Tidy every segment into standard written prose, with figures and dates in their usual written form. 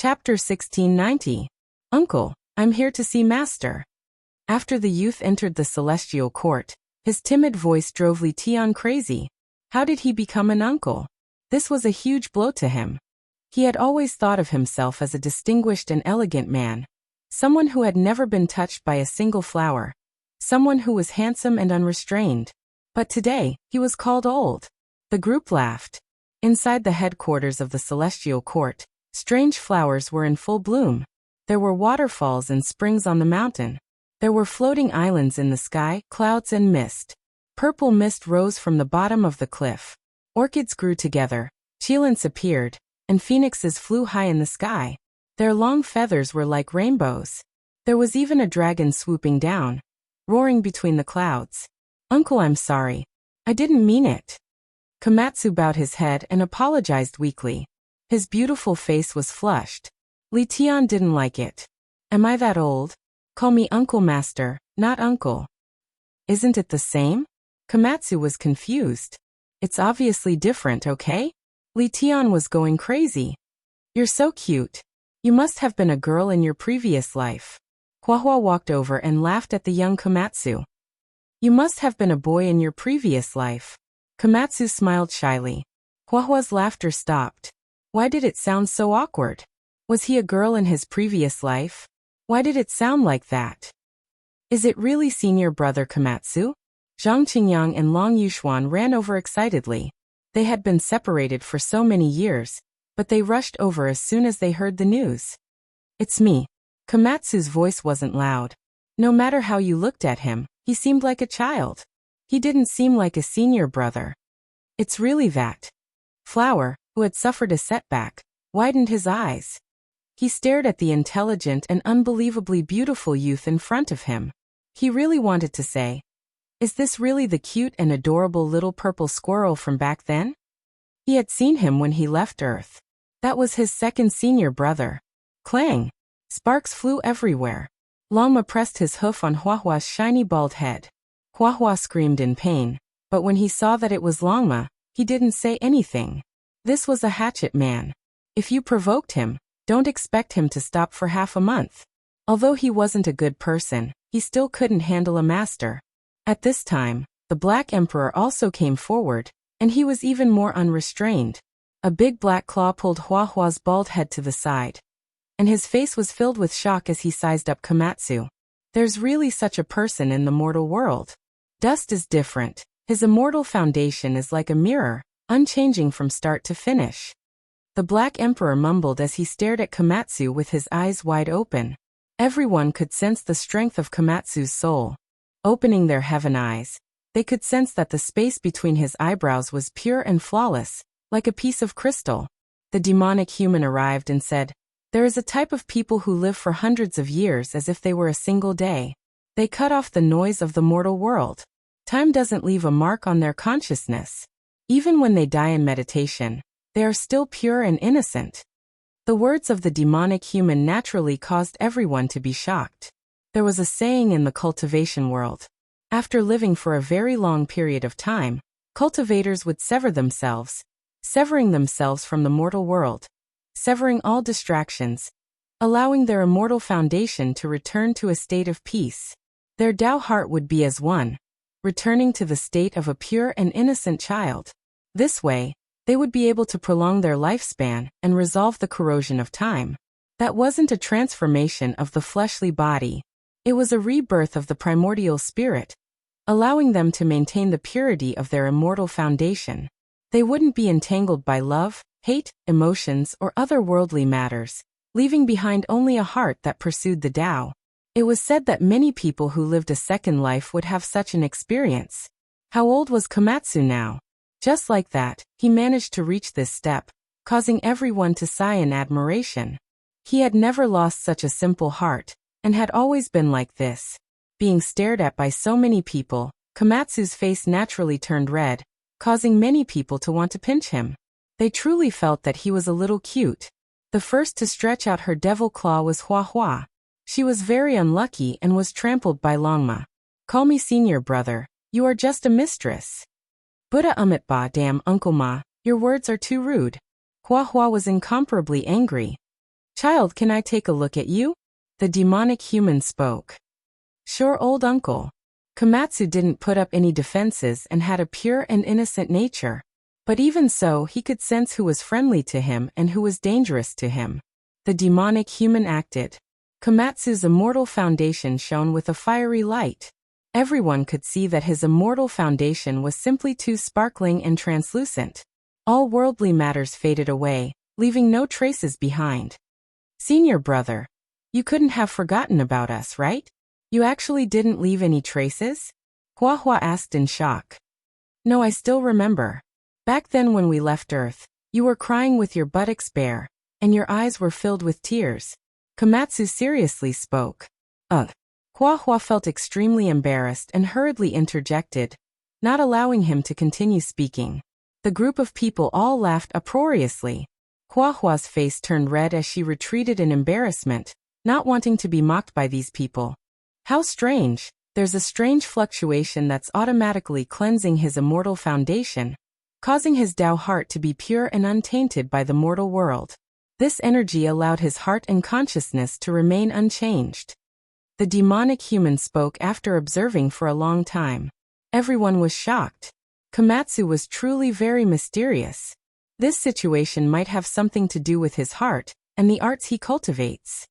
Chapter 1690. Uncle, I'm here to see Master. After the youth entered the celestial court, his timid voice drove Li Tian crazy. How did he become an uncle? This was a huge blow to him. He had always thought of himself as a distinguished and elegant man, someone who had never been touched by a single flower, someone who was handsome and unrestrained. But today, he was called old. The group laughed. Inside the headquarters of the celestial court, strange flowers were in full bloom. There were waterfalls and springs on the mountain. There were floating islands in the sky, clouds and mist. Purple mist rose from the bottom of the cliff. Orchids grew together, cheilants appeared, and phoenixes flew high in the sky. Their long feathers were like rainbows. There was even a dragon swooping down, roaring between the clouds. Uncle, I'm sorry. I didn't mean it. Komatsu bowed his head and apologized weakly. His beautiful face was flushed. Li Tian didn't like it. Am I that old? Call me Uncle, Master, not Uncle. Isn't it the same? Komatsu was confused. It's obviously different, okay? Li Tian was going crazy. You're so cute. You must have been a girl in your previous life. Huahua walked over and laughed at the young Komatsu. You must have been a boy in your previous life. Komatsu smiled shyly. Huahua's laughter stopped. Why did it sound so awkward? Was he a girl in his previous life? Why did it sound like that? Is it really senior brother Komatsu? Zhang Qingyang and Long Yuxuan ran over excitedly. They had been separated for so many years, but they rushed over as soon as they heard the news. It's me. Komatsu's voice wasn't loud. No matter how you looked at him, he seemed like a child. He didn't seem like a senior brother. It's really that. Flower, who had suffered a setback, widened his eyes. He stared at the intelligent and unbelievably beautiful youth in front of him. He really wanted to say, is this really the cute and adorable little purple squirrel from back then? He had seen him when he left Earth. That was his second senior brother. Clang! Sparks flew everywhere. Longma pressed his hoof on Huahua's shiny bald head. Huahua screamed in pain, but when he saw that it was Longma, he didn't say anything. This was a hatchet man. If you provoked him, don't expect him to stop for half a month. Although he wasn't a good person, he still couldn't handle a master. At this time, the Black Emperor also came forward, and he was even more unrestrained. A big black claw pulled Huahua's bald head to the side, and his face was filled with shock as he sized up Komatsu. There's really such a person in the mortal world. Dust is different. His immortal foundation is like a mirror, unchanging from start to finish. The Black Emperor mumbled as he stared at Komatsu with his eyes wide open. Everyone could sense the strength of Komatsu's soul. Opening their heaven eyes, they could sense that the space between his eyebrows was pure and flawless, like a piece of crystal. The demonic human arrived and said, there is a type of people who live for hundreds of years as if they were a single day. They cut off the noise of the mortal world. Time doesn't leave a mark on their consciousness. Even when they die in meditation, they are still pure and innocent. The words of the demonic human naturally caused everyone to be shocked. There was a saying in the cultivation world. After living for a very long period of time, cultivators would sever themselves, severing themselves from the mortal world, severing all distractions, allowing their immortal foundation to return to a state of peace. Their Tao heart would be as one, returning to the state of a pure and innocent child. This way, they would be able to prolong their lifespan and resolve the corrosion of time. That wasn't a transformation of the fleshly body. It was a rebirth of the primordial spirit, allowing them to maintain the purity of their immortal foundation. They wouldn't be entangled by love, hate, emotions, or other worldly matters, leaving behind only a heart that pursued the Tao. It was said that many people who lived a second life would have such an experience. How old was Komatsu now? Just like that, he managed to reach this step, causing everyone to sigh in admiration. He had never lost such a simple heart, and had always been like this. Being stared at by so many people, Komatsu's face naturally turned red, causing many people to want to pinch him. They truly felt that he was a little cute. The first to stretch out her devil claw was Huahua. She was very unlucky and was trampled by Longma. Call me senior brother, you are just a mistress. Buddha Ba damn Uncle Ma, your words are too rude. Huahua was incomparably angry. Child, can I take a look at you? The demonic human spoke. Sure, old uncle. Komatsu didn't put up any defenses and had a pure and innocent nature. But even so, he could sense who was friendly to him and who was dangerous to him. The demonic human acted. Komatsu's immortal foundation shone with a fiery light. Everyone could see that his immortal foundation was simply too sparkling and translucent. All worldly matters faded away, leaving no traces behind. Senior brother, you couldn't have forgotten about us, right? You actually didn't leave any traces? Hua asked in shock. No, I still remember. Back then when we left Earth, you were crying with your buttocks bare, and your eyes were filled with tears. Komatsu seriously spoke. Hua felt extremely embarrassed and hurriedly interjected, not allowing him to continue speaking. The group of people all laughed uproariously. Hua's face turned red as she retreated in embarrassment, not wanting to be mocked by these people. How strange, there's a strange fluctuation that's automatically cleansing his immortal foundation, causing his Tao heart to be pure and untainted by the mortal world. This energy allowed his heart and consciousness to remain unchanged. The demonic human spoke after observing for a long time. Everyone was shocked. Komatsu was truly very mysterious. This situation might have something to do with his heart and the arts he cultivates.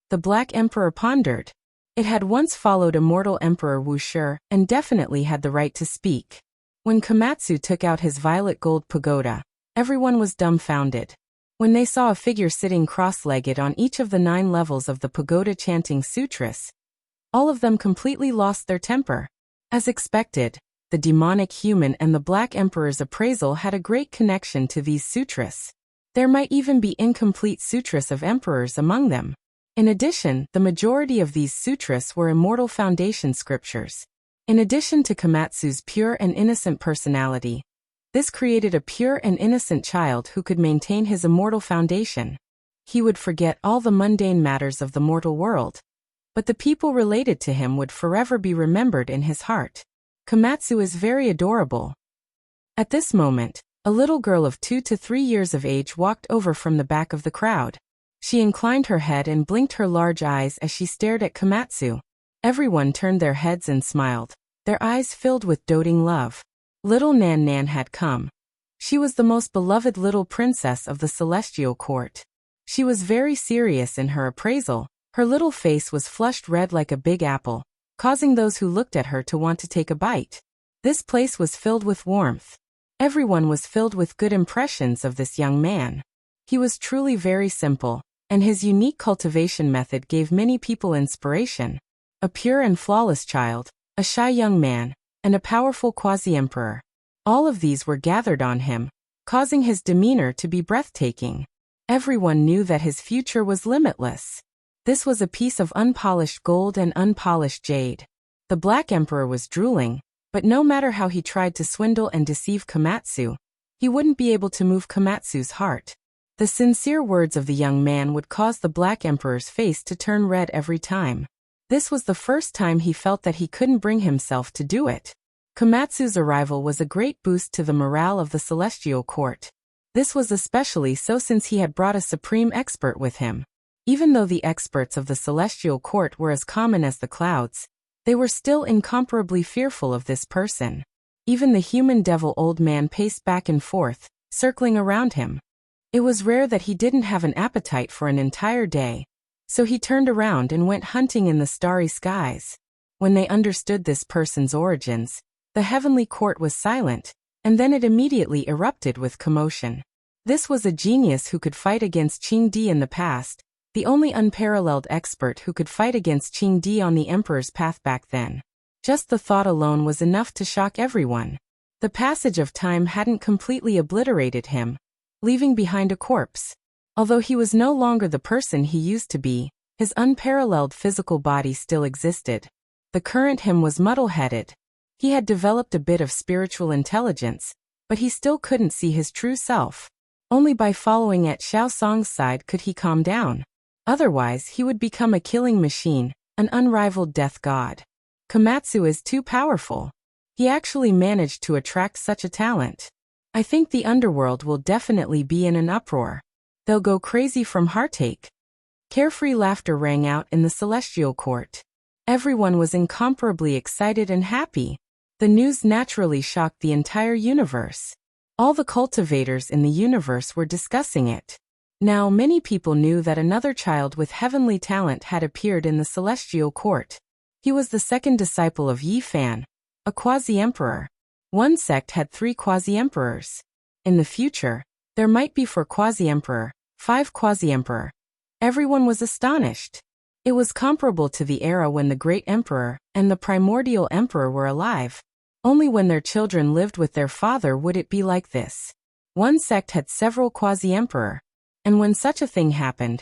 The Black Emperor pondered. It had once followed immortal Emperor Wuxia and definitely had the right to speak. When Komatsu took out his violet gold pagoda, everyone was dumbfounded. When they saw a figure sitting cross-legged on each of the 9 levels of the pagoda chanting sutras, all of them completely lost their temper. As expected, the demonic human and the Black Emperor's appraisal had a great connection to these sutras. There might even be incomplete sutras of emperors among them. In addition, the majority of these sutras were immortal foundation scriptures. In addition to Komatsu's pure and innocent personality, this created a pure and innocent child who could maintain his immortal foundation. He would forget all the mundane matters of the mortal world, but the people related to him would forever be remembered in his heart. Komatsu is very adorable. At this moment, a little girl of 2 to 3 years of age walked over from the back of the crowd. She inclined her head and blinked her large eyes as she stared at Komatsu. Everyone turned their heads and smiled, their eyes filled with doting love. Little Nan had come. She was the most beloved little princess of the celestial court. She was very serious in her appraisal. Her little face was flushed red like a big apple, causing those who looked at her to want to take a bite. This place was filled with warmth. Everyone was filled with good impressions of this young man. He was truly very simple, and his unique cultivation method gave many people inspiration. A pure and flawless child, a shy young man, and a powerful quasi-emperor. All of these were gathered on him, causing his demeanor to be breathtaking. Everyone knew that his future was limitless. This was a piece of unpolished gold and unpolished jade. The Black Emperor was drooling, but no matter how he tried to swindle and deceive Komatsu, he wouldn't be able to move Komatsu's heart. The sincere words of the young man would cause the Black Emperor's face to turn red every time. This was the first time he felt that he couldn't bring himself to do it. Komatsu's arrival was a great boost to the morale of the celestial court. This was especially so since he had brought a supreme expert with him. Even though the experts of the celestial court were as common as the clouds, they were still incomparably fearful of this person. Even the human devil old man paced back and forth, circling around him. It was rare that he didn't have an appetite for an entire day, so he turned around and went hunting in the starry skies. When they understood this person's origins, the heavenly court was silent, and then it immediately erupted with commotion. This was a genius who could fight against Qing Di in the past, the only unparalleled expert who could fight against Qing Di on the emperor's path back then. Just the thought alone was enough to shock everyone. The passage of time hadn't completely obliterated him, leaving behind a corpse. Although he was no longer the person he used to be, his unparalleled physical body still existed. The current him was muddle-headed. He had developed a bit of spiritual intelligence, but he still couldn't see his true self. Only by following at Xiao Song's side could he calm down. Otherwise, he would become a killing machine, an unrivaled death god. Komatsu is too powerful. He actually managed to attract such a talent. I think the underworld will definitely be in an uproar. They'll go crazy from heartache. Carefree laughter rang out in the celestial court. Everyone was incomparably excited and happy. The news naturally shocked the entire universe. All the cultivators in the universe were discussing it. Now many people knew that another child with heavenly talent had appeared in the celestial court. He was the second disciple of Yi Fan, a quasi-emperor. One sect had 3 quasi-emperors. In the future, there might be 4 quasi-emperor, 5 quasi-emperor. Everyone was astonished. It was comparable to the era when the great emperor and the primordial emperor were alive. Only when their children lived with their father would it be like this. One sect had several quasi-emperor, and when such a thing happened,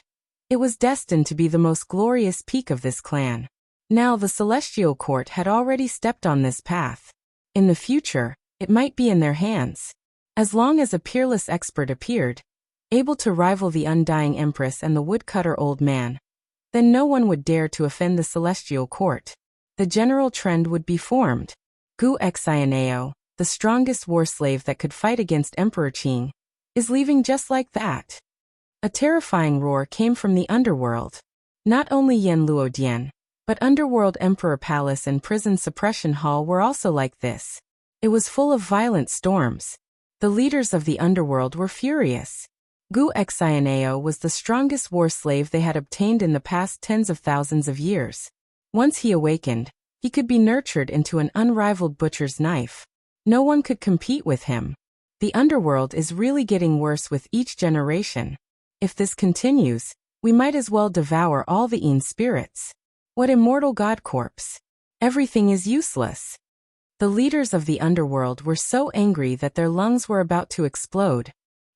it was destined to be the most glorious peak of this clan. Now the celestial court had already stepped on this path. In the future, it might be in their hands. As long as a peerless expert appeared, able to rival the undying empress and the woodcutter old man, then no one would dare to offend the celestial court. The general trend would be formed. Gu Xianao, the strongest war slave that could fight against Emperor Qing, is leaving just like that. A terrifying roar came from the underworld. Not only Yen Luodian, but Underworld Emperor Palace and Prison Suppression Hall were also like this. It was full of violent storms. The leaders of the underworld were furious. Gu Xianao was the strongest war slave they had obtained in the past tens of thousands of years. Once he awakened, he could be nurtured into an unrivaled butcher's knife. No one could compete with him. The underworld is really getting worse with each generation. If this continues, we might as well devour all the Yin spirits. What immortal god corpse? Everything is useless. The leaders of the underworld were so angry that their lungs were about to explode.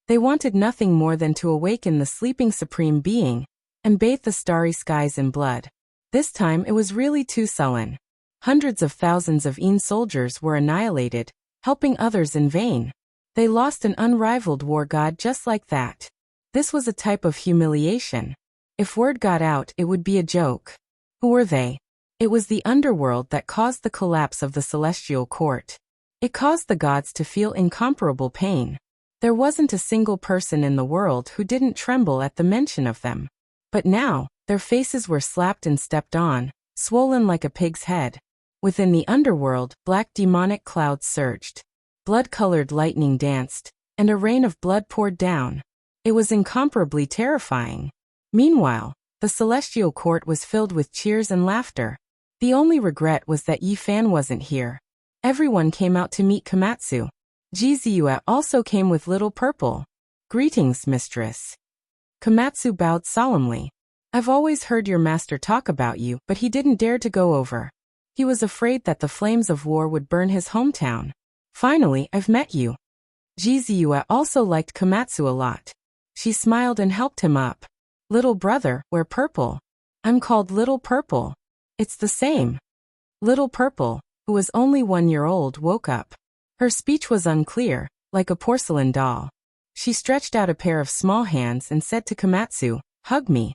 They wanted nothing more than to awaken the sleeping supreme being and bathe the starry skies in blood. This time it was really too sullen. Hundreds of thousands of Yin soldiers were annihilated, helping others in vain. They lost an unrivaled war god just like that. This was a type of humiliation. If word got out, it would be a joke. Who were they? It was the underworld that caused the collapse of the celestial court. It caused the gods to feel incomparable pain. There wasn't a single person in the world who didn't tremble at the mention of them. But now, their faces were slapped and stepped on, swollen like a pig's head. Within the underworld, black demonic clouds surged. Blood-colored lightning danced, and a rain of blood poured down. It was incomparably terrifying. Meanwhile, the celestial court was filled with cheers and laughter. The only regret was that Yi Fan wasn't here. Everyone came out to meet Komatsu. Jizue also came with Little Purple. Greetings, mistress. Komatsu bowed solemnly. I've always heard your master talk about you, but he didn't dare to go over. He was afraid that the flames of war would burn his hometown. Finally, I've met you. Jizue also liked Komatsu a lot. She smiled and helped him up. Little brother, wear purple. I'm called Little Purple. It's the same. Little Purple, who was only 1 year old, woke up. Her speech was unclear, like a porcelain doll. She stretched out a pair of small hands and said to Komatsu, hug me.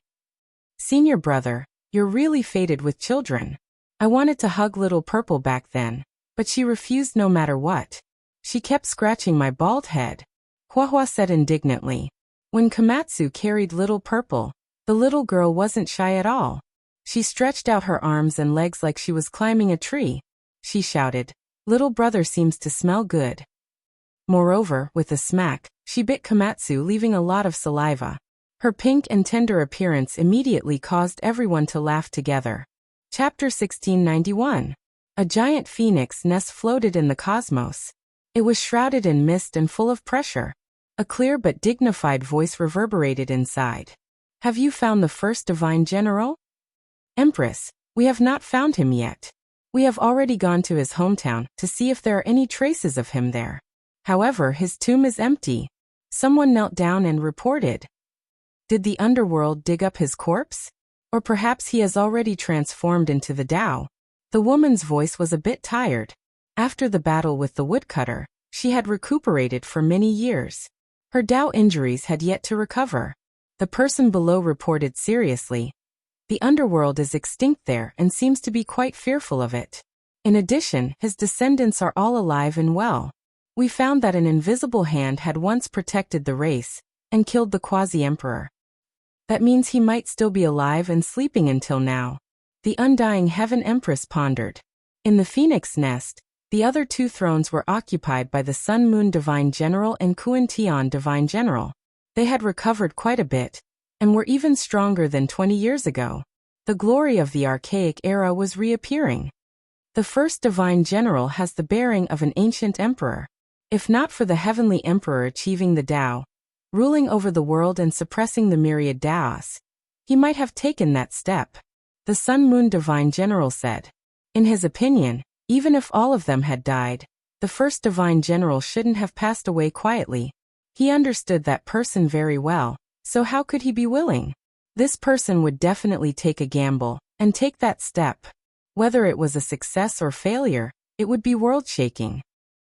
Senior brother, you're really fated with children. I wanted to hug Little Purple back then, but she refused no matter what. She kept scratching my bald head. Huahua said indignantly. When Komatsu carried Little Purple, the little girl wasn't shy at all. She stretched out her arms and legs like she was climbing a tree. She shouted, little brother seems to smell good. Moreover, with a smack, she bit Komatsu, leaving a lot of saliva. Her pink and tender appearance immediately caused everyone to laugh together. Chapter 1691. A giant phoenix nest floated in the cosmos. It was shrouded in mist and full of pressure. A clear but dignified voice reverberated inside. Have you found the first divine general? Empress, we have not found him yet. We have already gone to his hometown to see if there are any traces of him there. However, his tomb is empty. Someone knelt down and reported. Did the underworld dig up his corpse? Or perhaps he has already transformed into the Tao. The woman's voice was a bit tired. After the battle with the woodcutter, she had recuperated for many years. Her Tao injuries had yet to recover. The person below reported seriously. The underworld is extinct there and seems to be quite fearful of it. In addition, his descendants are all alive and well. We found that an invisible hand had once protected the race and killed the quasi-emperor. That means he might still be alive and sleeping until now. The undying Heaven Empress pondered. In the Phoenix Nest, the other two thrones were occupied by the Sun Moon Divine General and Kuan Tian Divine General. They had recovered quite a bit, and were even stronger than 20 years ago. The glory of the archaic era was reappearing. The first Divine General has the bearing of an ancient emperor. If not for the Heavenly Emperor achieving the Tao, ruling over the world and suppressing the myriad Taos, he might have taken that step. The Sun Moon Divine General said. In his opinion, even if all of them had died, the first Divine General shouldn't have passed away quietly. He understood that person very well, so how could he be willing? This person would definitely take a gamble, and take that step. Whether it was a success or failure, it would be world-shaking.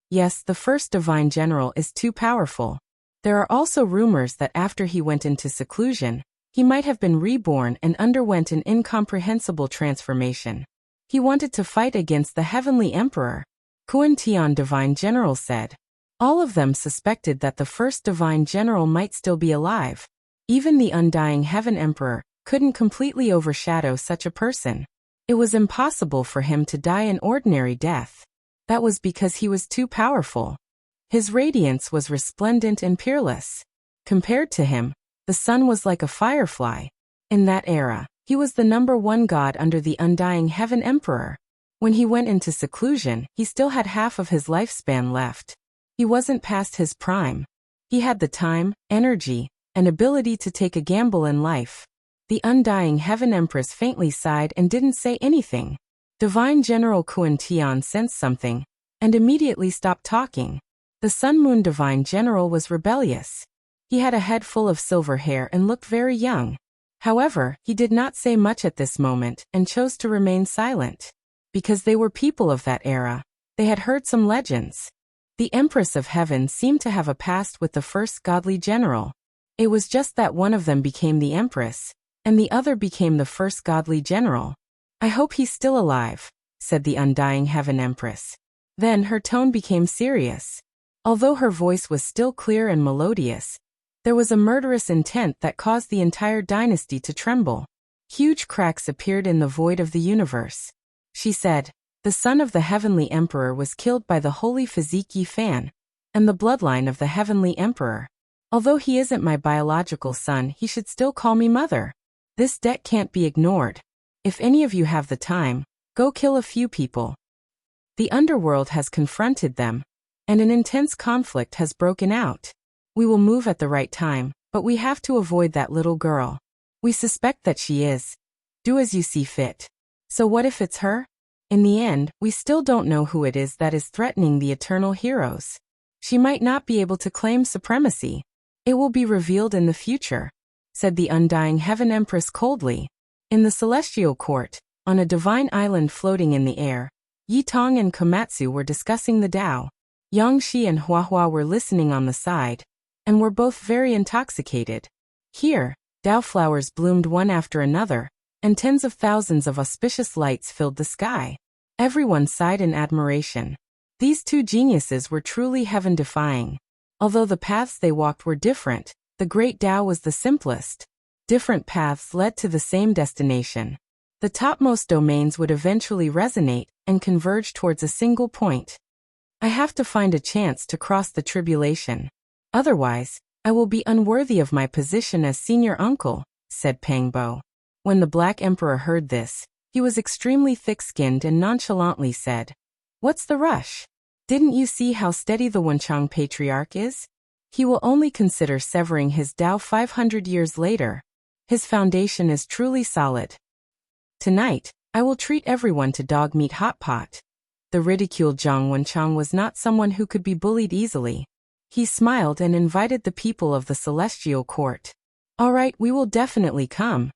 Yes, the first Divine General is too powerful. There are also rumors that after he went into seclusion, he might have been reborn and underwent an incomprehensible transformation. He wanted to fight against the Heavenly Emperor. Kuan Tian Divine General said. All of them suspected that the first Divine General might still be alive. Even the undying Heaven Emperor couldn't completely overshadow such a person. It was impossible for him to die an ordinary death. That was because he was too powerful. His radiance was resplendent and peerless. Compared to him, the sun was like a firefly. In that era, he was the #1 god under the undying Heaven Emperor. When he went into seclusion, he still had half of his lifespan left. He wasn't past his prime. He had the time, energy, and ability to take a gamble in life. The undying Heaven Empress faintly sighed and didn't say anything. Divine General Kuan Tian sensed something, and immediately stopped talking. The Sun Moon Divine General was rebellious. He had a head full of silver hair and looked very young. However, he did not say much at this moment and chose to remain silent. Because they were people of that era, they had heard some legends. The Empress of Heaven seemed to have a past with the first godly general. It was just that one of them became the Empress, and the other became the first godly general. I hope he's still alive, said the undying Heaven Empress. Then her tone became serious. Although her voice was still clear and melodious, there was a murderous intent that caused the entire dynasty to tremble. Huge cracks appeared in the void of the universe. She said, the son of the Heavenly Emperor was killed by the holy physique Yi Fan, and the bloodline of the Heavenly Emperor. Although he isn't my biological son, he should still call me mother. This debt can't be ignored. If any of you have the time, go kill a few people. The underworld has confronted them, and an intense conflict has broken out. We will move at the right time, but we have to avoid that little girl. We suspect that she is. Do as you see fit. So what if it's her? In the end, we still don't know who it is that is threatening the eternal heroes. She might not be able to claim supremacy. It will be revealed in the future, said the undying Heaven Empress coldly. In the celestial court, on a divine island floating in the air, Yi Tong and Komatsu were discussing the Tao. Yang Shi and Hua Hua were listening on the side, and were both very intoxicated. Here, Tao flowers bloomed one after another, and tens of thousands of auspicious lights filled the sky. Everyone sighed in admiration. These two geniuses were truly heaven-defying. Although the paths they walked were different, the great Tao was the simplest. Different paths led to the same destination. The topmost domains would eventually resonate and converge towards a single point. I have to find a chance to cross the tribulation. Otherwise, I will be unworthy of my position as senior uncle, said Pang Bo. When the Black Emperor heard this, he was extremely thick-skinned and nonchalantly said, "What's the rush? Didn't you see how steady the Wenchang Patriarch is? He will only consider severing his Tao 500 years later. His foundation is truly solid. Tonight, I will treat everyone to dog meat hot pot." The ridiculed Zhang Wenchang was not someone who could be bullied easily. He smiled and invited the people of the celestial court. "All right, we will definitely come,"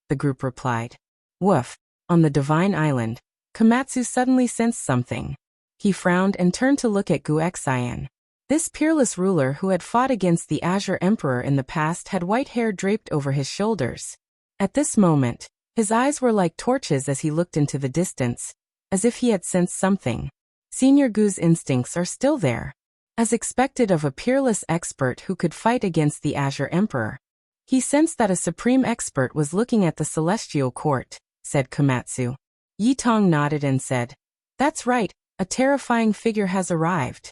the group replied. Woof. On the divine island, Komatsu suddenly sensed something. He frowned and turned to look at Gu Xian. This peerless ruler who had fought against the Azure Emperor in the past had white hair draped over his shoulders. At this moment, his eyes were like torches as he looked into the distance, as if he had sensed something. Senior Gu's instincts are still there. As expected of a peerless expert who could fight against the Azure Emperor, He sensed that a supreme expert was looking at the celestial court, said Komatsu. Yi Tong nodded and said, "That's right, a terrifying figure has arrived.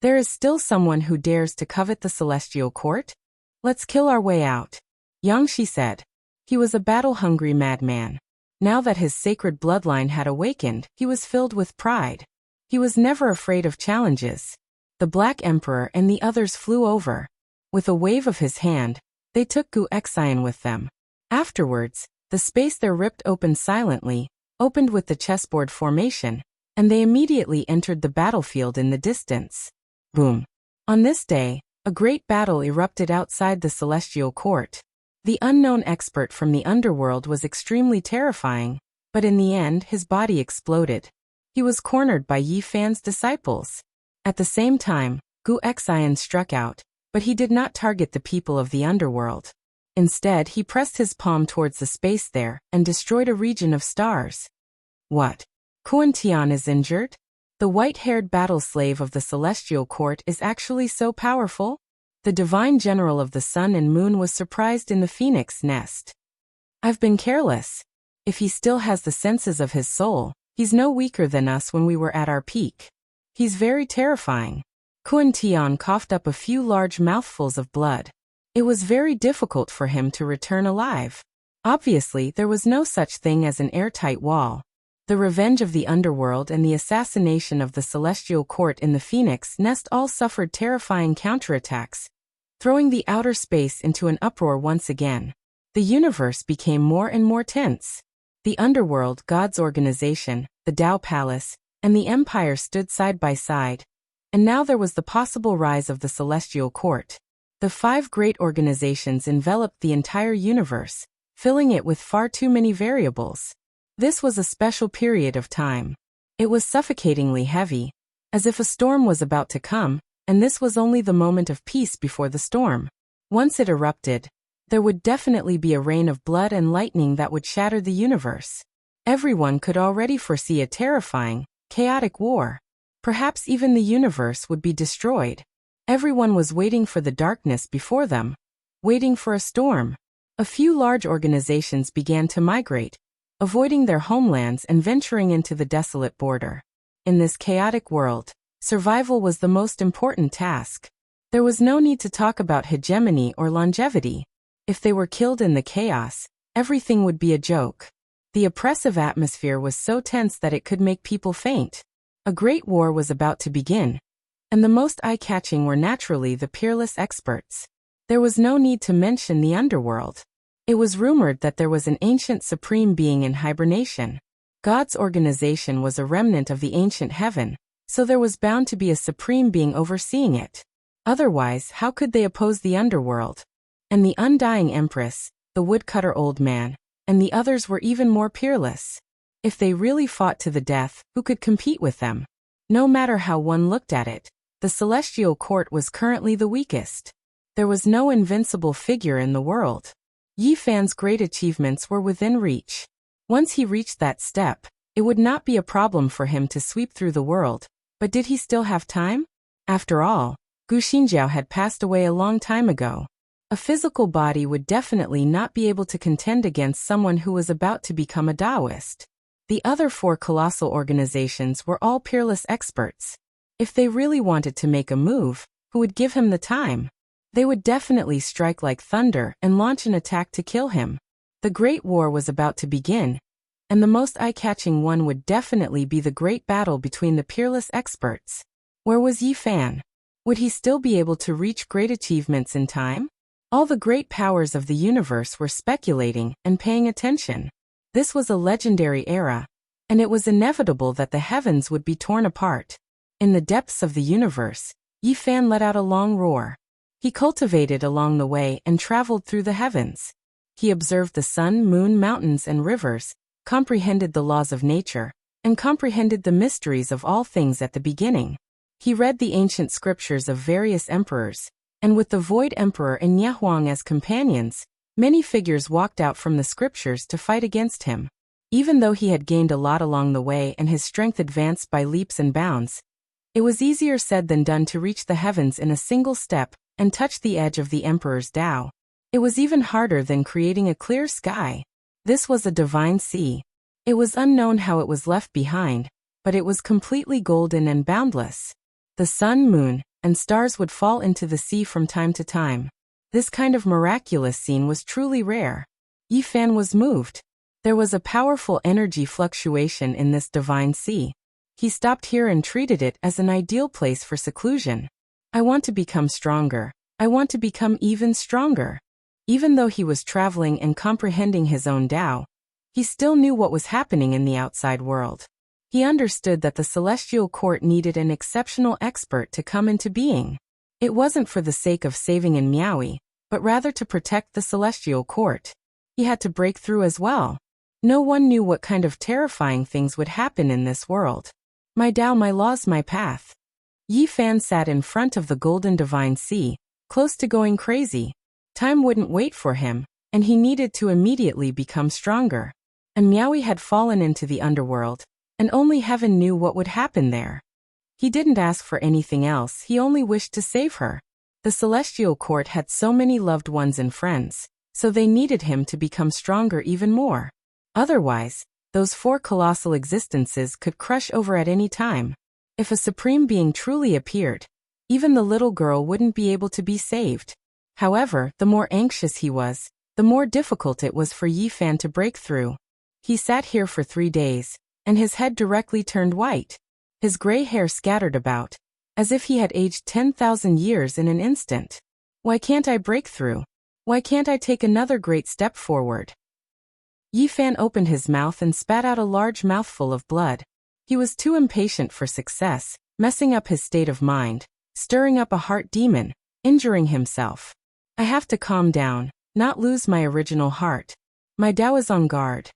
There is still someone who dares to covet the celestial court? Let's kill our way out." Yang Shi said. He was a battle-hungry madman. Now that his sacred bloodline had awakened, he was filled with pride. He was never afraid of challenges. The Black Emperor and the others flew over. With a wave of his hand, they took Gu Xian with them. Afterwards, the space there ripped open silently, opened with the chessboard formation, and they immediately entered the battlefield in the distance. Boom. On this day, a great battle erupted outside the celestial court. The unknown expert from the underworld was extremely terrifying, but in the end his body exploded. He was cornered by Yi Fan's disciples. At the same time, Gu Xian struck out, but he did not target the people of the underworld. Instead, he pressed his palm towards the space there and destroyed a region of stars. What? Kuan Tian is injured? The white-haired battle slave of the celestial court is actually so powerful? The divine general of the sun and moon was surprised in the phoenix nest. I've been careless. If he still has the senses of his soul, he's no weaker than us when we were at our peak. He's very terrifying. Kuan Tian coughed up a few large mouthfuls of blood. It was very difficult for him to return alive. Obviously, there was no such thing as an airtight wall. The revenge of the underworld and the assassination of the celestial court in the phoenix nest all suffered terrifying counterattacks, throwing the outer space into an uproar once again. The universe became more and more tense. The underworld, God's organization, the Tao Palace, and the Empire stood side by side. And now there was the possible rise of the celestial court. The 5 great organizations enveloped the entire universe, filling it with far too many variables. This was a special period of time. It was suffocatingly heavy, as if a storm was about to come, and this was only the moment of peace before the storm. Once it erupted, there would definitely be a rain of blood and lightning that would shatter the universe. Everyone could already foresee a terrifying, chaotic war. Perhaps even the universe would be destroyed. Everyone was waiting for the darkness before them, waiting for a storm. A few large organizations began to migrate, avoiding their homelands and venturing into the desolate border. In this chaotic world, survival was the most important task. There was no need to talk about hegemony or longevity. If they were killed in the chaos, everything would be a joke. The oppressive atmosphere was so tense that it could make people faint. A great war was about to begin, and the most eye-catching were naturally the peerless experts. There was no need to mention the underworld. It was rumored that there was an ancient supreme being in hibernation. God's organization was a remnant of the ancient heaven, so there was bound to be a supreme being overseeing it. Otherwise, how could they oppose the underworld? And the undying empress, the woodcutter old man, and the others were even more peerless. If they really fought to the death, who could compete with them? No matter how one looked at it, the celestial court was currently the weakest. There was no invincible figure in the world. Yi Fan's great achievements were within reach. Once he reached that step, it would not be a problem for him to sweep through the world, but did he still have time? After all, Gu Xinjiao had passed away a long time ago. A physical body would definitely not be able to contend against someone who was about to become a Taoist. The other 4 colossal organizations were all peerless experts. If they really wanted to make a move, who would give him the time? They would definitely strike like thunder and launch an attack to kill him. The Great War was about to begin, and the most eye-catching one would definitely be the great battle between the peerless experts. Where was Yi Fan? Would he still be able to reach great achievements in time? All the great powers of the universe were speculating and paying attention. This was a legendary era, and it was inevitable that the heavens would be torn apart. In the depths of the universe, Yi Fan let out a long roar. He cultivated along the way and traveled through the heavens. He observed the sun, moon, mountains, and rivers, comprehended the laws of nature, and comprehended the mysteries of all things at the beginning. He read the ancient scriptures of various emperors, and with the Void Emperor and Nyahuang as companions, many figures walked out from the scriptures to fight against him. Even though he had gained a lot along the way and his strength advanced by leaps and bounds, it was easier said than done to reach the heavens in a single step and touch the edge of the Emperor's Tao. It was even harder than creating a clear sky. This was a divine sea. It was unknown how it was left behind, but it was completely golden and boundless. The sun, moon, and stars would fall into the sea from time to time. This kind of miraculous scene was truly rare. Yi Fan was moved. There was a powerful energy fluctuation in this divine sea. He stopped here and treated it as an ideal place for seclusion. I want to become stronger. I want to become even stronger. Even though he was traveling and comprehending his own Tao, he still knew what was happening in the outside world. He understood that the celestial court needed an exceptional expert to come into being. It wasn't for the sake of saving in Miaui, but rather to protect the celestial court. He had to break through as well. No one knew what kind of terrifying things would happen in this world. My Tao, my laws, my path. Yi Fan sat in front of the golden divine sea, close to going crazy. Time wouldn't wait for him, and he needed to immediately become stronger. And Miaui had fallen into the underworld, and only heaven knew what would happen there. He didn't ask for anything else, he only wished to save her. The celestial court had so many loved ones and friends, so they needed him to become stronger even more. Otherwise, those four colossal existences could crush over at any time. If a supreme being truly appeared, even the little girl wouldn't be able to be saved. However, the more anxious he was, the more difficult it was for Yi Fan to break through. He sat here for 3 days, and his head directly turned white. His gray hair scattered about, as if he had aged 10,000 years in an instant. Why can't I break through? Why can't I take another great step forward? Yi Fan opened his mouth and spat out a large mouthful of blood. He was too impatient for success, messing up his state of mind, stirring up a heart demon, injuring himself. I have to calm down, not lose my original heart. My Tao is on guard.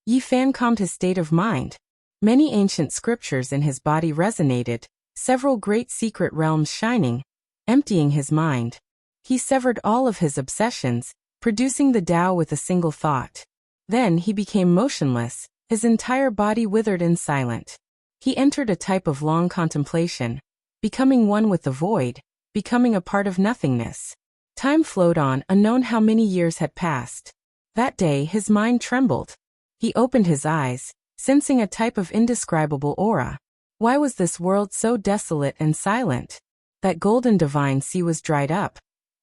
Yi Fan calmed his state of mind. Many ancient scriptures in his body resonated, several great secret realms shining, emptying his mind. He severed all of his obsessions, producing the Tao with a single thought. Then he became motionless, his entire body withered and silent. He entered a type of long contemplation, becoming one with the void, becoming a part of nothingness. Time flowed on, unknown how many years had passed. That day his mind trembled. He opened his eyes, sensing a type of indescribable aura. Why was this world so desolate and silent? That golden divine sea was dried up.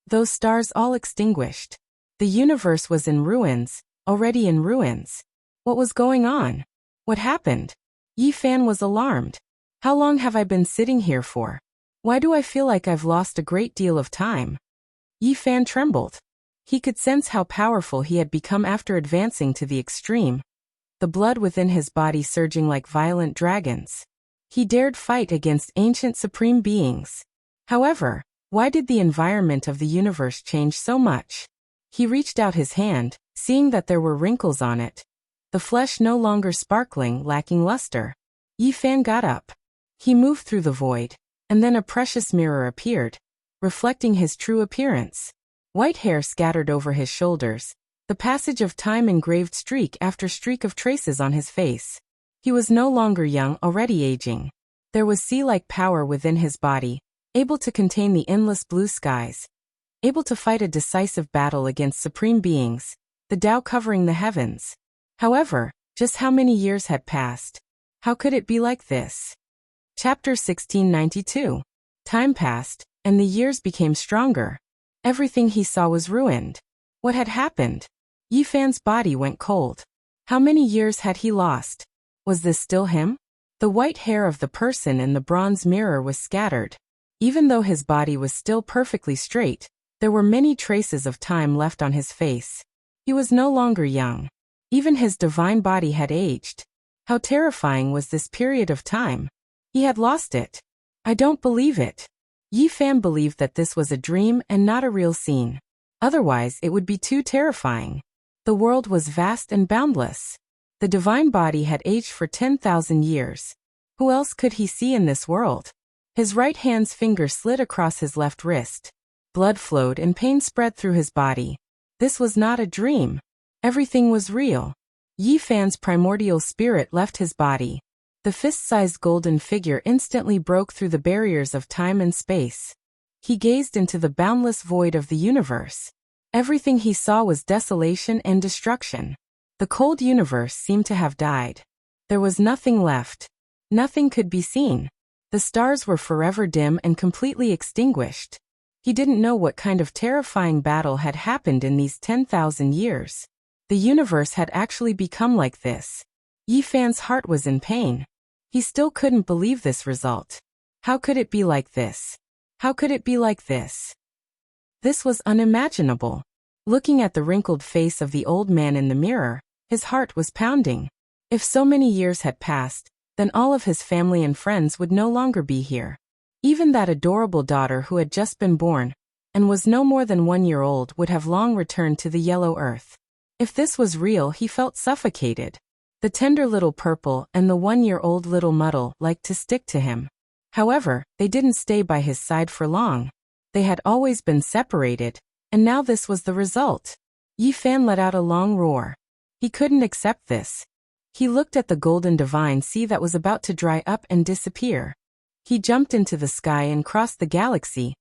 Those stars all extinguished. The universe was in ruins, already in ruins. What was going on? What happened? Yi Fan was alarmed. How long have I been sitting here for? Why do I feel like I've lost a great deal of time? Yi Fan trembled. He could sense how powerful he had become after advancing to the extreme. The blood within his body surging like violent dragons. He dared fight against ancient supreme beings. However, why did the environment of the universe change so much? He reached out his hand, seeing that there were wrinkles on it. The flesh no longer sparkling, lacking luster. Yi Fan got up. He moved through the void, and then a precious mirror appeared, reflecting his true appearance. White hair scattered over his shoulders, the passage of time engraved streak after streak of traces on his face. He was no longer young, already aging. There was sea-like power within his body, able to contain the endless blue skies, able to fight a decisive battle against supreme beings, the Tao covering the heavens. However, just how many years had passed? How could it be like this? Chapter 1692. Time passed, and the years became stronger. Everything he saw was ruined. What had happened? Yi Fan's body went cold. How many years had he lost? Was this still him? The white hair of the person in the bronze mirror was scattered. Even though his body was still perfectly straight, there were many traces of time left on his face. He was no longer young. Even his divine body had aged. How terrifying was this period of time? He had lost it. I don't believe it. Yi Fan believed that this was a dream and not a real scene. Otherwise, it would be too terrifying. The world was vast and boundless. The divine body had aged for 10,000 years. Who else could he see in this world? His right hand's finger slid across his left wrist. Blood flowed and pain spread through his body. This was not a dream. Everything was real. Yi Fan's primordial spirit left his body. The fist-sized golden figure instantly broke through the barriers of time and space. He gazed into the boundless void of the universe. Everything he saw was desolation and destruction. The cold universe seemed to have died. There was nothing left. Nothing could be seen. The stars were forever dim and completely extinguished. He didn't know what kind of terrifying battle had happened in these 10,000 years. The universe had actually become like this. Yi Fan's heart was in pain. He still couldn't believe this result. How could it be like this? How could it be like this? This was unimaginable. Looking at the wrinkled face of the old man in the mirror, his heart was pounding. If so many years had passed, then all of his family and friends would no longer be here. Even that adorable daughter who had just been born, and was no more than 1 year old, would have long returned to the yellow earth. If this was real, he felt suffocated. The tender little purple and the 1-year-old little muddle liked to stick to him. However, they didn't stay by his side for long. They had always been separated, and now this was the result. Yi Fan let out a long roar. He couldn't accept this. He looked at the golden divine sea that was about to dry up and disappear. He jumped into the sky and crossed the galaxy,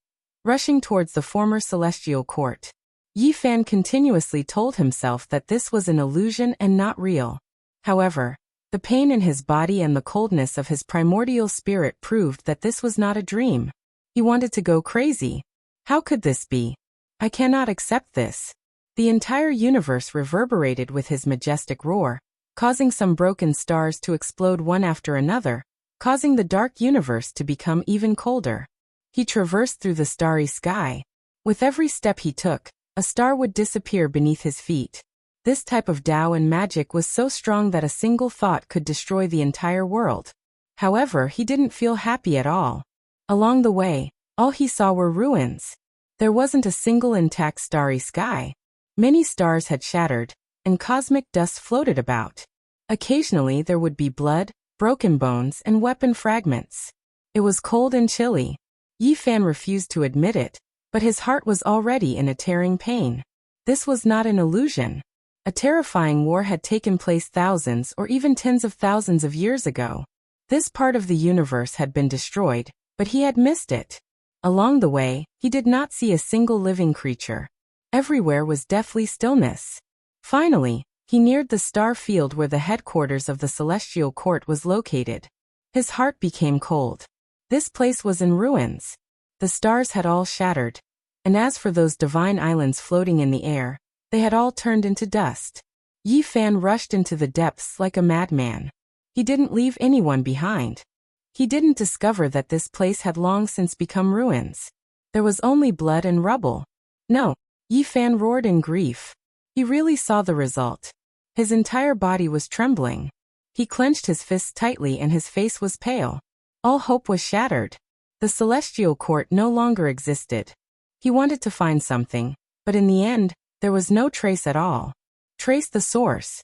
rushing towards the former celestial court. Yi Fan continuously told himself that this was an illusion and not real. However, the pain in his body and the coldness of his primordial spirit proved that this was not a dream. He wanted to go crazy. How could this be? I cannot accept this. The entire universe reverberated with his majestic roar, causing some broken stars to explode one after another, causing the dark universe to become even colder. He traversed through the starry sky. With every step he took, a star would disappear beneath his feet. This type of Tao and magic was so strong that a single thought could destroy the entire world. However, he didn't feel happy at all. Along the way, all he saw were ruins. There wasn't a single intact starry sky. Many stars had shattered, and cosmic dust floated about. Occasionally there would be blood, broken bones, and weapon fragments. It was cold and chilly. Yi Fan refused to admit it, but his heart was already in a tearing pain. This was not an illusion. A terrifying war had taken place thousands or even tens of thousands of years ago. This part of the universe had been destroyed, but he had missed it. Along the way, he did not see a single living creature. Everywhere was deathly stillness. Finally, he neared the star field where the headquarters of the celestial court was located. His heart became cold. This place was in ruins. The stars had all shattered. And as for those divine islands floating in the air, they had all turned into dust. Yi Fan rushed into the depths like a madman. He didn't leave anyone behind. He didn't discover that this place had long since become ruins. There was only blood and rubble. No, Yi Fan roared in grief. He really saw the result. His entire body was trembling. He clenched his fists tightly and his face was pale. All hope was shattered. The celestial court no longer existed. He wanted to find something, but in the end, there was no trace at all. Trace the source.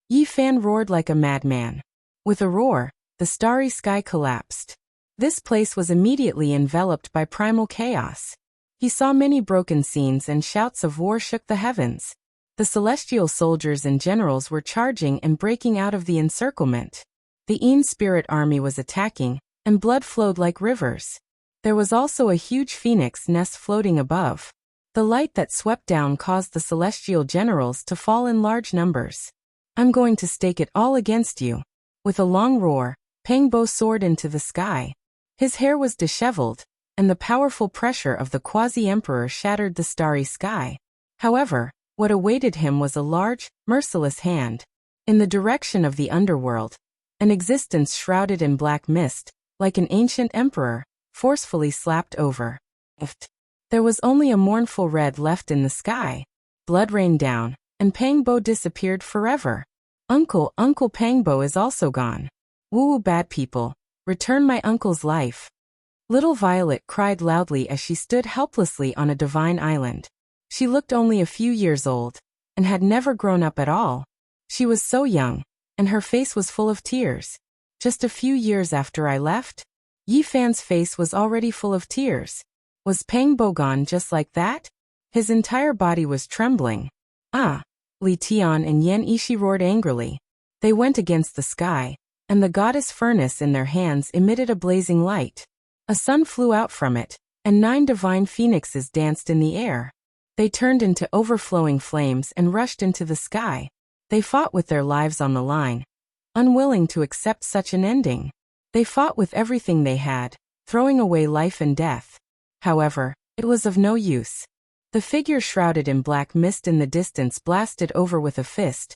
Yi Fan roared like a madman. With a roar, the starry sky collapsed. This place was immediately enveloped by primal chaos. He saw many broken scenes and shouts of war shook the heavens. The celestial soldiers and generals were charging and breaking out of the encirclement. The Een spirit army was attacking, and blood flowed like rivers. There was also a huge phoenix nest floating above. The light that swept down caused the celestial generals to fall in large numbers. I'm going to stake it all against you. With a long roar, Pang Bo soared into the sky. His hair was disheveled, and the powerful pressure of the quasi-emperor shattered the starry sky. However, what awaited him was a large, merciless hand. In the direction of the underworld, an existence shrouded in black mist, like an ancient emperor, forcefully slapped over. There was only a mournful red left in the sky. Blood rained down, and Pang Bo disappeared forever. Uncle Pang Bo is also gone. Woo bad people, return my uncle's life. Little Violet cried loudly as she stood helplessly on a divine island. She looked only a few years old, and had never grown up at all. She was so young, and her face was full of tears. Just a few years after I left, Yi Fan's face was already full of tears. Was Pang Bo gone just like that? His entire body was trembling. Ah! Li Tian and Yan Ishi roared angrily. They went against the sky, and the goddess furnace in their hands emitted a blazing light. A sun flew out from it, and 9 divine phoenixes danced in the air. They turned into overflowing flames and rushed into the sky. They fought with their lives on the line, unwilling to accept such an ending. They fought with everything they had, throwing away life and death. However, it was of no use. The figure shrouded in black mist in the distance blasted over with a fist,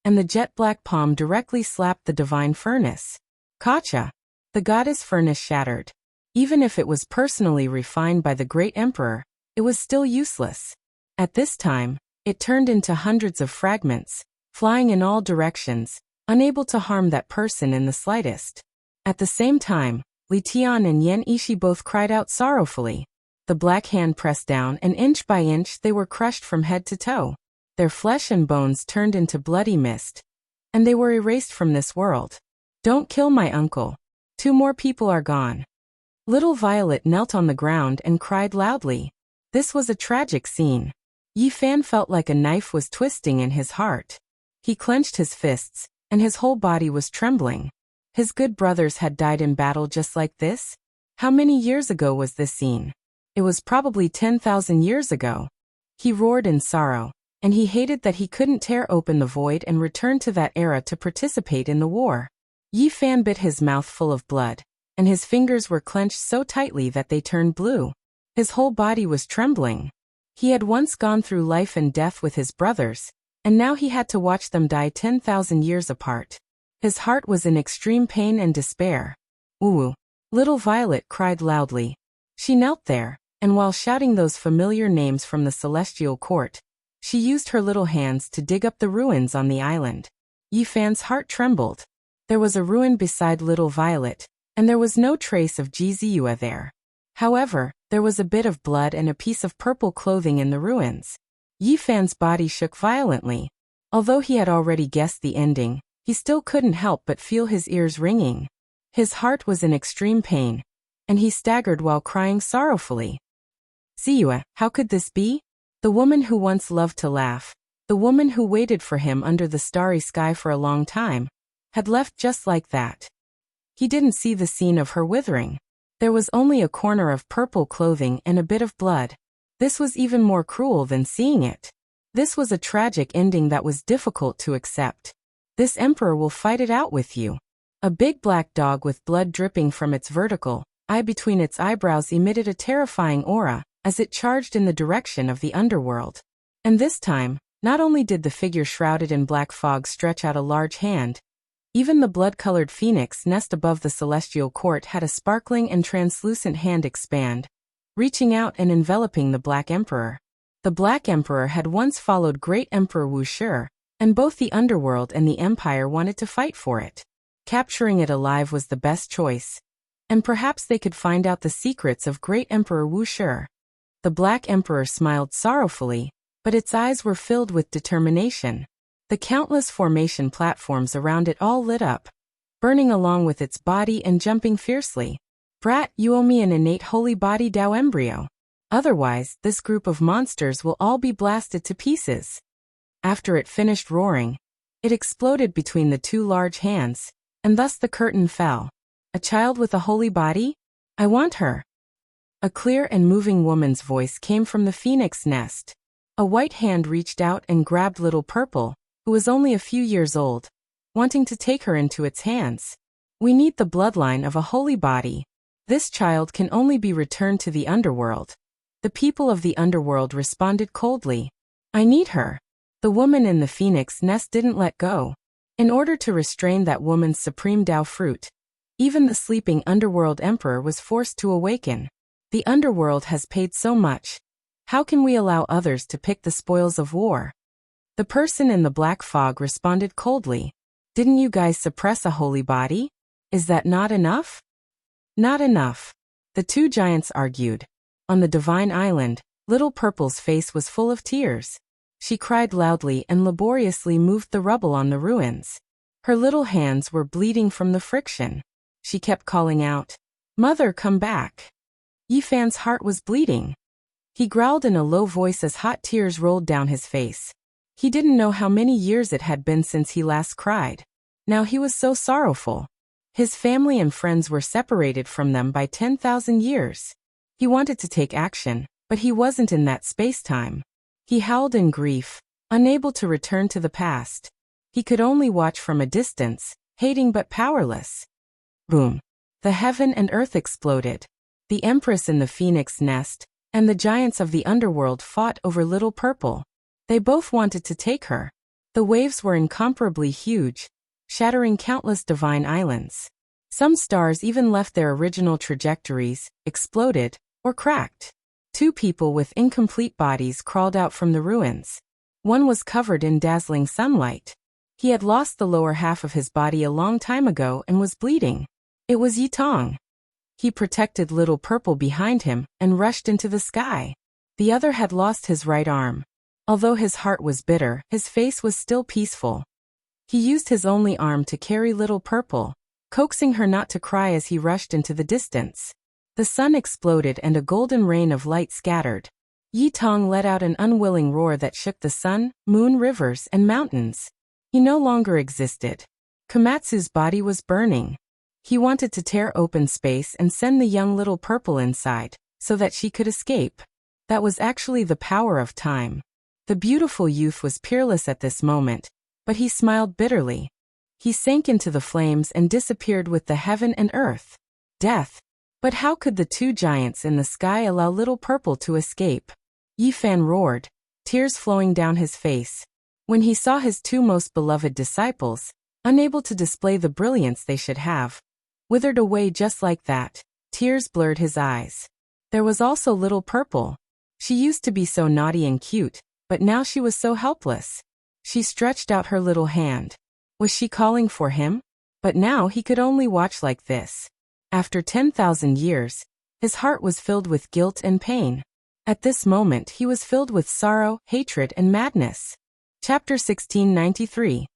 and the jet-black palm directly slapped the divine furnace. Kacha! The goddess furnace shattered. Even if it was personally refined by the great emperor, it was still useless. At this time, it turned into hundreds of fragments, flying in all directions, unable to harm that person in the slightest. At the same time, Li Tian and Yan Ishi both cried out sorrowfully. The black hand pressed down, and inch by inch they were crushed from head to toe. Their flesh and bones turned into bloody mist, and they were erased from this world. Don't kill my uncle. 2 more people are gone. Little Violet knelt on the ground and cried loudly. This was a tragic scene. Yi Fan felt like a knife was twisting in his heart. He clenched his fists, and his whole body was trembling. His good brothers had died in battle just like this? How many years ago was this scene? It was probably 10,000 years ago. He roared in sorrow, and he hated that he couldn't tear open the void and return to that era to participate in the war. Yi Fan bit his mouth full of blood, and his fingers were clenched so tightly that they turned blue. His whole body was trembling. He had once gone through life and death with his brothers, and now he had to watch them die 10,000 years apart. His heart was in extreme pain and despair. Woo! Little Violet cried loudly. She knelt there, and while shouting those familiar names from the celestial court, she used her little hands to dig up the ruins on the island. Yi Fan's heart trembled. There was a ruin beside Little Violet, and there was no trace of Jiziyue there. However, there was a bit of blood and a piece of purple clothing in the ruins. Yi Fan's body shook violently. Although he had already guessed the ending, he still couldn't help but feel his ears ringing. His heart was in extreme pain, and he staggered while crying sorrowfully. Ziyue, how could this be? The woman who once loved to laugh, the woman who waited for him under the starry sky for a long time, had left just like that. He didn't see the scene of her withering. There was only a corner of purple clothing and a bit of blood. This was even more cruel than seeing it. This was a tragic ending that was difficult to accept. This emperor will fight it out with you. A big black dog with blood dripping from its vertical eye between its eyebrows emitted a terrifying aura as it charged in the direction of the underworld. And this time, not only did the figure shrouded in black fog stretch out a large hand, even the blood-colored phoenix nest above the celestial court had a sparkling and translucent hand expand, reaching out and enveloping the Black Emperor. The Black Emperor had once followed Great Emperor Wuxia, and both the underworld and the Empire wanted to fight for it. Capturing it alive was the best choice, and perhaps they could find out the secrets of Great Emperor Wuxia. The Black Emperor smiled sorrowfully, but its eyes were filled with determination. The countless formation platforms around it all lit up, burning along with its body and jumping fiercely. Brat, you owe me an innate holy body Dao embryo. Otherwise, this group of monsters will all be blasted to pieces. After it finished roaring, it exploded between the 2 large hands, and thus the curtain fell. A child with a holy body? I want her. A clear and moving woman's voice came from the phoenix nest. A white hand reached out and grabbed Little Purple, who was only a few years old, wanting to take her into its hands. We need the bloodline of a holy body. This child can only be returned to the underworld. The people of the underworld responded coldly. I need her. The woman in the phoenix nest didn't let go. In order to restrain that woman's supreme Dao fruit, even the sleeping underworld emperor was forced to awaken. The underworld has paid so much. How can we allow others to pick the spoils of war? The person in the black fog responded coldly. Didn't you guys suppress a holy body? Is that not enough? Not enough. The 2 giants argued. On the divine island, Little Purple's face was full of tears. She cried loudly and laboriously moved the rubble on the ruins. Her little hands were bleeding from the friction. She kept calling out, Mother, come back. Yi Fan's heart was bleeding. He growled in a low voice as hot tears rolled down his face. He didn't know how many years it had been since he last cried. Now he was so sorrowful. His family and friends were separated from them by 10,000 years. He wanted to take action, but he wasn't in that space-time. He howled in grief, unable to return to the past. He could only watch from a distance, hating but powerless. Boom! The heaven and earth exploded. The Empress in the Phoenix Nest and the giants of the underworld fought over Little Purple. They both wanted to take her. The waves were incomparably huge, shattering countless divine islands. Some stars even left their original trajectories, exploded, or cracked. Two people with incomplete bodies crawled out from the ruins. One was covered in dazzling sunlight. He had lost the lower half of his body a long time ago and was bleeding. It was Yi Tong. He protected Little Purple behind him and rushed into the sky. The other had lost his right arm. Although his heart was bitter, his face was still peaceful. He used his only arm to carry Little Purple, coaxing her not to cry as he rushed into the distance. The sun exploded and a golden rain of light scattered. Yi Tong let out an unwilling roar that shook the sun, moon, rivers, and mountains. He no longer existed. Komatsu's body was burning. He wanted to tear open space and send the young Little Purple inside, so that she could escape. That was actually the power of time. The beautiful youth was peerless at this moment, but he smiled bitterly. He sank into the flames and disappeared with the heaven and earth. Death. But how could the two giants in the sky allow Little Purple to escape? Yi Fan roared, tears flowing down his face. When he saw his two most beloved disciples, unable to display the brilliance they should have, withered away just like that, tears blurred his eyes. There was also Little Purple. She used to be so naughty and cute, but now she was so helpless. She stretched out her little hand. Was she calling for him? But now he could only watch like this. After 10,000 years, his heart was filled with guilt and pain. At this moment he was filled with sorrow, hatred, and madness. Chapter 1693.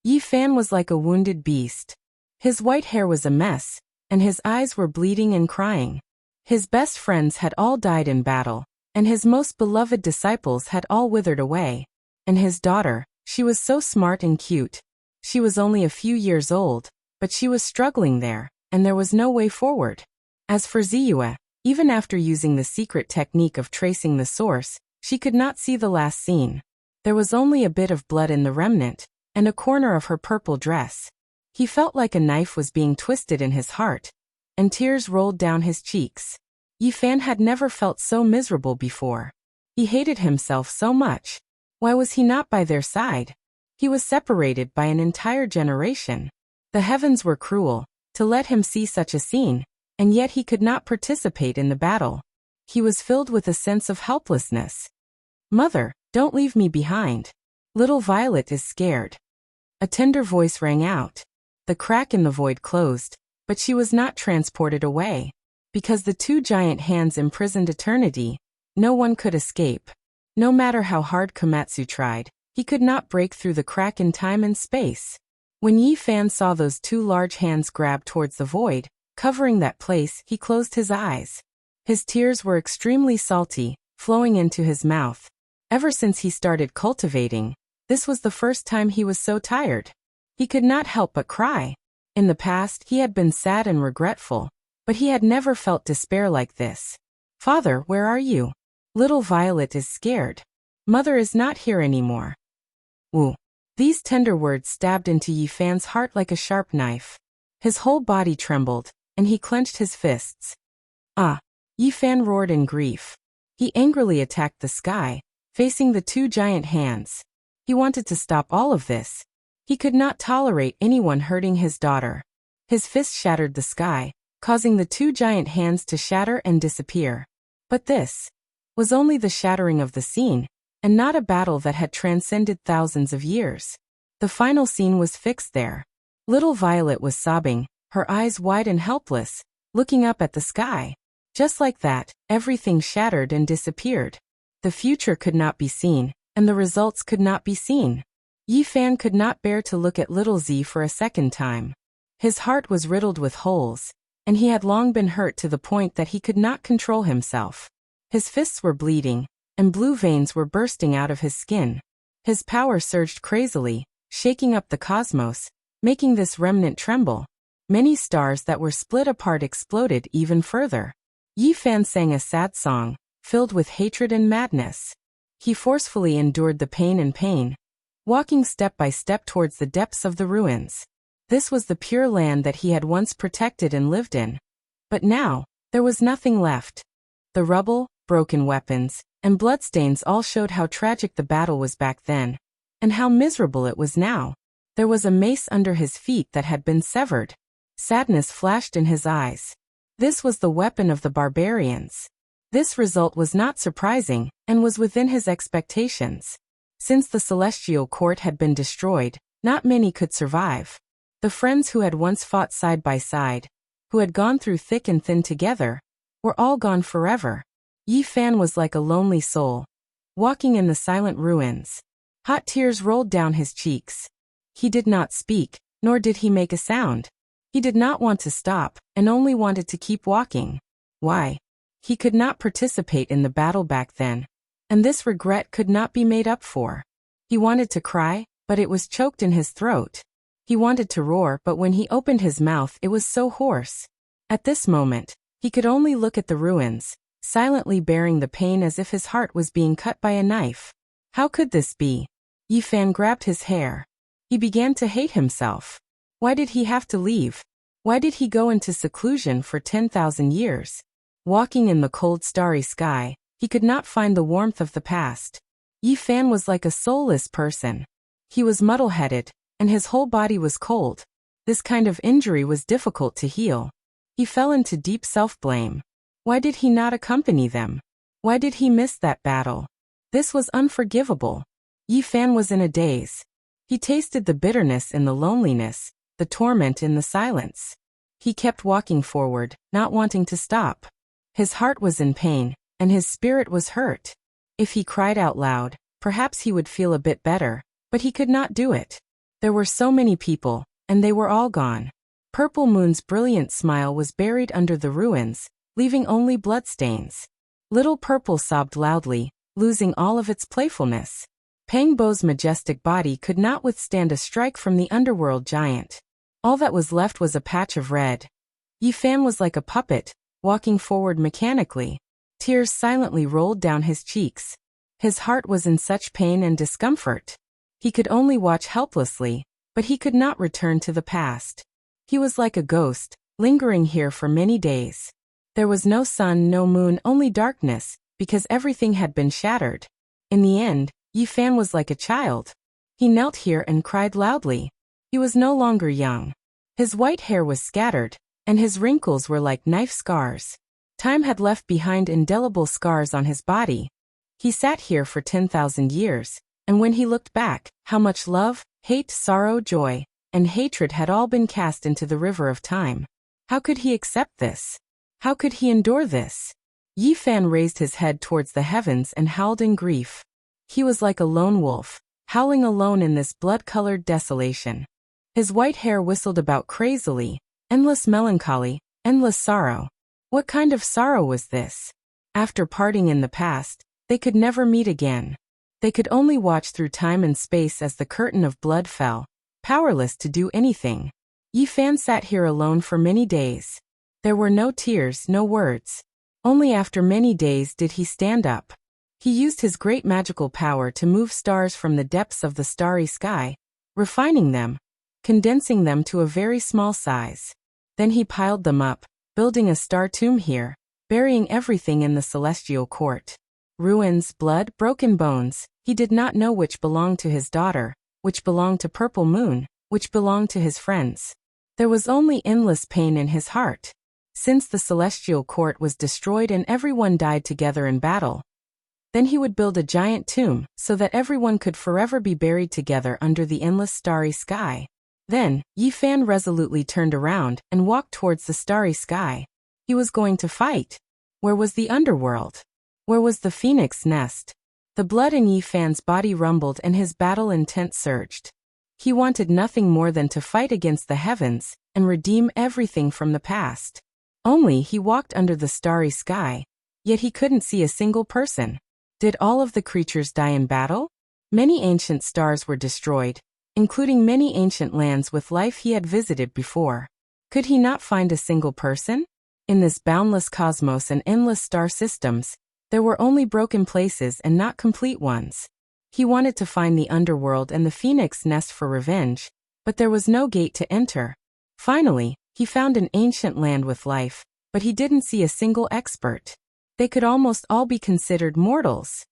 Yi Fan was like a wounded beast. His white hair was a mess, and his eyes were bleeding and crying. His best friends had all died in battle, and his most beloved disciples had all withered away. And his daughter, she was so smart and cute. She was only a few years old, but she was struggling there, and there was no way forward. As for Ziyue, even after using the secret technique of tracing the source, she could not see the last scene. There was only a bit of blood in the remnant, and a corner of her purple dress. He felt like a knife was being twisted in his heart, and tears rolled down his cheeks. Yi Fan had never felt so miserable before. He hated himself so much. Why was he not by their side? He was separated by an entire generation. The heavens were cruel to let him see such a scene, and yet he could not participate in the battle. He was filled with a sense of helplessness. "Mother, don't leave me behind. Little Violet is scared." A tender voice rang out. The crack in the void closed, but she was not transported away. Because the two giant hands imprisoned eternity, no one could escape. No matter how hard Komatsu tried, he could not break through the crack in time and space. When Yi Fan saw those two large hands grab towards the void, covering that place, he closed his eyes. His tears were extremely salty, flowing into his mouth. Ever since he started cultivating, this was the first time he was so tired. He could not help but cry. In the past, he had been sad and regretful, but he had never felt despair like this. "Father, where are you? Little Violet is scared. Mother is not here anymore." Woo. These tender words stabbed into Yi Fan's heart like a sharp knife. His whole body trembled, and he clenched his fists. Yi Fan roared in grief. He angrily attacked the sky, facing the two giant hands. He wanted to stop all of this. He could not tolerate anyone hurting his daughter. His fist shattered the sky, causing the two giant hands to shatter and disappear. But this was only the shattering of the scene, and not a battle that had transcended thousands of years. The final scene was fixed there. Little Violet was sobbing, her eyes wide and helpless, looking up at the sky. Just like that, everything shattered and disappeared. The future could not be seen, and the results could not be seen. Yi Fan could not bear to look at little Z for a second time. His heart was riddled with holes, and he had long been hurt to the point that he could not control himself. His fists were bleeding, and blue veins were bursting out of his skin. His power surged crazily, shaking up the cosmos, making this remnant tremble. Many stars that were split apart exploded even further. Yi Fan sang a sad song, filled with hatred and madness. He forcefully endured the pain and pain, walking step by step towards the depths of the ruins. This was the pure land that he had once protected and lived in. But now, there was nothing left. The rubble, broken weapons, and bloodstains all showed how tragic the battle was back then, and how miserable it was now. There was a mace under his feet that had been severed. Sadness flashed in his eyes. This was the weapon of the barbarians. This result was not surprising, and was within his expectations. Since the celestial court had been destroyed, not many could survive. The friends who had once fought side by side, who had gone through thick and thin together, were all gone forever. Yi Fan was like a lonely soul, walking in the silent ruins. Hot tears rolled down his cheeks. He did not speak, nor did he make a sound. He did not want to stop, and only wanted to keep walking. Why? He could not participate in the battle back then, and this regret could not be made up for. He wanted to cry, but it was choked in his throat. He wanted to roar, but when he opened his mouth it was so hoarse. At this moment, he could only look at the ruins, silently bearing the pain as if his heart was being cut by a knife. How could this be? Yi Fan grabbed his hair. He began to hate himself. Why did he have to leave? Why did he go into seclusion for 10,000 years? Walking in the cold starry sky, he could not find the warmth of the past. Yi Fan was like a soulless person. He was muddle-headed, and his whole body was cold. This kind of injury was difficult to heal. He fell into deep self-blame. Why did he not accompany them? Why did he miss that battle? This was unforgivable. Yi Fan was in a daze. He tasted the bitterness in the loneliness, the torment in the silence. He kept walking forward, not wanting to stop. His heart was in pain, and his spirit was hurt. If he cried out loud, perhaps he would feel a bit better, but he could not do it. There were so many people, and they were all gone. Purple Moon's brilliant smile was buried under the ruins, leaving only bloodstains. Little Purple sobbed loudly, losing all of its playfulness. Pang Bo's majestic body could not withstand a strike from the underworld giant. All that was left was a patch of red. Yi Fan was like a puppet, walking forward mechanically. Tears silently rolled down his cheeks. His heart was in such pain and discomfort. He could only watch helplessly, but he could not return to the past. He was like a ghost, lingering here for many days. There was no sun, no moon, only darkness, because everything had been shattered. In the end, Yi Fan was like a child. He knelt here and cried loudly. He was no longer young. His white hair was scattered, and his wrinkles were like knife scars. Time had left behind indelible scars on his body. He sat here for 10,000 years, and when he looked back, how much love, hate, sorrow, joy, and hatred had all been cast into the river of time. How could he accept this? How could he endure this? Yi Fan raised his head towards the heavens and howled in grief. He was like a lone wolf, howling alone in this blood-colored desolation. His white hair whistled about crazily, endless melancholy, endless sorrow. What kind of sorrow was this? After parting in the past, they could never meet again. They could only watch through time and space as the curtain of blood fell, powerless to do anything. Yi Fan sat here alone for many days. There were no tears, no words. Only after many days did he stand up. He used his great magical power to move stars from the depths of the starry sky, refining them, condensing them to a very small size. Then he piled them up, building a star tomb here, burying everything in the celestial court. Ruins, blood, broken bones, he did not know which belonged to his daughter, which belonged to Purple Moon, which belonged to his friends. There was only endless pain in his heart. Since the celestial court was destroyed and everyone died together in battle, then he would build a giant tomb, so that everyone could forever be buried together under the endless starry sky. Then, Yi Fan resolutely turned around and walked towards the starry sky. He was going to fight. Where was the underworld? Where was the phoenix nest? The blood in Yi Fan's body rumbled and his battle intent surged. He wanted nothing more than to fight against the heavens and redeem everything from the past. Only he walked under the starry sky, yet he couldn't see a single person. Did all of the creatures die in battle? Many ancient stars were destroyed, including many ancient lands with life he had visited before. Could he not find a single person? In this boundless cosmos and endless star systems, There were only broken places and not complete ones. He wanted to find the underworld and the phoenix nest for revenge, but there was no gate to enter. Finally, he found an ancient land with life, but he didn't see a single expert. They could almost all be considered mortals.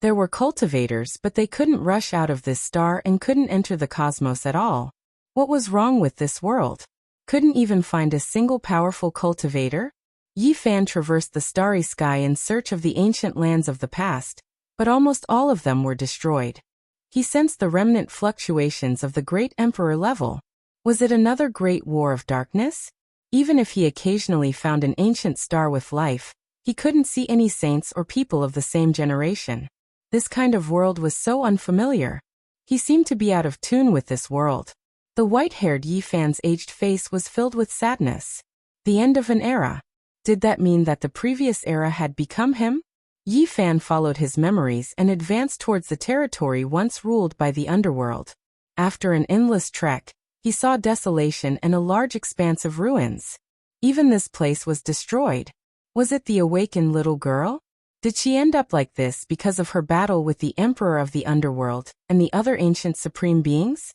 There were cultivators, but they couldn't rush out of this star and couldn't enter the cosmos at all. What was wrong with this world? Couldn't even find a single powerful cultivator? Yi Fan traversed the starry sky in search of the ancient lands of the past, but almost all of them were destroyed. He sensed the remnant fluctuations of the great emperor level. Was it another great war of darkness? Even if he occasionally found an ancient star with life, he couldn't see any saints or people of the same generation. This kind of world was so unfamiliar. He seemed to be out of tune with this world. The white-haired Yi Fan's aged face was filled with sadness. The end of an era. Did that mean that the previous era had become him? Yi Fan followed his memories and advanced towards the territory once ruled by the underworld. After an endless trek, he saw desolation and a large expanse of ruins. Even this place was destroyed. Was it the awakened little girl? Did she end up like this because of her battle with the emperor of the underworld and the other ancient supreme beings?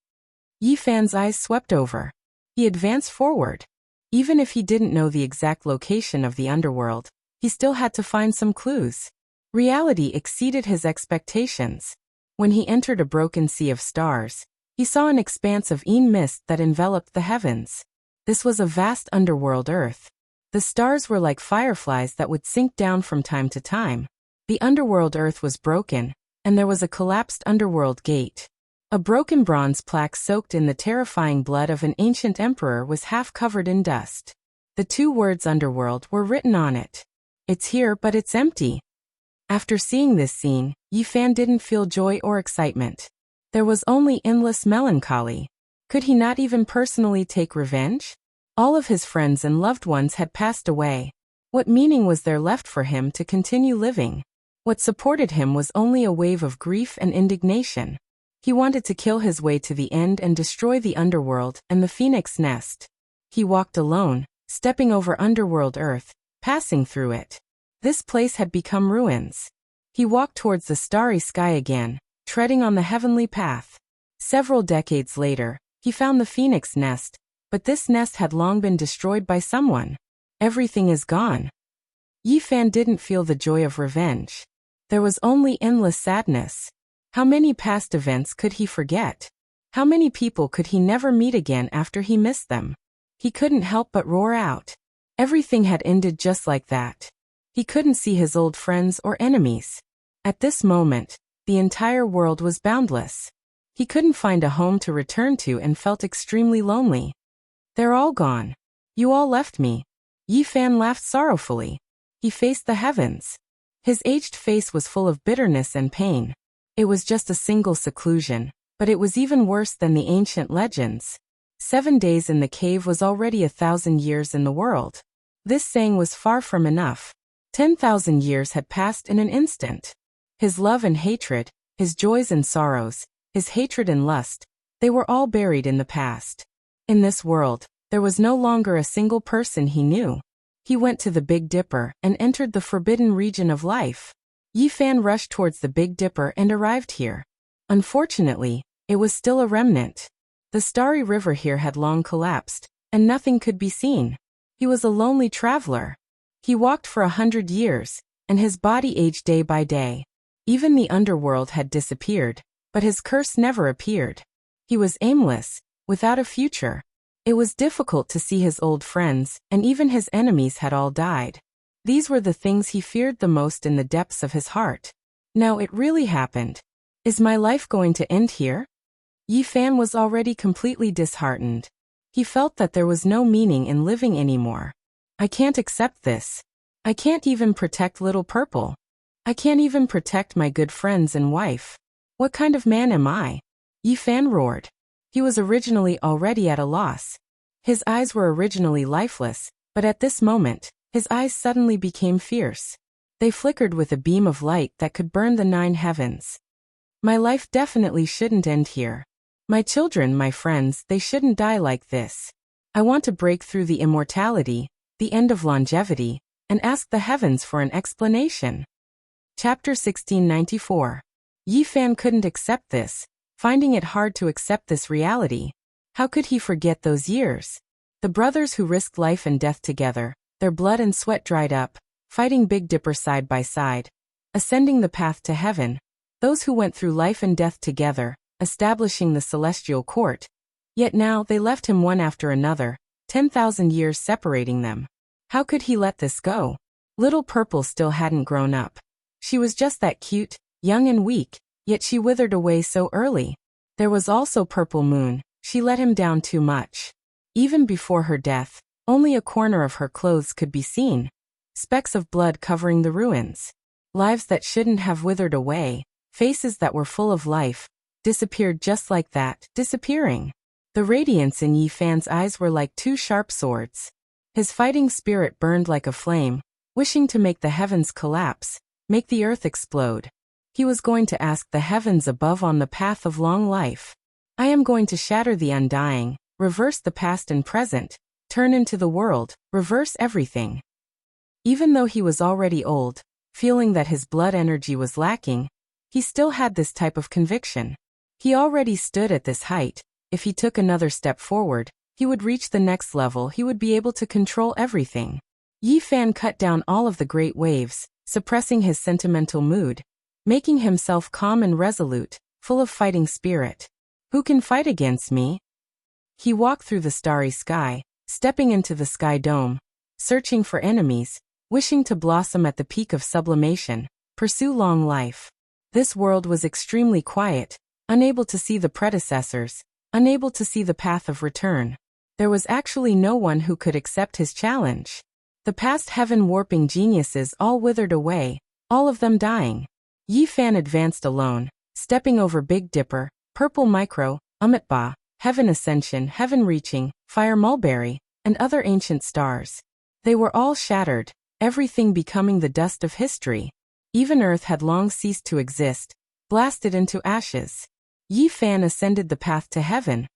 Yi Fan's eyes swept over. He advanced forward. Even if he didn't know the exact location of the underworld, he still had to find some clues. Reality exceeded his expectations. When he entered a broken sea of stars, he saw an expanse of mist that enveloped the heavens. This was a vast underworld Earth. The stars were like fireflies that would sink down from time to time. The underworld Earth was broken, and there was a collapsed underworld gate. A broken bronze plaque soaked in the terrifying blood of an ancient emperor was half covered in dust. The two words underworld were written on it. It's here, but it's empty. After seeing this scene, Yi Fan didn't feel joy or excitement. There was only endless melancholy. Could he not even personally take revenge? All of his friends and loved ones had passed away. What meaning was there left for him to continue living? What supported him was only a wave of grief and indignation. He wanted to kill his way to the end and destroy the underworld and the phoenix nest. He walked alone, stepping over underworld Earth, passing through it. This place had become ruins. He walked towards the starry sky again, treading on the heavenly path. Several decades later, he found the phoenix nest, but this nest had long been destroyed by someone. Everything is gone. Yi Fan didn't feel the joy of revenge. There was only endless sadness. How many past events could he forget? How many people could he never meet again after he missed them? He couldn't help but roar out. Everything had ended just like that. He couldn't see his old friends or enemies. At this moment, the entire world was boundless. He couldn't find a home to return to and felt extremely lonely. They're all gone. You all left me. Yi Fan laughed sorrowfully. He faced the heavens. His aged face was full of bitterness and pain. It was just a single seclusion, but it was even worse than the ancient legends. 7 days in the cave was already 1,000 years in the world. This saying was far from enough. 10,000 years had passed in an instant. His love and hatred, his joys and sorrows, his hatred and lust, they were all buried in the past. In this world, there was no longer a single person he knew. He went to the Big Dipper and entered the forbidden region of life. Yi Fan rushed towards the Big Dipper and arrived here. Unfortunately, it was still a remnant. The starry river here had long collapsed, and nothing could be seen. He was a lonely traveler. He walked for 100 years, and his body aged day by day. Even the underworld had disappeared, but his curse never appeared. He was aimless, without a future. It was difficult to see his old friends, and even his enemies had all died. These were the things he feared the most in the depths of his heart. Now it really happened. Is my life going to end here? Yi Fan was already completely disheartened. He felt that there was no meaning in living anymore. I can't accept this. I can't even protect Little Purple. I can't even protect my good friends and wife. What kind of man am I? Yi Fan roared. He was originally already at a loss. His eyes were originally lifeless, but at this moment, his eyes suddenly became fierce. They flickered with a beam of light that could burn the 9 heavens. My life definitely shouldn't end here. My children, my friends, they shouldn't die like this. I want to break through the immortality, the end of longevity, and ask the heavens for an explanation. Chapter 1694. Yi Fan couldn't accept this, finding it hard to accept this reality. How could he forget those years? The brothers who risked life and death together, their blood and sweat dried up, fighting Big Dipper side by side, ascending the path to heaven. Those who went through life and death together, establishing the celestial court. Yet now they left him one after another, 10,000 years separating them. How could he let this go? Little Purple still hadn't grown up. She was just that cute, young and weak, yet she withered away so early. There was also Purple Moon. She let him down too much. Even before her death, only a corner of her clothes could be seen. Specks of blood covering the ruins. Lives that shouldn't have withered away, faces that were full of life, disappeared just like that, disappearing. The radiance in Yi Fan's eyes were like two sharp swords. His fighting spirit burned like a flame, wishing to make the heavens collapse, make the earth explode. He was going to ask the heavens above on the path of long life. I am going to shatter the undying, reverse the past and present, turn into the world, reverse everything. Even though he was already old, feeling that his blood energy was lacking, he still had this type of conviction. He already stood at this height. If he took another step forward, he would reach the next level. He would be able to control everything. Yi Fan cut down all of the great waves, suppressing his sentimental mood, making himself calm and resolute, full of fighting spirit. Who can fight against me? He walked through the starry sky, stepping into the sky dome, searching for enemies, wishing to blossom at the peak of sublimation, pursue long life. This world was extremely quiet, unable to see the predecessors, unable to see the path of return. There was actually no one who could accept his challenge. The past heaven-warping geniuses all withered away, all of them dying. Yi Fan advanced alone, stepping over Big Dipper, Purple Micro, Amitba, Heaven Ascension, Heaven Reaching, Fire Mulberry, and other ancient stars. They were all shattered, everything becoming the dust of history. Even Earth had long ceased to exist, blasted into ashes. Yi Fan ascended the path to heaven,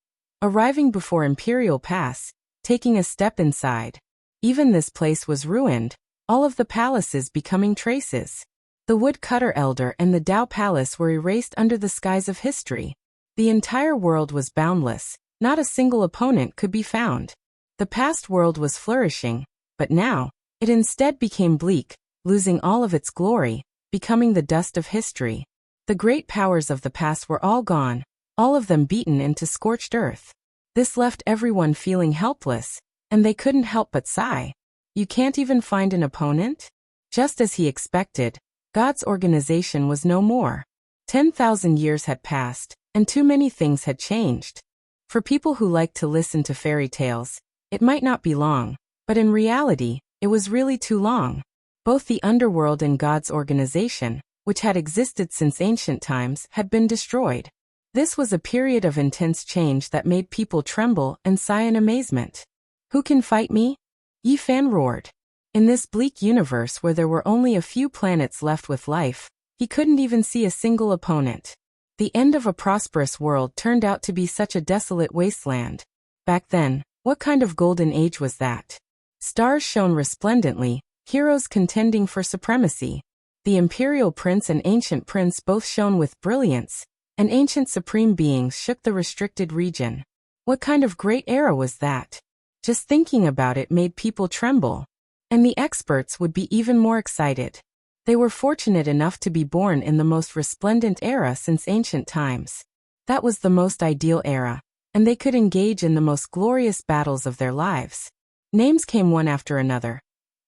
arriving before Imperial Pass, taking a step inside. Even this place was ruined, all of the palaces becoming traces. The Woodcutter Elder and the Dao Palace were erased under the skies of history. The entire world was boundless, not a single opponent could be found. The past world was flourishing, but now, it instead became bleak, losing all of its glory, becoming the dust of history. The great powers of the past were all gone, all of them beaten into scorched earth. This left everyone feeling helpless, and they couldn't help but sigh. You can't even find an opponent? Just as he expected, God's organization was no more. 10,000 years had passed, and too many things had changed. For people who like to listen to fairy tales, it might not be long, but in reality, it was really too long. Both the underworld and God's organization, which had existed since ancient times, had been destroyed. This was a period of intense change that made people tremble and sigh in amazement. Who can fight me? Yi Fan roared. In this bleak universe where there were only a few planets left with life, he couldn't even see a single opponent. The end of a prosperous world turned out to be such a desolate wasteland. Back then, what kind of golden age was that? Stars shone resplendently, heroes contending for supremacy. The Imperial Prince and Ancient Prince both shone with brilliance, and ancient supreme beings shook the restricted region. What kind of great era was that? Just thinking about it made people tremble. And the experts would be even more excited. They were fortunate enough to be born in the most resplendent era since ancient times. That was the most ideal era, and they could engage in the most glorious battles of their lives. Names came one after another.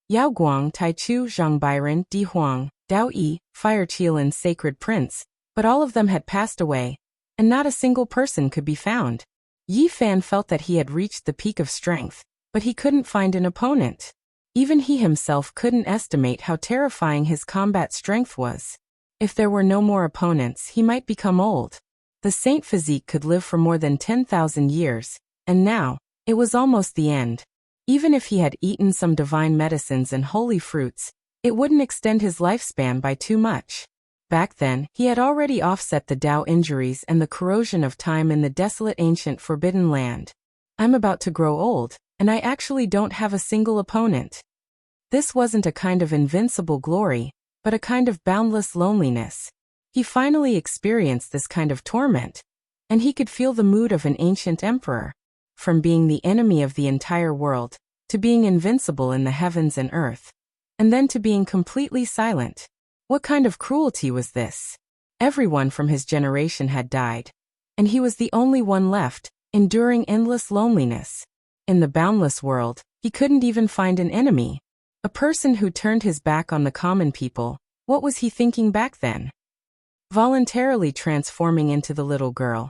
Yao Guang, Taichu, Zhang Byron, Di Huang, Dao Yi, Fire Qilin's Sacred Prince, but all of them had passed away, and not a single person could be found. Yi Fan felt that he had reached the peak of strength, but he couldn't find an opponent. Even he himself couldn't estimate how terrifying his combat strength was. If there were no more opponents, he might become old. The saint physique could live for more than 10,000 years, and now, it was almost the end. Even if he had eaten some divine medicines and holy fruits, it wouldn't extend his lifespan by too much. Back then, he had already offset the Tao injuries and the corrosion of time in the desolate ancient forbidden land. I'm about to grow old, and I actually don't have a single opponent. This wasn't a kind of invincible glory, but a kind of boundless loneliness. He finally experienced this kind of torment, and he could feel the mood of an ancient emperor. From being the enemy of the entire world, to being invincible in the heavens and earth, and then to being completely silent. What kind of cruelty was this? Everyone from his generation had died, and he was the only one left, enduring endless loneliness. In the boundless world, he couldn't even find an enemy. A person who turned his back on the common people. What was he thinking back then? Voluntarily transforming into the little girl.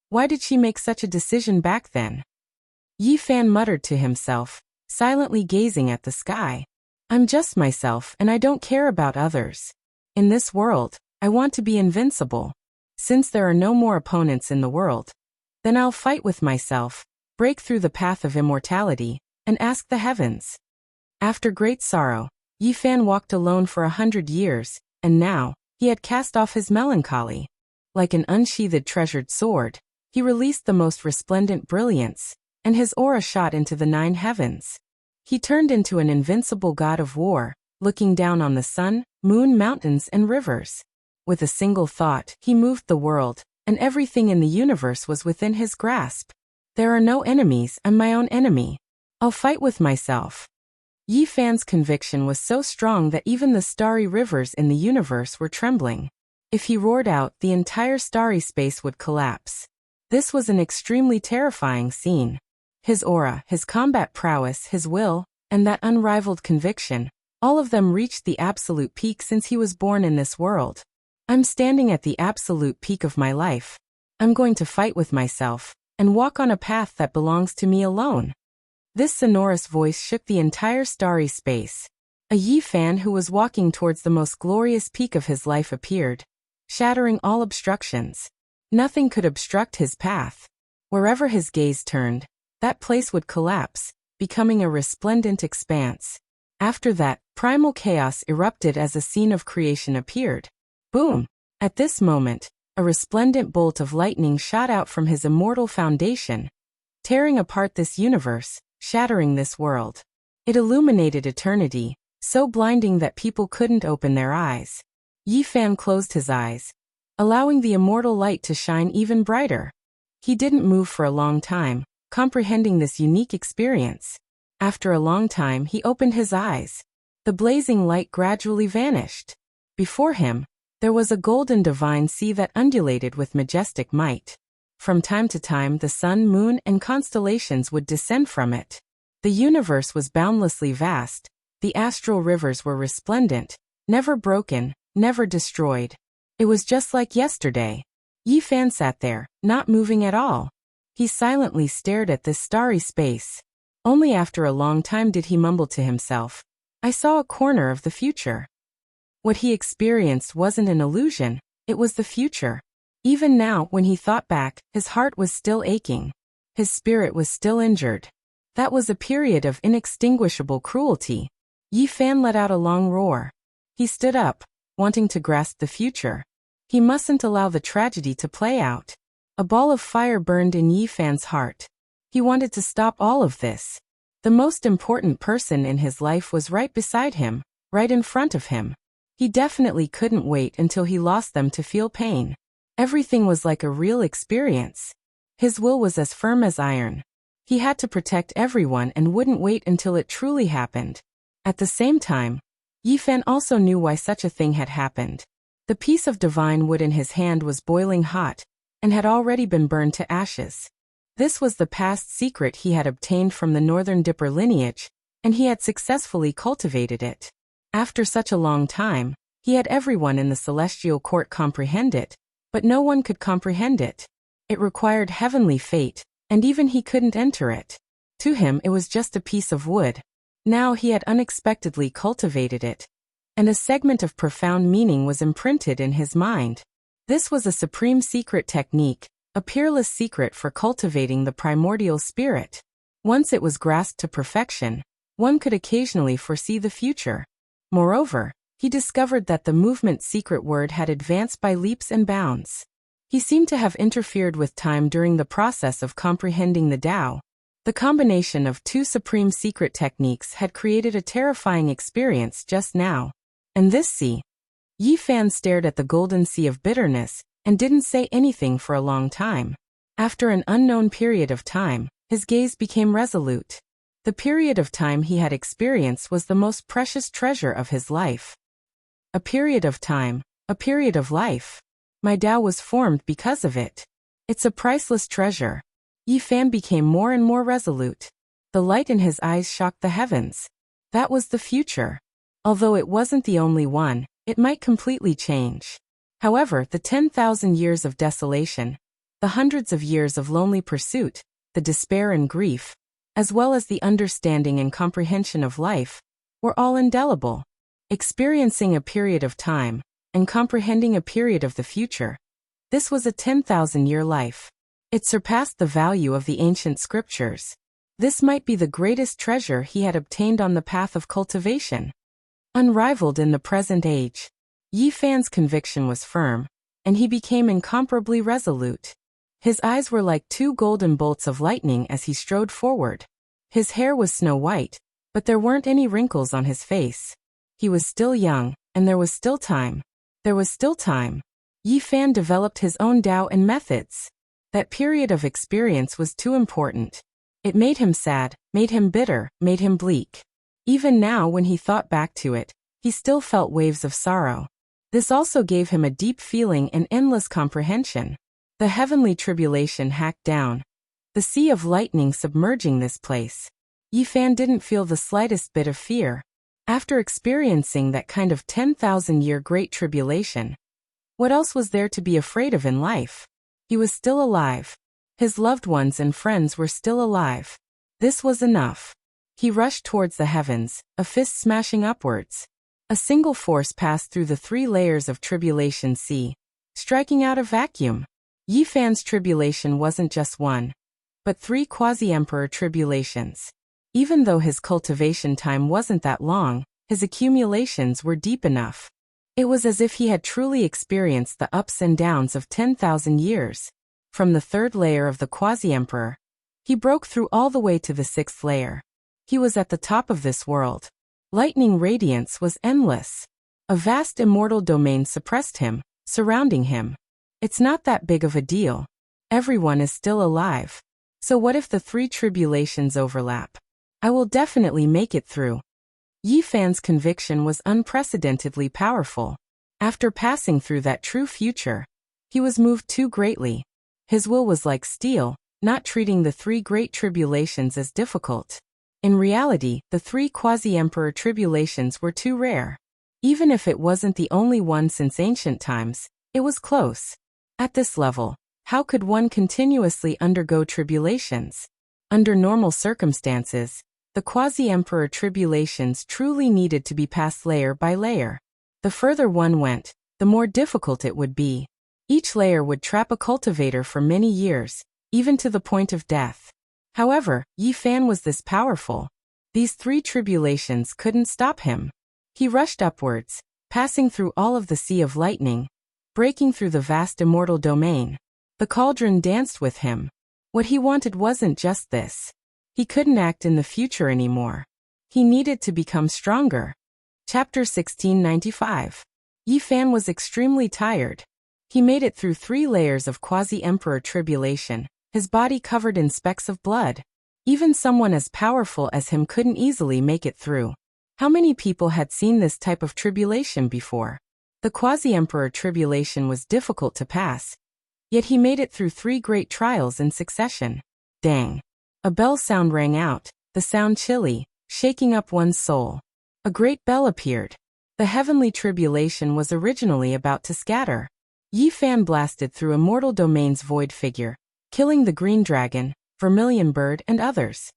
Why did she make such a decision back then? Yi Fan muttered to himself, silently gazing at the sky. I'm just myself and I don't care about others. In this world, I want to be invincible. Since there are no more opponents in the world, then I'll fight with myself, break through the path of immortality, and ask the heavens. After great sorrow, Yi Fan walked alone for 100 years, and now, he had cast off his melancholy. Like an unsheathed treasured sword, he released the most resplendent brilliance, and his aura shot into the 9 heavens. He turned into an invincible god of war, looking down on the sun, moon, mountains, and rivers. With a single thought, he moved the world, and everything in the universe was within his grasp. There are no enemies, I'm my own enemy. I'll fight with myself. Yi Fan's conviction was so strong that even the starry rivers in the universe were trembling. If he roared out, the entire starry space would collapse. This was an extremely terrifying scene. His aura, his combat prowess, his will, and that unrivaled conviction, all of them reached the absolute peak since he was born in this world. I'm standing at the absolute peak of my life. I'm going to fight with myself, and walk on a path that belongs to me alone. This sonorous voice shook the entire starry space. A Yi Fan who was walking towards the most glorious peak of his life appeared, shattering all obstructions. Nothing could obstruct his path. Wherever his gaze turned, that place would collapse, becoming a resplendent expanse. After that, primal chaos erupted as a scene of creation appeared. Boom! At this moment, a resplendent bolt of lightning shot out from his immortal foundation, tearing apart this universe, shattering this world. It illuminated eternity, so blinding that people couldn't open their eyes. Yi Fan closed his eyes, allowing the immortal light to shine even brighter. He didn't move for a long time, comprehending this unique experience. After a long time, he opened his eyes. The blazing light gradually vanished. Before him, there was a golden divine sea that undulated with majestic might. From time to time, the sun, moon, and constellations would descend from it. The universe was boundlessly vast. The astral rivers were resplendent, never broken, never destroyed. It was just like yesterday. Yi Fan sat there, not moving at all. He silently stared at this starry space. Only after a long time did he mumble to himself, I saw a corner of the future. What he experienced wasn't an illusion, it was the future. Even now, when he thought back, his heart was still aching. His spirit was still injured. That was a period of inextinguishable cruelty. Yi Fan let out a long roar. He stood up, wanting to grasp the future. He mustn't allow the tragedy to play out. A ball of fire burned in Yi Fan's heart. He wanted to stop all of this. The most important person in his life was right beside him, right in front of him. He definitely couldn't wait until he lost them to feel pain. Everything was like a real experience. His will was as firm as iron. He had to protect everyone and wouldn't wait until it truly happened. At the same time, Yi Fan also knew why such a thing had happened. The piece of divine wood in his hand was boiling hot, and had already been burned to ashes. This was the past secret he had obtained from the Northern Dipper lineage, and he had successfully cultivated it. After such a long time, he had everyone in the celestial court comprehend it, but no one could comprehend it. It required heavenly fate, and even he couldn't enter it. To him it was just a piece of wood. Now he had unexpectedly cultivated it, and a segment of profound meaning was imprinted in his mind. This was a supreme secret technique, a peerless secret for cultivating the primordial spirit. Once it was grasped to perfection, one could occasionally foresee the future. Moreover, he discovered that the movement's secret word had advanced by leaps and bounds. He seemed to have interfered with time during the process of comprehending the Tao. The combination of two supreme secret techniques had created a terrifying experience just now. And this sea, Yi Fan stared at the golden sea of bitterness and didn't say anything for a long time. After an unknown period of time, his gaze became resolute. The period of time he had experienced was the most precious treasure of his life. A period of time, a period of life. My Tao was formed because of it. It's a priceless treasure. Yi Fan became more and more resolute. The light in his eyes shocked the heavens. That was the future. Although it wasn't the only one, it might completely change. However, the 10,000 years of desolation, the hundreds of years of lonely pursuit, the despair and grief, as well as the understanding and comprehension of life, were all indelible. Experiencing a period of time, and comprehending a period of the future. This was a 10,000-year life. It surpassed the value of the ancient scriptures. This might be the greatest treasure he had obtained on the path of cultivation. Unrivaled in the present age. Yi Fan's conviction was firm, and he became incomparably resolute. His eyes were like two golden bolts of lightning as he strode forward. His hair was snow white, but there weren't any wrinkles on his face. He was still young, and there was still time. There was still time. Yi Fan developed his own Tao and methods. That period of experience was too important. It made him sad, made him bitter, made him bleak. Even now when he thought back to it, he still felt waves of sorrow. This also gave him a deep feeling and endless comprehension. The heavenly tribulation hacked down. The sea of lightning submerging this place. Yi Fan didn't feel the slightest bit of fear. After experiencing that kind of 10,000-year great tribulation, what else was there to be afraid of in life? He was still alive. His loved ones and friends were still alive. This was enough. He rushed towards the heavens, a fist smashing upwards. A single force passed through the 3 layers of tribulation sea, striking out a vacuum. Yi Fan's tribulation wasn't just one, but 3 quasi-emperor tribulations. Even though his cultivation time wasn't that long, his accumulations were deep enough. It was as if he had truly experienced the ups and downs of 10,000 years. From the 3rd layer of the quasi-emperor, he broke through all the way to the 6th layer. He was at the top of this world. Lightning radiance was endless. A vast immortal domain suppressed him, surrounding him. It's not that big of a deal. Everyone is still alive. So what if the 3 tribulations overlap? I will definitely make it through. Yi Fan's conviction was unprecedentedly powerful. After passing through that true future, he was moved too greatly. His will was like steel, not treating the 3 great tribulations as difficult. In reality, the 3 quasi-emperor tribulations were too rare. Even if it wasn't the only one since ancient times, it was close. At this level, how could one continuously undergo tribulations? Under normal circumstances, the quasi-emperor tribulations truly needed to be passed layer by layer. The further one went, the more difficult it would be. Each layer would trap a cultivator for many years, even to the point of death. However, Yi Fan was this powerful. These 3 tribulations couldn't stop him. He rushed upwards, passing through all of the sea of lightning, breaking through the vast immortal domain. The cauldron danced with him. What he wanted wasn't just this. He couldn't act in the future anymore. He needed to become stronger. Chapter 1695. Yi Fan was extremely tired. He made it through 3 layers of quasi-emperor tribulation, his body covered in specks of blood. Even someone as powerful as him couldn't easily make it through. How many people had seen this type of tribulation before? The quasi-emperor tribulation was difficult to pass. Yet he made it through 3 great trials in succession. Dang. A bell sound rang out, the sound chilly, shaking up one's soul. A great bell appeared. The heavenly tribulation was originally about to scatter. Yi Fan blasted through immortal domain's void figure, killing the green dragon, vermilion bird and others.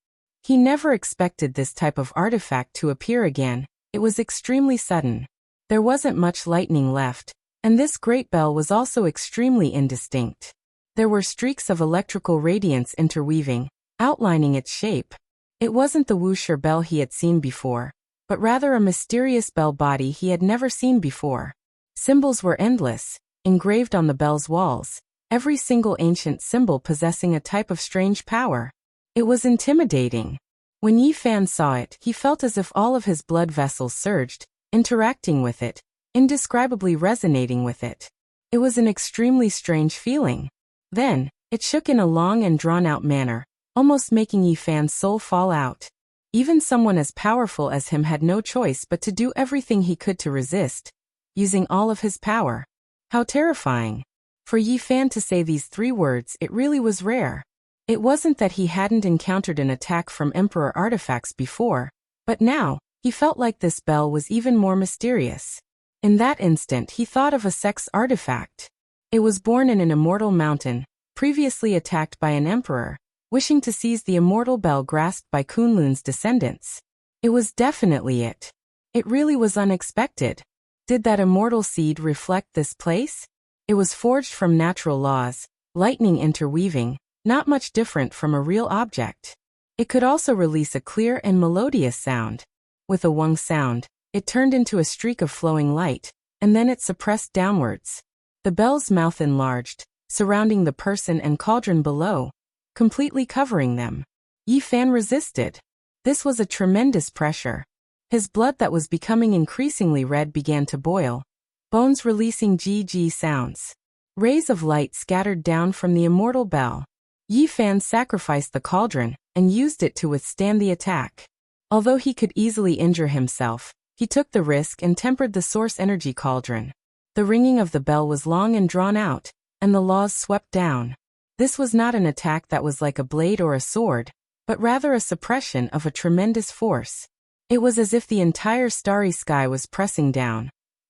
He never expected this type of artifact to appear again. It was extremely sudden. There wasn't much lightning left, and this great bell was also extremely indistinct. There were streaks of electrical radiance interweaving, outlining its shape. It wasn't the Wuxia bell he had seen before, but rather a mysterious bell body he had never seen before. Symbols were endless, engraved on the bell's walls, every single ancient symbol possessing a type of strange power. It was intimidating. When Yi Fan saw it, he felt as if all of his blood vessels surged, interacting with it, indescribably resonating with it. It was an extremely strange feeling. Then, it shook in a long and drawn-out manner, almost making Yi Fan's soul fall out. Even someone as powerful as him had no choice but to do everything he could to resist, using all of his power. How terrifying. For Yi Fan to say these 3 words, it really was rare. It wasn't that he hadn't encountered an attack from Emperor artifacts before, but now, he felt like this bell was even more mysterious. In that instant he thought of a sex artifact. It was born in an immortal mountain, previously attacked by an emperor, wishing to seize the immortal bell grasped by Kunlun's descendants. It was definitely it. It really was unexpected. Did that immortal seed reflect this place? It was forged from natural laws, lightning interweaving, not much different from a real object. It could also release a clear and melodious sound. With a wung sound, it turned into a streak of flowing light, and then it suppressed downwards. The bell's mouth enlarged, surrounding the person and cauldron below, completely covering them. Yi Fan resisted. This was a tremendous pressure. His blood that was becoming increasingly red began to boil, bones releasing GG sounds. Rays of light scattered down from the immortal bell. Yi Fan sacrificed the cauldron and used it to withstand the attack. Although he could easily injure himself, he took the risk and tempered the source energy cauldron. The ringing of the bell was long and drawn out, and the laws swept down. This was not an attack that was like a blade or a sword, but rather a suppression of a tremendous force. It was as if the entire starry sky was pressing down,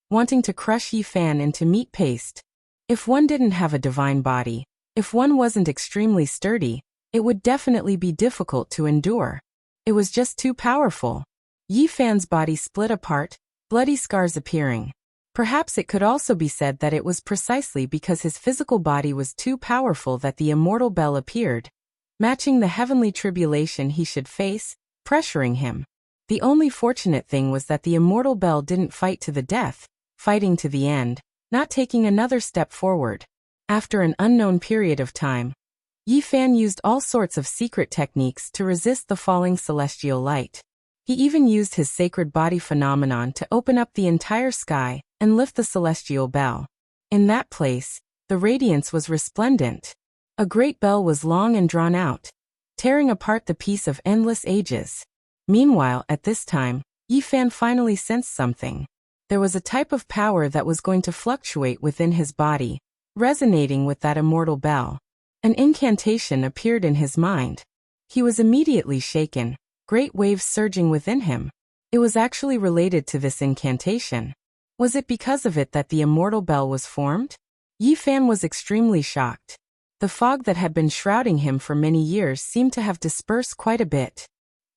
wanting to crush Yi Fan into meat paste. If one didn't have a divine body, if one wasn't extremely sturdy, it would definitely be difficult to endure. It was just too powerful. Yi Fan's body split apart, bloody scars appearing. Perhaps it could also be said that it was precisely because his physical body was too powerful that the immortal bell appeared, matching the heavenly tribulation he should face, pressuring him. The only fortunate thing was that the immortal bell didn't fight to the death, fighting to the end, not taking another step forward. After an unknown period of time, Yi Fan used all sorts of secret techniques to resist the falling celestial light. He even used his sacred body phenomenon to open up the entire sky and lift the celestial bell. In that place, the radiance was resplendent. A great bell was long and drawn out, tearing apart the peace of endless ages. Meanwhile, at this time, Yi Fan finally sensed something. There was a type of power that was going to fluctuate within his body, resonating with that immortal bell. An incantation appeared in his mind. He was immediately shaken, great waves surging within him. It was actually related to this incantation. Was it because of it that the immortal bell was formed? Yi Fan was extremely shocked. The fog that had been shrouding him for many years seemed to have dispersed quite a bit.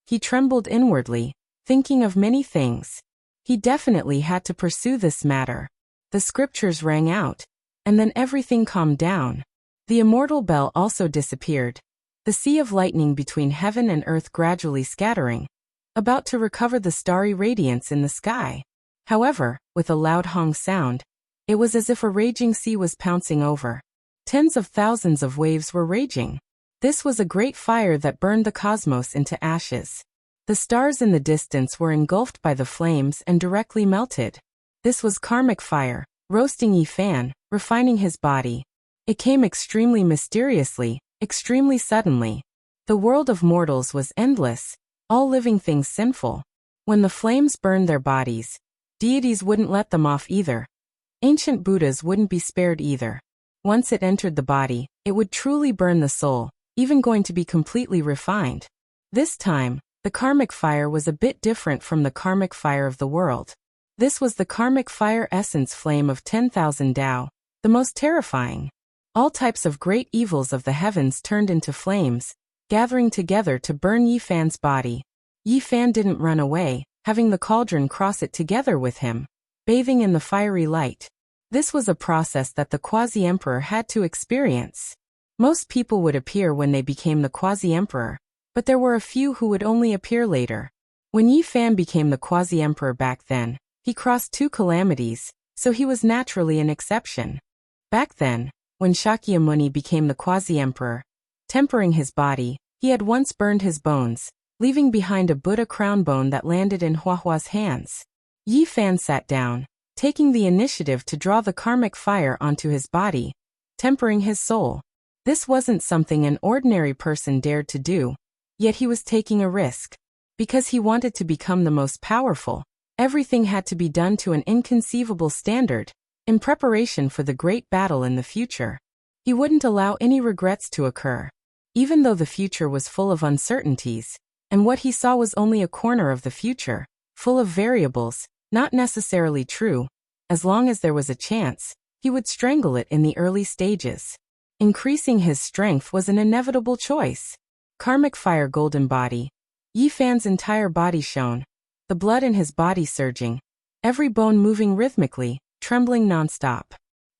He trembled inwardly, thinking of many things. He definitely had to pursue this matter. The scriptures rang out, and then everything calmed down. The immortal bell also disappeared. The sea of lightning between heaven and earth gradually scattering, about to recover the starry radiance in the sky. However, with a loud hong sound, it was as if a raging sea was pouncing over. Tens of thousands of waves were raging. This was a great fire that burned the cosmos into ashes. The stars in the distance were engulfed by the flames and directly melted. This was karmic fire, roasting Yi Fan, refining his body. It came extremely mysteriously, extremely suddenly. The world of mortals was endless, all living things sinful. When the flames burned their bodies, deities wouldn't let them off either. Ancient Buddhas wouldn't be spared either. Once it entered the body, it would truly burn the soul, even going to be completely refined. This time, the karmic fire was a bit different from the karmic fire of the world. This was the karmic fire essence flame of 10,000 Tao, the most terrifying. All types of great evils of the heavens turned into flames, gathering together to burn Yi Fan's body. Yi Fan didn't run away, having the cauldron cross it together with him, bathing in the fiery light. This was a process that the quasi-emperor had to experience. Most people would appear when they became the quasi-emperor, but there were a few who would only appear later. When Yi Fan became the quasi-emperor back then, he crossed 2 calamities, so he was naturally an exception. Back then, when Shakyamuni became the quasi-emperor, tempering his body, he had once burned his bones, leaving behind a Buddha crown bone that landed in Huahua's hands. Yi Fan sat down, taking the initiative to draw the karmic fire onto his body, tempering his soul. This wasn't something an ordinary person dared to do, yet he was taking a risk. Because he wanted to become the most powerful, everything had to be done to an inconceivable standard, in preparation for the great battle in the future. He wouldn't allow any regrets to occur. Even though the future was full of uncertainties, and what he saw was only a corner of the future, full of variables, not necessarily true, as long as there was a chance, he would strangle it in the early stages. Increasing his strength was an inevitable choice. Karmic fire golden body. Yi Fan's entire body shone, the blood in his body surging, every bone moving rhythmically, trembling nonstop.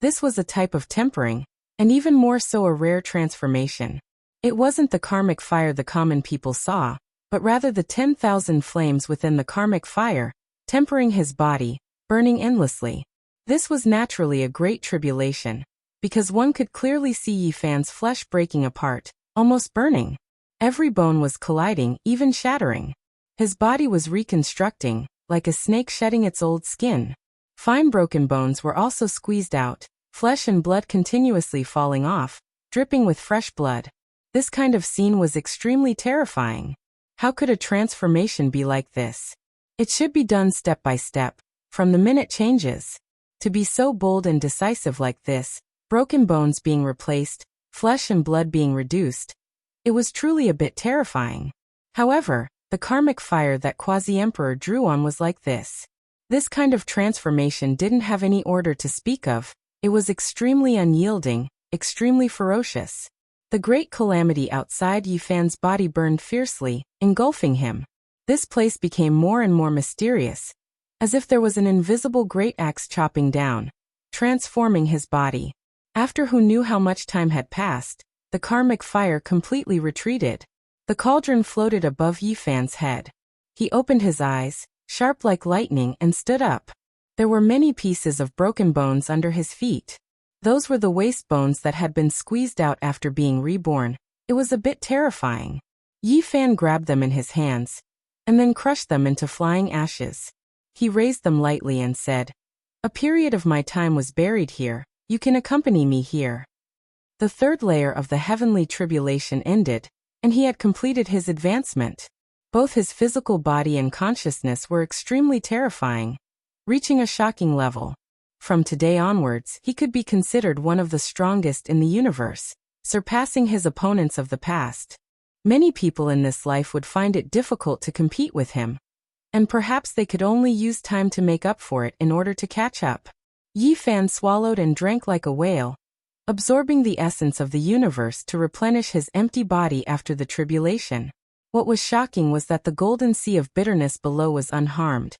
This was a type of tempering, and even more so a rare transformation. It wasn't the karmic fire the common people saw, but rather the 10,000 flames within the karmic fire, tempering his body, burning endlessly. This was naturally a great tribulation, because one could clearly see Yi Fan's flesh breaking apart, almost burning. Every bone was colliding, even shattering. His body was reconstructing, like a snake shedding its old skin. Fine broken bones were also squeezed out, flesh and blood continuously falling off, dripping with fresh blood. This kind of scene was extremely terrifying. How could a transformation be like this? It should be done step by step, from the minute changes. To be so bold and decisive like this, broken bones being replaced, flesh and blood being reduced, it was truly a bit terrifying. However, the karmic fire that Quasi-Emperor drew on was like this. This kind of transformation didn't have any order to speak of, it was extremely unyielding, extremely ferocious. The great calamity outside Yi Fan's body burned fiercely, engulfing him. This place became more and more mysterious, as if there was an invisible great axe chopping down, transforming his body. After who knew how much time had passed, the karmic fire completely retreated. The cauldron floated above Yi Fan's head. He opened his eyes, sharp like lightning, and stood up. There were many pieces of broken bones under his feet. Those were the waist bones that had been squeezed out after being reborn. It was a bit terrifying. Yi Fan grabbed them in his hands, and then crushed them into flying ashes. He raised them lightly and said, "A period of my time was buried here, you can accompany me here." The third layer of the heavenly tribulation ended, and he had completed his advancement. Both his physical body and consciousness were extremely terrifying, reaching a shocking level. From today onwards, he could be considered one of the strongest in the universe, surpassing his opponents of the past. Many people in this life would find it difficult to compete with him, and perhaps they could only use time to make up for it in order to catch up. Yi Fan swallowed and drank like a whale, absorbing the essence of the universe to replenish his empty body after the tribulation. What was shocking was that the golden sea of bitterness below was unharmed.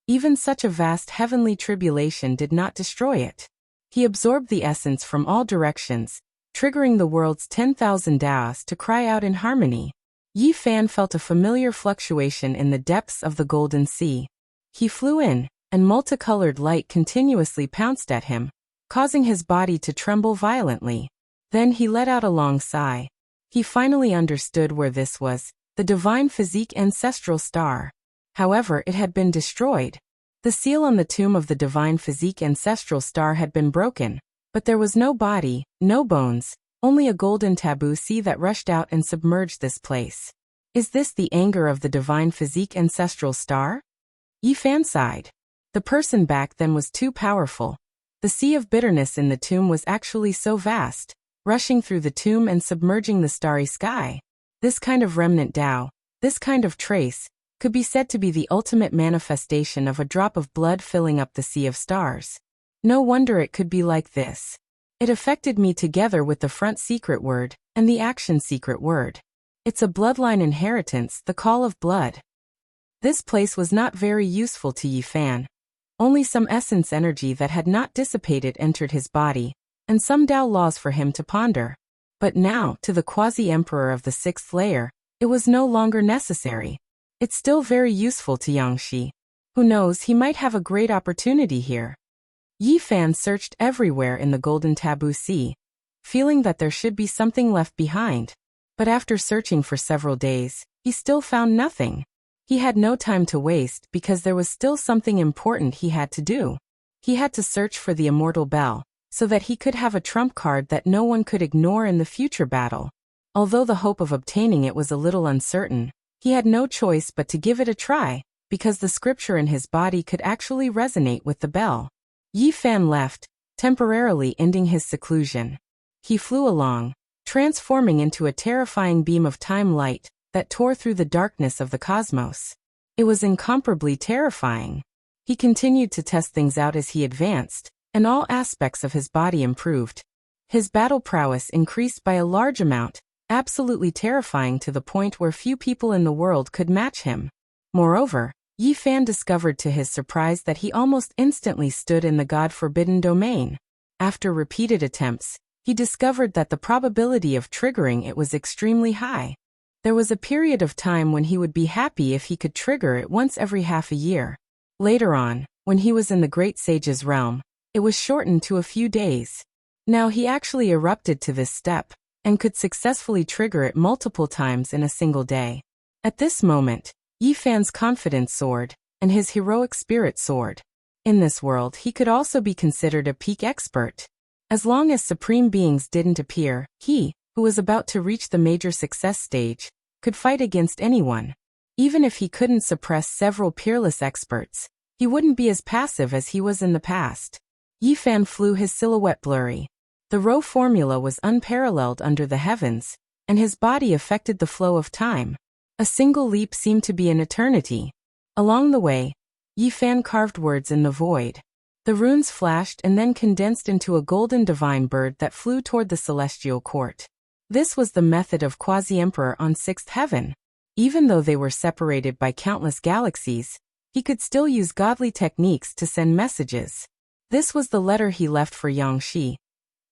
Even such a vast heavenly tribulation did not destroy it. He absorbed the essence from all directions, triggering the world's 10,000 Daos to cry out in harmony. Yi Fan felt a familiar fluctuation in the depths of the golden sea. He flew in, and multicolored light continuously pounced at him, causing his body to tremble violently. Then he let out a long sigh. He finally understood where this was, the divine physique ancestral star. However, it had been destroyed. The seal on the tomb of the divine physique ancestral star had been broken, but there was no body, no bones, only a golden taboo sea that rushed out and submerged this place. Is this the anger of the divine physique ancestral star? Yi Fan sighed. The person back then was too powerful. The sea of bitterness in the tomb was actually so vast, rushing through the tomb and submerging the starry sky. This kind of remnant Tao, this kind of trace, could be said to be the ultimate manifestation of a drop of blood filling up the sea of stars. No wonder it could be like this. It affected me together with the front secret word, and the action secret word. It's a bloodline inheritance, the call of blood. This place was not very useful to Yi Fan. Only some essence energy that had not dissipated entered his body, and some Tao laws for him to ponder. But now, to the quasi-emperor of the sixth layer, it was no longer necessary. It's still very useful to Yangshi. Who knows, he might have a great opportunity here. Yi Fan searched everywhere in the golden taboo sea, feeling that there should be something left behind. But after searching for several days, he still found nothing. He had no time to waste because there was still something important he had to do. He had to search for the immortal bell, so that he could have a trump card that no one could ignore in the future battle. Although the hope of obtaining it was a little uncertain, he had no choice but to give it a try, because the scripture in his body could actually resonate with the bell. Yi Fan left, temporarily ending his seclusion. He flew along, transforming into a terrifying beam of time light that tore through the darkness of the cosmos. It was incomparably terrifying. He continued to test things out as he advanced, and all aspects of his body improved. His battle prowess increased by a large amount, absolutely terrifying to the point where few people in the world could match him. Moreover, Yi Fan discovered to his surprise that he almost instantly stood in the God-forbidden domain. After repeated attempts, he discovered that the probability of triggering it was extremely high. There was a period of time when he would be happy if he could trigger it once every half a year. Later on, when he was in the Great Sage's realm, it was shortened to a few days. Now he actually erupted to this step, and could successfully trigger it multiple times in a single day. At this moment, Yi Fan's confidence soared, and his heroic spirit soared. In this world he could also be considered a peak expert. As long as supreme beings didn't appear, he, who was about to reach the major success stage, could fight against anyone. Even if he couldn't suppress several peerless experts, he wouldn't be as passive as he was in the past. Yi Fan flew his silhouette blurry. The Rho formula was unparalleled under the heavens, and his body affected the flow of time. A single leap seemed to be an eternity. Along the way, Yi Fan carved words in the void. The runes flashed and then condensed into a golden divine bird that flew toward the celestial court. This was the method of Quasi-Emperor on sixth heaven. Even though they were separated by countless galaxies, he could still use godly techniques to send messages. This was the letter he left for Yangshi,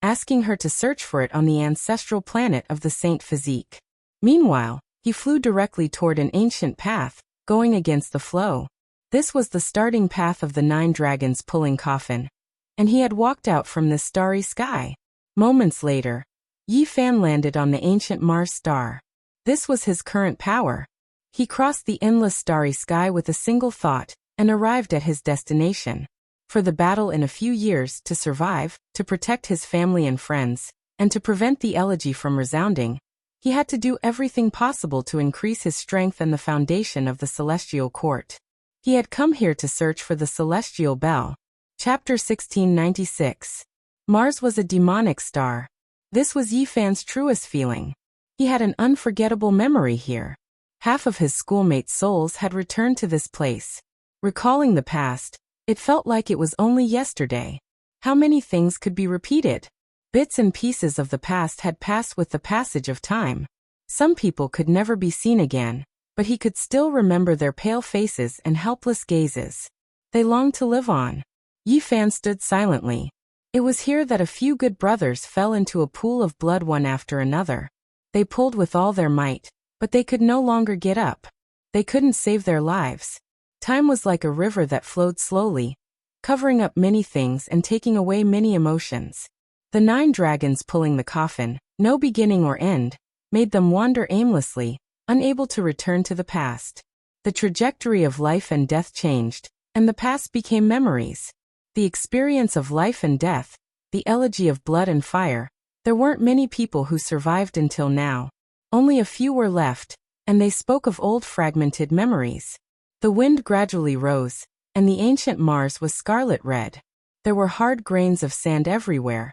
asking her to search for it on the ancestral planet of the Saint Physique. Meanwhile, he flew directly toward an ancient path, going against the flow. This was the starting path of the 9 dragons pulling coffin, and he had walked out from this starry sky. Moments later, Yi Fan landed on the ancient Mars star. This was his current power. He crossed the endless starry sky with a single thought, and arrived at his destination. For the battle in a few years, to survive, to protect his family and friends, and to prevent the elegy from resounding, he had to do everything possible to increase his strength and the foundation of the celestial court. He had come here to search for the celestial bell. Chapter 1696. Mars was a demonic star. This was Yi Fan's truest feeling. He had an unforgettable memory here. Half of his schoolmates' souls had returned to this place. Recalling the past, it felt like it was only yesterday. How many things could be repeated? Bits and pieces of the past had passed with the passage of time. Some people could never be seen again, but he could still remember their pale faces and helpless gazes. They longed to live on. Yi Fan stood silently. It was here that a few good brothers fell into a pool of blood one after another. They pulled with all their might, but they could no longer get up. They couldn't save their lives. Time was like a river that flowed slowly, covering up many things and taking away many emotions. The 9 dragons pulling the coffin, no beginning or end, made them wander aimlessly, unable to return to the past. The trajectory of life and death changed, and the past became memories. The experience of life and death, the elegy of blood and fire. There weren't many people who survived until now. Only a few were left, and they spoke of old fragmented memories. The wind gradually rose, and the ancient Mars was scarlet red. There were hard grains of sand everywhere,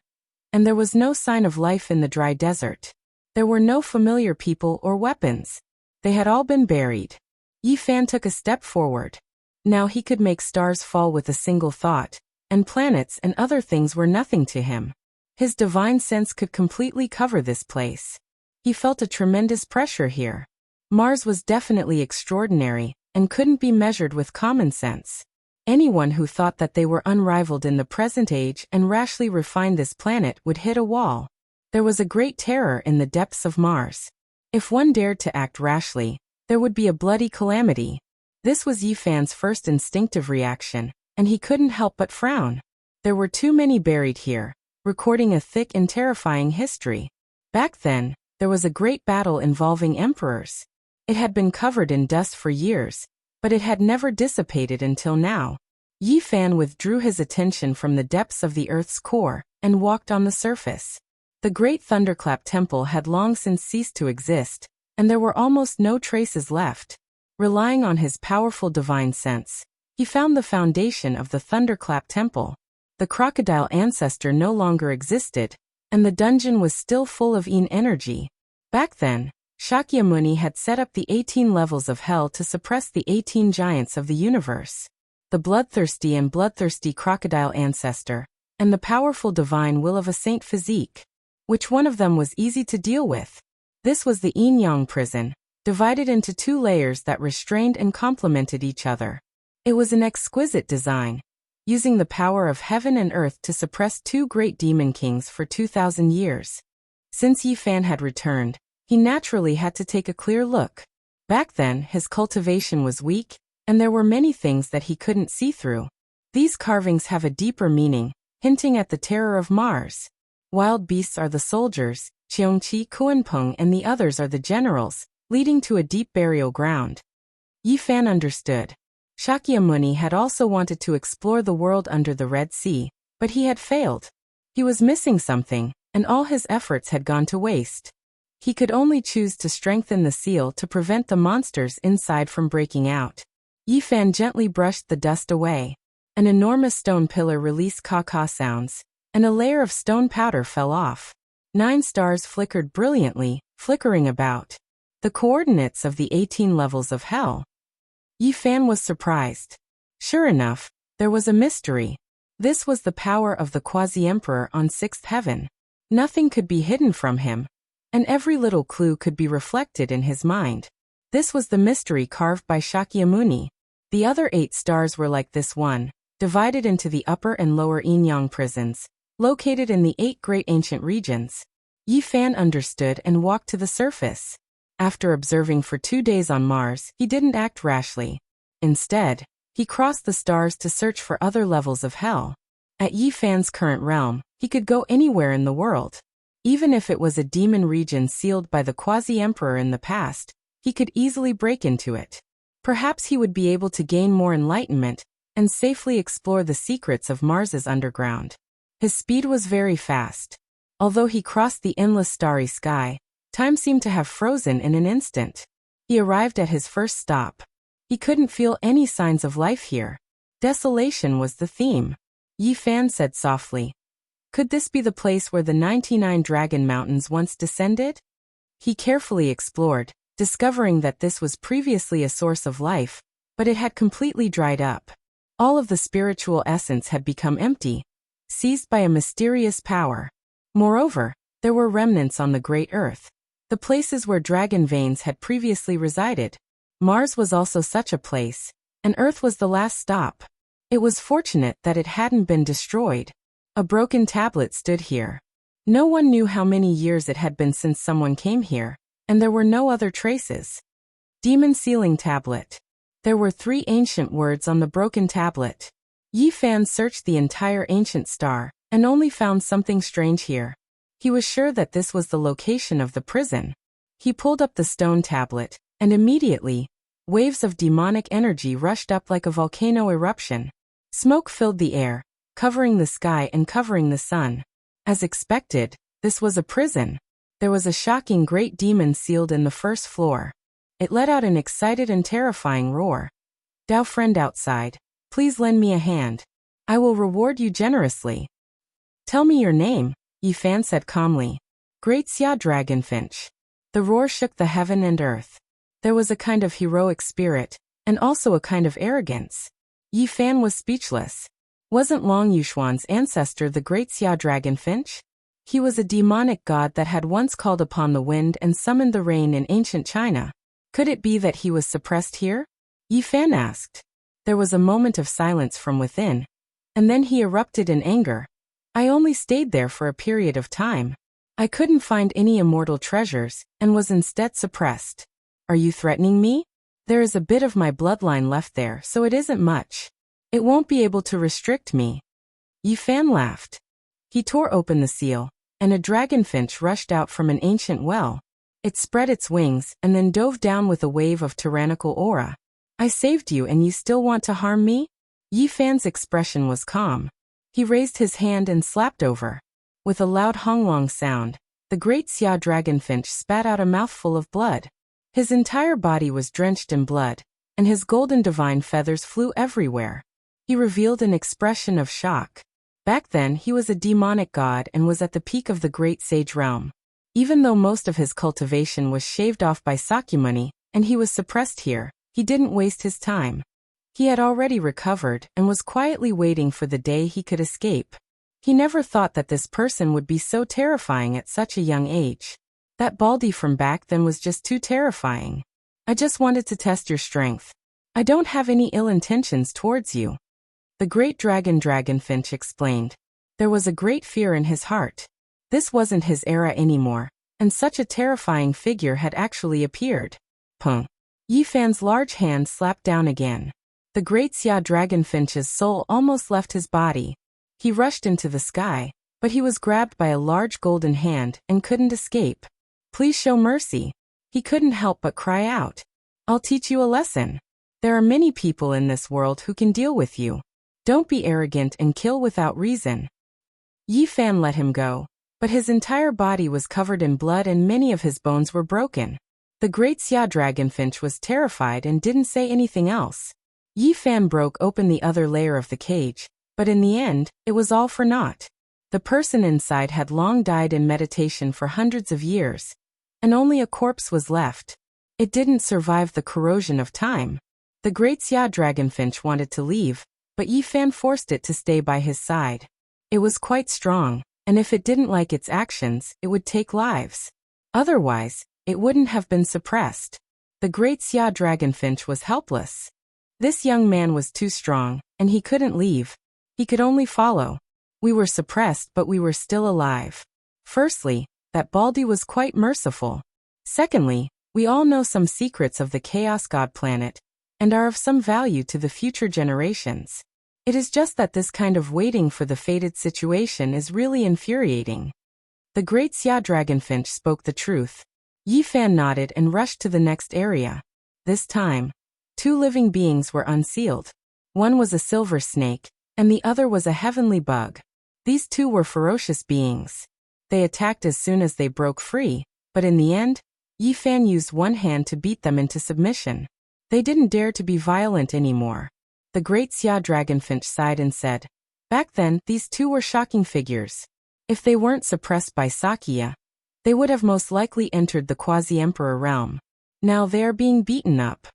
and there was no sign of life in the dry desert. There were no familiar people or weapons. They had all been buried. Yi Fan took a step forward. Now he could make stars fall with a single thought, and planets and other things were nothing to him. His divine sense could completely cover this place. He felt a tremendous pressure here. Mars was definitely extraordinary, and couldn't be measured with common sense. Anyone who thought that they were unrivaled in the present age and rashly refined this planet would hit a wall. There was a great terror in the depths of Mars. If one dared to act rashly, there would be a bloody calamity. This was Yi Fan's first instinctive reaction, and he couldn't help but frown. There were too many buried here, recording a thick and terrifying history. Back then, there was a great battle involving emperors. It had been covered in dust for years, but it had never dissipated until now. Yi Fan withdrew his attention from the depths of the earth's core and walked on the surface. The great thunderclap temple had long since ceased to exist, and there were almost no traces left. Relying on his powerful divine sense, he found the foundation of the thunderclap temple. The crocodile ancestor no longer existed, and the dungeon was still full of Yin energy. Back then, Shakyamuni had set up the 18 levels of hell to suppress the 18 giants of the universe. The bloodthirsty crocodile ancestor, and the powerful divine will of a saint physique. Which one of them was easy to deal with? This was the yin-yang prison, divided into 2 layers that restrained and complemented each other. It was an exquisite design, using the power of heaven and earth to suppress 2 great demon kings for 2,000 years. Since Yi Fan had returned, he naturally had to take a clear look. Back then, his cultivation was weak, and there were many things that he couldn't see through. These carvings have a deeper meaning, hinting at the terror of Mars. Wild beasts are the soldiers, Cheongqi Kuanpeng, and the others are the generals, leading to a deep burial ground. Yi Fan understood. Shakyamuni had also wanted to explore the world under the Red Sea, but he had failed. He was missing something, and all his efforts had gone to waste. He could only choose to strengthen the seal to prevent the monsters inside from breaking out. Yi Fan gently brushed the dust away. An enormous stone pillar released caw-caw sounds, and a layer of stone powder fell off. 9 stars flickered brilliantly, flickering about. The coordinates of the 18 levels of hell. Yi Fan was surprised. Sure enough, there was a mystery. This was the power of the quasi-emperor on 6th heaven. Nothing could be hidden from him, and every little clue could be reflected in his mind. This was the mystery carved by Shakyamuni. The other 8 stars were like this one, divided into the upper and lower yin-yang prisons, located in the 8 great ancient regions. Yi Fan understood and walked to the surface. After observing for 2 days on Mars, he didn't act rashly. Instead, he crossed the stars to search for other levels of hell. At Yi Fan's current realm, he could go anywhere in the world. Even if it was a demon region sealed by the quasi-emperor in the past, he could easily break into it. Perhaps he would be able to gain more enlightenment and safely explore the secrets of Mars's underground. His speed was very fast. Although he crossed the endless starry sky, time seemed to have frozen in an instant. He arrived at his first stop. He couldn't feel any signs of life here. Desolation was the theme. Yi Fan said softly. Could this be the place where the 99 Dragon Mountains once descended? He carefully explored, discovering that this was previously a source of life, but it had completely dried up. All of the spiritual essence had become empty, seized by a mysterious power. Moreover, there were remnants on the Great Earth, the places where dragon veins had previously resided. Mars was also such a place, and Earth was the last stop. It was fortunate that it hadn't been destroyed. A broken tablet stood here. No one knew how many years it had been since someone came here, and there were no other traces. Demon Sealing Tablet. There were 3 ancient words on the broken tablet. Yi Fan searched the entire ancient star, and only found something strange here. He was sure that this was the location of the prison. He pulled up the stone tablet, and immediately, waves of demonic energy rushed up like a volcano eruption. Smoke filled the air, covering the sky and covering the sun. As expected, this was a prison. There was a shocking great demon sealed in the first floor. It let out an excited and terrifying roar. Dao friend outside, please lend me a hand. I will reward you generously. Tell me your name, Yi Fan said calmly. Great Xia Dragonfinch. The roar shook the heaven and earth. There was a kind of heroic spirit, and also a kind of arrogance. Yi Fan was speechless. Wasn't Long Yuxuan's ancestor the great Xia Dragonfinch? He was a demonic god that had once called upon the wind and summoned the rain in ancient China. Could it be that he was suppressed here? Yi Fan asked. There was a moment of silence from within, and then he erupted in anger. I only stayed there for a period of time. I couldn't find any immortal treasures, and was instead suppressed. Are you threatening me? There is a bit of my bloodline left there, so it isn't much. It won't be able to restrict me. Yi Fan laughed. He tore open the seal, and a dragonfinch rushed out from an ancient well. It spread its wings and then dove down with a wave of tyrannical aura. I saved you and you still want to harm me? Yi Fan's expression was calm. He raised his hand and slapped over. With a loud honglong sound, the great Xia dragonfinch spat out a mouthful of blood. His entire body was drenched in blood, and his golden divine feathers flew everywhere. He revealed an expression of shock. Back then he was a demonic god and was at the peak of the great sage realm. Even though most of his cultivation was shaved off by Sakyamuni, and he was suppressed here, he didn't waste his time. He had already recovered and was quietly waiting for the day he could escape. He never thought that this person would be so terrifying at such a young age. That baldy from back then was just too terrifying. I just wanted to test your strength. I don't have any ill intentions towards you. The great dragonfinch explained. There was a great fear in his heart. This wasn't his era anymore, and such a terrifying figure had actually appeared. Pung. Yi Fan's large hand slapped down again. The great Xia dragonfinch's soul almost left his body. He rushed into the sky, but he was grabbed by a large golden hand and couldn't escape. Please show mercy. He couldn't help but cry out. I'll teach you a lesson. There are many people in this world who can deal with you. Don't be arrogant and kill without reason. Yi Fan let him go, but his entire body was covered in blood and many of his bones were broken. The great Xia dragonfinch was terrified and didn't say anything else. Yi Fan broke open the other layer of the cage, but in the end, it was all for naught. The person inside had long died in meditation for hundreds of years, and only a corpse was left. It didn't survive the corrosion of time. The great Xia dragonfinch wanted to leave, but Yi Fan forced it to stay by his side. It was quite strong, and if it didn't like its actions, it would take lives. Otherwise, it wouldn't have been suppressed. The great Xia dragonfinch was helpless. This young man was too strong, and he couldn't leave. He could only follow. We were suppressed, but we were still alive. Firstly, that baldy was quite merciful. Secondly, we all know some secrets of the Chaos God planet, and are of some value to the future generations. It is just that this kind of waiting for the fated situation is really infuriating. The great Xia dragonfinch spoke the truth. Yi Fan nodded and rushed to the next area. This time, 2 living beings were unsealed. One was a silver snake, and the other was a heavenly bug. These 2 were ferocious beings. They attacked as soon as they broke free, but in the end, Yi Fan used one hand to beat them into submission. They didn't dare to be violent anymore. The great Xia dragonfinch sighed and said, back then, these 2 were shocking figures. If they weren't suppressed by Sakya, they would have most likely entered the quasi-emperor realm. Now they are being beaten up.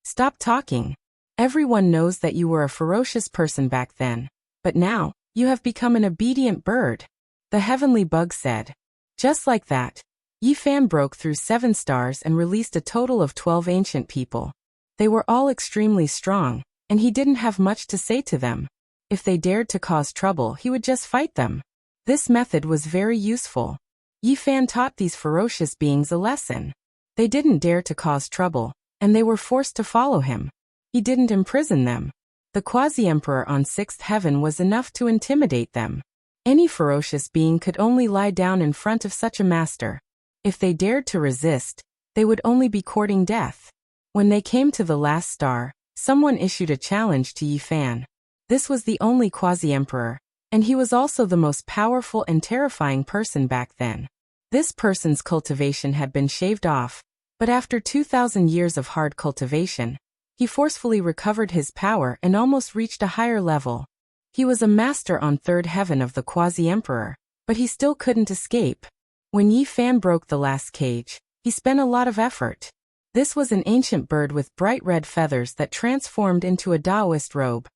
Stop talking. Everyone knows that you were a ferocious person back then, but now, you have become an obedient bird. The heavenly bug said. Just like that, Yi Fan broke through 7 stars and released a total of 12 ancient people. They were all extremely strong, and he didn't have much to say to them. If they dared to cause trouble, he would just fight them. This method was very useful. Yi Fan taught these ferocious beings a lesson. They didn't dare to cause trouble, and they were forced to follow him. He didn't imprison them. The quasi-emperor on 6th heaven was enough to intimidate them. Any ferocious being could only lie down in front of such a master. If they dared to resist, they would only be courting death. When they came to the last star, someone issued a challenge to Yi Fan. This was the only quasi-emperor, and he was also the most powerful and terrifying person back then. This person's cultivation had been shaved off, but after 2,000 years of hard cultivation, he forcefully recovered his power and almost reached a higher level. He was a master on 3rd heaven of the quasi-emperor, but he still couldn't escape. When Yi Fan broke the last cage, he spent a lot of effort. This was an ancient bird with bright red feathers that transformed into a Taoist robe.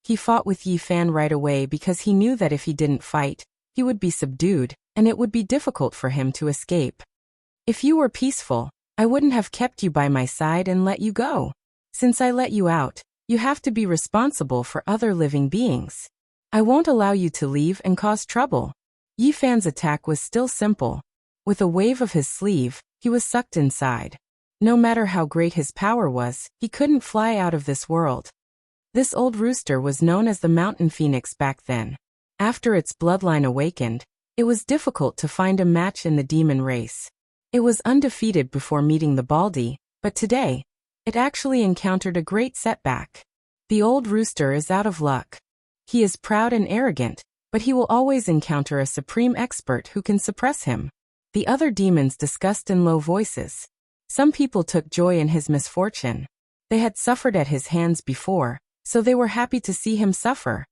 He fought with Yi Fan right away because he knew that if he didn't fight, he would be subdued, and it would be difficult for him to escape. If you were peaceful, I wouldn't have kept you by my side and let you go. Since I let you out, you have to be responsible for other living beings. I won't allow you to leave and cause trouble. Yi Fan's attack was still simple. With a wave of his sleeve, he was sucked inside. No matter how great his power was, he couldn't fly out of this world. This old rooster was known as the mountain phoenix back then. After its bloodline awakened, it was difficult to find a match in the demon race. It was undefeated before meeting the baldy, but today, it actually encountered a great setback. The old rooster is out of luck. He is proud and arrogant, but he will always encounter a supreme expert who can suppress him. The other demons discussed in low voices. Some people took joy in his misfortune. They had suffered at his hands before, so they were happy to see him suffer.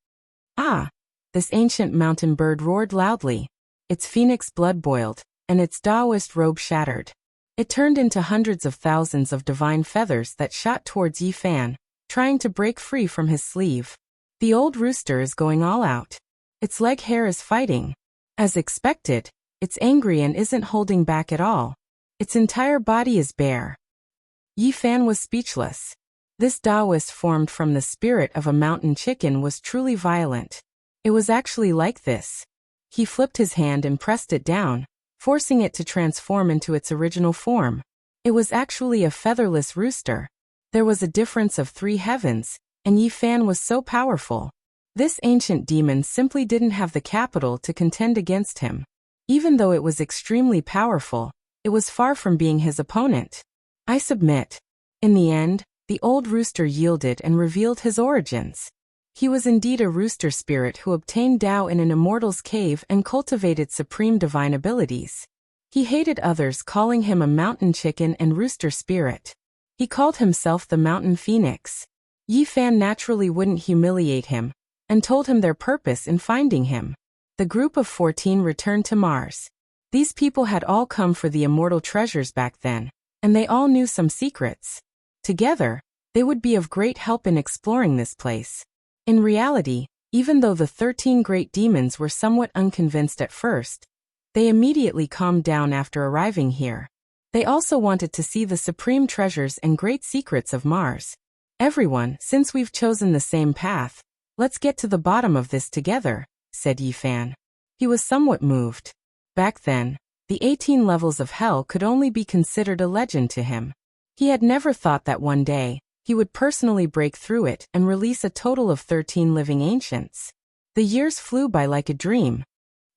Ah! This ancient mountain bird roared loudly. Its phoenix blood boiled, and its Taoist robe shattered. It turned into hundreds of thousands of divine feathers that shot towards Yi Fan, trying to break free from his sleeve. The old rooster is going all out. Its leg hair is fighting. As expected, it's angry and isn't holding back at all. Its entire body is bare. Yi Fan was speechless. This Taoist formed from the spirit of a mountain chicken was truly violent. It was actually like this. He flipped his hand and pressed it down, forcing it to transform into its original form. It was actually a featherless rooster. There was a difference of 3 heavens, and Yi Fan was so powerful. This ancient demon simply didn't have the capital to contend against him. Even though it was extremely powerful, it was far from being his opponent. I submit. In the end, the old rooster yielded and revealed his origins. He was indeed a rooster spirit who obtained Tao in an immortal's cave and cultivated supreme divine abilities. He hated others, calling him a mountain chicken and rooster spirit. He called himself the mountain phoenix. Yi Fan naturally wouldn't humiliate him, and told him their purpose in finding him. The group of 14 returned to Mars. These people had all come for the immortal treasures back then, and they all knew some secrets. Together, they would be of great help in exploring this place. In reality, even though the 13 great demons were somewhat unconvinced at first, they immediately calmed down after arriving here. They also wanted to see the supreme treasures and great secrets of Mars. Everyone, since we've chosen the same path, let's get to the bottom of this together, said Yi Fan. He was somewhat moved. Back then, the 18 levels of hell could only be considered a legend to him. He had never thought that one day, he would personally break through it and release a total of 13 living ancients. The years flew by like a dream.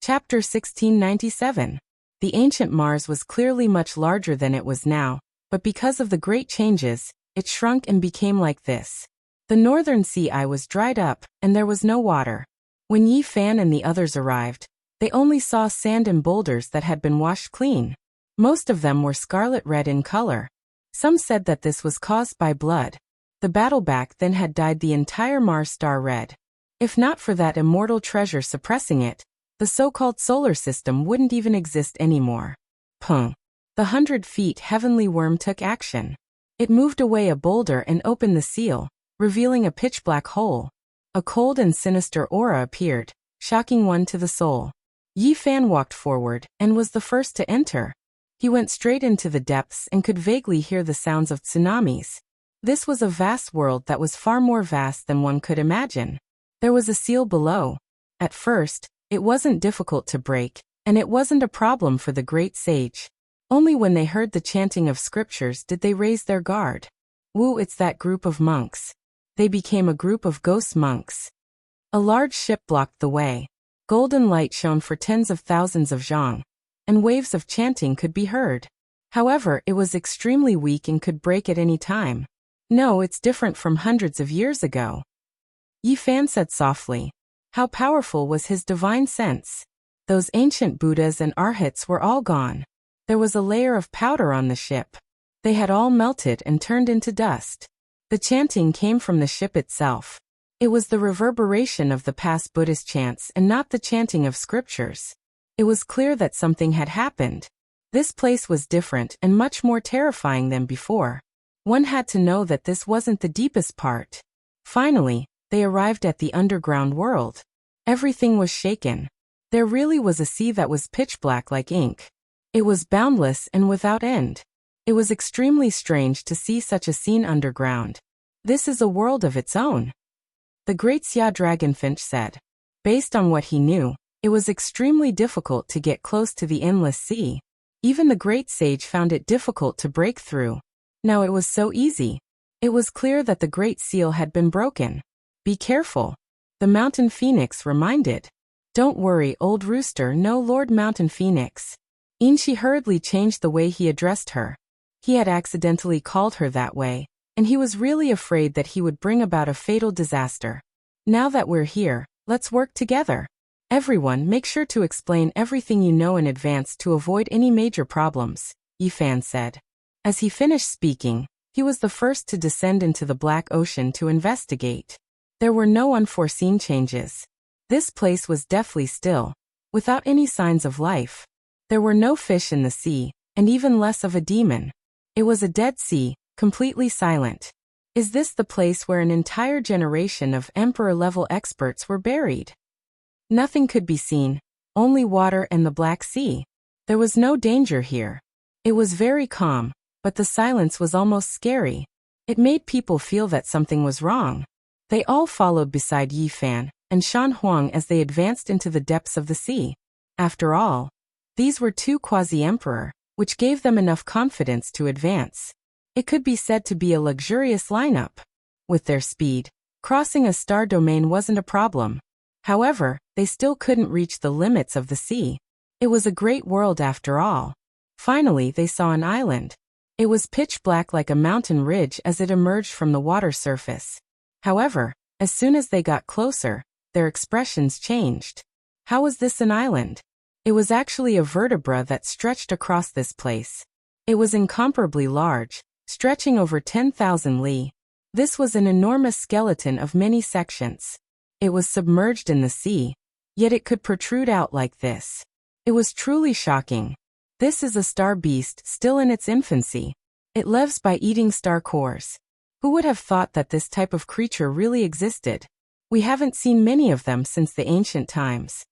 Chapter 1697. The ancient Mars was clearly much larger than it was now, but because of the great changes, it shrunk and became like this. The northern sea eye was dried up, and there was no water. When Yi Fan and the others arrived, they only saw sand and boulders that had been washed clean. Most of them were scarlet red in color. Some said that this was caused by blood. The battle back then had dyed the entire Mars star red. If not for that immortal treasure suppressing it, the so-called solar system wouldn't even exist anymore. Pung. The 100 feet heavenly worm took action. It moved away a boulder and opened the seal, revealing a pitch-black hole. A cold and sinister aura appeared, shocking one to the soul. Yi Fan walked forward and was the first to enter. He went straight into the depths and could vaguely hear the sounds of tsunamis. This was a vast world that was far more vast than one could imagine. There was a seal below. At first, it wasn't difficult to break, and it wasn't a problem for the great sage. Only when they heard the chanting of scriptures did they raise their guard. Woo, it's that group of monks. They became a group of ghost monks. A large ship blocked the way. Golden light shone for tens of thousands of zhang, and waves of chanting could be heard. However, it was extremely weak and could break at any time. No, it's different from hundreds of years ago. Yi Fan said softly. How powerful was his divine sense? Those ancient Buddhas and Arhats were all gone. There was a layer of powder on the ship. They had all melted and turned into dust. The chanting came from the ship itself. It was the reverberation of the past Buddhist chants and not the chanting of scriptures. It was clear that something had happened. This place was different and much more terrifying than before. One had to know that this wasn't the deepest part. Finally, they arrived at the underground world. Everything was shaken. There really was a sea that was pitch black like ink. It was boundless and without end. It was extremely strange to see such a scene underground. This is a world of its own. The great Xia Dragonfinch said. Based on what he knew, it was extremely difficult to get close to the endless sea. Even the great sage found it difficult to break through. Now it was so easy. It was clear that the great seal had been broken. Be careful. The mountain phoenix reminded. Don't worry, old rooster, no Lord Mountain Phoenix. Inshi hurriedly changed the way he addressed her. He had accidentally called her that way, and he was really afraid that he would bring about a fatal disaster. Now that we're here, let's work together. Everyone, make sure to explain everything you know in advance to avoid any major problems, Yifan said. As he finished speaking, he was the first to descend into the Black Ocean to investigate. There were no unforeseen changes. This place was deathly still, without any signs of life. There were no fish in the sea, and even less of a demon. It was a dead sea, completely silent. Is this the place where an entire generation of emperor-level experts were buried? Nothing could be seen, only water and the Black Sea. There was no danger here. It was very calm, but the silence was almost scary. It made people feel that something was wrong. They all followed beside Yifan and Shan Huang as they advanced into the depths of the sea. After all, these were two quasi-emperor, which gave them enough confidence to advance. It could be said to be a luxurious lineup. With their speed, crossing a star domain wasn't a problem. However, they still couldn't reach the limits of the sea. It was a great world after all. Finally, they saw an island. It was pitch black like a mountain ridge as it emerged from the water surface. However, as soon as they got closer, their expressions changed. How was this an island? It was actually a vertebra that stretched across this place. It was incomparably large, stretching over 10,000 li. This was an enormous skeleton of many sections. It was submerged in the sea, yet it could protrude out like this. It was truly shocking. This is a star beast still in its infancy. It lives by eating star cores. Who would have thought that this type of creature really existed? We haven't seen many of them since the ancient times.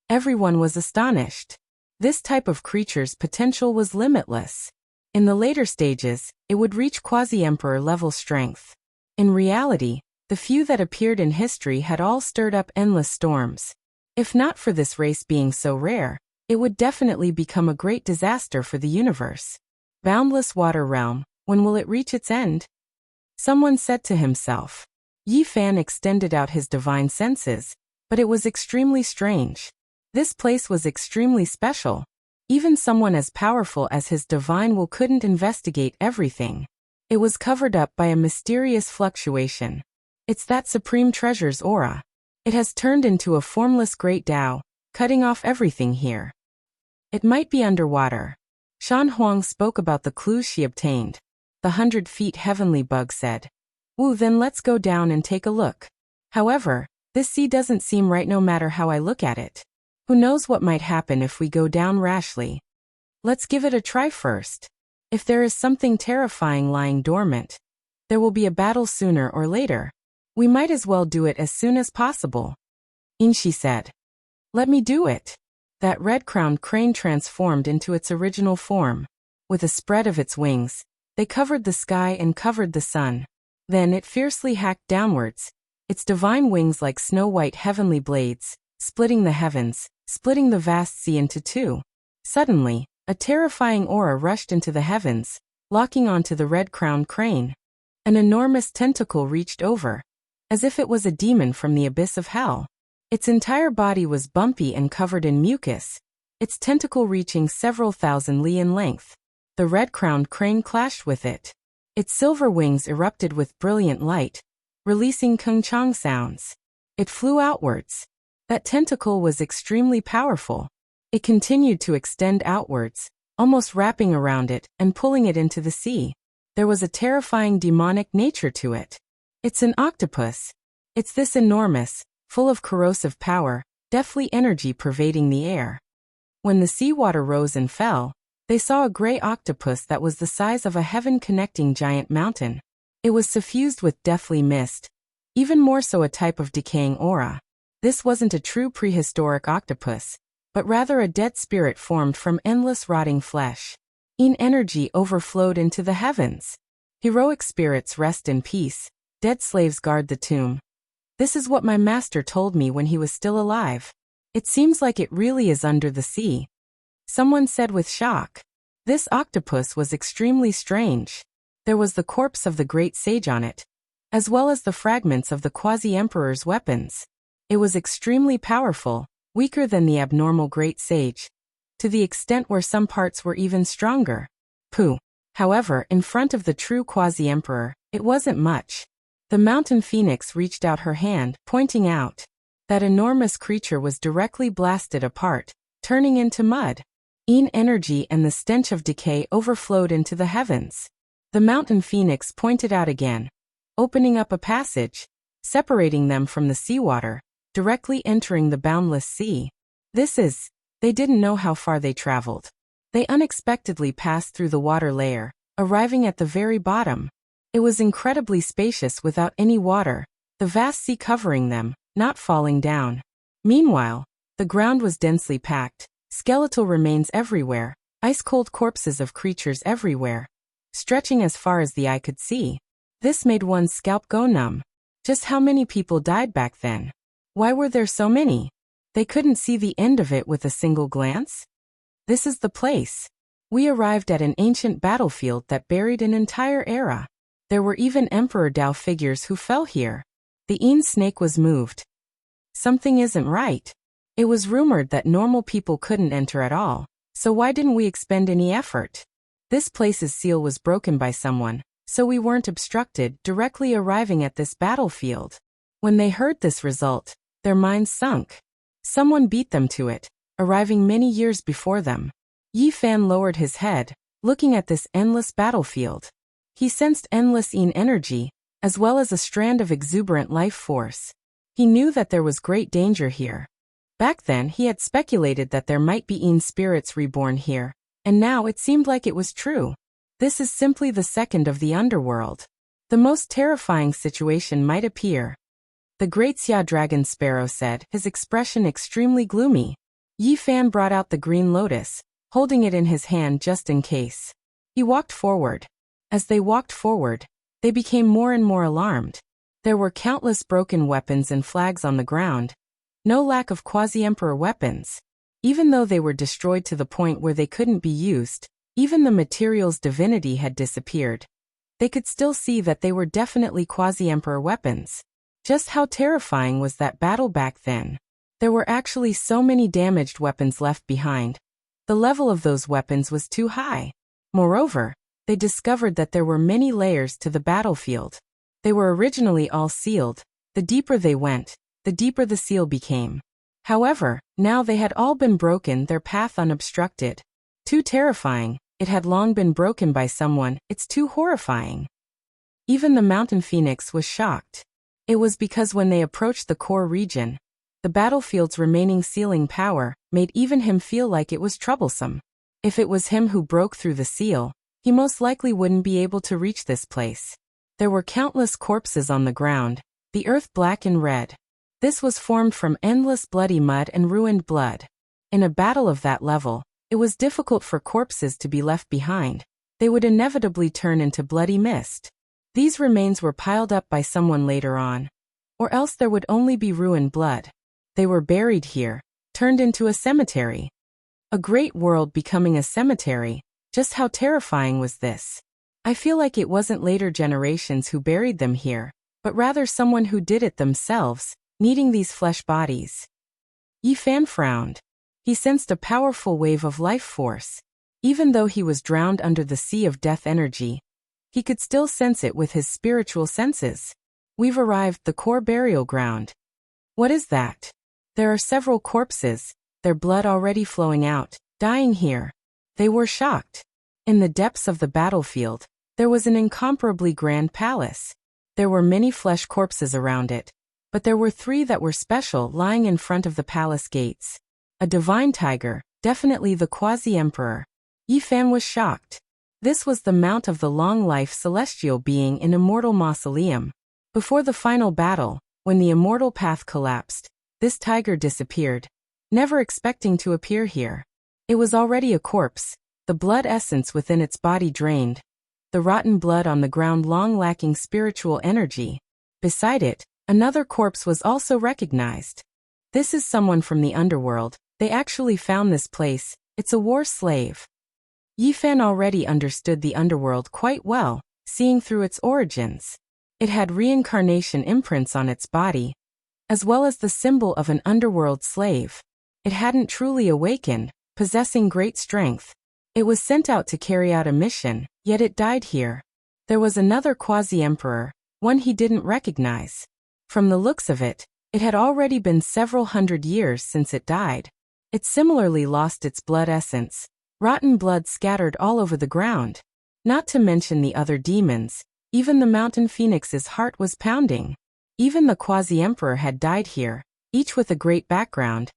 Everyone was astonished. This type of creature's potential was limitless. In the later stages, it would reach quasi-emperor level strength. In reality, the few that appeared in history had all stirred up endless storms. If not for this race being so rare, it would definitely become a great disaster for the universe. Boundless water realm, when will it reach its end? Someone said to himself. Yifan extended out his divine senses, but it was extremely strange. This place was extremely special. Even someone as powerful as his divine will couldn't investigate everything. It was covered up by a mysterious fluctuation. It's that supreme treasure's aura. It has turned into a formless great Tao, cutting off everything here. It might be underwater. Shan Huang spoke about the clues she obtained. The 100 feet heavenly bug said. Woo, then let's go down and take a look. However, this sea doesn't seem right no matter how I look at it. Who knows what might happen if we go down rashly? Let's give it a try first. If there is something terrifying lying dormant, there will be a battle sooner or later. We might as well do it as soon as possible. Inshi said. Let me do it. That red-crowned crane transformed into its original form. With a spread of its wings, they covered the sky and covered the sun. Then it fiercely hacked downwards, its divine wings like snow-white heavenly blades, splitting the heavens, splitting the vast sea into two. Suddenly, a terrifying aura rushed into the heavens, locking onto the red-crowned crane. An enormous tentacle reached over, as if it was a demon from the abyss of hell. Its entire body was bumpy and covered in mucus, its tentacle reaching several thousand li in length. The red-crowned crane clashed with it. Its silver wings erupted with brilliant light, releasing kung-chang sounds. It flew outwards. That tentacle was extremely powerful. It continued to extend outwards, almost wrapping around it and pulling it into the sea. There was a terrifying demonic nature to it. It's an octopus. It's this enormous, full of corrosive power, deathly energy pervading the air. When the seawater rose and fell, they saw a gray octopus that was the size of a heaven-connecting giant mountain. It was suffused with deathly mist, even more so a type of decaying aura. This wasn't a true prehistoric octopus, but rather a dead spirit formed from endless rotting flesh. Energy overflowed into the heavens. Heroic spirits rest in peace, dead slaves guard the tomb. This is what my master told me when he was still alive. It seems like it really is under the sea. Someone said with shock. This octopus was extremely strange. There was the corpse of the great sage on it, as well as the fragments of the quasi-emperor's weapons. It was extremely powerful, weaker than the abnormal great sage, to the extent where some parts were even stronger. Pooh. However, in front of the true quasi-emperor, it wasn't much. The mountain phoenix reached out her hand, pointing out. That enormous creature was directly blasted apart, turning into mud. Energy and the stench of decay overflowed into the heavens. The mountain phoenix pointed out again, opening up a passage, separating them from the seawater, directly entering the boundless sea. They didn't know how far they traveled. They unexpectedly passed through the water layer, arriving at the very bottom. It was incredibly spacious without any water, the vast sea covering them, not falling down. Meanwhile, the ground was densely packed, skeletal remains everywhere, ice-cold corpses of creatures everywhere, stretching as far as the eye could see. This made one's scalp go numb. Just how many people died back then? Why were there so many? They couldn't see the end of it with a single glance? This is the place. We arrived at an ancient battlefield that buried an entire era. There were even Emperor Dao figures who fell here. The snake was moved. Something isn't right. It was rumored that normal people couldn't enter at all, so why didn't we expend any effort? This place's seal was broken by someone, so we weren't obstructed directly arriving at this battlefield. When they heard this result, their minds sunk. Someone beat them to it, arriving many years before them. Yi Fan lowered his head, looking at this endless battlefield. He sensed endless energy, as well as a strand of exuberant life force. He knew that there was great danger here. Back then he had speculated that there might be spirits reborn here, and now it seemed like it was true. This is simply the second of the underworld. The most terrifying situation might appear. The great Xia Dragon Sparrow said, his expression extremely gloomy. Yi Fan brought out the green lotus, holding it in his hand just in case. He walked forward. As they walked forward, they became more and more alarmed. There were countless broken weapons and flags on the ground. No lack of quasi-emperor weapons. Even though they were destroyed to the point where they couldn't be used, even the material's divinity had disappeared. They could still see that they were definitely quasi-emperor weapons. Just how terrifying was that battle back then? There were actually so many damaged weapons left behind. The level of those weapons was too high. Moreover, they discovered that there were many layers to the battlefield. They were originally all sealed. The deeper they went, the deeper the seal became. However, now they had all been broken, their path unobstructed. Too terrifying, it had long been broken by someone, it's too horrifying. Even the mountain phoenix was shocked. It was because when they approached the core region, the battlefield's remaining sealing power made even him feel like it was troublesome. If it was him who broke through the seal, he most likely wouldn't be able to reach this place. There were countless corpses on the ground, the earth black and red. This was formed from endless bloody mud and ruined blood. In a battle of that level, it was difficult for corpses to be left behind. They would inevitably turn into bloody mist. These remains were piled up by someone later on. Or else there would only be ruined blood. They were buried here, turned into a cemetery. A great world becoming a cemetery. Just how terrifying was this? I feel like it wasn't later generations who buried them here, but rather someone who did it themselves, needing these flesh bodies. Yi Fan frowned. He sensed a powerful wave of life force. Even though he was drowned under the sea of death energy, he could still sense it with his spiritual senses. We've arrived the core burial ground. What is that? There are several corpses, their blood already flowing out, dying here. They were shocked. In the depths of the battlefield, there was an incomparably grand palace. There were many flesh corpses around it, but there were 3 that were special lying in front of the palace gates. A divine tiger, definitely the quasi-emperor. Yi Fan was shocked. This was the mount of the long-life celestial being in Immortal Mausoleum. Before the final battle, when the immortal path collapsed, this tiger disappeared, never expecting to appear here. It was already a corpse, the blood essence within its body drained, the rotten blood on the ground long lacking spiritual energy. Beside it, another corpse was also recognized. This is someone from the underworld. They actually found this place. It's a war slave. Yi Fan already understood the underworld quite well, seeing through its origins. It had reincarnation imprints on its body, as well as the symbol of an underworld slave. It hadn't truly awakened, possessing great strength. It was sent out to carry out a mission, yet it died here. There was another quasi-emperor, one he didn't recognize. From the looks of it, it had already been several hundred years since it died. It similarly lost its blood essence. Rotten blood scattered all over the ground. Not to mention the other demons, even the mountain phoenix's heart was pounding. Even the quasi-emperor had died here, each with a great background.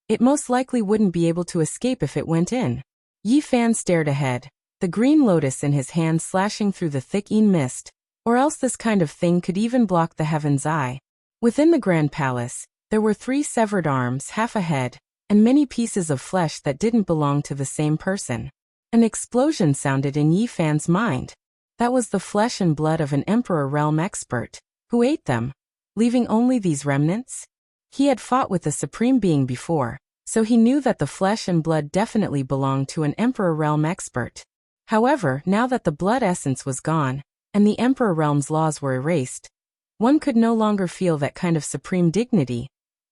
It most likely wouldn't be able to escape if it went in. Yi Fan stared ahead, the green lotus in his hand slashing through the thick mist, or else this kind of thing could even block the heaven's eye. Within the grand palace, there were 3 severed arms, half a head, and many pieces of flesh that didn't belong to the same person. An explosion sounded in Yi Fan's mind. That was the flesh and blood of an Emperor Realm expert, who ate them, leaving only these remnants? He had fought with the Supreme Being before, so he knew that the flesh and blood definitely belonged to an Emperor Realm expert. However, now that the blood essence was gone, and the Emperor Realm's laws were erased, one could no longer feel that kind of supreme dignity.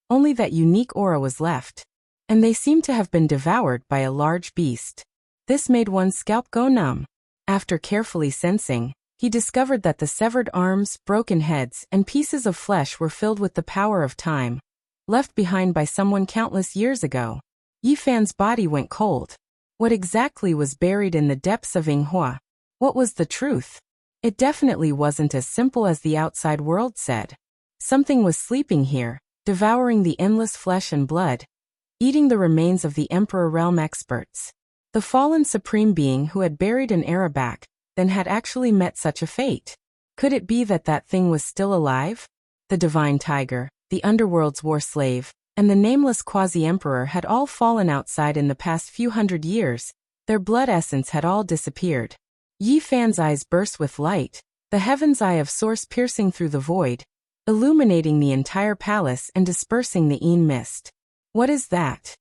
Only that unique aura was left. And they seemed to have been devoured by a large beast. This made one's scalp go numb. After carefully sensing, he discovered that the severed arms, broken heads, and pieces of flesh were filled with the power of time, left behind by someone countless years ago. Yi Fan's body went cold. What exactly was buried in the depths of Yinghua? What was the truth? It definitely wasn't as simple as the outside world said. Something was sleeping here, devouring the endless flesh and blood, eating the remains of the Emperor Realm experts. The fallen Supreme Being who had buried an era back, then had actually met such a fate. Could it be that that thing was still alive? The Divine Tiger, the Underworld's war slave, and the nameless quasi-emperor had all fallen outside in the past few hundred years. Their blood essence had all disappeared. Yi Fan's eyes burst with light, the heaven's eye of source piercing through the void, illuminating the entire palace and dispersing the mist. What is that?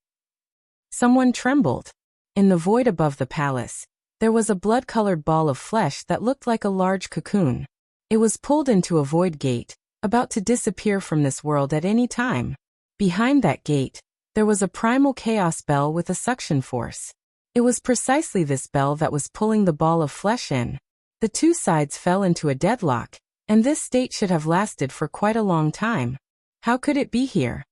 Someone trembled. In the void above the palace, there was a blood-colored ball of flesh that looked like a large cocoon. It was pulled into a void gate, about to disappear from this world at any time. Behind that gate, there was a primal chaos bell with a suction force. It was precisely this bell that was pulling the ball of flesh in. The 2 sides fell into a deadlock, and this state should have lasted for quite a long time. How could it be here?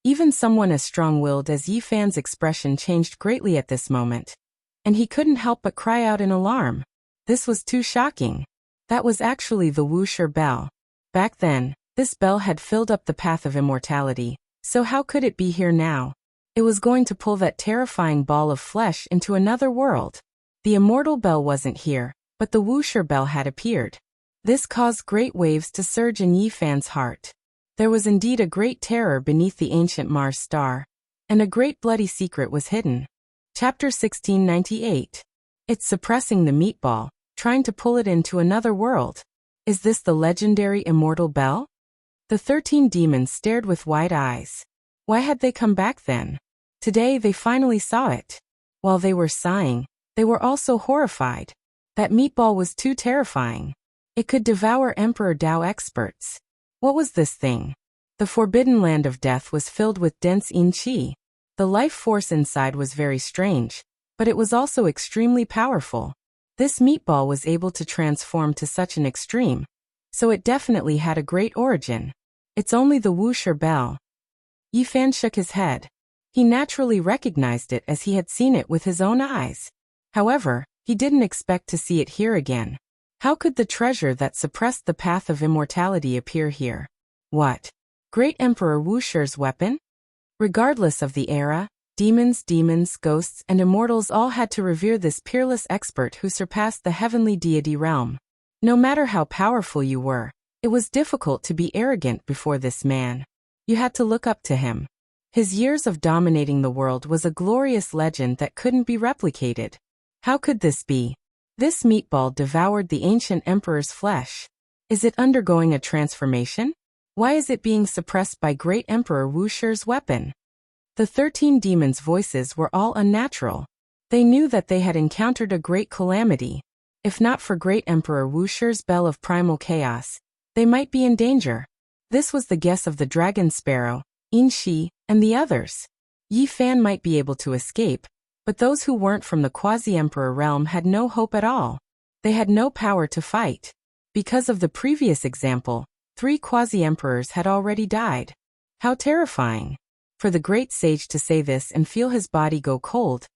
Even someone as strong-willed as Yi Fan's expression changed greatly at this moment, and he couldn't help but cry out in alarm. This was too shocking. That was actually the Wuxia bell. Back then, this bell had filled up the path of immortality, so how could it be here now? It was going to pull that terrifying ball of flesh into another world. The immortal bell wasn't here, but the Wuxia bell had appeared. This caused great waves to surge in Yi Fan's heart. There was indeed a great terror beneath the ancient Mars star, and a great bloody secret was hidden. Chapter 1698. It's suppressing the meatball, trying to pull it into another world. Is this the legendary immortal bell? The 13 demons stared with wide eyes. Why had they come back then? Today they finally saw it. While they were sighing, they were also horrified. That meatball was too terrifying. It could devour Emperor Dao experts. What was this thing? The forbidden land of death was filled with dense yin qi. The life force inside was very strange, but it was also extremely powerful. This meatball was able to transform to such an extreme, so it definitely had a great origin. It's only the Wuxia bell. Yi Fan shook his head. He naturally recognized it as he had seen it with his own eyes. However, he didn't expect to see it here again. How could the treasure that suppressed the path of immortality appear here? What? Great Emperor Wuxia's weapon? Regardless of the era, demons, ghosts, and immortals all had to revere this peerless expert who surpassed the heavenly deity realm. No matter how powerful you were, it was difficult to be arrogant before this man. You had to look up to him. His years of dominating the world was a glorious legend that couldn't be replicated. How could this be? This meatball devoured the ancient emperor's flesh. Is it undergoing a transformation? Why is it being suppressed by great Emperor Wuxia's weapon? The 13 demons' voices were all unnatural. They knew that they had encountered a great calamity. If not for great Emperor Wuxia's bell of primal chaos, they might be in danger. This was the guess of the dragon sparrow, Yin Shi, and the others. Yi Fan might be able to escape, But those who weren't from the quasi-emperor realm had no hope at all. They had no power to fight. Because of the previous example, 3 quasi-emperors had already died. How terrifying. For the great sage to say this and feel his body go cold,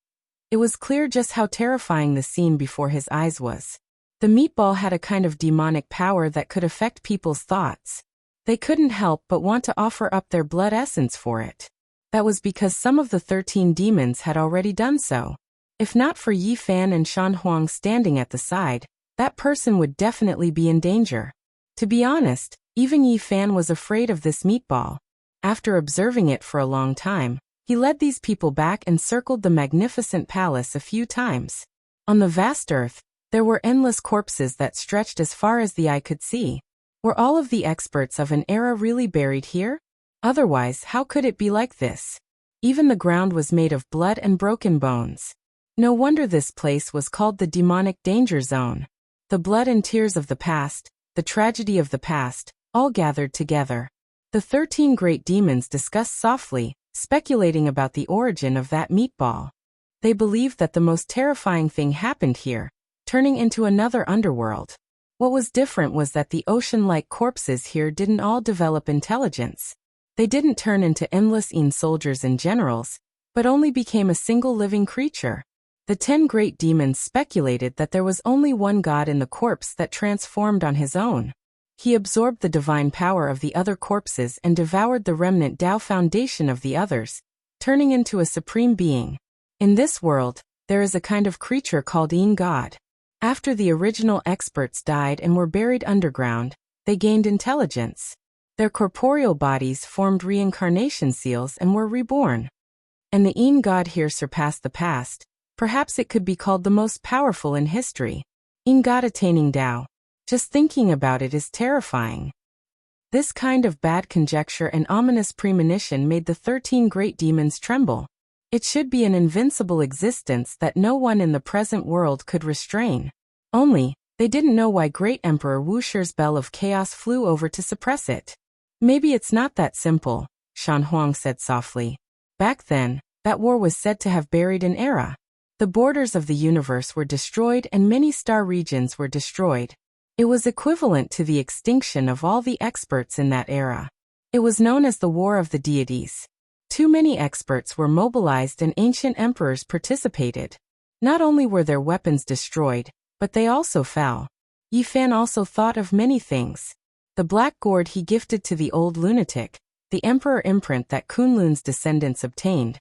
it was clear just how terrifying the scene before his eyes was. The meatball had a kind of demonic power that could affect people's thoughts. They couldn't help but want to offer up their blood essence for it. That was because some of the 13 demons had already done so. If not for Yi Fan and Shan Huang standing at the side, that person would definitely be in danger. To be honest, even Yi Fan was afraid of this meatball. After observing it for a long time, he led these people back and circled the magnificent palace a few times. On the vast earth, there were endless corpses that stretched as far as the eye could see. Were all of the experts of an era really buried here? Otherwise, how could it be like this? Even the ground was made of blood and broken bones. No wonder this place was called the demonic danger zone. The blood and tears of the past, the tragedy of the past, all gathered together. The 13 great demons discussed softly, speculating about the origin of that meatball. They believed that the most terrifying thing happened here, turning into another underworld. What was different was that the ocean-like corpses here didn't all develop intelligence. They didn't turn into endless soldiers and generals, but only became a single living creature. The 10 great demons speculated that there was only one god in the corpse that transformed on his own. He absorbed the divine power of the other corpses and devoured the remnant Tao foundation of the others, turning into a supreme being. In this world, there is a kind of creature called God. After the original experts died and were buried underground, they gained intelligence. Their corporeal bodies formed reincarnation seals and were reborn. And the god here surpassed the past. Perhaps it could be called the most powerful in history. God attaining Tao. Just thinking about it is terrifying. This kind of bad conjecture and ominous premonition made the 13 great demons tremble. It should be an invincible existence that no one in the present world could restrain. Only, they didn't know why Great Emperor Wuxia's bell of chaos flew over to suppress it. Maybe it's not that simple, Shan Huang said softly. Back then, that war was said to have buried an era. The borders of the universe were destroyed and many star regions were destroyed. It was equivalent to the extinction of all the experts in that era. It was known as the War of the Deities. Too many experts were mobilized and ancient emperors participated. Not only were their weapons destroyed, but they also fell. Yi Fan also thought of many things. The black gourd he gifted to the old lunatic, the emperor imprint that Kunlun's descendants obtained.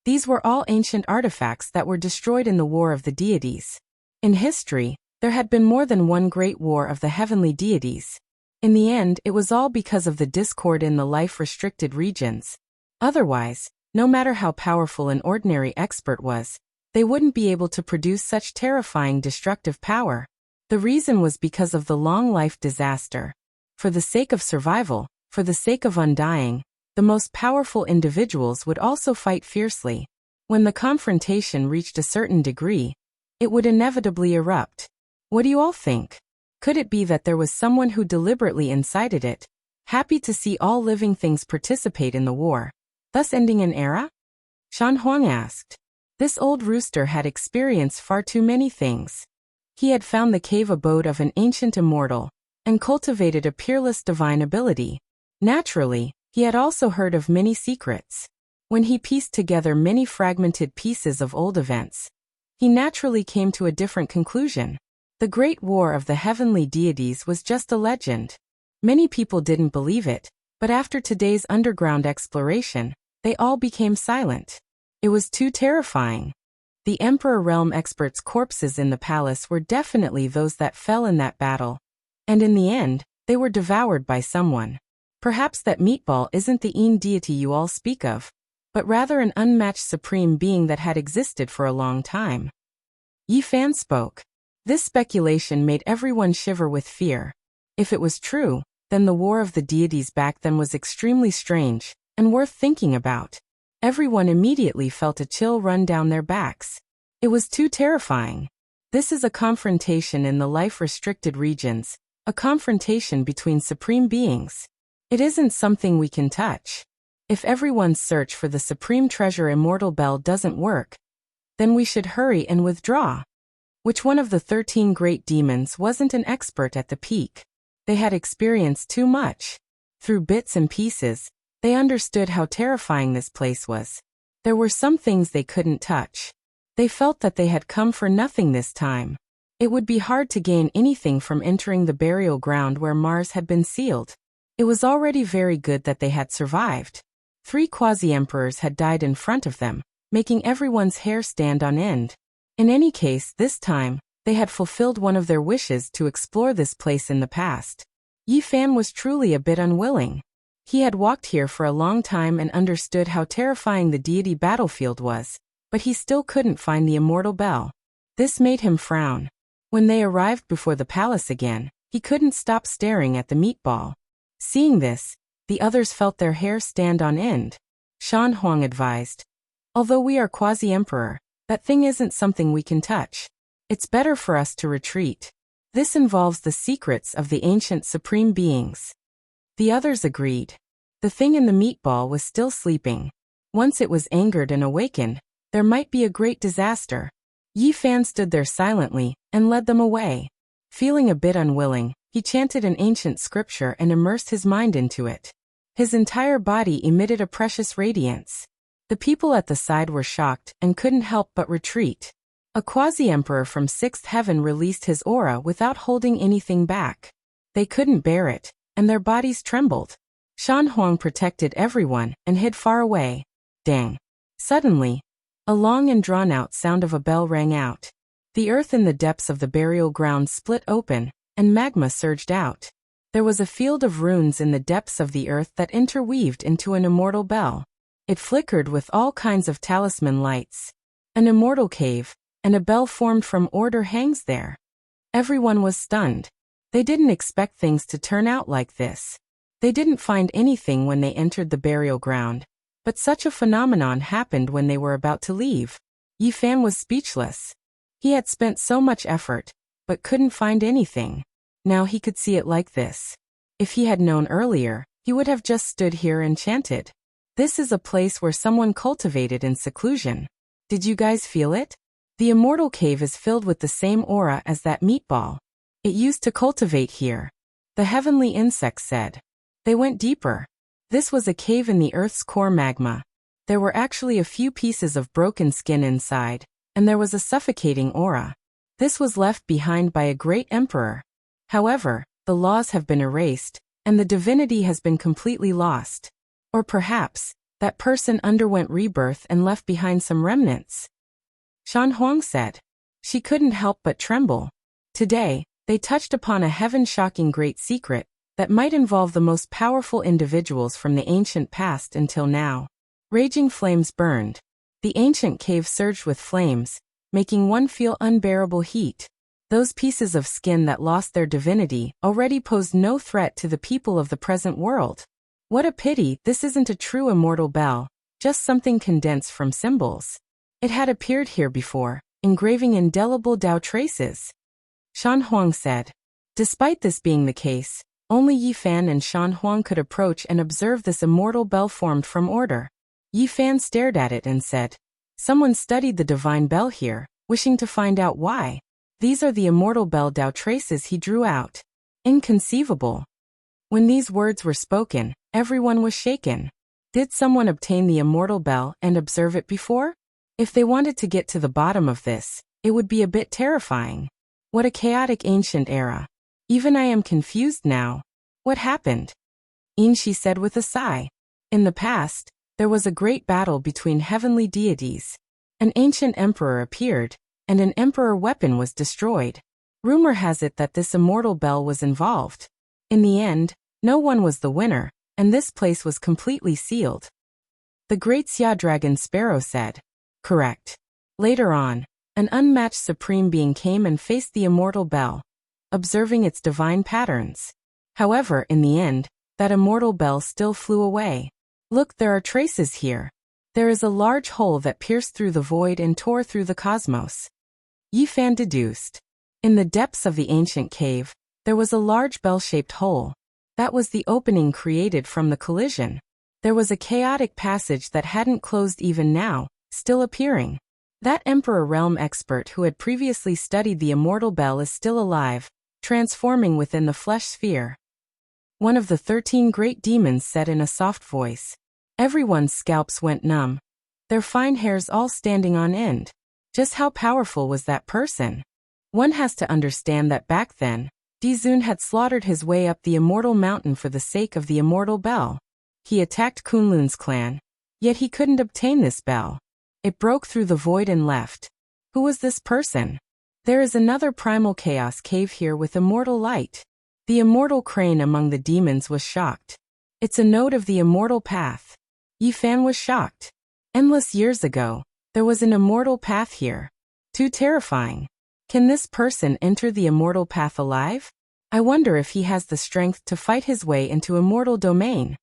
These were all ancient artifacts that were destroyed in the War of the Deities. In history, there had been more than one great war of the heavenly deities. In the end, it was all because of the discord in the life-restricted regions. Otherwise, no matter how powerful an ordinary expert was, they wouldn't be able to produce such terrifying destructive power. The reason was because of the long life disaster. For the sake of survival, for the sake of undying, the most powerful individuals would also fight fiercely. When the confrontation reached a certain degree, it would inevitably erupt. What do you all think? Could it be that there was someone who deliberately incited it, happy to see all living things participate in the war, thus ending an era? Shan Huang asked. This old rooster had experienced far too many things. He had found the cave abode of an ancient immortal, and cultivated a peerless divine ability. Naturally, he had also heard of many secrets. When he pieced together many fragmented pieces of old events, he naturally came to a different conclusion. The Great War of the Heavenly Deities was just a legend. Many people didn't believe it, but after today's underground exploration, they all became silent. It was too terrifying. The Emperor Realm experts' corpses in the palace were definitely those that fell in that battle. And in the end, they were devoured by someone. Perhaps that meatball isn't the deity you all speak of, but rather an unmatched supreme being that had existed for a long time. Yi Fan spoke. This speculation made everyone shiver with fear. If it was true, then the War of the Deities back then was extremely strange, and worth thinking about. Everyone immediately felt a chill run down their backs. It was too terrifying. This is a confrontation in the life-restricted regions, a confrontation between supreme beings. It isn't something we can touch. If everyone's search for the supreme treasure immortal bell doesn't work, Then we should hurry and withdraw. Which one of the 13 great demons wasn't an expert at the peak? They had experienced too much. Through bits and pieces, they understood how terrifying this place was. There were some things they couldn't touch. They felt that they had come for nothing this time. It would be hard to gain anything from entering the burial ground where Mars had been sealed. It was already very good that they had survived. 3 quasi-emperors had died in front of them, making everyone's hair stand on end. In any case, this time, they had fulfilled one of their wishes to explore this place in the past. Yi Fan was truly a bit unwilling. He had walked here for a long time and understood how terrifying the deity battlefield was, but he still couldn't find the immortal bell. This made him frown. When they arrived before the palace again, he couldn't stop staring at the meatball. Seeing this, the others felt their hair stand on end. Shan Huang advised, "Although we are quasi-emperor, that thing isn't something we can touch. It's better for us to retreat. This involves the secrets of the ancient supreme beings." The others agreed. The thing in the meatball was still sleeping. Once it was angered and awakened, there might be a great disaster. Yi Fan stood there silently and led them away. Feeling a bit unwilling, he chanted an ancient scripture and immersed his mind into it. His entire body emitted a precious radiance. The people at the side were shocked and couldn't help but retreat. A quasi-emperor from 6th heaven released his aura without holding anything back. They couldn't bear it, and their bodies trembled. Shan Huang protected everyone and hid far away. Dang. Suddenly, a long and drawn-out sound of a bell rang out. The earth in the depths of the burial ground split open, and magma surged out. There was a field of runes in the depths of the earth that interweaved into an immortal bell. It flickered with all kinds of talisman lights. An immortal cave, and a bell formed from order hangs there. Everyone was stunned. They didn't expect things to turn out like this. They didn't find anything when they entered the burial ground, but such a phenomenon happened when they were about to leave. Yi Fan was speechless. He had spent so much effort, but couldn't find anything. Now he could see it like this. If he had known earlier, he would have just stood here and chanted. This is a place where someone cultivated in seclusion. Did you guys feel it? The immortal cave is filled with the same aura as that meatball. It used to cultivate here. The heavenly insects said. They went deeper. This was a cave in the earth's core magma. There were actually a few pieces of broken skin inside, and there was a suffocating aura. This was left behind by a great emperor. However, the laws have been erased, and the divinity has been completely lost. Or perhaps, that person underwent rebirth and left behind some remnants. Shan Huang said. She couldn't help but tremble. Today, they touched upon a heaven-shocking great secret that might involve the most powerful individuals from the ancient past until now. Raging flames burned. The ancient cave surged with flames, making one feel unbearable heat. Those pieces of skin that lost their divinity already posed no threat to the people of the present world. What a pity this isn't a true immortal bell, just something condensed from symbols. It had appeared here before, engraving indelible Dao traces. Shan Huang said. Despite this being the case, only Yi Fan and Shan Huang could approach and observe this immortal bell formed from order. Yi Fan stared at it and said, "Someone studied the divine bell here, wishing to find out why. These are the immortal bell Dao traces he drew out. Inconceivable." When these words were spoken, everyone was shaken. Did someone obtain the immortal bell and observe it before? If they wanted to get to the bottom of this, it would be a bit terrifying. What a chaotic ancient era. Even I am confused now. What happened? Inshi said with a sigh. In the past, there was a great battle between heavenly deities. An ancient emperor appeared, and an emperor weapon was destroyed. Rumor has it that this immortal bell was involved. In the end, no one was the winner, and this place was completely sealed. The great Xia dragon Sparrow said. Correct. Later on, an unmatched supreme being came and faced the immortal bell, observing its divine patterns. However, in the end, that immortal bell still flew away. Look, there are traces here. There is a large hole that pierced through the void and tore through the cosmos. Yi Fan deduced. In the depths of the ancient cave, there was a large bell-shaped hole. That was the opening created from the collision. There was a chaotic passage that hadn't closed even now, still appearing. That Emperor Realm expert who had previously studied the immortal bell is still alive, transforming within the flesh sphere. One of the 13 great demons said in a soft voice. Everyone's scalps went numb, their fine hairs all standing on end. Just how powerful was that person? One has to understand that back then, Dizun had slaughtered his way up the immortal mountain for the sake of the immortal bell. He attacked Kunlun's clan, yet he couldn't obtain this bell. It broke through the void and left. Who was this person? There is another primal chaos cave here with immortal light. The immortal crane among the demons was shocked. It's a node of the immortal path. Yifan was shocked. Endless years ago, there was an immortal path here. Too terrifying. Can this person enter the immortal path alive? I wonder if he has the strength to fight his way into immortal domain.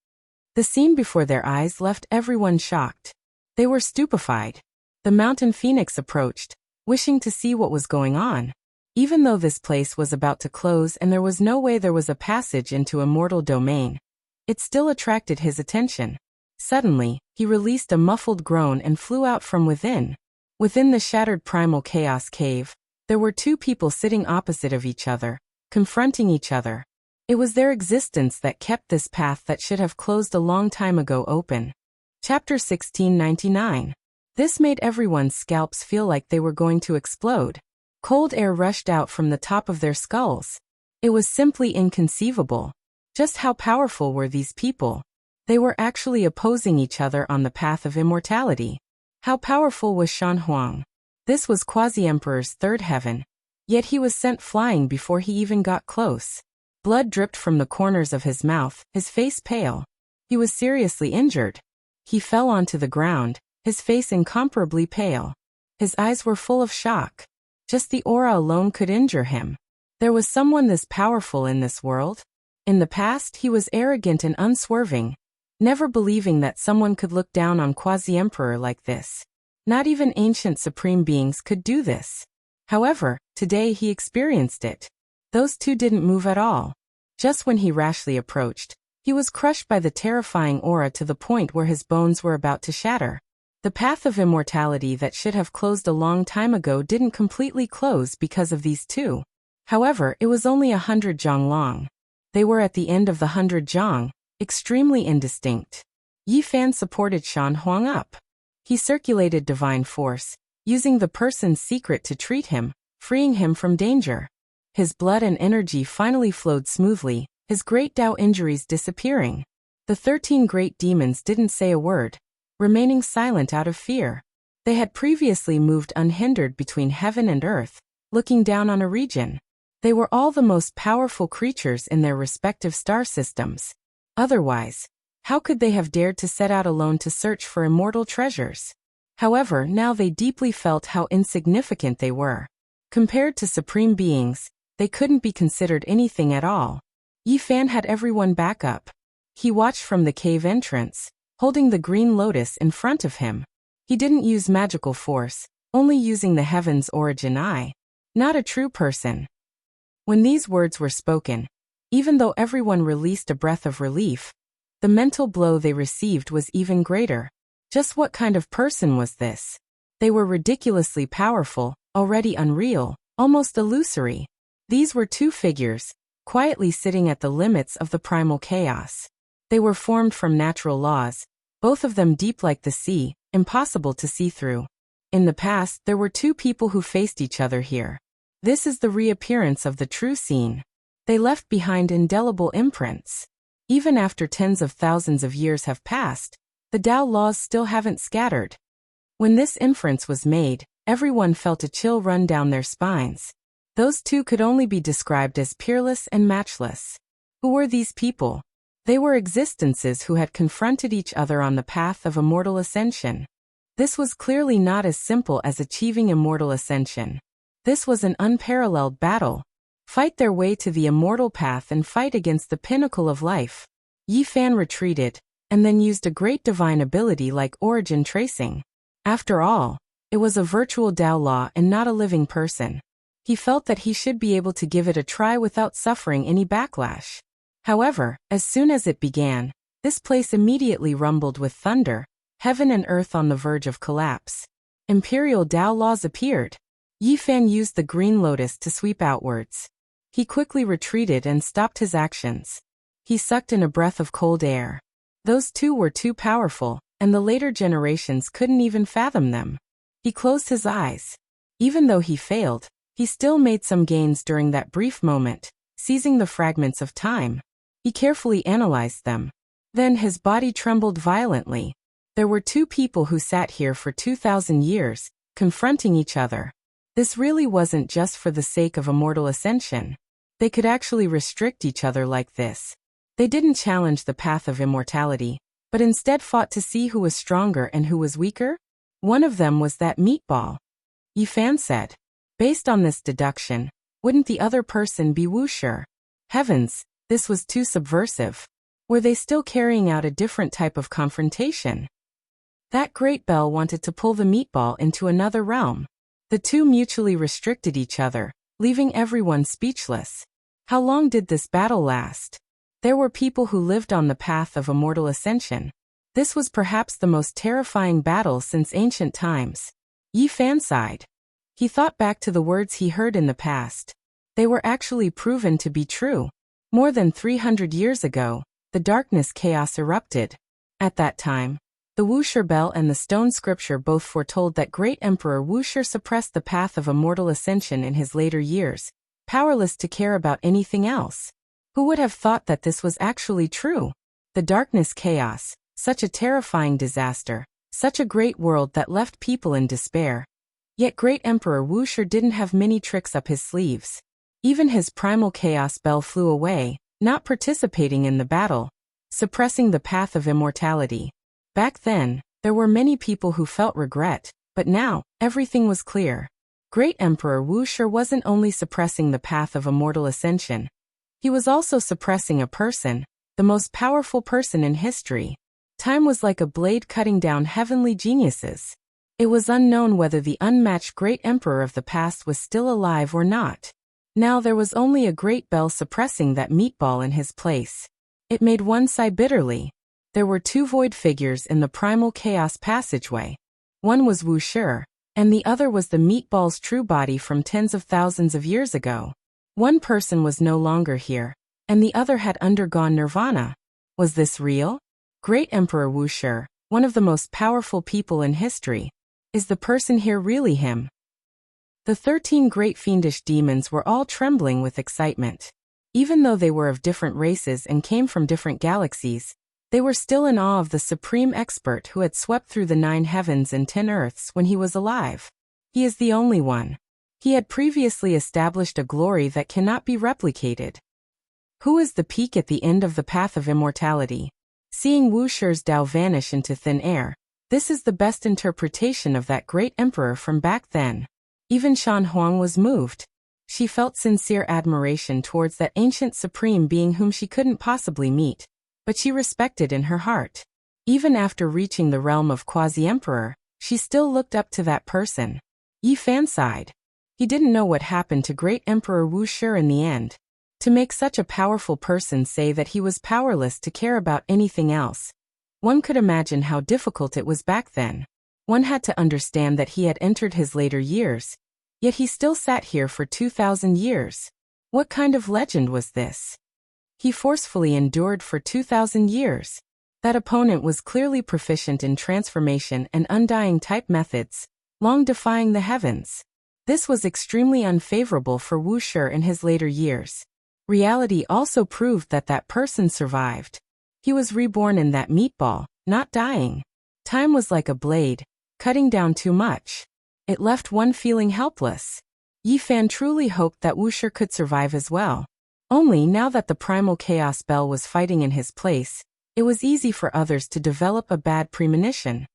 The scene before their eyes left everyone shocked. They were stupefied. The mountain phoenix approached, wishing to see what was going on. Even though this place was about to close and there was no way there was a passage into immortal domain, it still attracted his attention. Suddenly, he released a muffled groan and flew out from within. Within the shattered primal chaos cave, there were two people sitting opposite of each other, confronting each other. It was their existence that kept this path that should have closed a long time ago open. Chapter 1699. This made everyone's scalps feel like they were going to explode. Cold air rushed out from the top of their skulls. It was simply inconceivable. Just how powerful were these people? They were actually opposing each other on the path of immortality. How powerful was Shan Huang? This was Quasi-Emperor's third heaven, yet he was sent flying before he even got close. Blood dripped from the corners of his mouth, his face pale. He was seriously injured. He fell onto the ground, his face incomparably pale. His eyes were full of shock. Just the aura alone could injure him. There was someone this powerful in this world? In the past, he was arrogant and unswerving, never believing that someone could look down on Quasi-Emperor like this. Not even ancient supreme beings could do this. However, today he experienced it. Those two didn't move at all. Just when he rashly approached, he was crushed by the terrifying aura to the point where his bones were about to shatter. The path of immortality that should have closed a long time ago didn't completely close because of these two. However, it was only 100 zhang long. They were at the end of the 100 zhang, extremely indistinct. Yifan supported Shan Huang up. He circulated divine force, using the person's secret to treat him, freeing him from danger. His blood and energy finally flowed smoothly, his great Tao injuries disappearing. The 13 great demons didn't say a word, remaining silent out of fear. They had previously moved unhindered between heaven and earth, looking down on a region. They were all the most powerful creatures in their respective star systems. Otherwise, how could they have dared to set out alone to search for immortal treasures? However, now they deeply felt how insignificant they were. Compared to supreme beings, they couldn't be considered anything at all. Yifan had everyone back up. He watched from the cave entrance, holding the green lotus in front of him. He didn't use magical force, only using the heaven's origin eye. Not a true person. When these words were spoken, even though everyone released a breath of relief, the mental blow they received was even greater. Just what kind of person was this? They were ridiculously powerful, already unreal, almost illusory. These were two figures, quietly sitting at the limits of the primal chaos. They were formed from natural laws, both of them deep like the sea, impossible to see through. In the past, there were two people who faced each other here. This is the reappearance of the true scene. They left behind indelible imprints. Even after tens of thousands of years have passed, the Tao laws still haven't scattered. When this inference was made, everyone felt a chill run down their spines. Those two could only be described as peerless and matchless. Who were these people? They were existences who had confronted each other on the path of immortal ascension. This was clearly not as simple as achieving immortal ascension. This was an unparalleled battle. Fight their way to the immortal path and fight against the pinnacle of life. Yifan retreated, and then used a great divine ability like origin tracing. After all, it was a virtual Tao law and not a living person. He felt that he should be able to give it a try without suffering any backlash. However, as soon as it began, this place immediately rumbled with thunder, heaven and earth on the verge of collapse. Imperial Tao laws appeared. Yi Fan used the green lotus to sweep outwards. He quickly retreated and stopped his actions. He sucked in a breath of cold air. Those two were too powerful, and the later generations couldn't even fathom them. He closed his eyes. Even though he failed, he still made some gains during that brief moment, seizing the fragments of time. He carefully analyzed them. Then his body trembled violently. There were two people who sat here for 2,000 years, confronting each other. This really wasn't just for the sake of immortal ascension. They could actually restrict each other like this. They didn't challenge the path of immortality, but instead fought to see who was stronger and who was weaker. One of them was that meatball. Yi Fan said. Based on this deduction, wouldn't the other person be Wuxia? Heavens, this was too subversive. Were they still carrying out a different type of confrontation? That great bell wanted to pull the meatball into another realm. The two mutually restricted each other, leaving everyone speechless. How long did this battle last? There were people who lived on the path of immortal ascension. This was perhaps the most terrifying battle since ancient times. Yi Fan sighed. He thought back to the words he heard in the past. They were actually proven to be true. More than 300 years ago, the darkness chaos erupted. At that time, the Wuxia bell and the stone scripture both foretold that great Emperor Wuxia suppressed the path of immortal ascension in his later years, powerless to care about anything else. Who would have thought that this was actually true? The darkness chaos, such a terrifying disaster, such a great world that left people in despair. Yet great Emperor Wuxia didn't have many tricks up his sleeves. Even his primal chaos bell flew away, not participating in the battle, suppressing the path of immortality. Back then, there were many people who felt regret, but now, everything was clear. Great Emperor Wuxia wasn't only suppressing the path of immortal ascension. He was also suppressing a person, the most powerful person in history. Time was like a blade cutting down heavenly geniuses. It was unknown whether the unmatched great emperor of the past was still alive or not. Now there was only a great bell suppressing that meatball in his place. It made one sigh bitterly. There were two void figures in the primal chaos passageway. One was Wuxia, and the other was the meatball's true body from tens of thousands of years ago. One person was no longer here, and the other had undergone nirvana. Was this real? Great Emperor Wuxia, one of the most powerful people in history. Is the person here really him? The 13 great fiendish demons were all trembling with excitement. Even though they were of different races and came from different galaxies, they were still in awe of the supreme expert who had swept through the 9 heavens and 10 earths when he was alive. He is the only one. He had previously established a glory that cannot be replicated. Who is the peak at the end of the path of immortality? Seeing Wuxia's Tao vanish into thin air, this is the best interpretation of that great emperor from back then. Even Shan Huang was moved. She felt sincere admiration towards that ancient supreme being whom she couldn't possibly meet, but she respected in her heart. Even after reaching the realm of quasi-emperor, she still looked up to that person. Yi Fan sighed. He didn't know what happened to great Emperor Wuxia in the end. To make such a powerful person say that he was powerless to care about anything else. One could imagine how difficult it was back then. One had to understand that he had entered his later years, yet he still sat here for 2,000 years. What kind of legend was this? He forcefully endured for 2,000 years. That opponent was clearly proficient in transformation and undying type methods, long defying the heavens. This was extremely unfavorable for Wuxia in his later years. Reality also proved that that person survived. He was reborn in that meatball, not dying. Time was like a blade, cutting down too much. It left one feeling helpless. Yi Fan truly hoped that Wuxia could survive as well. Only now that the primal chaos bell was fighting in his place, it was easy for others to develop a bad premonition.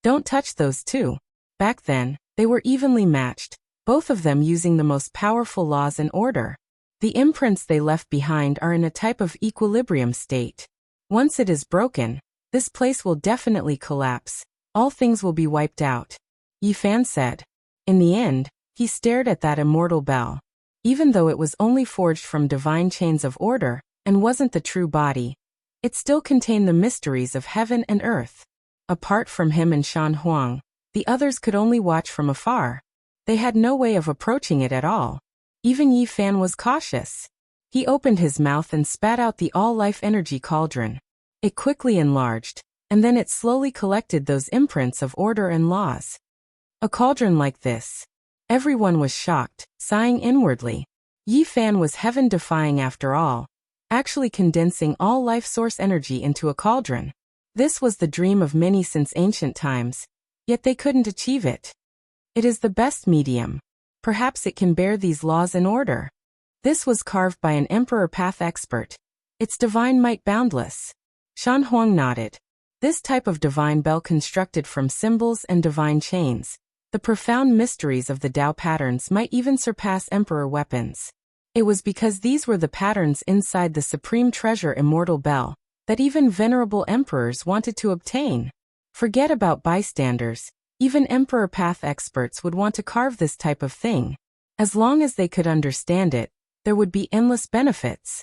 Don't touch those two. Back then, they were evenly matched, both of them using the most powerful laws and order. The imprints they left behind are in a type of equilibrium state. Once it is broken, this place will definitely collapse. All things will be wiped out. Yi Fan said. In the end, he stared at that immortal bell. Even though it was only forged from divine chains of order, and wasn't the true body, it still contained the mysteries of heaven and earth. Apart from him and Shan Huang, The others could only watch from afar. They had no way of approaching it at all. Even Yi Fan was cautious. He opened his mouth and spat out the all-life energy cauldron. It quickly enlarged, and then it slowly collected those imprints of order and laws. A cauldron like this. Everyone was shocked, sighing inwardly. Yi Fan was heaven-defying after all, actually condensing all life source energy into a cauldron. This was the dream of many since ancient times, yet they couldn't achieve it. It is the best medium. Perhaps it can bear these laws and order. This was carved by an Emperor Path expert. Its divine might boundless. Shan Huang nodded. This type of divine bell constructed from symbols and divine chains. The profound mysteries of the Tao patterns might even surpass Emperor weapons. It was because these were the patterns inside the supreme treasure immortal bell that even venerable emperors wanted to obtain. Forget about bystanders. Even Emperor Path experts would want to carve this type of thing. As long as they could understand it, there would be endless benefits.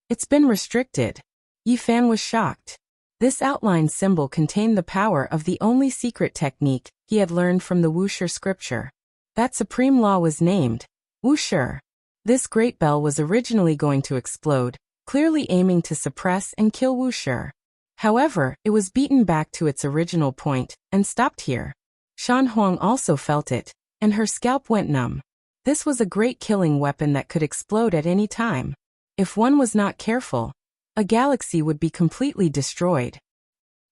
It's been restricted. Yi Fan was shocked. This outline symbol contained the power of the only secret technique he had learned from the Wuxia scripture. That supreme law was named Wuxia. This great bell was originally going to explode, clearly aiming to suppress and kill Wuxia. However, it was beaten back to its original point and stopped here. Shan Huang also felt it, and her scalp went numb. This was a great killing weapon that could explode at any time. If one was not careful, a galaxy would be completely destroyed.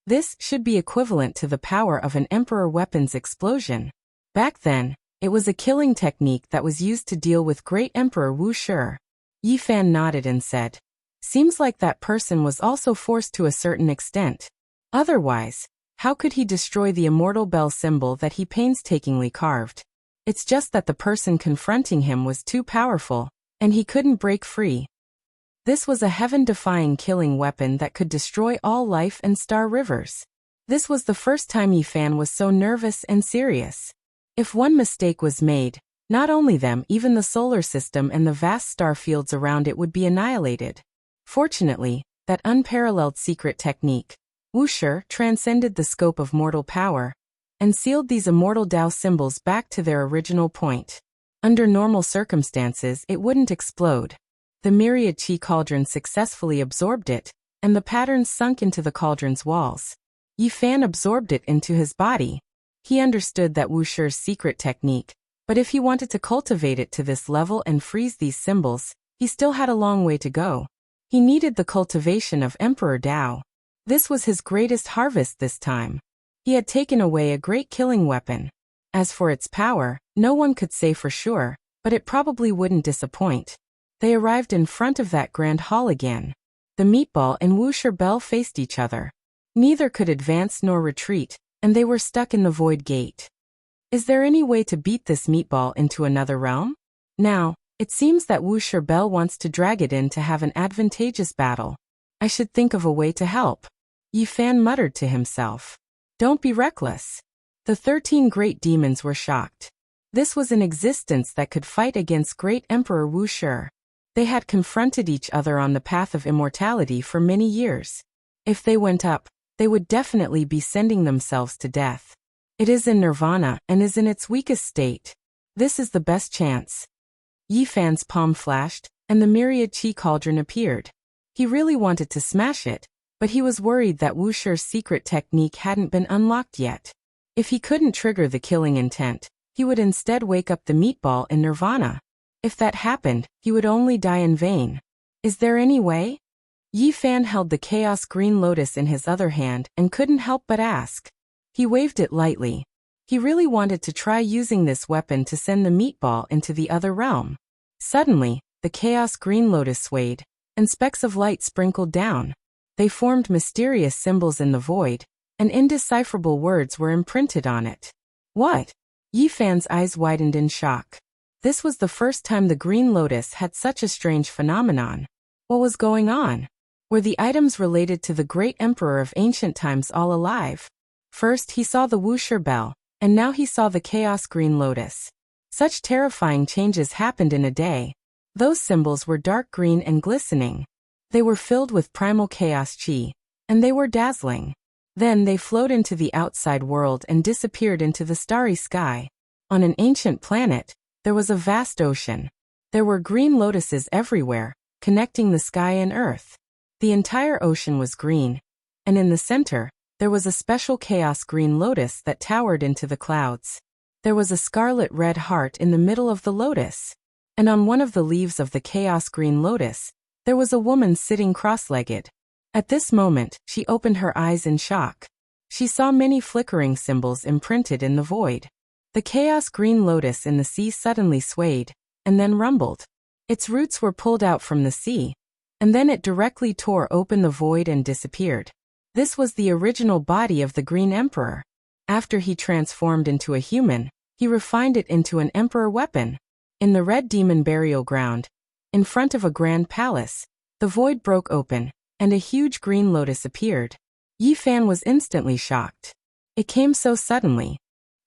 This should be equivalent to the power of an Emperor weapon's explosion. Back then, it was a killing technique that was used to deal with great Emperor Wuxia. Yi Fan nodded and said, "Seems like that person was also forced to a certain extent. Otherwise, how could he destroy the immortal bell symbol that he painstakingly carved? It's just that the person confronting him was too powerful, and he couldn't break free." This was a heaven-defying killing weapon that could destroy all life and star rivers. This was the first time Yi Fan was so nervous and serious. If one mistake was made, not only them, even the solar system and the vast star fields around it would be annihilated. Fortunately, that unparalleled secret technique, Wuxia, transcended the scope of mortal power, and sealed these immortal Tao symbols back to their original point. Under normal circumstances, it wouldn't explode. The myriad chi cauldron successfully absorbed it, and the patterns sunk into the cauldron's walls. Yi Fan absorbed it into his body. He understood that Wuxia's secret technique, but if he wanted to cultivate it to this level and freeze these symbols, he still had a long way to go. He needed the cultivation of Emperor Tao. This was his greatest harvest this time. He had taken away a great killing weapon. As for its power, no one could say for sure, but it probably wouldn't disappoint. They arrived in front of that grand hall again. The meatball and Wuxia bell faced each other. Neither could advance nor retreat, and they were stuck in the void gate. Is there any way to beat this meatball into another realm? Now, it seems that Wuxia bell wants to drag it in to have an advantageous battle. I should think of a way to help. Yi Fan muttered to himself. Don't be reckless. The 13 great demons were shocked. This was an existence that could fight against great Emperor Wuxia. They had confronted each other on the path of immortality for many years. If they went up, they would definitely be sending themselves to death. It is in nirvana and is in its weakest state. This is the best chance. Yi Fan's palm flashed, and the myriad chi cauldron appeared. He really wanted to smash it, but he was worried that Wuxia's secret technique hadn't been unlocked yet. If he couldn't trigger the killing intent, he would instead wake up the meatball in nirvana. If that happened, he would only die in vain. Is there any way? Yi Fan held the Chaos Green Lotus in his other hand and couldn't help but ask. He waved it lightly. He really wanted to try using this weapon to send the meatball into the other realm. Suddenly, the Chaos Green Lotus swayed, and specks of light sprinkled down. They formed mysterious symbols in the void, and indecipherable words were imprinted on it. What? Yi Fan's eyes widened in shock. This was the first time the Green Lotus had such a strange phenomenon. What was going on? Were the items related to the great emperor of ancient times all alive? First he saw the Wuxia bell, and now he saw the Chaos Green Lotus. Such terrifying changes happened in a day. Those symbols were dark green and glistening. They were filled with primal chaos chi, and they were dazzling. Then they flowed into the outside world and disappeared into the starry sky. On an ancient planet, there was a vast ocean. There were green lotuses everywhere, connecting the sky and earth. The entire ocean was green, and in the center, there was a special chaos green lotus that towered into the clouds. There was a scarlet red heart in the middle of the lotus, and on one of the leaves of the chaos green lotus, there was a woman sitting cross-legged. At this moment, she opened her eyes in shock. She saw many flickering symbols imprinted in the void. The chaos green lotus in the sea suddenly swayed, and then rumbled. Its roots were pulled out from the sea, and then it directly tore open the void and disappeared. This was the original body of the Green Emperor. After he transformed into a human, he refined it into an emperor weapon. In the Red Demon burial ground, in front of a grand palace, the void broke open, and a huge green lotus appeared. Yi Fan was instantly shocked. It came so suddenly.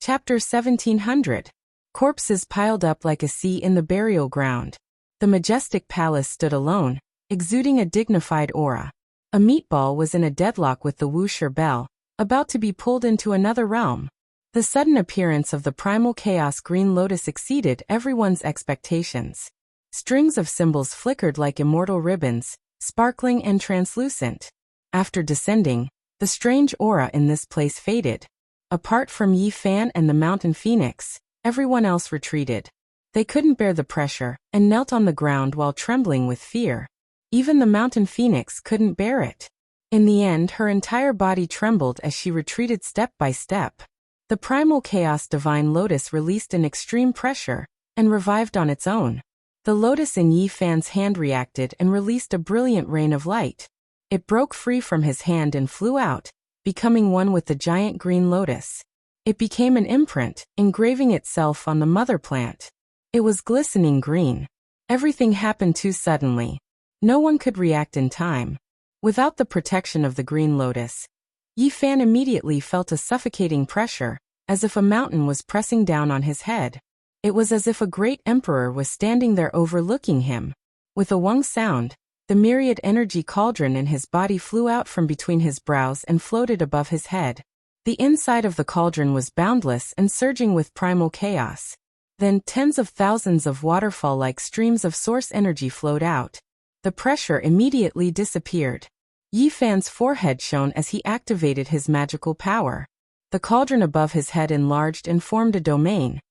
Chapter 1700. Corpses piled up like a sea in the burial ground. The majestic palace stood alone, exuding a dignified aura. A meatball was in a deadlock with the Wuxia bell, about to be pulled into another realm. The sudden appearance of the primal chaos green lotus exceeded everyone's expectations. Strings of symbols flickered like immortal ribbons, sparkling and translucent. After descending, the strange aura in this place faded. Apart from Yi Fan and the mountain phoenix, everyone else retreated. They couldn't bear the pressure, and knelt on the ground while trembling with fear. Even the mountain phoenix couldn't bear it. In the end, her entire body trembled as she retreated step by step. The primal chaos divine lotus released an extreme pressure, and revived on its own. The lotus in Yi Fan's hand reacted and released a brilliant rain of light. It broke free from his hand and flew out, becoming one with the giant green lotus. It became an imprint, engraving itself on the mother plant. It was glistening green. Everything happened too suddenly. No one could react in time. Without the protection of the green lotus, Yi Fan immediately felt a suffocating pressure, as if a mountain was pressing down on his head. It was as if a great emperor was standing there overlooking him. With a wong sound, the myriad energy cauldron in his body flew out from between his brows and floated above his head. The inside of the cauldron was boundless and surging with primal chaos. Then tens of thousands of waterfall-like streams of source energy flowed out. The pressure immediately disappeared. Yi Fan's forehead shone as he activated his magical power. The cauldron above his head enlarged and formed a domain,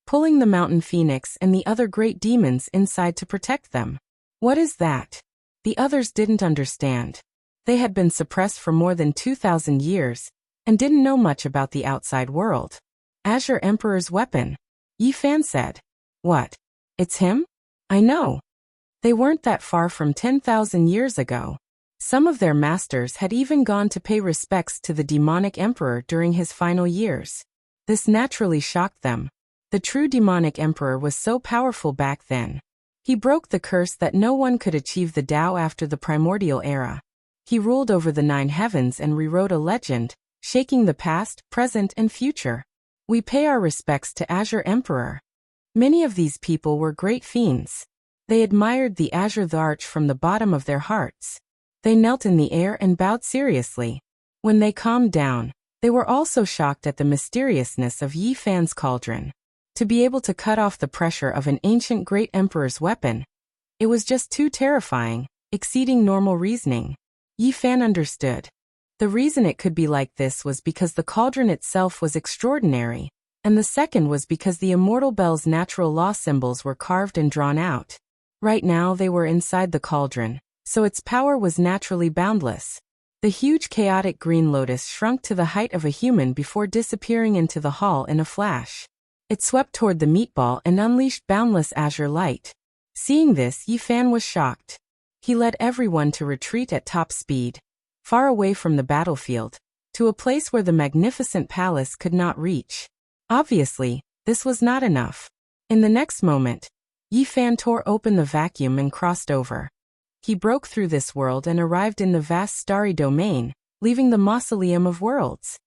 pulling the mountain phoenix and the other great demons inside to protect them. What is that? The others didn't understand. They had been suppressed for more than 2,000 years, and didn't know much about the outside world. Azure Emperor's weapon. Yi Fan said. What? It's him? I know. They weren't that far from 10,000 years ago. Some of their masters had even gone to pay respects to the demonic emperor during his final years. This naturally shocked them. The true demonic emperor was so powerful back then. He broke the curse that no one could achieve the Tao after the primordial era. He ruled over the 9 heavens and rewrote a legend, shaking the past, present, and future. We pay our respects to Azure Emperor. Many of these people were great fiends. They admired the Azure Arch from the bottom of their hearts. They knelt in the air and bowed seriously. When they calmed down, they were also shocked at the mysteriousness of Yi Fan's cauldron. To be able to cut off the pressure of an ancient great emperor's weapon, it was just too terrifying, exceeding normal reasoning. Yi Fan understood. The reason it could be like this was because the cauldron itself was extraordinary, and the second was because the immortal bell's natural law symbols were carved and drawn out. Right now they were inside the cauldron, so its power was naturally boundless. The huge chaotic green lotus shrunk to the height of a human before disappearing into the hall in a flash. It swept toward the meatball and unleashed boundless azure light. Seeing this, Yi Fan was shocked. He led everyone to retreat at top speed, far away from the battlefield, to a place where the magnificent palace could not reach. Obviously, this was not enough. In the next moment, Yi Fan tore open the vacuum and crossed over. He broke through this world and arrived in the vast starry domain, leaving the mausoleum of worlds.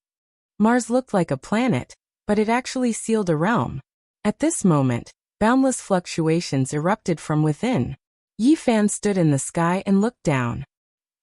Mars looked like a planet, but it actually sealed a realm. At this moment, boundless fluctuations erupted from within. Yi Fan stood in the sky and looked down.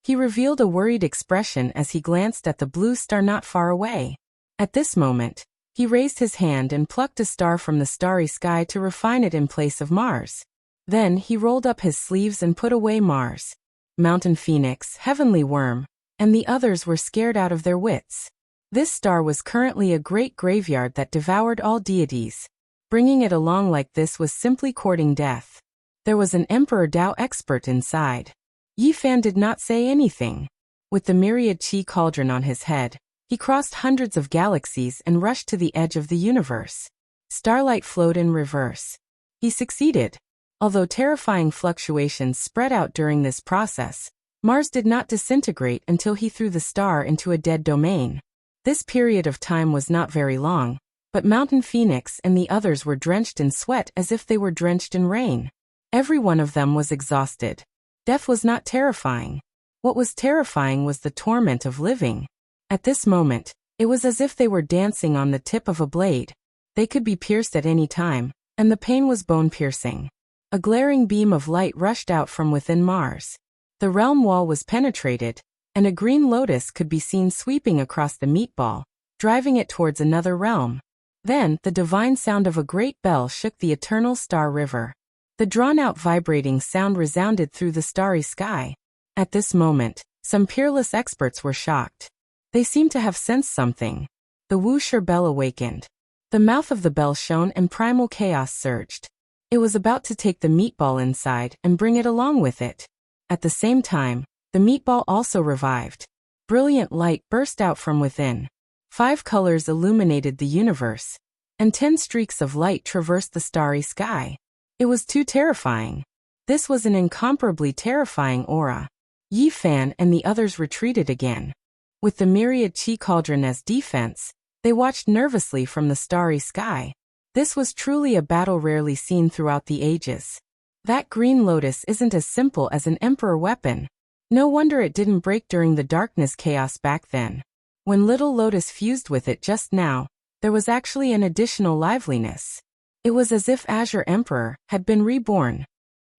He revealed a worried expression as he glanced at the blue star not far away. At this moment, he raised his hand and plucked a star from the starry sky to refine it in place of Mars. Then he rolled up his sleeves and put away Mars, Mountain Phoenix, Heavenly Worm, and the others were scared out of their wits. This star was currently a great graveyard that devoured all deities. Bringing it along like this was simply courting death. There was an Emperor Dao expert inside. Yi Fan did not say anything. With the myriad chi cauldron on his head, he crossed hundreds of galaxies and rushed to the edge of the universe. Starlight flowed in reverse. He succeeded. Although terrifying fluctuations spread out during this process, Mars did not disintegrate until he threw the star into a dead domain. This period of time was not very long, but Mountain Phoenix and the others were drenched in sweat as if they were drenched in rain. Every one of them was exhausted. Death was not terrifying. What was terrifying was the torment of living. At this moment, it was as if they were dancing on the tip of a blade. They could be pierced at any time, and the pain was bone-piercing. A glaring beam of light rushed out from within Mars. The realm wall was penetrated, and a green lotus could be seen sweeping across the meatball, driving it towards another realm. Then, the divine sound of a great bell shook the eternal star river. The drawn-out vibrating sound resounded through the starry sky. At this moment, some peerless experts were shocked. They seemed to have sensed something. The Wuxia bell awakened. The mouth of the bell shone and primal chaos surged. It was about to take the meatball inside and bring it along with it. At the same time, the meatball also revived. Brilliant light burst out from within. 5 colors illuminated the universe, and 10 streaks of light traversed the starry sky. It was too terrifying. This was an incomparably terrifying aura. Yi Fan and the others retreated again. With the myriad chi cauldron as defense, they watched nervously from the starry sky. This was truly a battle rarely seen throughout the ages. That green lotus isn't as simple as an emperor weapon. No wonder it didn't break during the darkness chaos back then. When Little Lotus fused with it just now, there was actually an additional liveliness. It was as if Azure Emperor had been reborn.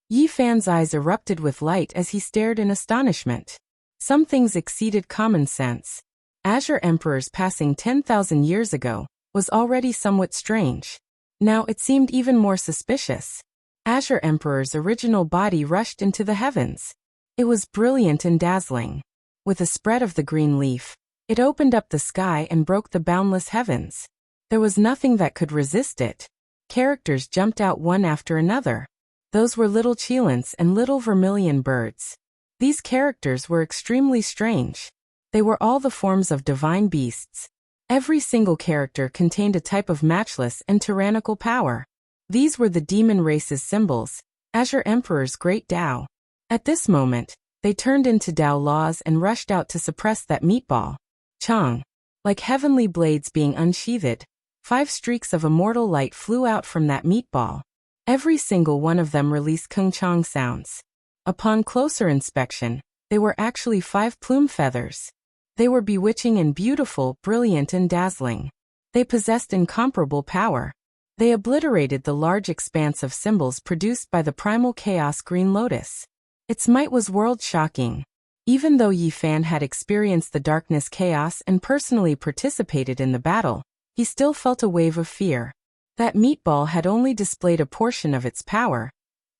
Yi Fan's eyes erupted with light as he stared in astonishment. Some things exceeded common sense. Azure Emperor's passing 10,000 years ago was already somewhat strange. Now it seemed even more suspicious. Azure Emperor's original body rushed into the heavens. It was brilliant and dazzling. With a spread of the green leaf, it opened up the sky and broke the boundless heavens. There was nothing that could resist it. Characters jumped out one after another. Those were little cheilants and little vermilion birds. These characters were extremely strange. They were all the forms of divine beasts. Every single character contained a type of matchless and tyrannical power. These were the demon race's symbols, Azure Emperor's great Tao. At this moment, they turned into Tao laws and rushed out to suppress that meatball. Chang. Like heavenly blades being unsheathed, 5 streaks of immortal light flew out from that meatball. Every single one of them released Kung Chang sounds. Upon closer inspection, they were actually 5 plume feathers. They were bewitching and beautiful, brilliant and dazzling. They possessed incomparable power. They obliterated the large expanse of symbols produced by the primal chaos green lotus. Its might was world-shocking. Even though Yi Fan had experienced the darkness chaos and personally participated in the battle, he still felt a wave of fear. That meatball had only displayed a portion of its power,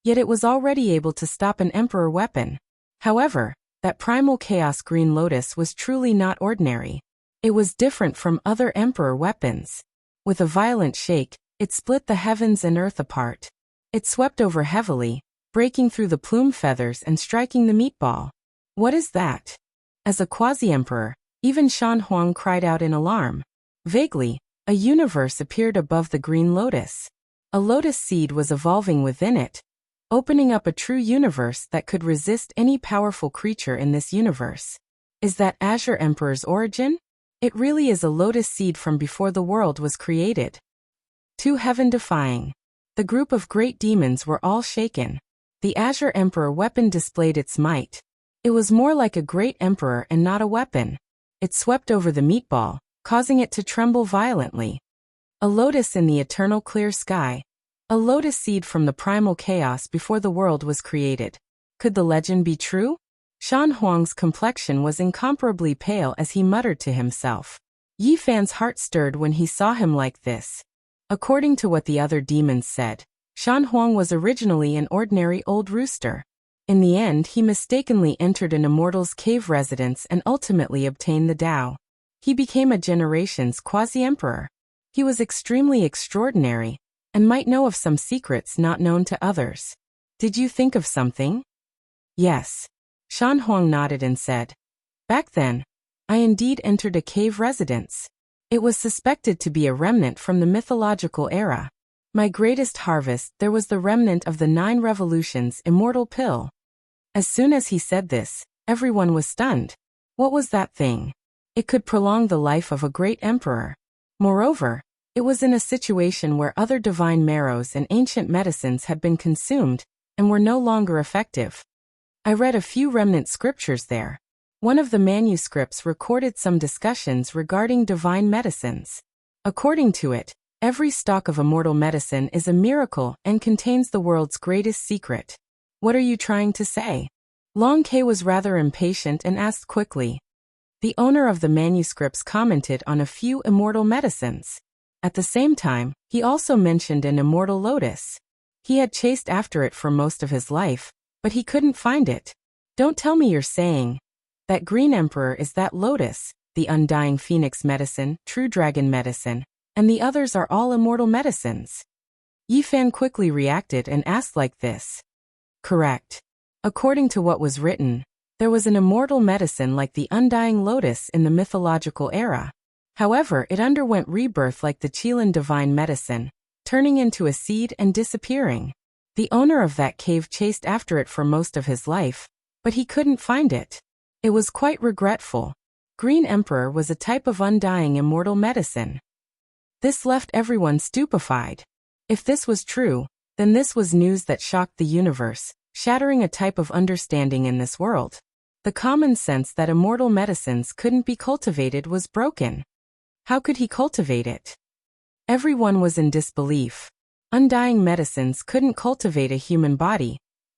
yet it was already able to stop an emperor weapon. However, that primal chaos green lotus was truly not ordinary. It was different from other emperor weapons. With a violent shake, it split the heavens and earth apart. It swept over heavily, breaking through the plume feathers and striking the meatball. What is that? As a quasi-emperor, even Shan Huang cried out in alarm. Vaguely, a universe appeared above the green lotus. A lotus seed was evolving within it, opening up a true universe that could resist any powerful creature in this universe. Is that Azure Emperor's origin? It really is a lotus seed from before the world was created. Too heaven-defying. The group of great demons were all shaken. The Azure Emperor weapon displayed its might. It was more like a great emperor and not a weapon. It swept over the meatball, causing it to tremble violently. A lotus in the eternal clear sky. A lotus seed from the primal chaos before the world was created. Could the legend be true? Shan Huang's complexion was incomparably pale as he muttered to himself. Yi Fan's heart stirred when he saw him like this. According to what the other demons said, Shan Huang was originally an ordinary old rooster. In the end, he mistakenly entered an immortal's cave residence and ultimately obtained the Tao. He became a generation's quasi-emperor. He was extremely extraordinary, and might know of some secrets not known to others. Did you think of something? Yes. Shan Huang nodded and said, Back then, I indeed entered a cave residence. It was suspected to be a remnant from the mythological era. My greatest harvest, there was the remnant of the 9 revolutions immortal pill. As soon as he said this, everyone was stunned. What was that thing? It could prolong the life of a great emperor. Moreover, it was in a situation where other divine marrows and ancient medicines had been consumed and were no longer effective. I read a few remnant scriptures there. One of the manuscripts recorded some discussions regarding divine medicines. According to it, every stalk of immortal medicine is a miracle and contains the world's greatest secret. What are you trying to say? Long Ke was rather impatient and asked quickly. The owner of the manuscripts commented on a few immortal medicines. At the same time, he also mentioned an immortal lotus. He had chased after it for most of his life, but he couldn't find it. Don't tell me you're saying that Green Emperor is that lotus, the undying phoenix medicine, true dragon medicine, and the others are all immortal medicines. Yi Fan quickly reacted and asked like this. Correct. According to what was written, there was an immortal medicine like the undying lotus in the mythological era. However, it underwent rebirth like the Qilin divine medicine, turning into a seed and disappearing. The owner of that cave chased after it for most of his life, but he couldn't find it. It was quite regretful. Green Emperor was a type of undying immortal medicine. This left everyone stupefied. If this was true, then this was news that shocked the universe, shattering a type of understanding in this world. The common sense that immortal medicines couldn't be cultivated was broken. How could he cultivate it? Everyone was in disbelief. Undying medicines couldn't cultivate a human body,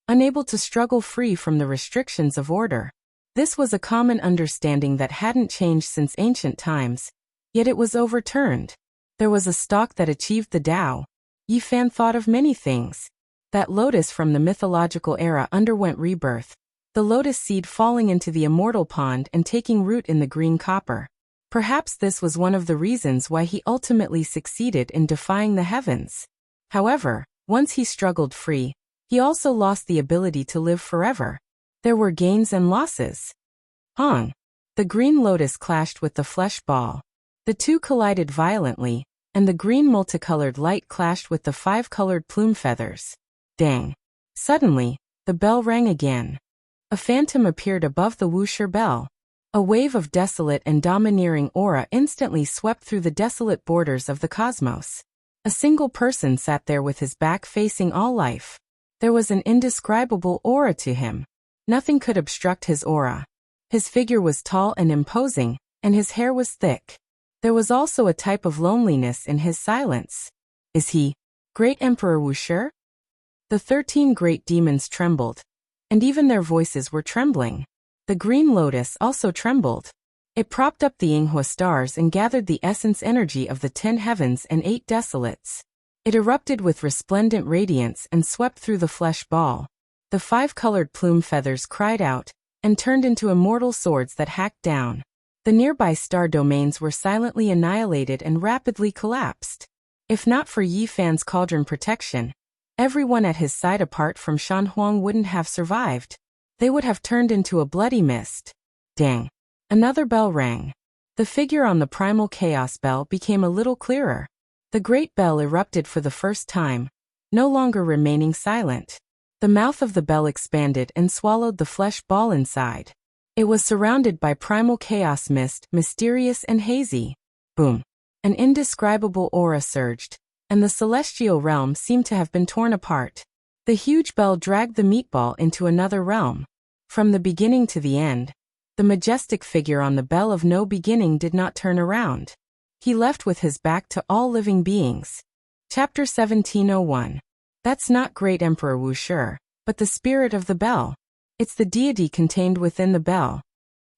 unable to struggle free from the restrictions of order. This was a common understanding that hadn't changed since ancient times, yet it was overturned. There was a stalk that achieved the Tao. Yi Fan thought of many things. That lotus from the mythological era underwent rebirth, the lotus seed falling into the immortal pond and taking root in the green copper. Perhaps this was one of the reasons why he ultimately succeeded in defying the heavens. However, once he struggled free, he also lost the ability to live forever. There were gains and losses. Hong. The green lotus clashed with the flesh ball. The two collided violently, and the green multicolored light clashed with the 5-colored plume feathers. Dang. Suddenly, the bell rang again. A phantom appeared above the Wuxia bell. A wave of desolate and domineering aura instantly swept through the desolate borders of the cosmos. A single person sat there with his back facing all life. There was an indescribable aura to him. Nothing could obstruct his aura. His figure was tall and imposing, and his hair was thick. There was also a type of loneliness in his silence. Is he Great Emperor Wuxia? The 13 great demons trembled, and even their voices were trembling. The green lotus also trembled. It propped up the Yinghua stars and gathered the essence energy of the 10 heavens and 8 desolates. It erupted with resplendent radiance and swept through the flesh ball. The 5-colored plume feathers cried out, and turned into immortal swords that hacked down. The nearby star domains were silently annihilated and rapidly collapsed. If not for Yi Fan's cauldron protection, everyone at his side apart from Shan Huang wouldn't have survived. They would have turned into a bloody mist. Dang. Another bell rang. The figure on the primal chaos bell became a little clearer. The great bell erupted for the first time, no longer remaining silent. The mouth of the bell expanded and swallowed the flesh ball inside. It was surrounded by primal chaos mist, mysterious and hazy. Boom. An indescribable aura surged, and the celestial realm seemed to have been torn apart. The huge bell dragged the meatball into another realm. From the beginning to the end, the majestic figure on the bell of no beginning did not turn around. He left with his back to all living beings. Chapter 1701. That's not Great Emperor Wuxia, but the spirit of the bell. It's the deity contained within the bell.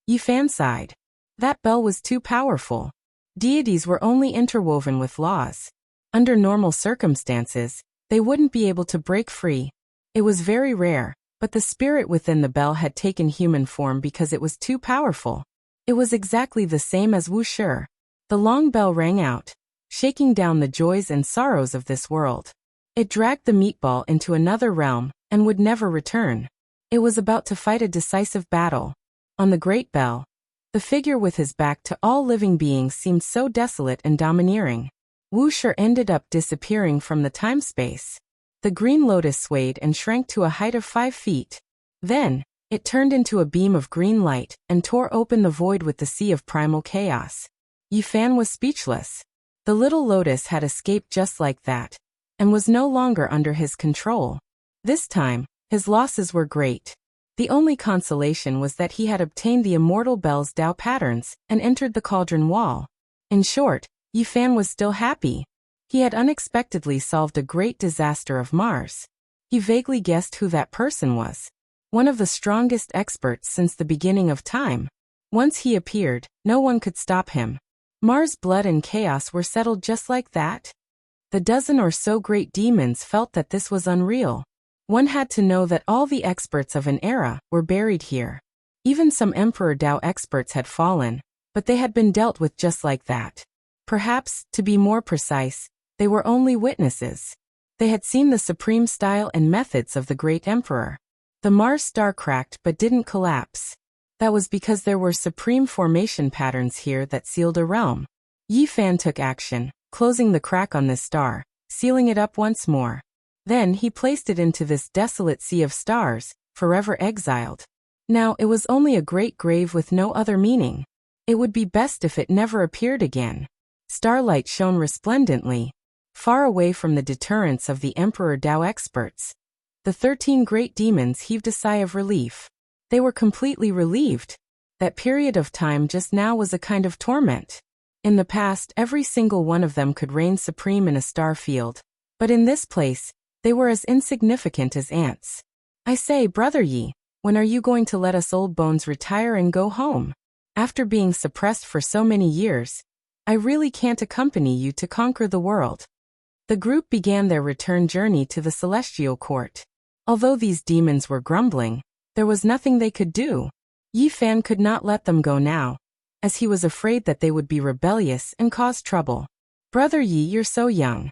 Yifan sighed. That bell was too powerful. Deities were only interwoven with laws. Under normal circumstances, they wouldn't be able to break free. It was very rare, but the spirit within the bell had taken human form because it was too powerful. It was exactly the same as Wuxia. The long bell rang out, shaking down the joys and sorrows of this world. It dragged the meatball into another realm and would never return. It was about to fight a decisive battle. On the great bell, the figure with his back to all living beings seemed so desolate and domineering. Wuxia ended up disappearing from the time-space. The green lotus swayed and shrank to a height of 5 feet. Then, it turned into a beam of green light and tore open the void with the sea of primal chaos. Yifan was speechless. The little lotus had escaped just like that, and was no longer under his control. This time, his losses were great. The only consolation was that he had obtained the immortal bell's Tao patterns and entered the cauldron wall. In short, Yifan was still happy. He had unexpectedly solved a great disaster of Mars. He vaguely guessed who that person was. One of the strongest experts since the beginning of time. Once he appeared, no one could stop him. Mars' blood and chaos were settled just like that. The dozen or so great demons felt that this was unreal. One had to know that all the experts of an era were buried here. Even some Emperor Tao experts had fallen, but they had been dealt with just like that. Perhaps, to be more precise, they were only witnesses. They had seen the supreme style and methods of the great emperor. The Mars star cracked but didn't collapse. That was because there were supreme formation patterns here that sealed a realm. Yifan took action, closing the crack on this star, sealing it up once more. Then he placed it into this desolate sea of stars, forever exiled. Now it was only a great grave with no other meaning. It would be best if it never appeared again. Starlight shone resplendently, far away from the deterrence of the Emperor Tao experts. The 13 great demons heaved a sigh of relief. They were completely relieved. That period of time just now was a kind of torment. In the past, every single one of them could reign supreme in a star field. But in this place, they were as insignificant as ants. I say, Brother Yi, when are you going to let us old bones retire and go home? After being suppressed for so many years, I really can't accompany you to conquer the world. The group began their return journey to the celestial court. Although these demons were grumbling, there was nothing they could do. Yifan could not let them go now, as he was afraid that they would be rebellious and cause trouble. Brother Yi, you're so young.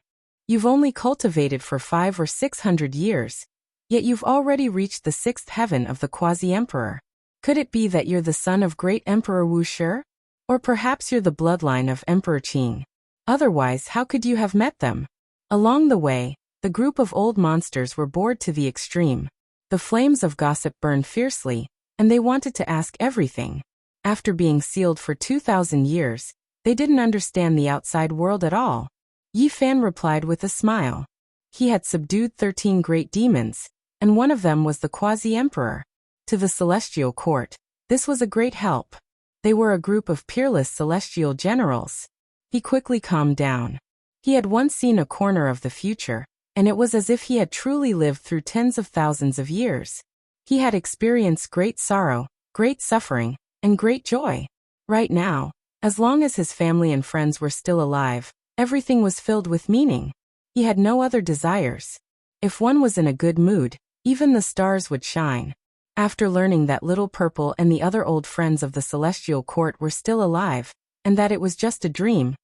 You've only cultivated for 500 or 600 years, yet you've already reached the 6th heaven of the quasi-emperor. Could it be that you're the son of great Emperor Wuxia? Or perhaps you're the bloodline of Emperor Qing. Otherwise, how could you have met them? Along the way, the group of old monsters were bored to the extreme. The flames of gossip burned fiercely, and they wanted to ask everything. After being sealed for 2,000 years, they didn't understand the outside world at all. Yifan replied with a smile. He had subdued 13 great demons, and one of them was the quasi-emperor. To the celestial court, this was a great help. They were a group of peerless celestial generals. He quickly calmed down. He had once seen a corner of the future, and it was as if he had truly lived through tens of thousands of years. He had experienced great sorrow, great suffering, and great joy. Right now, as long as his family and friends were still alive, everything was filled with meaning. He had no other desires. If one was in a good mood, even the stars would shine. After learning that Little Purple and the other old friends of the celestial court were still alive, and that it was just a dream,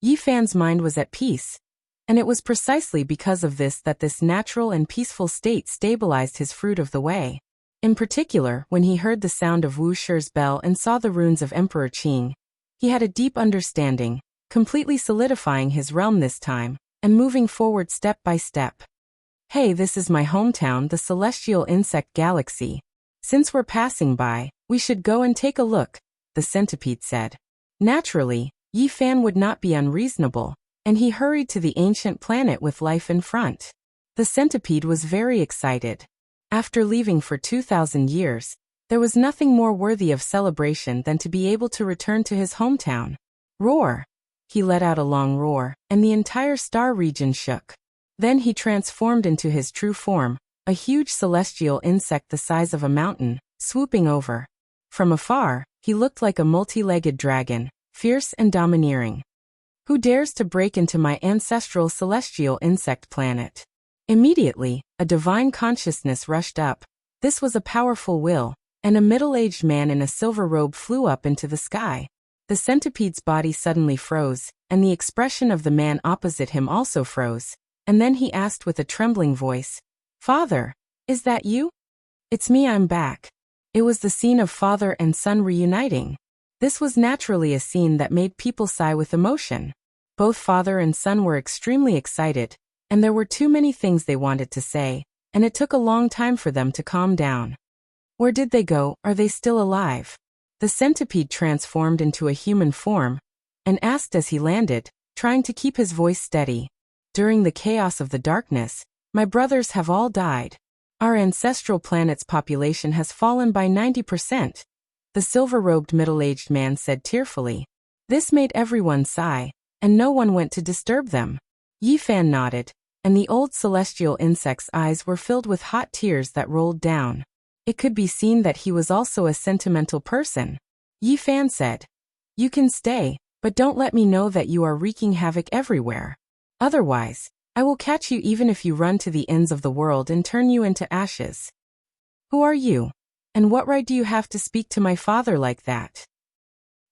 Yifan's mind was at peace. And it was precisely because of this that this natural and peaceful state stabilized his fruit of the way. In particular, when he heard the sound of Wuxia's bell and saw the runes of Emperor Qing, he had a deep understanding, completely solidifying his realm this time, and moving forward step by step. Hey, this is my hometown, the Celestial Insect Galaxy. Since we're passing by, we should go and take a look, the centipede said. Naturally, Yifan would not be unreasonable, and he hurried to the ancient planet with life in front. The centipede was very excited. After leaving for 2,000 years, there was nothing more worthy of celebration than to be able to return to his hometown. Roar! He let out a long roar, and the entire star region shook. Then he transformed into his true form, a huge celestial insect the size of a mountain, swooping over. From afar, he looked like a multi-legged dragon, fierce and domineering. Who dares to break into my ancestral celestial insect planet? Immediately, a divine consciousness rushed up. This was a powerful will, and a middle-aged man in a silver robe flew up into the sky. The centipede's body suddenly froze, and the expression of the man opposite him also froze, and then he asked with a trembling voice, "Father, is that you?" "It's me, I'm back." It was the scene of father and son reuniting. This was naturally a scene that made people sigh with emotion. Both father and son were extremely excited, and there were too many things they wanted to say, and it took a long time for them to calm down. Where did they go? Are they still alive? The centipede transformed into a human form, and asked as he landed, trying to keep his voice steady. During the chaos of the darkness, my brothers have all died. Our ancestral planet's population has fallen by 90%. The silver-robed middle-aged man said tearfully. This made everyone sigh, and no one went to disturb them. Yifan nodded, and the old celestial insect's eyes were filled with hot tears that rolled down. It could be seen that he was also a sentimental person. Yifan said, "You can stay, but don't let me know that you are wreaking havoc everywhere. Otherwise, I will catch you even if you run to the ends of the world and turn you into ashes." "Who are you? And what right do you have to speak to my father like that?"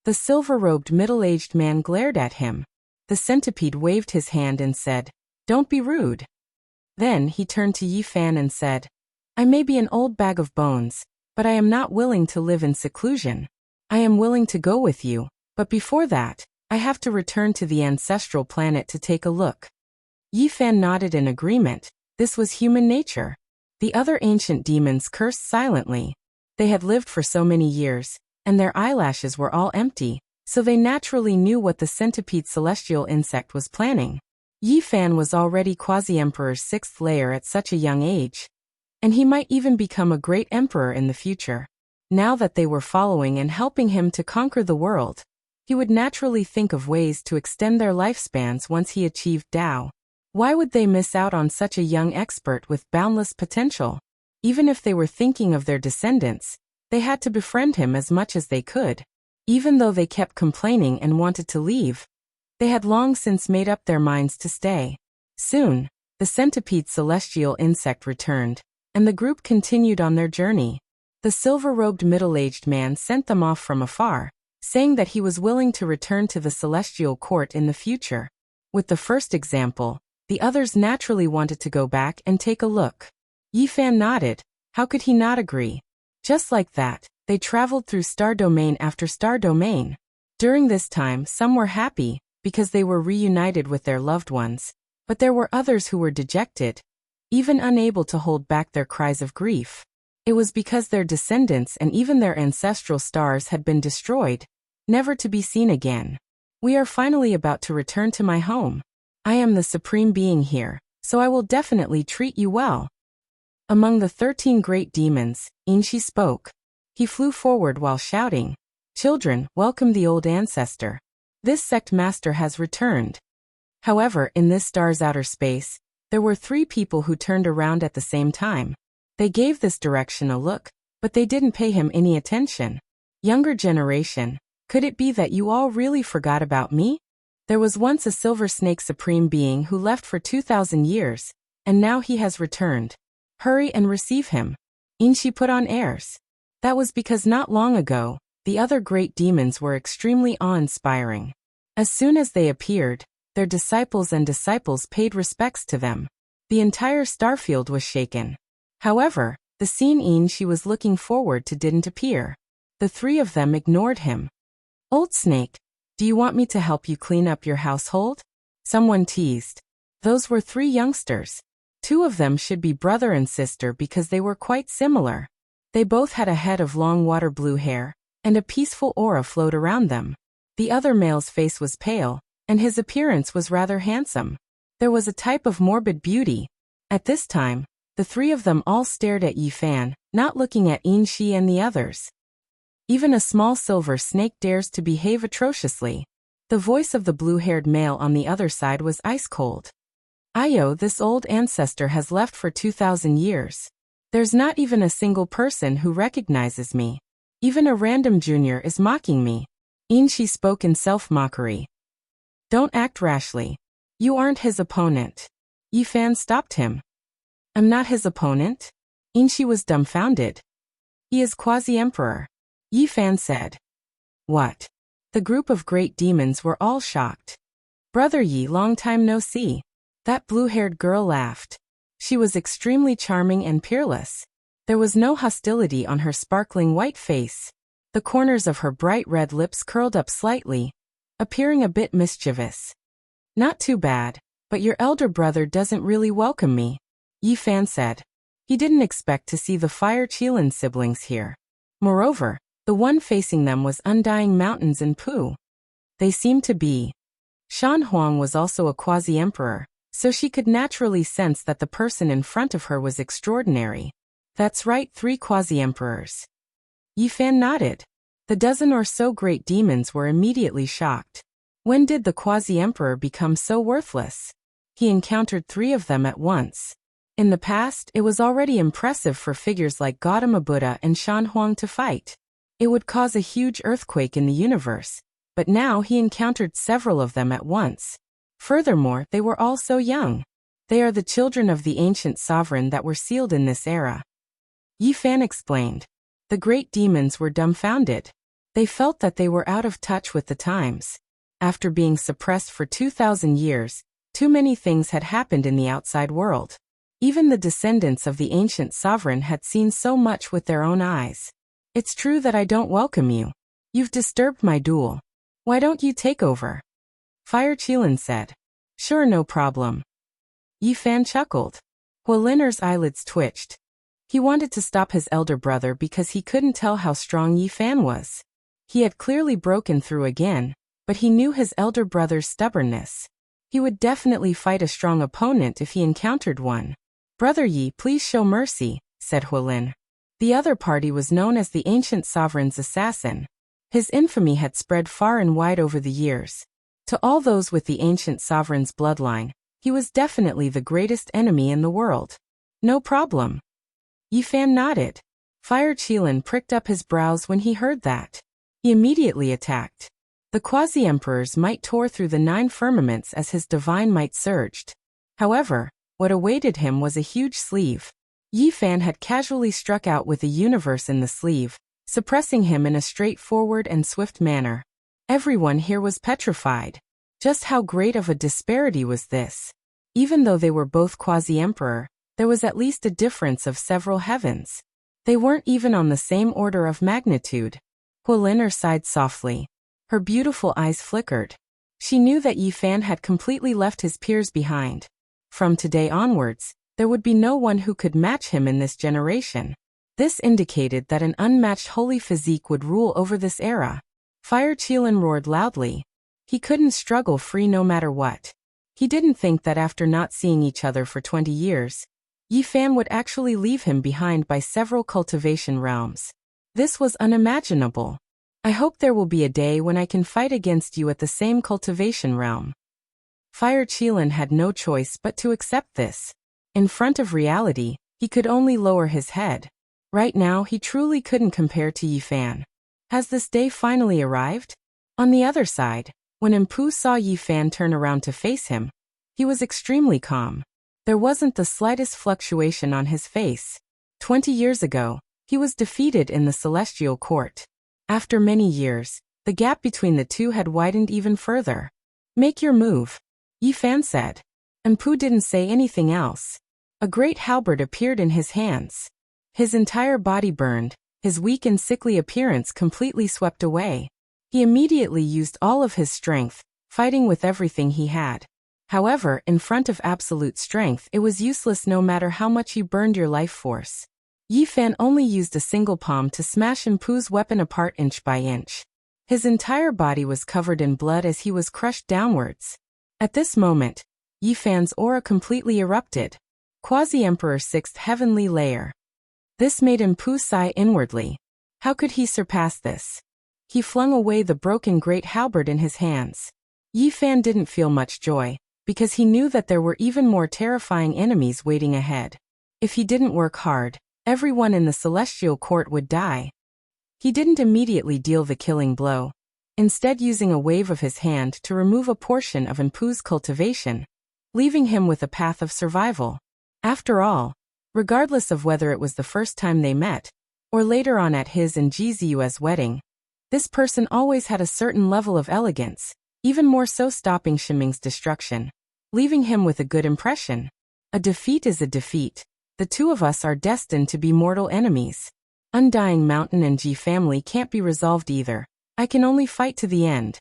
The silver-robed middle-aged man glared at him. The centipede waved his hand and said, "Don't be rude." Then he turned to Yifan and said, "I may be an old bag of bones, but I am not willing to live in seclusion. I am willing to go with you, but before that, I have to return to the ancestral planet to take a look." Yifan nodded in agreement. This was human nature. The other ancient demons cursed silently. They had lived for so many years, and their eyelashes were all empty, so they naturally knew what the centipede celestial insect was planning. Yifan was already Quasi-Emperor's 6th layer at such a young age, and he might even become a great emperor in the future. Now that they were following and helping him to conquer the world, he would naturally think of ways to extend their lifespans once he achieved Tao. Why would they miss out on such a young expert with boundless potential? Even if they were thinking of their descendants, they had to befriend him as much as they could. Even though they kept complaining and wanted to leave, they had long since made up their minds to stay. Soon, the centipede celestial insect returned, and the group continued on their journey. The silver-robed middle-aged man sent them off from afar, saying that he was willing to return to the celestial court in the future. With the first example, the others naturally wanted to go back and take a look. Yifan nodded. How could he not agree? Just like that, they traveled through star domain after star domain. During this time, some were happy, because they were reunited with their loved ones, but there were others who were dejected, even unable to hold back their cries of grief. It was because their descendants and even their ancestral stars had been destroyed, never to be seen again. "We are finally about to return to my home. I am the supreme being here, so I will definitely treat you well." Among the 13 great demons, Inshi spoke. He flew forward while shouting, "Children, welcome the old ancestor. This sect master has returned." However, in this star's outer space, there were 3 people who turned around at the same time. They gave this direction a look, but they didn't pay him any attention. "Younger generation, could it be that you all really forgot about me? There was once a silver snake supreme being who left for 2,000 years, and now he has returned. Hurry and receive him." Inshi put on airs. That was because not long ago, the other great demons were extremely awe-inspiring. As soon as they appeared, their disciples paid respects to them. The entire starfield was shaken. However, the scene Inshi was looking forward to didn't appear. The 3 of them ignored him. "Old snake, do you want me to help you clean up your household?" Someone teased. Those were 3 youngsters. 2 of them should be brother and sister because they were quite similar. They both had a head of long water blue hair, and a peaceful aura flowed around them. The other male's face was pale, and his appearance was rather handsome. There was a type of morbid beauty. At this time, the 3 of them all stared at Yifan, not looking at Inshi and the others. Even a small silver snake dares to behave atrociously. The voice of the blue-haired male on the other side was ice cold. Io, this old ancestor has left for 2,000 years. There's not even a single person who recognizes me. Even a random junior is mocking me. She spoke in self-mockery. Don't act rashly. You aren't his opponent. Yi Fan stopped him. I'm not his opponent? Shi was dumbfounded. He is quasi-emperor. Yi Fan said. What? The group of great demons were all shocked. Brother Yi, long time no see. That blue-haired girl laughed. She was extremely charming and peerless. There was no hostility on her sparkling white face. The corners of her bright red lips curled up slightly, appearing a bit mischievous. Not too bad, but your elder brother doesn't really welcome me, Yi Fan said. He didn't expect to see the Fire Qilin siblings here. Moreover, the one facing them was Undying Mountains and Pooh. They seemed to be. Shan Huang was also a quasi-emperor, so she could naturally sense that the person in front of her was extraordinary. That's right, 3 quasi-emperors. Yi Fan nodded. The dozen or so great demons were immediately shocked. When did the quasi-emperor become so worthless? He encountered 3 of them at once. In the past, it was already impressive for figures like Gautama Buddha and Shan Huang to fight. It would cause a huge earthquake in the universe, but now he encountered several of them at once. Furthermore, they were all so young. They are the children of the ancient sovereign that were sealed in this era. Yi Fan explained. The great demons were dumbfounded. They felt that they were out of touch with the times. After being suppressed for 2,000 years, too many things had happened in the outside world. Even the descendants of the ancient sovereign had seen so much with their own eyes. It's true that I don't welcome you. You've disturbed my duel. Why don't you take over? Fire Qilin said. Sure, no problem. Yi Fan chuckled. Huoliner's eyelids twitched. He wanted to stop his elder brother because he couldn't tell how strong Yi Fan was. He had clearly broken through again, but he knew his elder brother's stubbornness. He would definitely fight a strong opponent if he encountered one. Brother Yi, please show mercy, said Huolin. The other party was known as the ancient sovereign's assassin. His infamy had spread far and wide over the years. To all those with the ancient sovereign's bloodline, he was definitely the greatest enemy in the world. No problem. Yi Fan nodded. Fire Qilin pricked up his brows when he heard that. He immediately attacked. The quasi-emperor's might tore through the 9 firmaments as his divine might surged. However, what awaited him was a huge sleeve. Yi Fan had casually struck out with the universe in the sleeve, suppressing him in a straightforward and swift manner. Everyone here was petrified. Just how great of a disparity was this? Even though they were both quasi-emperor, there was at least a difference of several heavens. They weren't even on the same order of magnitude. Huoliner sighed softly. Her beautiful eyes flickered. She knew that Yi Fan had completely left his peers behind. From today onwards, there would be no one who could match him in this generation. This indicated that an unmatched holy physique would rule over this era. Fire Qilin roared loudly. He couldn't struggle free no matter what. He didn't think that after not seeing each other for 20 years, Yi Fan would actually leave him behind by several cultivation realms. This was unimaginable. I hope there will be a day when I can fight against you at the same cultivation realm. Fire Qilin had no choice but to accept this. In front of reality, he could only lower his head. Right now he truly couldn't compare to Yi Fan. Has this day finally arrived? On the other side, when Empu saw Yi Fan turn around to face him, he was extremely calm. There wasn't the slightest fluctuation on his face. 20 years ago, he was defeated in the Celestial Court. After many years, the gap between the two had widened even further. Make your move, Yi Fan said. Empu didn't say anything else. A great halberd appeared in his hands. His entire body burned, his weak and sickly appearance completely swept away. He immediately used all of his strength, fighting with everything he had. However, in front of absolute strength, it was useless no matter how much you burned your life force. Yi Fan only used a single palm to smash Empu's weapon apart inch by inch. His entire body was covered in blood as he was crushed downwards. At this moment, Yi Fan's aura completely erupted. Quasi-Emperor 6th Heavenly Layer. This made Empu sigh inwardly. How could he surpass this? He flung away the broken great halberd in his hands. Yi Fan didn't feel much joy. because he knew that there were even more terrifying enemies waiting ahead. If he didn't work hard, everyone in the celestial court would die. He didn't immediately deal the killing blow, instead using a wave of his hand to remove a portion of Empu's cultivation, leaving him with a path of survival. After all, regardless of whether it was the first time they met, or later on at his and Jizu's wedding, this person always had a certain level of elegance, even more so stopping Shiming's destruction, leaving him with a good impression. A defeat is a defeat. The two of us are destined to be mortal enemies. Undying Mountain and Ji family can't be resolved either. I can only fight to the end.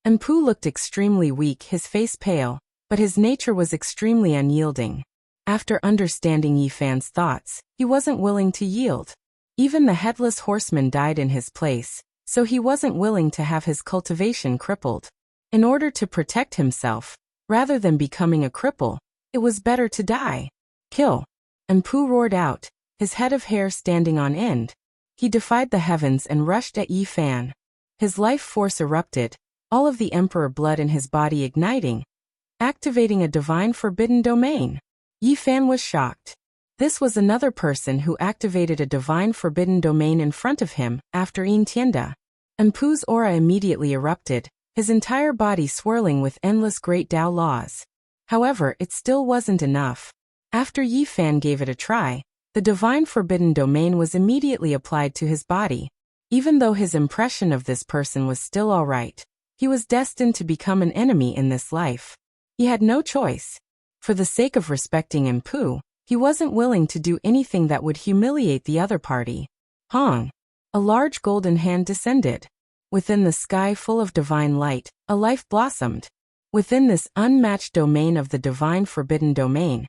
Empu looked extremely weak, his face pale, but his nature was extremely unyielding. After understanding Yifan's thoughts, he wasn't willing to yield. Even the headless horseman died in his place, so he wasn't willing to have his cultivation crippled. In order to protect himself, rather than becoming a cripple, it was better to die. Kill! Empu roared out, his head of hair standing on end. He defied the heavens and rushed at Yifan. His life force erupted, all of the emperor blood in his body igniting, activating a divine forbidden domain. Yifan was shocked. This was another person who activated a divine forbidden domain in front of him, after Yin Tianda. Empu's aura immediately erupted, his entire body swirling with endless great Tao laws. However, it still wasn't enough. After Yifan gave it a try, the divine forbidden domain was immediately applied to his body. Even though his impression of this person was still alright, he was destined to become an enemy in this life. He had no choice. For the sake of respecting Empu, he wasn't willing to do anything that would humiliate the other party. Hong! A large golden hand descended. Within the sky full of divine light, a life blossomed. Within this unmatched domain of the divine forbidden domain,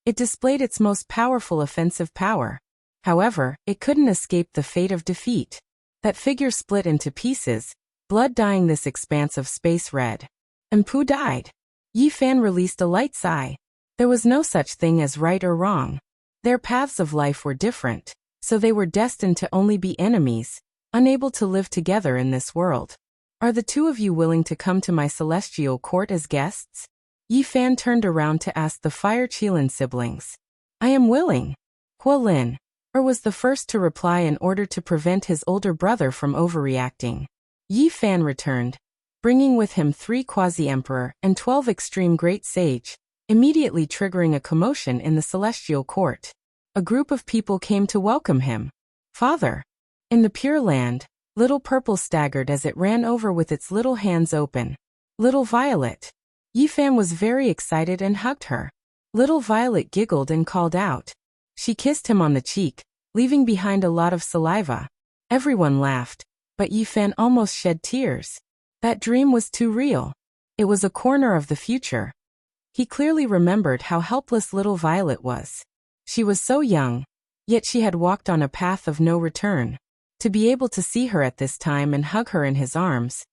it displayed its most powerful offensive power. However, it couldn't escape the fate of defeat. That figure split into pieces, blood dyeing this expanse of space red. Empu died. Yifan released a light sigh. There was no such thing as right or wrong. Their paths of life were different, so they were destined to only be enemies, unable to live together in this world. Are the two of you willing to come to my celestial court as guests? Yifan turned around to ask the Fire Qilin siblings. I am willing. Huolin was the first to reply in order to prevent his older brother from overreacting. Yifan returned, bringing with him 3 quasi-emperor and 12 extreme great sage, immediately triggering a commotion in the celestial court. A group of people came to welcome him. Father! In the Pure Land, Little Purple staggered as it ran over with its little hands open. Little Violet! Yifan was very excited and hugged her. Little Violet giggled and called out. She kissed him on the cheek, leaving behind a lot of saliva. Everyone laughed, but Yifan almost shed tears. That dream was too real. It was a corner of the future. He clearly remembered how helpless little Violet was. She was so young, yet she had walked on a path of no return. To be able to see her at this time and hug her in his arms,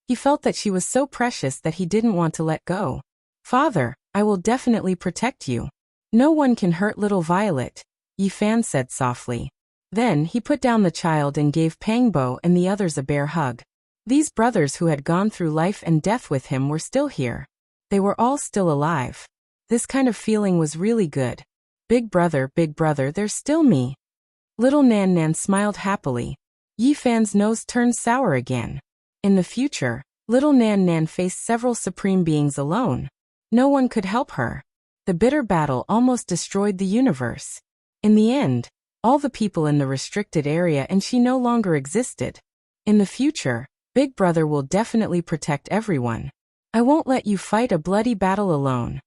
he felt that she was so precious that he didn't want to let go. Father, I will definitely protect you. No one can hurt little Violet, Yifan said softly. Then he put down the child and gave Pangbo and the others a bear hug. These brothers who had gone through life and death with him were still here. They were all still alive. This kind of feeling was really good. Big brother, there's still me. Little Nan Nan smiled happily. Yifan's nose turned sour again. In the future, little Nan Nan faced several supreme beings alone. No one could help her. The bitter battle almost destroyed the universe. In the end, all the people in the restricted area and she no longer existed. In the future, Big Brother will definitely protect everyone. I won't let you fight a bloody battle alone.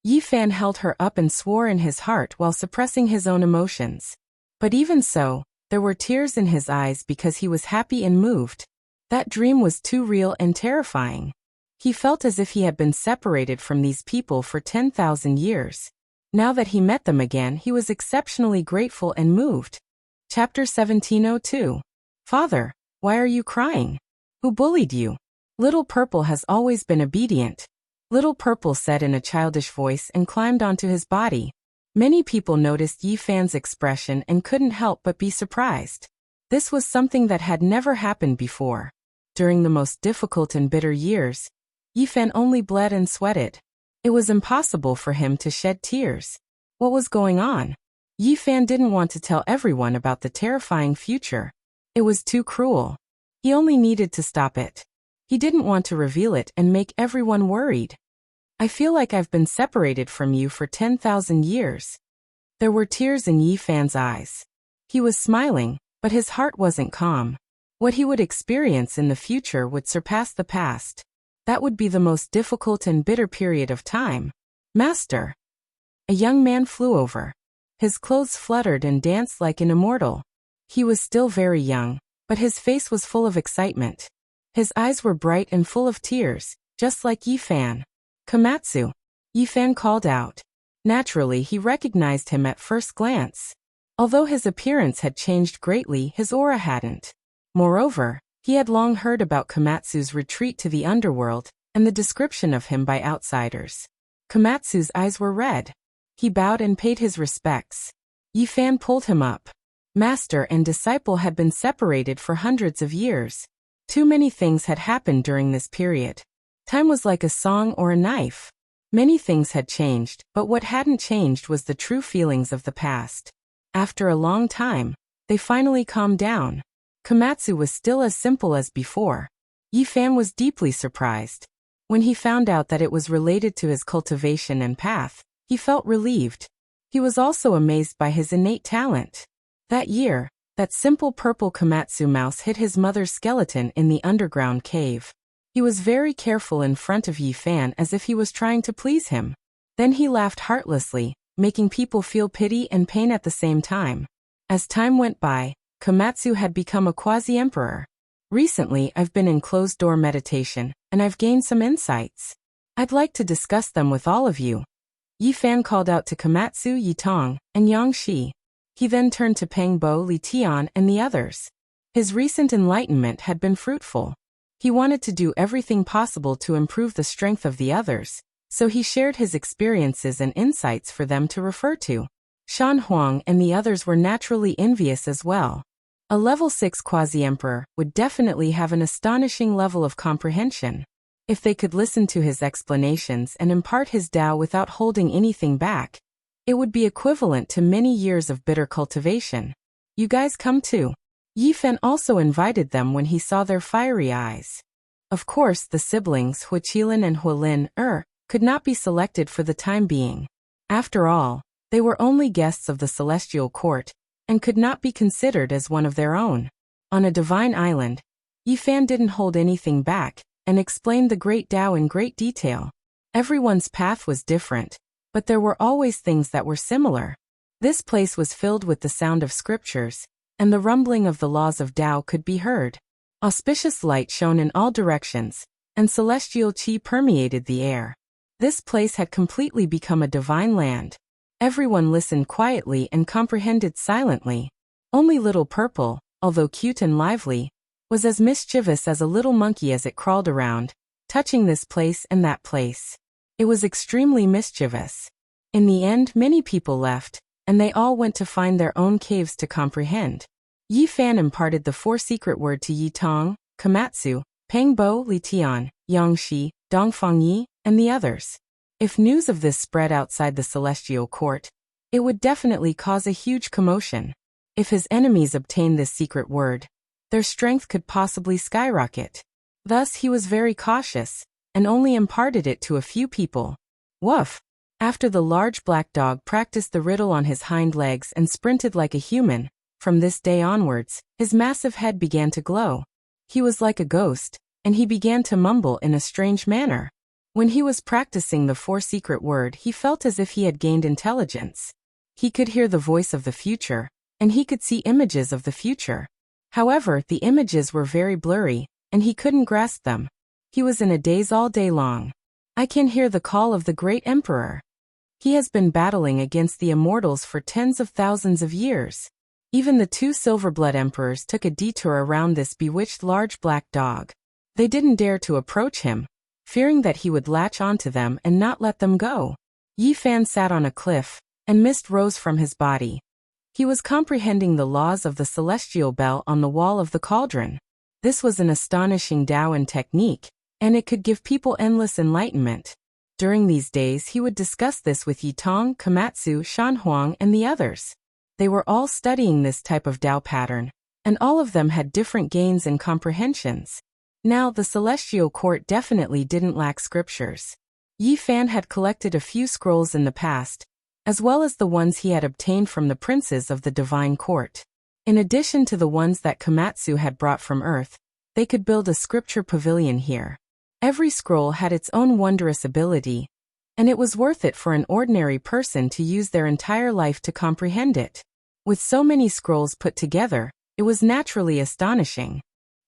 Yifan held her up and swore in his heart while suppressing his own emotions. But even so, there were tears in his eyes because he was happy and moved. That dream was too real and terrifying. He felt as if he had been separated from these people for 10,000 years. Now that he met them again, he was exceptionally grateful and moved. Chapter 1702. Father, why are you crying? Who bullied you? Little Purple has always been obedient. Little Purple said in a childish voice and climbed onto his body. Many people noticed Yifan's expression and couldn't help but be surprised. This was something that had never happened before. During the most difficult and bitter years, Yifan only bled and sweated. It was impossible for him to shed tears. What was going on? Yi Fan didn't want to tell everyone about the terrifying future. It was too cruel. He only needed to stop it. He didn't want to reveal it and make everyone worried. I feel like I've been separated from you for 10,000 years. There were tears in Yi Fan's eyes. He was smiling, but his heart wasn't calm. What he would experience in the future would surpass the past. That would be the most difficult and bitter period of time. Master. A young man flew over. His clothes fluttered and danced like an immortal. He was still very young, but his face was full of excitement. His eyes were bright and full of tears, just like Yi Fan. Komatsu. Yi Fan called out. Naturally, he recognized him at first glance. Although his appearance had changed greatly, his aura hadn't. Moreover, he had long heard about Komatsu's retreat to the underworld, and the description of him by outsiders. Komatsu's eyes were red. He bowed and paid his respects. Yi Fan pulled him up. Master and disciple had been separated for hundreds of years. Too many things had happened during this period. Time was like a song or a knife. Many things had changed, but what hadn't changed was the true feelings of the past. After a long time, they finally calmed down. Komatsu was still as simple as before. Yi Fan was deeply surprised. When he found out that it was related to his cultivation and path, he felt relieved. He was also amazed by his innate talent. That year, that simple purple Komatsu mouse hid his mother's skeleton in the underground cave. He was very careful in front of Yi Fan as if he was trying to please him. Then he laughed heartlessly, making people feel pity and pain at the same time. As time went by, Komatsu had become a quasi-emperor. Recently, I've been in closed-door meditation, and I've gained some insights. I'd like to discuss them with all of you. Yi Fan called out to Komatsu, Yi Tong, and Yang Shi. He then turned to Peng Bo, Li Tian, and the others. His recent enlightenment had been fruitful. He wanted to do everything possible to improve the strength of the others, so he shared his experiences and insights for them to refer to. Shan Huang and the others were naturally envious as well. A level 6 quasi-emperor would definitely have an astonishing level of comprehension. If they could listen to his explanations and impart his Tao without holding anything back, it would be equivalent to many years of bitter cultivation. You guys come too. Yi Fan also invited them when he saw their fiery eyes. Of course, the siblings Huaqilin and Hualin could not be selected for the time being. After all, they were only guests of the celestial court, and could not be considered as one of their own. On a divine island, Yi Fan didn't hold anything back, and explained the great Tao in great detail. Everyone's path was different, but there were always things that were similar. This place was filled with the sound of scriptures, and the rumbling of the laws of Tao could be heard. Auspicious light shone in all directions, and celestial qi permeated the air. This place had completely become a divine land. Everyone listened quietly and comprehended silently. Only Little Purple, although cute and lively, was as mischievous as a little monkey as it crawled around, touching this place and that place. It was extremely mischievous. In the end, many people left, and they all went to find their own caves to comprehend. Yi Fan imparted the 4 secret word to Yi Tong, Komatsu, Peng Bo, Li Tian, Yang Shi, Dongfang Yi, and the others. If news of this spread outside the celestial court, it would definitely cause a huge commotion. If his enemies obtained this secret word, their strength could possibly skyrocket. Thus he was very cautious, and only imparted it to a few people. Woof! After the large black dog practiced the riddle on his hind legs and sprinted like a human, from this day onwards, his massive head began to glow. He was like a ghost, and he began to mumble in a strange manner. When he was practicing the 4 secret word, he felt as if he had gained intelligence. He could hear the voice of the future, and he could see images of the future. However, the images were very blurry, and he couldn't grasp them. He was in a daze all day long. I can hear the call of the great emperor. He has been battling against the immortals for tens of thousands of years. Even the 2 Silverblood emperors took a detour around this bewitched large black dog. They didn't dare to approach him, fearing that he would latch onto them and not let them go. Yi Fan sat on a cliff, and mist rose from his body. He was comprehending the laws of the celestial bell on the wall of the cauldron. This was an astonishing Taoan technique, and it could give people endless enlightenment. During these days he would discuss this with Yi Tong, Komatsu, Shan Huang, and the others. They were all studying this type of Tao pattern, and all of them had different gains and comprehensions. Now, the Celestial Court definitely didn't lack scriptures. Yi Fan had collected a few scrolls in the past, as well as the ones he had obtained from the princes of the Divine Court. In addition to the ones that Komatsu had brought from Earth, they could build a scripture pavilion here. Every scroll had its own wondrous ability, and it was worth it for an ordinary person to use their entire life to comprehend it. With so many scrolls put together, it was naturally astonishing.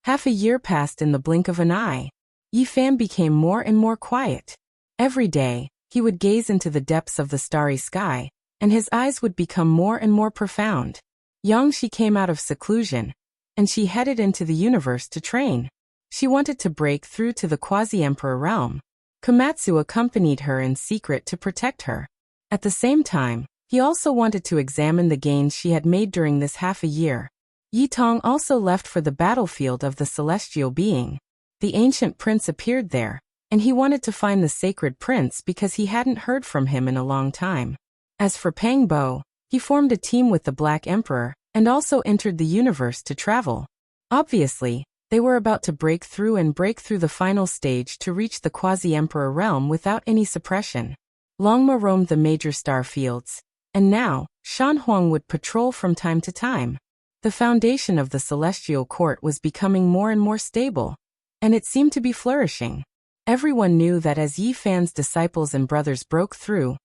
Half a year passed in the blink of an eye. Yi Fan became more and more quiet. Every day, he would gaze into the depths of the starry sky, and his eyes would become more and more profound. Yangshi came out of seclusion, and she headed into the universe to train. She wanted to break through to the quasi-emperor realm. Komatsu accompanied her in secret to protect her. At the same time, he also wanted to examine the gains she had made during this half a year. Yi Tong also left for the battlefield of the celestial being. The ancient prince appeared there, and he wanted to find the sacred prince because he hadn't heard from him in a long time. As for Pang Bo, he formed a team with the Black Emperor, and also entered the universe to travel. Obviously, they were about to break through the final stage to reach the quasi-emperor realm without any suppression. Longma roamed the major star fields, and now, Shan Huang would patrol from time to time. The foundation of the Celestial Court was becoming more and more stable, and it seemed to be flourishing. Everyone knew that as Yi Fan's disciples and brothers broke through,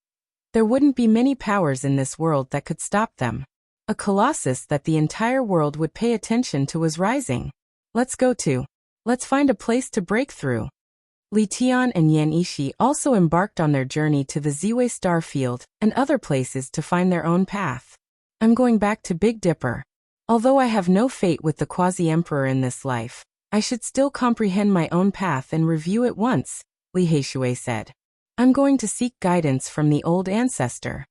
there wouldn't be many powers in this world that could stop them. A colossus that the entire world would pay attention to was rising. Let's find a place to break through. Li Tian and Yan Ishi also embarked on their journey to the Ziwei star field and other places to find their own path. I'm going back to Big Dipper. Although I have no fate with the quasi-emperor in this life, I should still comprehend my own path and review it once, Li Heishui said. I'm going to seek guidance from the old ancestor.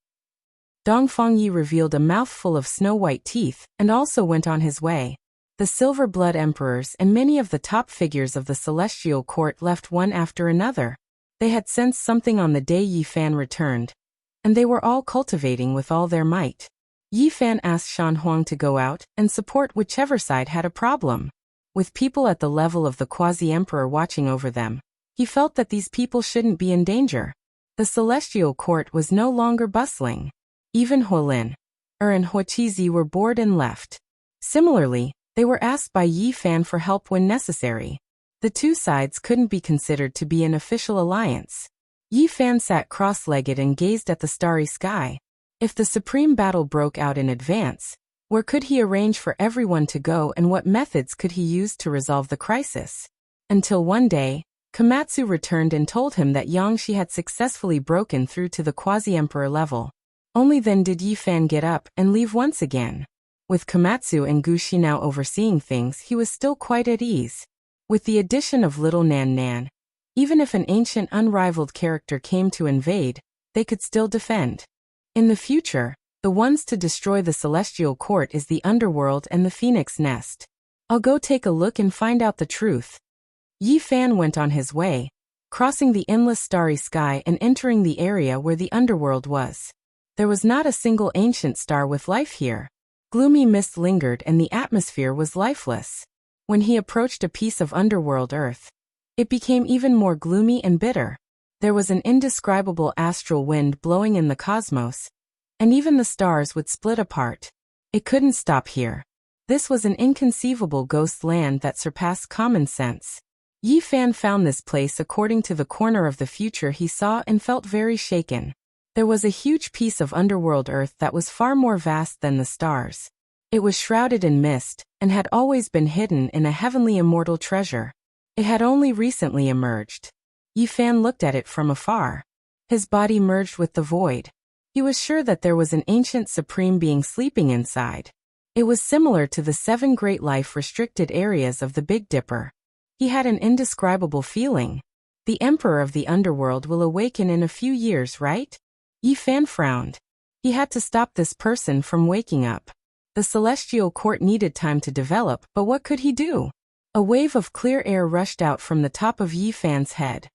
Dong Fengyi revealed a mouthful of snow-white teeth and also went on his way. The Silver Blood Emperors and many of the top figures of the Celestial Court left one after another. They had sensed something on the day Yi Fan returned, and they were all cultivating with all their might. Yi Fan asked Shan Huang to go out and support whichever side had a problem. With people at the level of the quasi-emperor watching over them, he felt that these people shouldn't be in danger. The Celestial Court was no longer bustling. Even Huolin, and Huoqizi were bored and left. Similarly, they were asked by Yi Fan for help when necessary. The two sides couldn't be considered to be an official alliance. Yi Fan sat cross-legged and gazed at the starry sky. If the supreme battle broke out in advance, where could he arrange for everyone to go and what methods could he use to resolve the crisis? Until one day, Komatsu returned and told him that Yangshi had successfully broken through to the quasi-emperor level. Only then did Yi Fan get up and leave once again. With Komatsu and Gushi now overseeing things, he was still quite at ease. With the addition of little Nan Nan, even if an ancient unrivaled character came to invade, they could still defend. In the future, the ones to destroy the Celestial Court is the Underworld and the Phoenix Nest. I'll go take a look and find out the truth. Yi Fan went on his way, crossing the endless starry sky and entering the area where the Underworld was. There was not a single ancient star with life here. Gloomy mist lingered and the atmosphere was lifeless. When he approached a piece of underworld earth, it became even more gloomy and bitter. There was an indescribable astral wind blowing in the cosmos, and even the stars would split apart. It couldn't stop here. This was an inconceivable ghost land that surpassed common sense. Yi Fan found this place according to the corner of the future he saw and felt very shaken. There was a huge piece of underworld earth that was far more vast than the stars. It was shrouded in mist, and had always been hidden in a heavenly immortal treasure. It had only recently emerged. Yi Fan looked at it from afar. His body merged with the void. He was sure that there was an ancient supreme being sleeping inside. It was similar to the 7 great life-restricted areas of the Big Dipper. He had an indescribable feeling. The Emperor of the Underworld will awaken in a few years, right? Yi Fan frowned. He had to stop this person from waking up. The Celestial Court needed time to develop, but what could he do? A wave of clear air rushed out from the top of Yi Fan's head.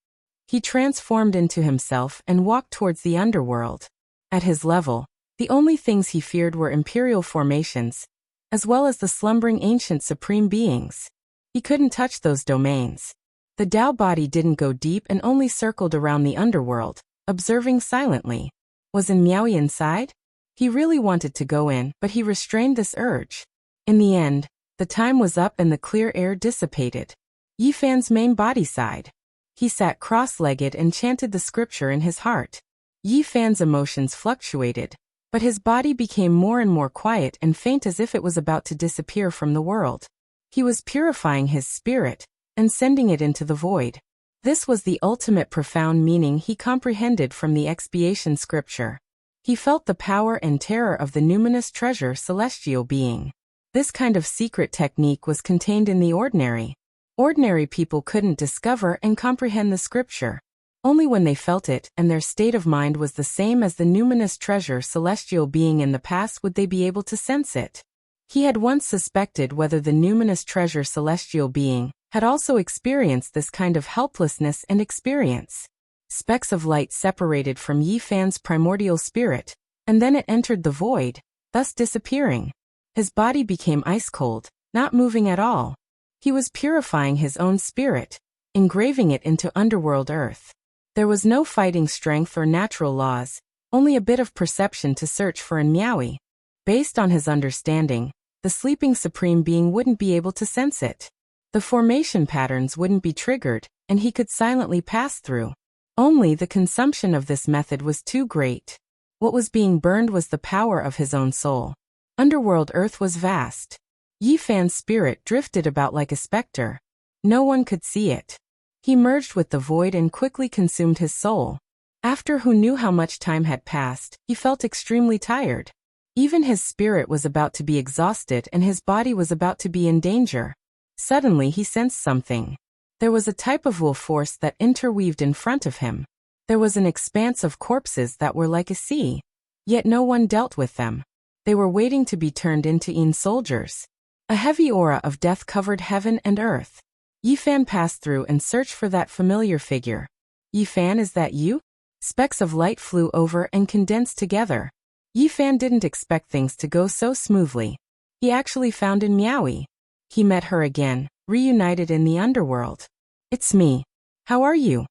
He transformed into himself and walked towards the underworld. At his level, the only things he feared were imperial formations, as well as the slumbering ancient supreme beings. He couldn't touch those domains. The Tao body didn't go deep and only circled around the underworld, observing silently. Was Miaoyi inside? He really wanted to go in, but he restrained this urge. In the end, the time was up and the clear air dissipated. Yi Fan's main body sighed. He sat cross-legged and chanted the scripture in his heart. Yi Fan's emotions fluctuated, but his body became more and more quiet and faint as if it was about to disappear from the world. He was purifying his spirit and sending it into the void. This was the ultimate profound meaning he comprehended from the expiation scripture. He felt the power and terror of the numinous treasure celestial being. This kind of secret technique was contained in the ordinary. Ordinary people couldn't discover and comprehend the scripture. Only when they felt it and their state of mind was the same as the numinous treasure celestial being in the past would they be able to sense it. He had once suspected whether the numinous treasure celestial being had also experienced this kind of helplessness and experience. Specks of light separated from Yi Fan's primordial spirit, and then it entered the void, thus disappearing. His body became ice-cold, not moving at all. He was purifying his own spirit, engraving it into underworld earth. There was no fighting strength or natural laws, only a bit of perception to search for in Miaoyi. Based on his understanding, the sleeping supreme being wouldn't be able to sense it. The formation patterns wouldn't be triggered, and he could silently pass through. Only the consumption of this method was too great. What was being burned was the power of his own soul. Underworld earth was vast. Yi Fan's spirit drifted about like a specter. No one could see it. He merged with the void and quickly consumed his soul. After who knew how much time had passed, he felt extremely tired. Even his spirit was about to be exhausted and his body was about to be in danger. Suddenly he sensed something. There was a type of will force that interweaved in front of him. There was an expanse of corpses that were like a sea. Yet no one dealt with them. They were waiting to be turned into soldiers. A heavy aura of death covered heaven and earth. Yi Fan passed through and searched for that familiar figure. Yi Fan, is that you? Specks of light flew over and condensed together. Yi Fan didn't expect things to go so smoothly. He actually found in Miaoyi. He met her again, reunited in the underworld. It's me. How are you?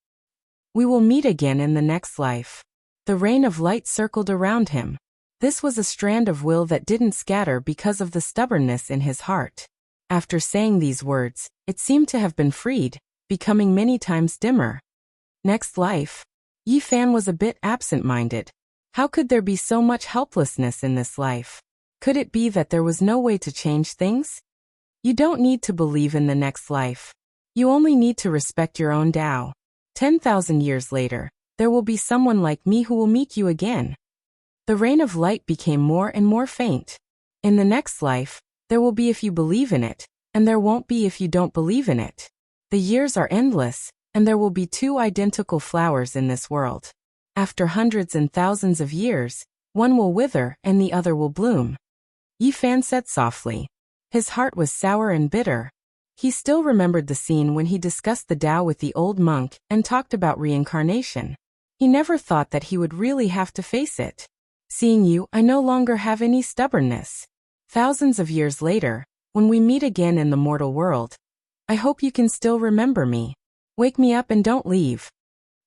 We will meet again in the next life. The rain of light circled around him. This was a strand of will that didn't scatter because of the stubbornness in his heart. After saying these words, it seemed to have been freed, becoming many times dimmer. Next life? Yi Fan was a bit absent-minded. How could there be so much helplessness in this life? Could it be that there was no way to change things? You don't need to believe in the next life. You only need to respect your own Tao. 10,000 years later, there will be someone like me who will meet you again. The rain of light became more and more faint. In the next life, there will be if you believe in it, and there won't be if you don't believe in it. The years are endless, and there will be two identical flowers in this world. After hundreds and thousands of years, one will wither and the other will bloom. Yi Fan said softly. His heart was sour and bitter. He still remembered the scene when he discussed the Tao with the old monk and talked about reincarnation. He never thought that he would really have to face it. Seeing you, I no longer have any stubbornness. Thousands of years later, when we meet again in the mortal world, I hope you can still remember me. Wake me up and don't leave.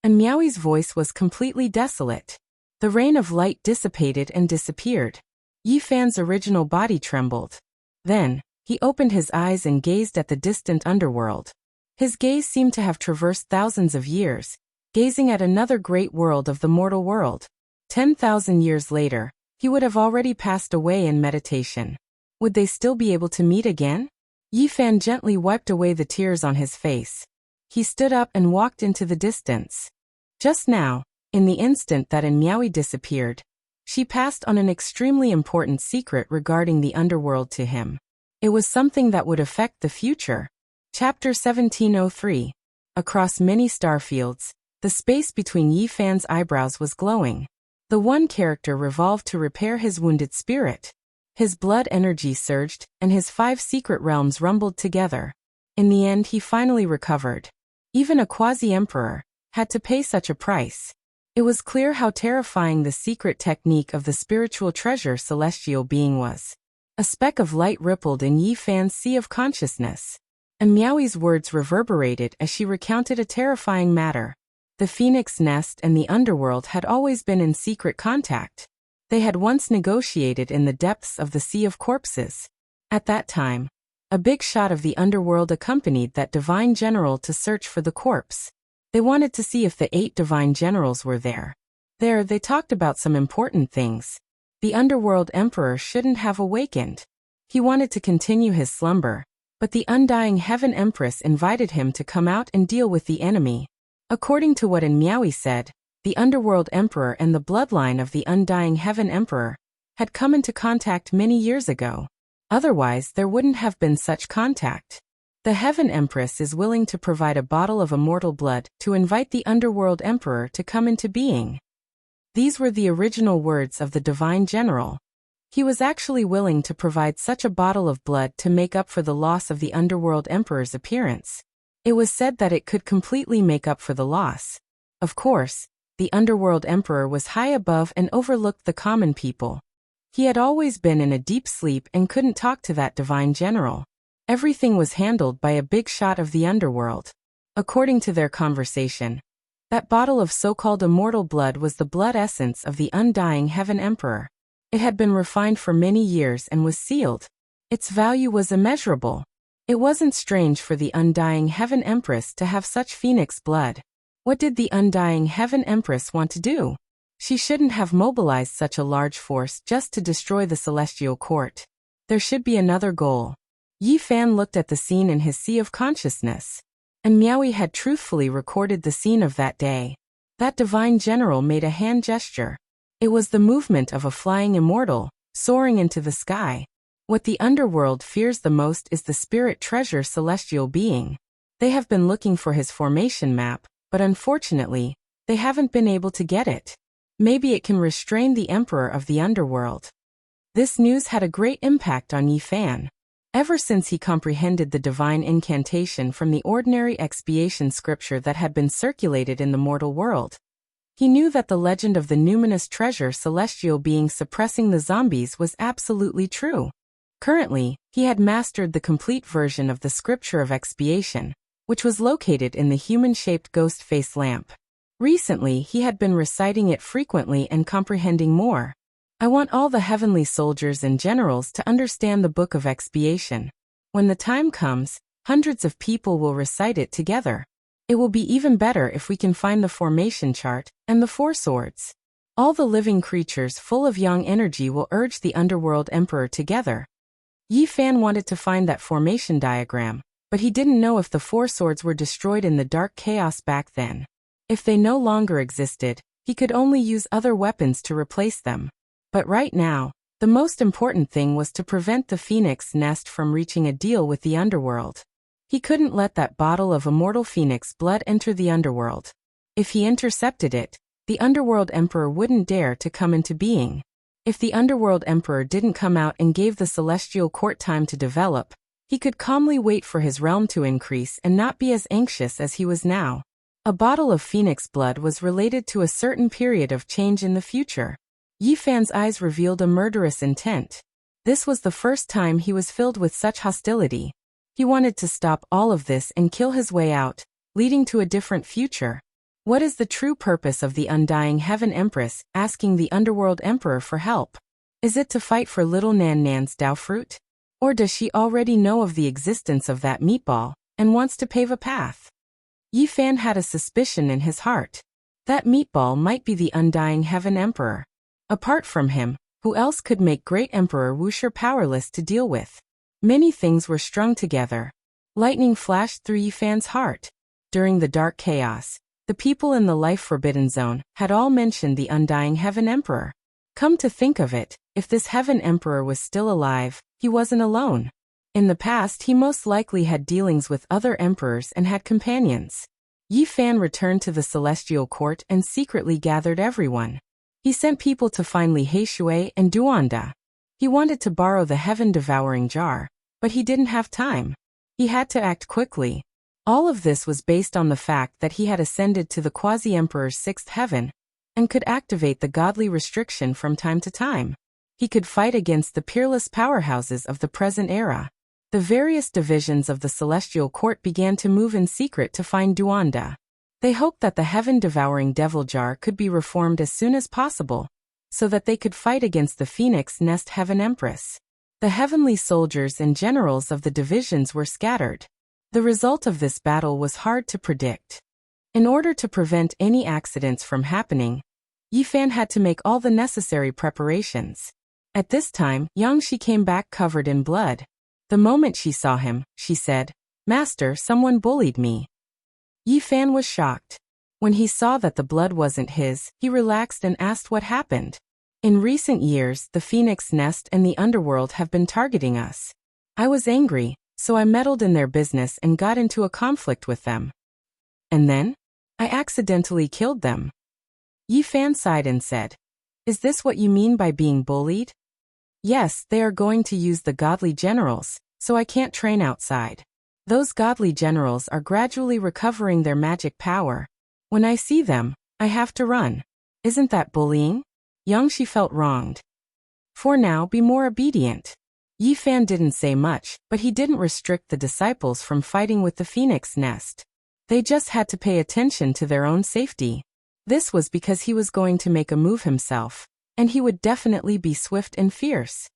And Miaoyi's voice was completely desolate. The rain of light dissipated and disappeared. Yi Fan's original body trembled. Then, he opened his eyes and gazed at the distant underworld. His gaze seemed to have traversed thousands of years, gazing at another great world of the mortal world. 10,000 years later, he would have already passed away in meditation. Would they still be able to meet again? Yi Fan gently wiped away the tears on his face. He stood up and walked into the distance. Just now, in the instant that Miaoyi disappeared, she passed on an extremely important secret regarding the underworld to him. It was something that would affect the future. Chapter 1703. Across many starfields, the space between Yi Fan's eyebrows was glowing. The one character revolved to repair his wounded spirit. His blood energy surged, and his 5 secret realms rumbled together. In the end, he finally recovered. Even a quasi-emperor, had to pay such a price. It was clear how terrifying the secret technique of the spiritual treasure celestial being was. A speck of light rippled in Yi Fan's sea of consciousness. And Miaoi's words reverberated as she recounted a terrifying matter. The phoenix nest and the underworld had always been in secret contact. They had once negotiated in the depths of the Sea of Corpses. At that time, a big shot of the underworld accompanied that divine general to search for the corpse. They wanted to see if the 8 divine generals were there. There, they talked about some important things. The underworld emperor shouldn't have awakened. He wanted to continue his slumber, but the undying heaven empress invited him to come out and deal with the enemy. According to what Miaoi said, the underworld emperor and the bloodline of the undying heaven emperor had come into contact many years ago. Otherwise, there wouldn't have been such contact. The heaven empress is willing to provide a bottle of immortal blood to invite the underworld emperor to come into being. These were the original words of the divine general. He was actually willing to provide such a bottle of blood to make up for the loss of the underworld emperor's appearance. It was said that it could completely make up for the loss. Of course, the underworld emperor was high above and overlooked the common people. He had always been in a deep sleep and couldn't talk to that divine general. Everything was handled by a big shot of the underworld. According to their conversation, that bottle of so-called immortal blood was the blood essence of the undying heaven emperor. It had been refined for many years and was sealed. Its value was immeasurable. It wasn't strange for the undying heaven empress to have such phoenix blood. What did the undying heaven empress want to do? She shouldn't have mobilized such a large force just to destroy the celestial court. There should be another goal. Yi Fan looked at the scene in his sea of consciousness. And Miaoi had truthfully recorded the scene of that day. That divine general made a hand gesture. It was the movement of a flying immortal, soaring into the sky. What the underworld fears the most is the spirit treasure celestial being. They have been looking for his formation map, but unfortunately, they haven't been able to get it. Maybe it can restrain the emperor of the underworld. This news had a great impact on Yi Fan. Ever since he comprehended the divine incantation from the ordinary expiation scripture that had been circulated in the mortal world, he knew that the legend of the numinous treasure celestial being suppressing the zombies was absolutely true. Currently, he had mastered the complete version of the scripture of expiation, which was located in the human-shaped ghost face lamp. Recently, he had been reciting it frequently and comprehending more. I want all the heavenly soldiers and generals to understand the Book of Expiation. When the time comes, hundreds of people will recite it together. It will be even better if we can find the formation chart and the 4 swords. All the living creatures full of yang energy will urge the underworld emperor together. Yi Fan wanted to find that formation diagram, but he didn't know if the 4 swords were destroyed in the dark chaos back then. If they no longer existed, he could only use other weapons to replace them. But right now, the most important thing was to prevent the phoenix nest from reaching a deal with the underworld. He couldn't let that bottle of immortal phoenix blood enter the underworld. If he intercepted it, the underworld emperor wouldn't dare to come into being. If the underworld emperor didn't come out and gave the celestial court time to develop, he could calmly wait for his realm to increase and not be as anxious as he was now. A bottle of phoenix blood was related to a certain period of change in the future. Yi Fan's eyes revealed a murderous intent. This was the first time he was filled with such hostility. He wanted to stop all of this and kill his way out, leading to a different future. What is the true purpose of the undying heaven empress asking the underworld emperor for help? Is it to fight for little Nan Nan's Dao fruit? Or does she already know of the existence of that meatball and wants to pave a path? Yi Fan had a suspicion in his heart. That meatball might be the undying heaven emperor. Apart from him, who else could make great Emperor Wuxia powerless to deal with? Many things were strung together. Lightning flashed through Yi Fan's heart. During the dark chaos, the people in the life forbidden zone had all mentioned the undying heaven emperor. Come to think of it, if this heaven emperor was still alive, he wasn't alone. In the past, he most likely had dealings with other emperors and had companions. Yi Fan returned to the celestial court and secretly gathered everyone. He sent people to find Li Heishui and Duanda. He wanted to borrow the heaven-devouring jar, but he didn't have time. He had to act quickly. All of this was based on the fact that he had ascended to the quasi-emperor's sixth heaven and could activate the godly restriction from time to time. He could fight against the peerless powerhouses of the present era. The various divisions of the celestial court began to move in secret to find Duanda. They hoped that the heaven-devouring devil jar could be reformed as soon as possible, so that they could fight against the Phoenix Nest Heaven Empress. The heavenly soldiers and generals of the divisions were scattered. The result of this battle was hard to predict. In order to prevent any accidents from happening, Yifan had to make all the necessary preparations. At this time, Yang Shi came back covered in blood. The moment she saw him, she said, "Master, someone bullied me." Yifan was shocked. When he saw that the blood wasn't his, he relaxed and asked what happened. "In recent years, the Phoenix Nest and the underworld have been targeting us. I was angry, so I meddled in their business and got into a conflict with them. And then? I accidentally killed them." Yifan sighed and said, "Is this what you mean by being bullied?" "Yes, they are going to use the godly generals, so I can't train outside. Those godly generals are gradually recovering their magic power. When I see them, I have to run. Isn't that bullying?" Yang Shi felt wronged. "For now, be more obedient." Yifan didn't say much, but he didn't restrict the disciples from fighting with the Phoenix Nest. They just had to pay attention to their own safety. This was because he was going to make a move himself, and he would definitely be swift and fierce.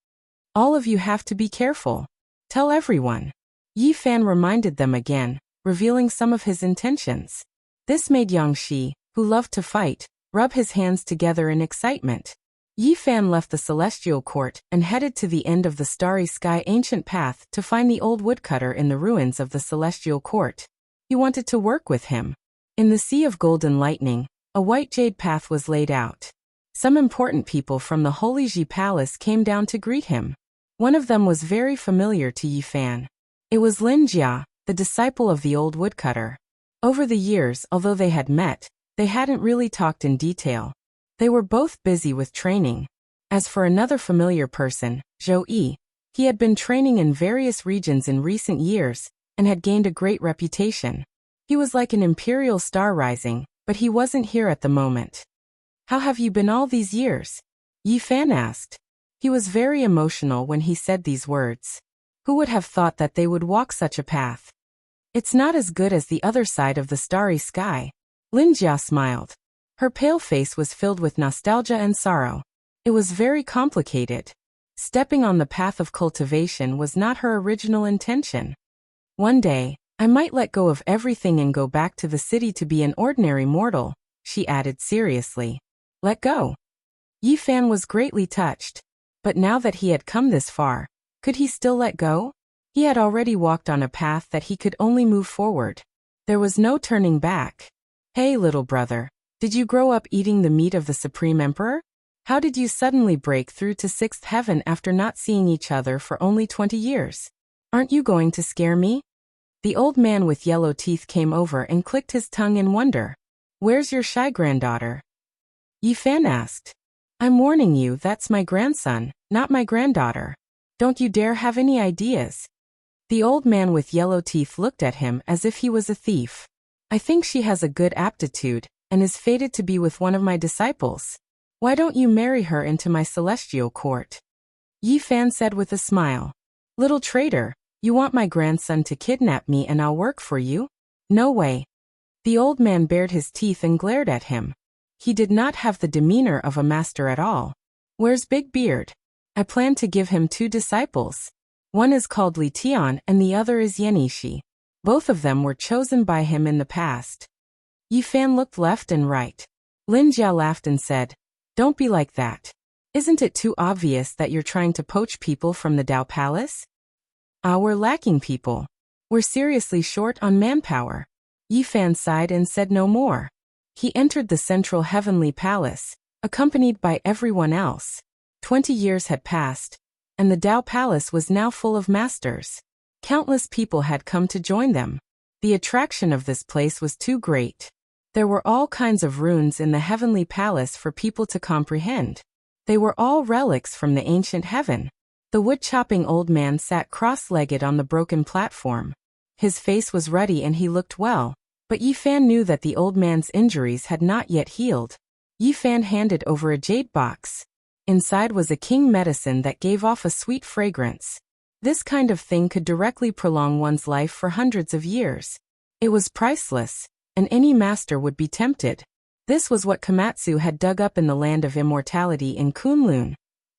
"All of you have to be careful. Tell everyone." Yifan reminded them again, revealing some of his intentions. This made Yang Shi, who loved to fight, rub his hands together in excitement. Yifan left the celestial court and headed to the end of the starry sky ancient path to find the old woodcutter in the ruins of the celestial court. He wanted to work with him. In the sea of golden lightning, a white jade path was laid out. Some important people from the Holy Ji Palace came down to greet him. One of them was very familiar to Yifan. It was Lin Jia, the disciple of the old woodcutter. Over the years, although they had met, they hadn't really talked in detail. They were both busy with training. As for another familiar person, Zhou Yi, he had been training in various regions in recent years and had gained a great reputation. He was like an imperial star rising, but he wasn't here at the moment. "How have you been all these years?" Yifan asked. He was very emotional when he said these words. Who would have thought that they would walk such a path? "It's not as good as the other side of the starry sky." Lin Jia smiled. Her pale face was filled with nostalgia and sorrow. It was very complicated. Stepping on the path of cultivation was not her original intention. "One day, I might let go of everything and go back to the city to be an ordinary mortal," she added seriously. "Let go?" Yifan was greatly touched. But now that he had come this far, could he still let go? He had already walked on a path that he could only move forward. There was no turning back. "Hey, little brother, did you grow up eating the meat of the Supreme Emperor? How did you suddenly break through to sixth heaven after not seeing each other for only 20 years? Aren't you going to scare me?" The old man with yellow teeth came over and clicked his tongue in wonder. "Where's your shy granddaughter?" Yifan asked. "I'm warning you, that's my grandson, not my granddaughter. Don't you dare have any ideas." The old man with yellow teeth looked at him as if he was a thief. "I think she has a good aptitude and is fated to be with one of my disciples. Why don't you marry her into my celestial court?" Yifan said with a smile. "Little traitor, you want my grandson to kidnap me and I'll work for you? No way." The old man bared his teeth and glared at him. He did not have the demeanor of a master at all. "Where's Big Beard? I plan to give him 2 disciples. One is called Li Tian and the other is Yenishi. Both of them were chosen by him in the past." Yifan looked left and right. Lin Jia laughed and said, "Don't be like that. Isn't it too obvious that you're trying to poach people from the Dao Palace?" We're lacking people. We're seriously short on manpower." Yifan sighed and said no more. He entered the central heavenly palace, accompanied by everyone else. 20 years had passed, and the Dao Palace was now full of masters. Countless people had come to join them. The attraction of this place was too great. There were all kinds of runes in the heavenly palace for people to comprehend. They were all relics from the ancient heaven. The wood-chopping old man sat cross-legged on the broken platform. His face was ruddy and he looked well, but Yi Fan knew that the old man's injuries had not yet healed. Yi Fan handed over a jade box. Inside was a king medicine that gave off a sweet fragrance. This kind of thing could directly prolong one's life for hundreds of years. It was priceless, and any master would be tempted. This was what Komatsu had dug up in the land of immortality in Kunlun,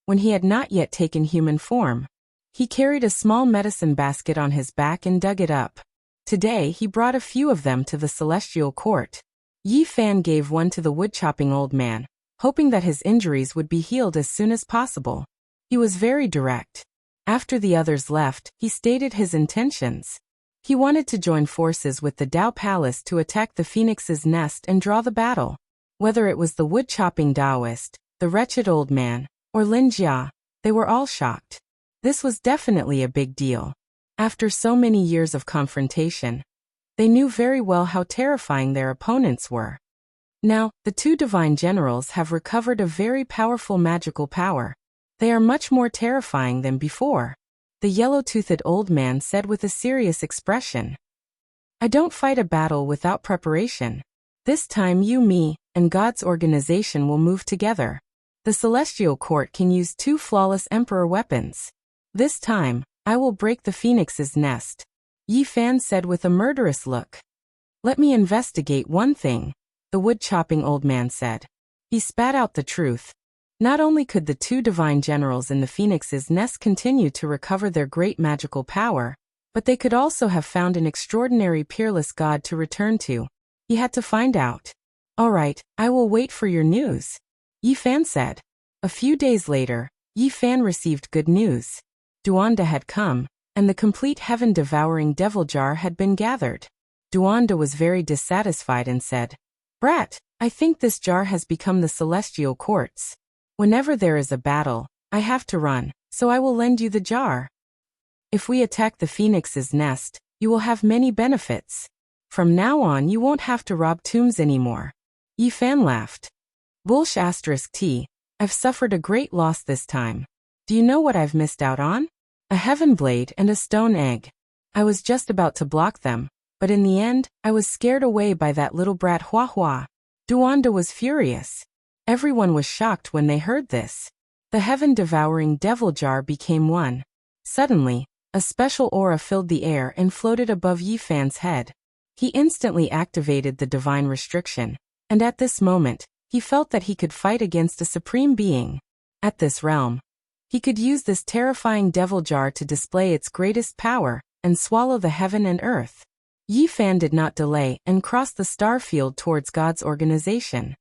when he had not yet taken human form. He carried a small medicine basket on his back and dug it up. Today he brought a few of them to the celestial court. Yi Fan gave one to the wood-chopping old man, hoping that his injuries would be healed as soon as possible. He was very direct. After the others left, he stated his intentions. He wanted to join forces with the Dao Palace to attack the Phoenix's nest and draw the battle. Whether it was the wood-chopping Taoist, the wretched old man, or Lin Jia, they were all shocked. This was definitely a big deal. After so many years of confrontation, they knew very well how terrifying their opponents were. Now, the two divine generals have recovered a very powerful magical power. They are much more terrifying than before. The yellow-toothed old man said with a serious expression. I don't fight a battle without preparation. This time you, me, and God's organization will move together. The celestial court can use two flawless emperor weapons. This time, I will break the Phoenix's nest. Yi Fan said with a murderous look. Let me investigate one thing, the wood-chopping old man said. He spat out the truth. Not only could the two divine generals in the Phoenix's nest continue to recover their great magical power, but they could also have found an extraordinary peerless god to return to. He had to find out. All right, I will wait for your news, Yi Fan said. A few days later, Yi Fan received good news. Duanda had come, and the complete heaven-devouring devil jar had been gathered. Duanda was very dissatisfied and said, Brat, I think this jar has become the celestial court's. Whenever there is a battle, I have to run, so I will lend you the jar. If we attack the Phoenix's nest, you will have many benefits. From now on you won't have to rob tombs anymore. Yi Fan laughed. Bullsh*T, I've suffered a great loss this time. Do you know what I've missed out on? A heaven blade and a stone egg. I was just about to block them, but in the end, I was scared away by that little brat Hua Hua. Duanda was furious. Everyone was shocked when they heard this. The heaven-devouring devil jar became one. Suddenly, a special aura filled the air and floated above Yi Fan's head. He instantly activated the divine restriction, and at this moment, he felt that he could fight against a supreme being. At this realm, he could use this terrifying devil jar to display its greatest power and swallow the heaven and earth. Yi Fan did not delay and crossed the star field towards God's organization.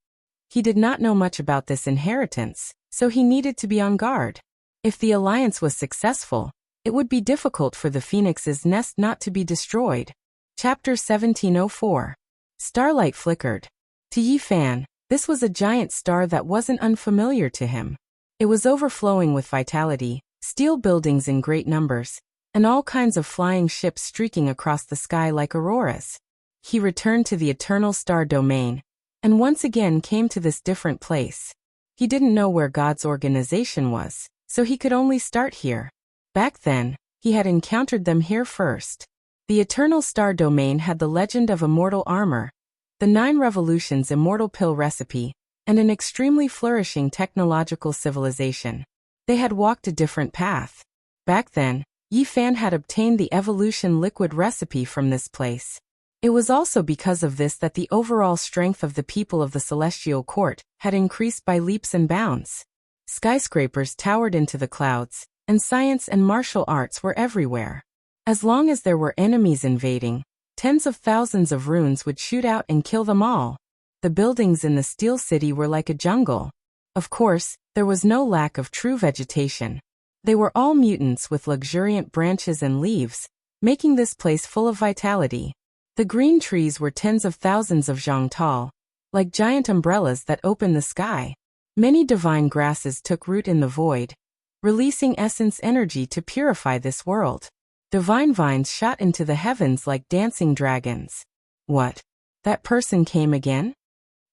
He did not know much about this inheritance, so he needed to be on guard. If the alliance was successful, it would be difficult for the Phoenix's nest not to be destroyed. Chapter 1704. Starlight flickered. To Yi Fan, this was a giant star that wasn't unfamiliar to him. It was overflowing with vitality, steel buildings in great numbers, and all kinds of flying ships streaking across the sky like auroras. He returned to the eternal star domain, and once again came to this different place. He didn't know where God's organization was, so he could only start here. Back then, he had encountered them here first. The eternal star domain had the legend of immortal armor, the 9 revolutions immortal pill recipe, and an extremely flourishing technological civilization. They had walked a different path. Back then, Yi Fan had obtained the evolution liquid recipe from this place. It was also because of this that the overall strength of the people of the Celestial Court had increased by leaps and bounds. Skyscrapers towered into the clouds, and science and martial arts were everywhere. As long as there were enemies invading, tens of thousands of runes would shoot out and kill them all. The buildings in the Steel City were like a jungle. Of course, there was no lack of true vegetation. They were all mutants with luxuriant branches and leaves, making this place full of vitality. The green trees were tens of thousands of zhang tall, like giant umbrellas that open the sky. Many divine grasses took root in the void, releasing essence energy to purify this world. Divine vines shot into the heavens like dancing dragons. What? That person came again?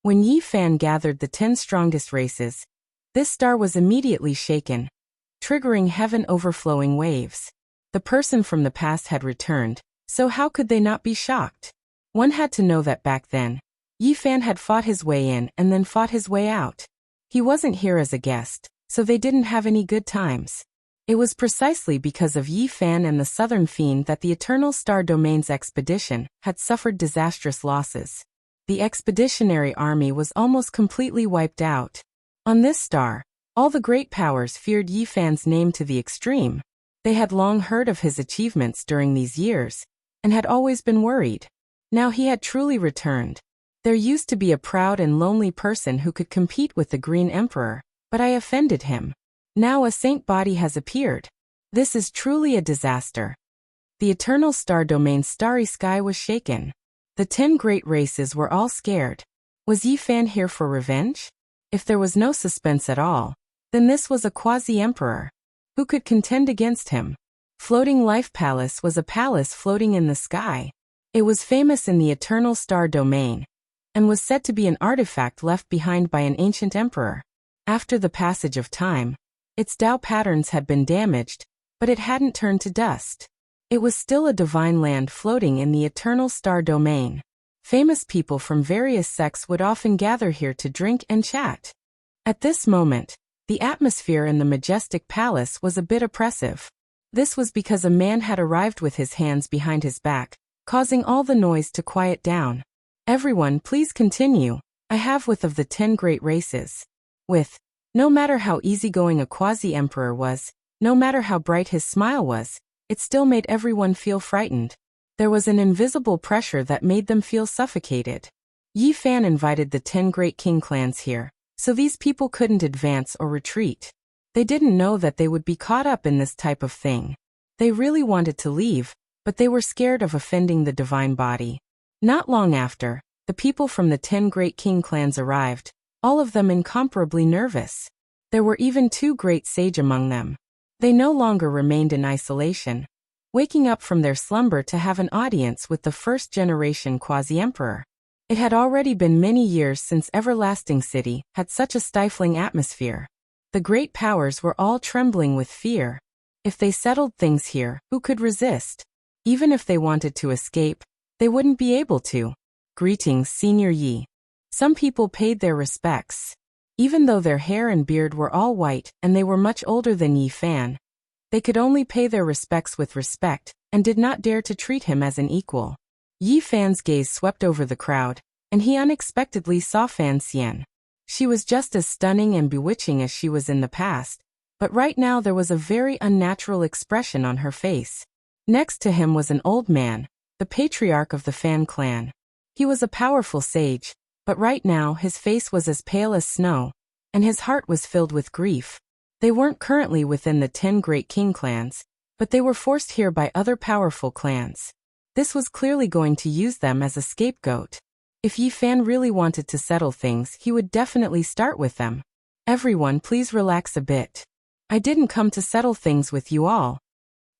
When Yi Fan gathered the 10 strongest races, this star was immediately shaken, triggering heaven overflowing waves. The person from the past had returned, So how could they not be shocked? One had to know that back then, Yi Fan had fought his way in and then fought his way out. He wasn't here as a guest, so they didn't have any good times. It was precisely because of Yi Fan and the Southern Fiend that the Eternal Star Domain's expedition had suffered disastrous losses. The expeditionary army was almost completely wiped out. On this star, all the great powers feared Yi Fan's name to the extreme. They had long heard of his achievements during these years, and had always been worried. Now he had truly returned. There used to be a proud and lonely person who could compete with the Green Emperor, but I offended him. Now a saint body has appeared. This is truly a disaster. The Eternal Star Domain's starry sky was shaken. The 10 great races were all scared. Was Yi Fan here for revenge? If there was no suspense at all, then this was a quasi-emperor. Who could contend against him? Floating Life Palace was a palace floating in the sky. It was famous in the Eternal Star Domain, and was said to be an artifact left behind by an ancient emperor. After the passage of time, its Tao patterns had been damaged, but it hadn't turned to dust. It was still a divine land floating in the Eternal Star Domain. Famous people from various sects would often gather here to drink and chat. At this moment, the atmosphere in the majestic palace was a bit oppressive. This was because a man had arrived with his hands behind his back, causing all the noise to quiet down. Everyone, please continue. I have with of the 10 great races. With. No matter how easygoing a quasi-emperor was, no matter how bright his smile was, it still made everyone feel frightened. There was an invisible pressure that made them feel suffocated. Yi Fan invited the 10 great king clans here, so these people couldn't advance or retreat. They didn't know that they would be caught up in this type of thing. They really wanted to leave, but they were scared of offending the divine body. Not long after, the people from the 10 great king clans arrived, all of them incomparably nervous. There were even 2 great sage among them. They no longer remained in isolation, waking up from their slumber to have an audience with the first-generation quasi-emperor. It had already been many years since Everlasting City had such a stifling atmosphere. The great powers were all trembling with fear. If they settled things here, who could resist? Even if they wanted to escape, they wouldn't be able to. Greetings, Senior Yi. Some people paid their respects. Even though their hair and beard were all white and they were much older than Yi Fan, they could only pay their respects with respect and did not dare to treat him as an equal. Yi Fan's gaze swept over the crowd, and he unexpectedly saw Fan Xian. She was just as stunning and bewitching as she was in the past, but right now there was a very unnatural expression on her face. Next to him was an old man, the patriarch of the Fan clan. He was a powerful sage, but right now his face was as pale as snow, and his heart was filled with grief. They weren't currently within the 10 great king clans, but they were forced here by other powerful clans. This was clearly going to use them as a scapegoat. If Yi Fan really wanted to settle things, he would definitely start with them. Everyone, please relax a bit. I didn't come to settle things with you all,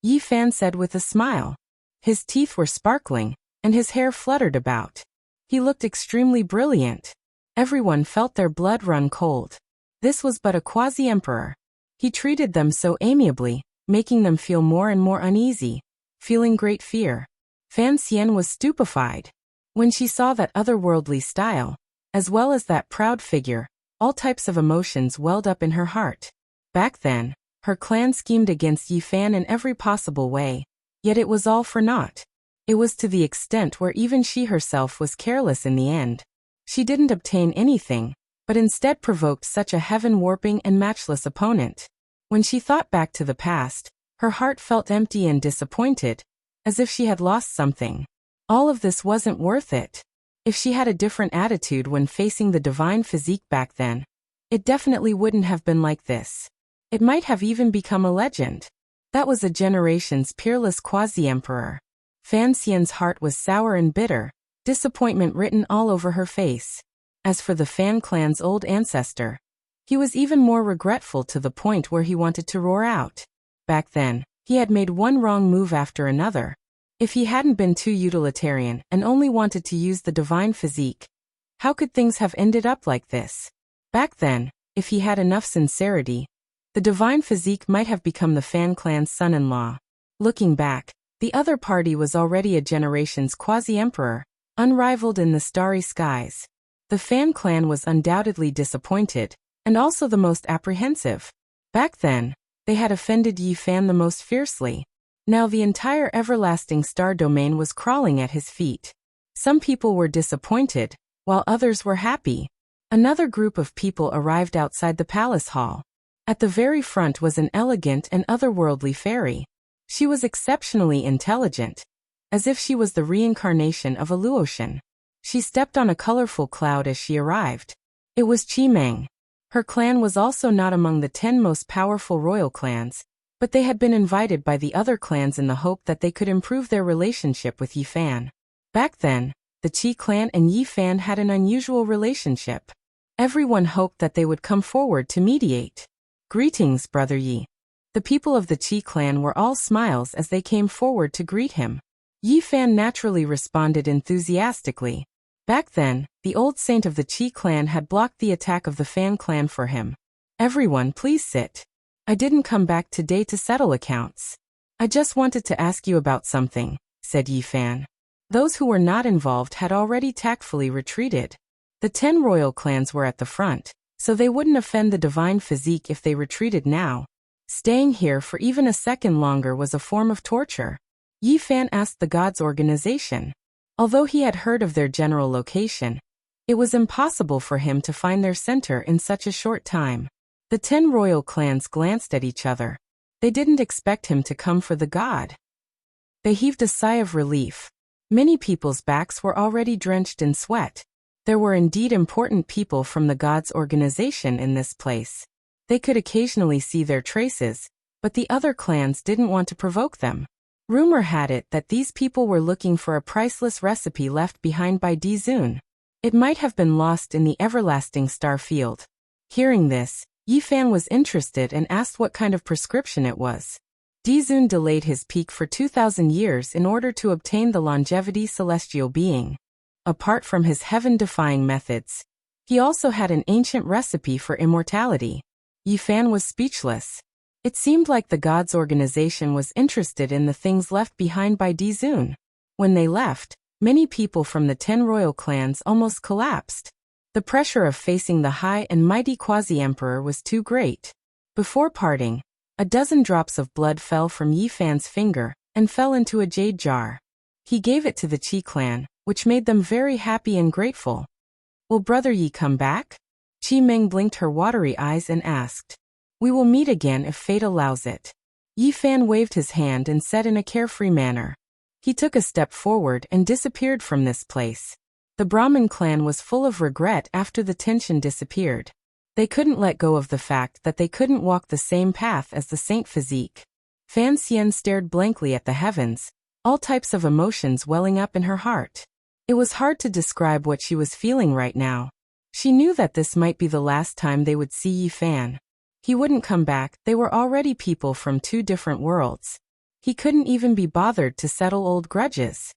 Yi Fan said with a smile. His teeth were sparkling, and his hair fluttered about. He looked extremely brilliant. Everyone felt their blood run cold. This was but a quasi-emperor. He treated them so amiably, making them feel more and more uneasy, feeling great fear. Fan Xian was stupefied. When she saw that otherworldly style, as well as that proud figure, all types of emotions welled up in her heart. Back then, her clan schemed against Yi Fan in every possible way, yet it was all for naught. It was to the extent where even she herself was careless in the end. She didn't obtain anything, but instead provoked such a heaven-warping and matchless opponent. When she thought back to the past, her heart felt empty and disappointed, as if she had lost something. All of this wasn't worth it. If she had a different attitude when facing the divine physique back then, it definitely wouldn't have been like this. It might have even become a legend. That was a generation's peerless quasi-emperor. Fan Xian's heart was sour and bitter, disappointment written all over her face. As for the Fan clan's old ancestor, he was even more regretful to the point where he wanted to roar out. Back then, he had made one wrong move after another. If he hadn't been too utilitarian and only wanted to use the divine physique, how could things have ended up like this? Back then, if he had enough sincerity, the divine physique might have become the Fan clan's son-in-law. Looking back, The other party was already a generation's quasi-emperor, unrivaled in the starry skies. The Fan clan was undoubtedly disappointed, and also the most apprehensive. Back then, they had offended Yi Fan the most fiercely. Now the entire everlasting star domain was crawling at his feet. Some people were disappointed, while others were happy. Another group of people arrived outside the palace hall. At the very front was an elegant and otherworldly fairy. She was exceptionally intelligent, as if she was the reincarnation of a Luotian. She stepped on a colorful cloud as she arrived. It was Chimeng. Her clan was also not among the 10 most powerful royal clans, but they had been invited by the other clans in the hope that they could improve their relationship with Yi Fan. Back then, the Qi clan and Yi Fan had an unusual relationship. Everyone hoped that they would come forward to mediate. "Greetings, Brother Yi." The people of the Qi clan were all smiles as they came forward to greet him. Yi Fan naturally responded enthusiastically. Back then, the old saint of the Qi clan had blocked the attack of the Fan clan for him. "Everyone, please sit. I didn't come back today to settle accounts. I just wanted to ask you about something," said Yi Fan. Those who were not involved had already tactfully retreated. The 10 royal clans were at the front, so they wouldn't offend the divine physique if they retreated now. Staying here for even a second longer was a form of torture. Yi Fan asked the gods' organization. Although he had heard of their general location, it was impossible for him to find their center in such a short time. The 10 royal clans glanced at each other. They didn't expect him to come for the god. They heaved a sigh of relief. Many people's backs were already drenched in sweat. There were indeed important people from the gods' organization in this place. They could occasionally see their traces, but the other clans didn't want to provoke them. Rumor had it that these people were looking for a priceless recipe left behind by Di Zun. It might have been lost in the everlasting star field. Hearing this, Yi Fan was interested and asked what kind of prescription it was. Di Zun delayed his peak for 2,000 years in order to obtain the longevity celestial being. Apart from his heaven-defying methods, he also had an ancient recipe for immortality. Yi Fan was speechless. It seemed like the gods' organization was interested in the things left behind by Di Zun. When they left, many people from the 10 royal clans almost collapsed. The pressure of facing the high and mighty quasi-emperor was too great. Before parting, a dozen drops of blood fell from Yi Fan's finger and fell into a jade jar. He gave it to the Qi clan, which made them very happy and grateful. "Will Brother Yi come back?" Chimeng blinked her watery eyes and asked. "We will meet again if fate allows it." Yi Fan waved his hand and said in a carefree manner. He took a step forward and disappeared from this place. The Brahmin clan was full of regret after the tension disappeared. They couldn't let go of the fact that they couldn't walk the same path as the saint physique. Fan Xian stared blankly at the heavens, all types of emotions welling up in her heart. It was hard to describe what she was feeling right now. She knew that this might be the last time they would see Yi Fan. He wouldn't come back, they were already people from 2 different worlds. He couldn't even be bothered to settle old grudges.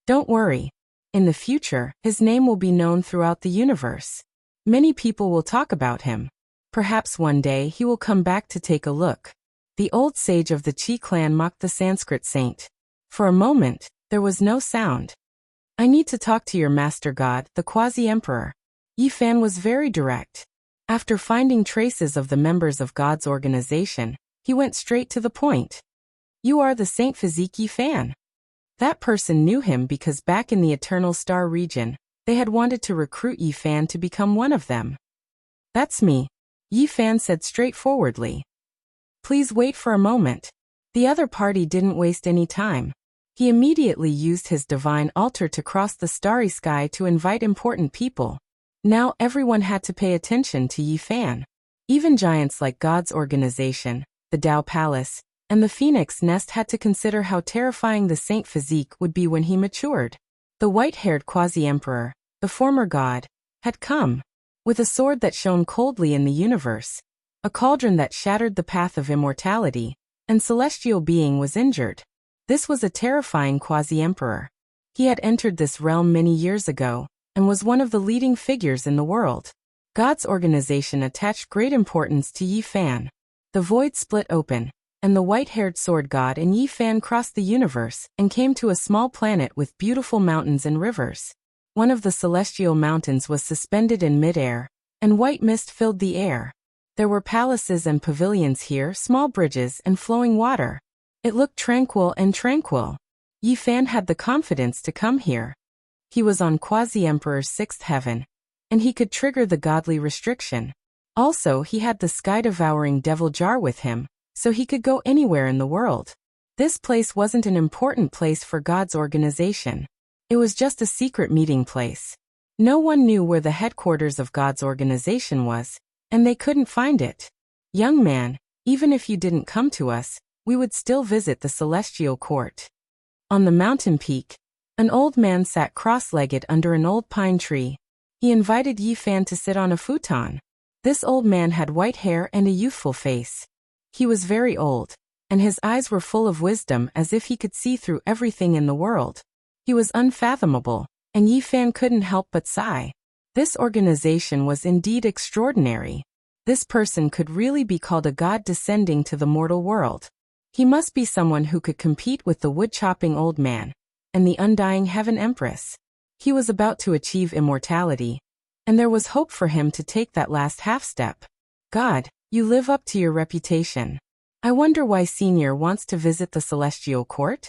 Don't worry. In the future, his name will be known throughout the universe. Many people will talk about him. Perhaps one day he will come back to take a look. The old sage of the Qi clan mocked the Sanskrit saint. For a moment, there was no sound. "I need to talk to your master god, the quasi-emperor." Yi Fan was very direct. After finding traces of the members of God's organization, he went straight to the point. "You are the Saint Physique Yi Fan." That person knew him because back in the Eternal Star region, they had wanted to recruit Yi Fan to become one of them. "That's me," Yi Fan said straightforwardly. "Please wait for a moment." The other party didn't waste any time. He immediately used his divine altar to cross the starry sky to invite important people. Now everyone had to pay attention to Yi Fan. Even giants like God's organization, the Tao Palace, and the Phoenix Nest had to consider how terrifying the Saint Physique would be when he matured. The white-haired quasi-emperor, the former god, had come. With a sword that shone coldly in the universe, a cauldron that shattered the path of immortality, and celestial being was injured. This was a terrifying quasi-emperor. He had entered this realm many years ago, and was one of the leading figures in the world. God's organization attached great importance to Yi Fan. The void split open, and the white-haired sword god and Yi Fan crossed the universe and came to a small planet with beautiful mountains and rivers. One of the celestial mountains was suspended in midair, and white mist filled the air. There were palaces and pavilions here, small bridges and flowing water. It looked tranquil and tranquil. Yi Fan had the confidence to come here. He was on Quasi-Emperor's sixth heaven, and he could trigger the godly restriction. Also, he had the sky-devouring devil jar with him, so he could go anywhere in the world. This place wasn't an important place for God's organization. It was just a secret meeting place. No one knew where the headquarters of God's organization was, and they couldn't find it. Young man, even if you didn't come to us, we would still visit the celestial court. On the mountain peak, an old man sat cross-legged under an old pine tree. He invited Yi Fan to sit on a futon. This old man had white hair and a youthful face. He was very old, and his eyes were full of wisdom as if he could see through everything in the world. He was unfathomable, and Yi Fan couldn't help but sigh. This organization was indeed extraordinary. This person could really be called a god descending to the mortal world. He must be someone who could compete with the wood-chopping old man and the undying heaven empress. He was about to achieve immortality, and there was hope for him to take that last half-step. God, you live up to your reputation. I wonder why Senior wants to visit the celestial court?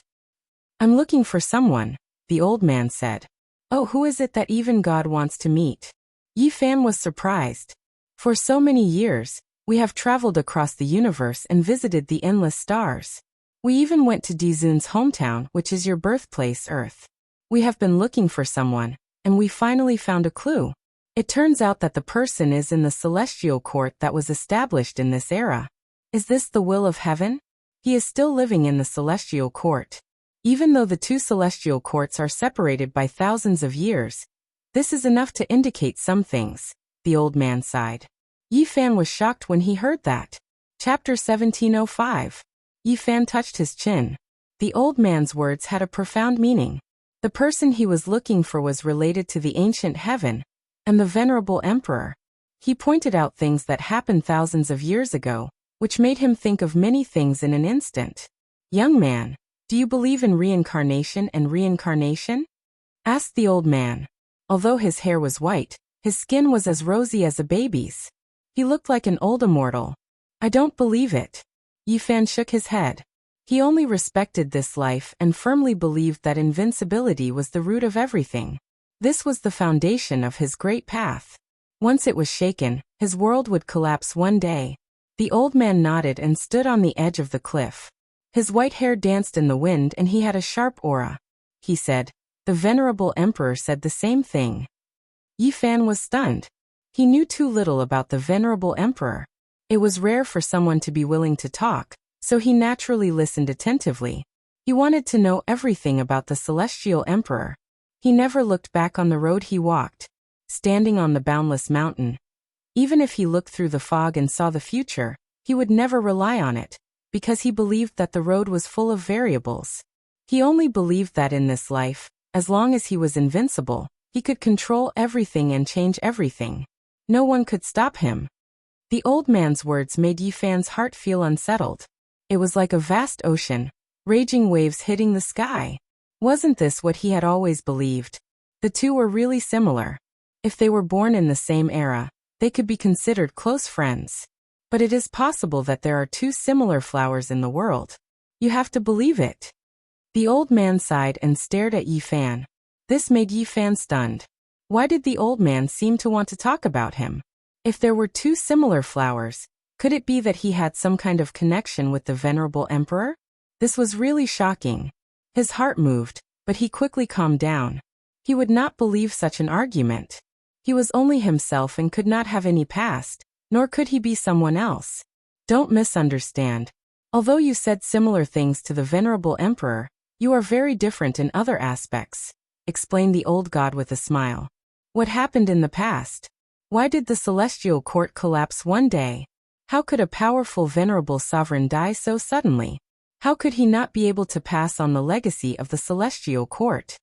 I'm looking for someone, the old man said. Oh, who is it that even God wants to meet? Yi Fan was surprised. For so many years, we have traveled across the universe and visited the endless stars. We even went to Dizun's hometown, which is your birthplace, Earth. We have been looking for someone, and we finally found a clue. It turns out that the person is in the celestial court that was established in this era. Is this the will of heaven? He is still living in the celestial court. Even though the two celestial courts are separated by thousands of years, this is enough to indicate some things, the old man sighed. Yi Fan was shocked when he heard that. Chapter 1705. Yi Fan touched his chin. The old man's words had a profound meaning. The person he was looking for was related to the ancient heaven and the venerable emperor. He pointed out things that happened thousands of years ago, which made him think of many things in an instant. Young man, do you believe in reincarnation and reincarnation? Asked the old man. Although his hair was white, his skin was as rosy as a baby's. He looked like an old immortal. I don't believe it. Yi Fan shook his head. He only respected this life and firmly believed that invincibility was the root of everything. This was the foundation of his great path. Once it was shaken, his world would collapse one day. The old man nodded and stood on the edge of the cliff. His white hair danced in the wind and he had a sharp aura. He said, the venerable emperor said the same thing. Yi Fan was stunned. He knew too little about the venerable emperor. It was rare for someone to be willing to talk, so he naturally listened attentively. He wanted to know everything about the celestial emperor. He never looked back on the road he walked, standing on the boundless mountain. Even if he looked through the fog and saw the future, he would never rely on it, because he believed that the road was full of variables. He only believed that in this life, as long as he was invincible, he could control everything and change everything. No one could stop him. The old man's words made Yi Fan's heart feel unsettled. It was like a vast ocean, raging waves hitting the sky. Wasn't this what he had always believed? The two were really similar. If they were born in the same era, they could be considered close friends. But it is possible that there are two similar flowers in the world. You have to believe it. The old man sighed and stared at Yi Fan. This made Yi Fan stunned. Why did the old man seem to want to talk about him? If there were two similar flowers, could it be that he had some kind of connection with the venerable emperor? This was really shocking. His heart moved, but he quickly calmed down. He would not believe such an argument. He was only himself and could not have any past, nor could he be someone else. Don't misunderstand. Although you said similar things to the venerable emperor, you are very different in other aspects, explained the old god with a smile. What happened in the past? Why did the celestial court collapse one day? How could a powerful venerable sovereign die so suddenly? How could he not be able to pass on the legacy of the celestial court?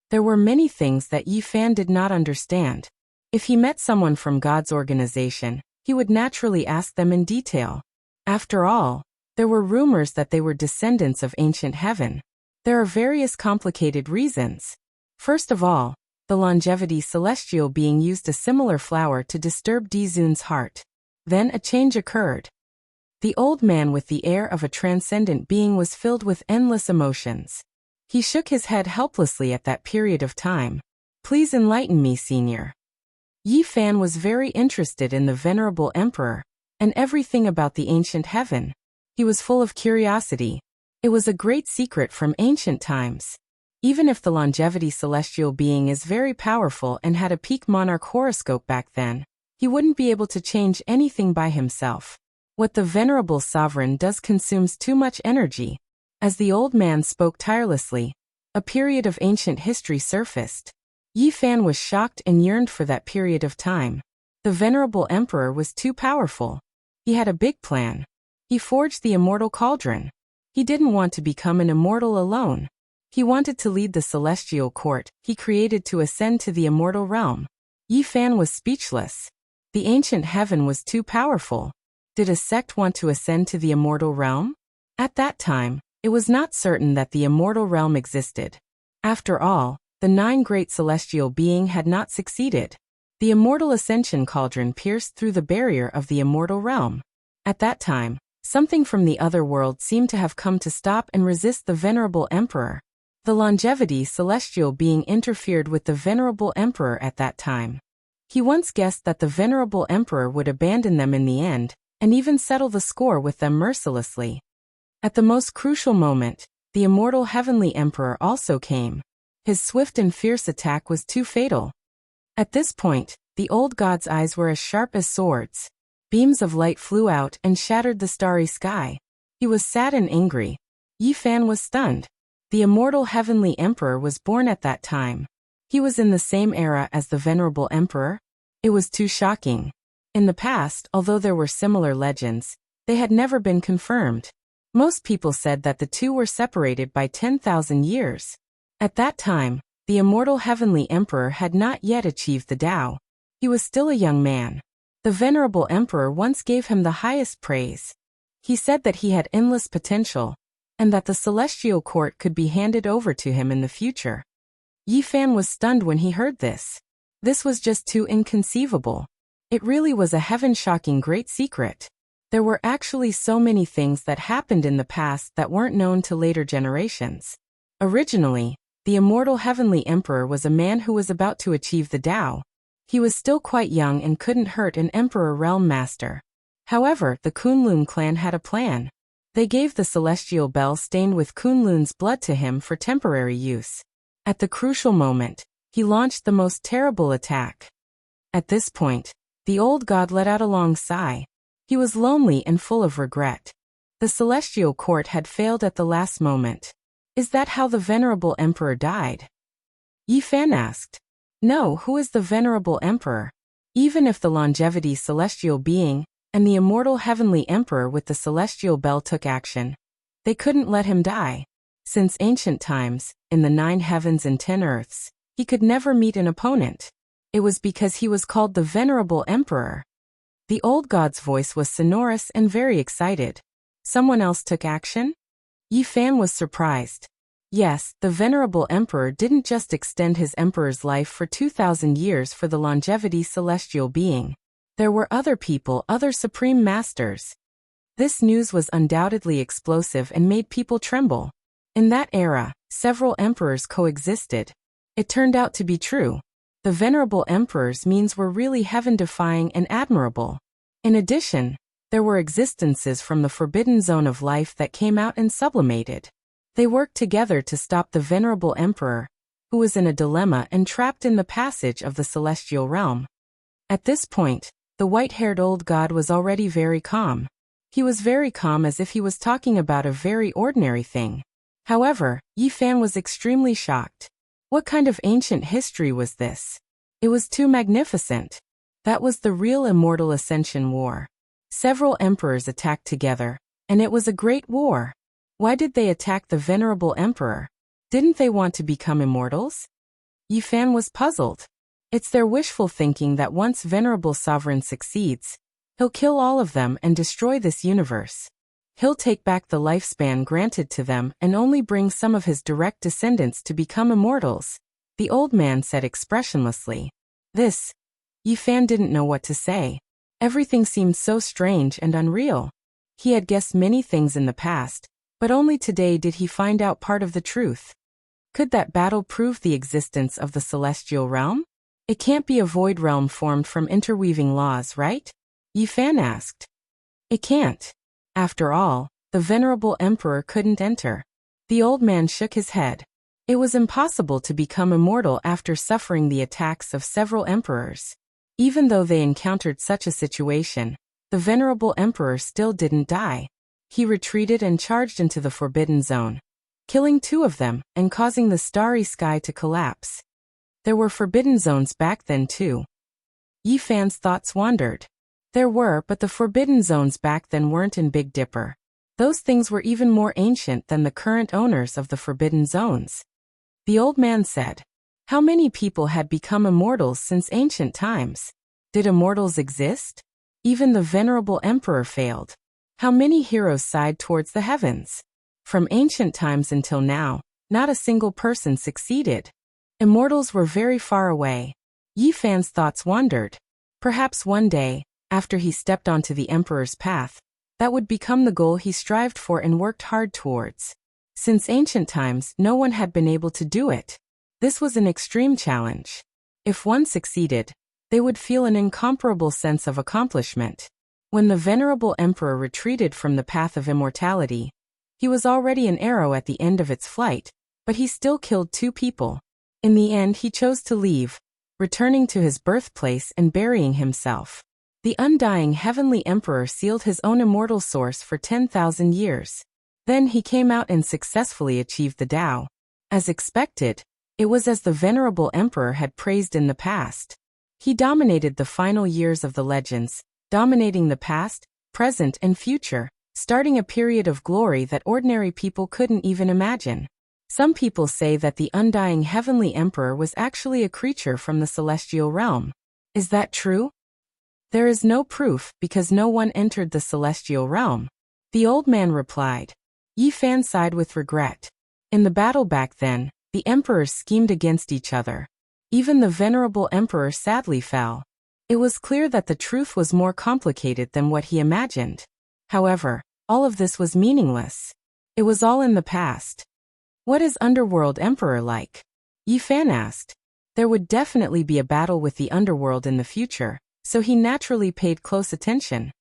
There were many things that Yi Fan did not understand. If he met someone from God's organization, he would naturally ask them in detail. After all, There were rumors that they were descendants of ancient heaven. There are various complicated reasons. First of all, the longevity celestial being used a similar flower to disturb Dizun's heart. Then a change occurred. The old man with the air of a transcendent being was filled with endless emotions. He shook his head helplessly at that period of time. Please enlighten me, Senior. Yi Fan was very interested in the venerable emperor and everything about the ancient heaven. He was full of curiosity. It was a great secret from ancient times. Even if the longevity celestial being is very powerful and had a peak monarch horoscope back then, he wouldn't be able to change anything by himself. What the venerable sovereign does consumes too much energy. As the old man spoke tirelessly, a period of ancient history surfaced. Yi Fan was shocked and yearned for that period of time. The venerable emperor was too powerful. He had a big plan. He forged the immortal cauldron. He didn't want to become an immortal alone. He wanted to lead the celestial court he created to ascend to the immortal realm. Yi Fan was speechless. The ancient heaven was too powerful. Did a sect want to ascend to the immortal realm? At that time, it was not certain that the immortal realm existed. After all, the 9 great celestial being had not succeeded. The immortal ascension cauldron pierced through the barrier of the immortal realm. At that time, something from the other world seemed to have come to stop and resist the venerable emperor. The longevity celestial being interfered with the venerable emperor at that time. He once guessed that the venerable emperor would abandon them in the end, and even settle the score with them mercilessly. At the most crucial moment, the immortal heavenly emperor also came. His swift and fierce attack was too fatal. At this point, the old god's eyes were as sharp as swords. Beams of light flew out and shattered the starry sky. He was sad and angry. Yi Fan was stunned. The immortal heavenly emperor was born at that time. He was in the same era as the venerable emperor. It was too shocking. In the past, although there were similar legends, they had never been confirmed. Most people said that the two were separated by 10,000 years. At that time, the immortal heavenly emperor had not yet achieved the Tao. He was still a young man. The venerable emperor once gave him the highest praise. He said that he had endless potential, and that the celestial court could be handed over to him in the future. Yi Fan was stunned when he heard this. This was just too inconceivable. It really was a heaven-shocking great secret. There were actually so many things that happened in the past that weren't known to later generations. Originally, the immortal heavenly emperor was a man who was about to achieve the Tao. He was still quite young and couldn't hurt an emperor realm master. However, the Kunlun clan had a plan. They gave the celestial bell stained with Kunlun's blood to him for temporary use. At the crucial moment, he launched the most terrible attack. At this point, the old god let out a long sigh. He was lonely and full of regret. The celestial court had failed at the last moment. Is that how the venerable emperor died? Yi Fan asked. No, who is the venerable emperor? Even if the longevity celestial being and the immortal heavenly emperor with the celestial bell took action, they couldn't let him die. Since ancient times, in the 9 heavens and 10 earths, he could never meet an opponent. It was because he was called the venerable emperor. The old god's voice was sonorous and very excited. Someone else took action? Yi Fan was surprised. Yes, the venerable emperor didn't just extend his emperor's life for 2,000 years for the longevity celestial being. There were other people, other supreme masters. This news was undoubtedly explosive and made people tremble. In that era, several emperors coexisted. It turned out to be true. The venerable emperor's means were really heaven-defying and admirable. In addition, there were existences from the forbidden zone of life that came out and sublimated. They worked together to stop the venerable emperor, who was in a dilemma and trapped in the passage of the celestial realm. At this point, the white-haired old god was already very calm. He was very calm as if he was talking about a very ordinary thing. However, Yi Fan was extremely shocked. What kind of ancient history was this? It was too magnificent. That was the real immortal ascension war. Several emperors attacked together, and it was a great war. Why did they attack the venerable emperor? Didn't they want to become immortals? Yi Fan was puzzled. It's their wishful thinking that once venerable sovereign succeeds, he'll kill all of them and destroy this universe. He'll take back the lifespan granted to them and only bring some of his direct descendants to become immortals, the old man said expressionlessly. Yi Fan didn't know what to say. Everything seemed so strange and unreal. He had guessed many things in the past, but only today did he find out part of the truth. Could that battle prove the existence of the celestial realm? It can't be a void realm formed from interweaving laws, right? Yi Fan asked. It can't. After all, the venerable emperor couldn't enter. The old man shook his head. It was impossible to become immortal after suffering the attacks of several emperors. Even though they encountered such a situation, the venerable emperor still didn't die. He retreated and charged into the Forbidden Zone, killing 2 of them and causing the starry sky to collapse. There were Forbidden Zones back then too. Yi Fan's thoughts wandered. There were, but the Forbidden Zones back then weren't in Big Dipper. Those things were even more ancient than the current owners of the Forbidden Zones. The old man said. How many people had become immortals since ancient times? Did immortals exist? Even the venerable emperor failed. How many heroes sighed towards the heavens? From ancient times until now, not a single person succeeded. Immortals were very far away. Yi Fan's thoughts wandered. Perhaps one day, after he stepped onto the emperor's path, that would become the goal he strived for and worked hard towards. Since ancient times, no one had been able to do it. This was an extreme challenge. If one succeeded, they would feel an incomparable sense of accomplishment. When the venerable emperor retreated from the path of immortality, he was already an arrow at the end of its flight, but he still killed 2 people. In the end, he chose to leave, returning to his birthplace and burying himself. The undying heavenly emperor sealed his own immortal source for 10,000 years. Then he came out and successfully achieved the Tao. As expected, it was as the venerable emperor had praised in the past. He dominated the final years of the legends, dominating the past, present, and future, starting a period of glory that ordinary people couldn't even imagine. Some people say that the undying heavenly emperor was actually a creature from the celestial realm. Is that true? There is no proof because no one entered the celestial realm. The old man replied. Yi Fan sighed with regret. In the battle back then, the emperors schemed against each other. Even the venerable emperor sadly fell. It was clear that the truth was more complicated than what he imagined. However, all of this was meaningless. It was all in the past. What is Underworld Emperor like? Yi Fan asked. There would definitely be a battle with the Underworld in the future, so he naturally paid close attention.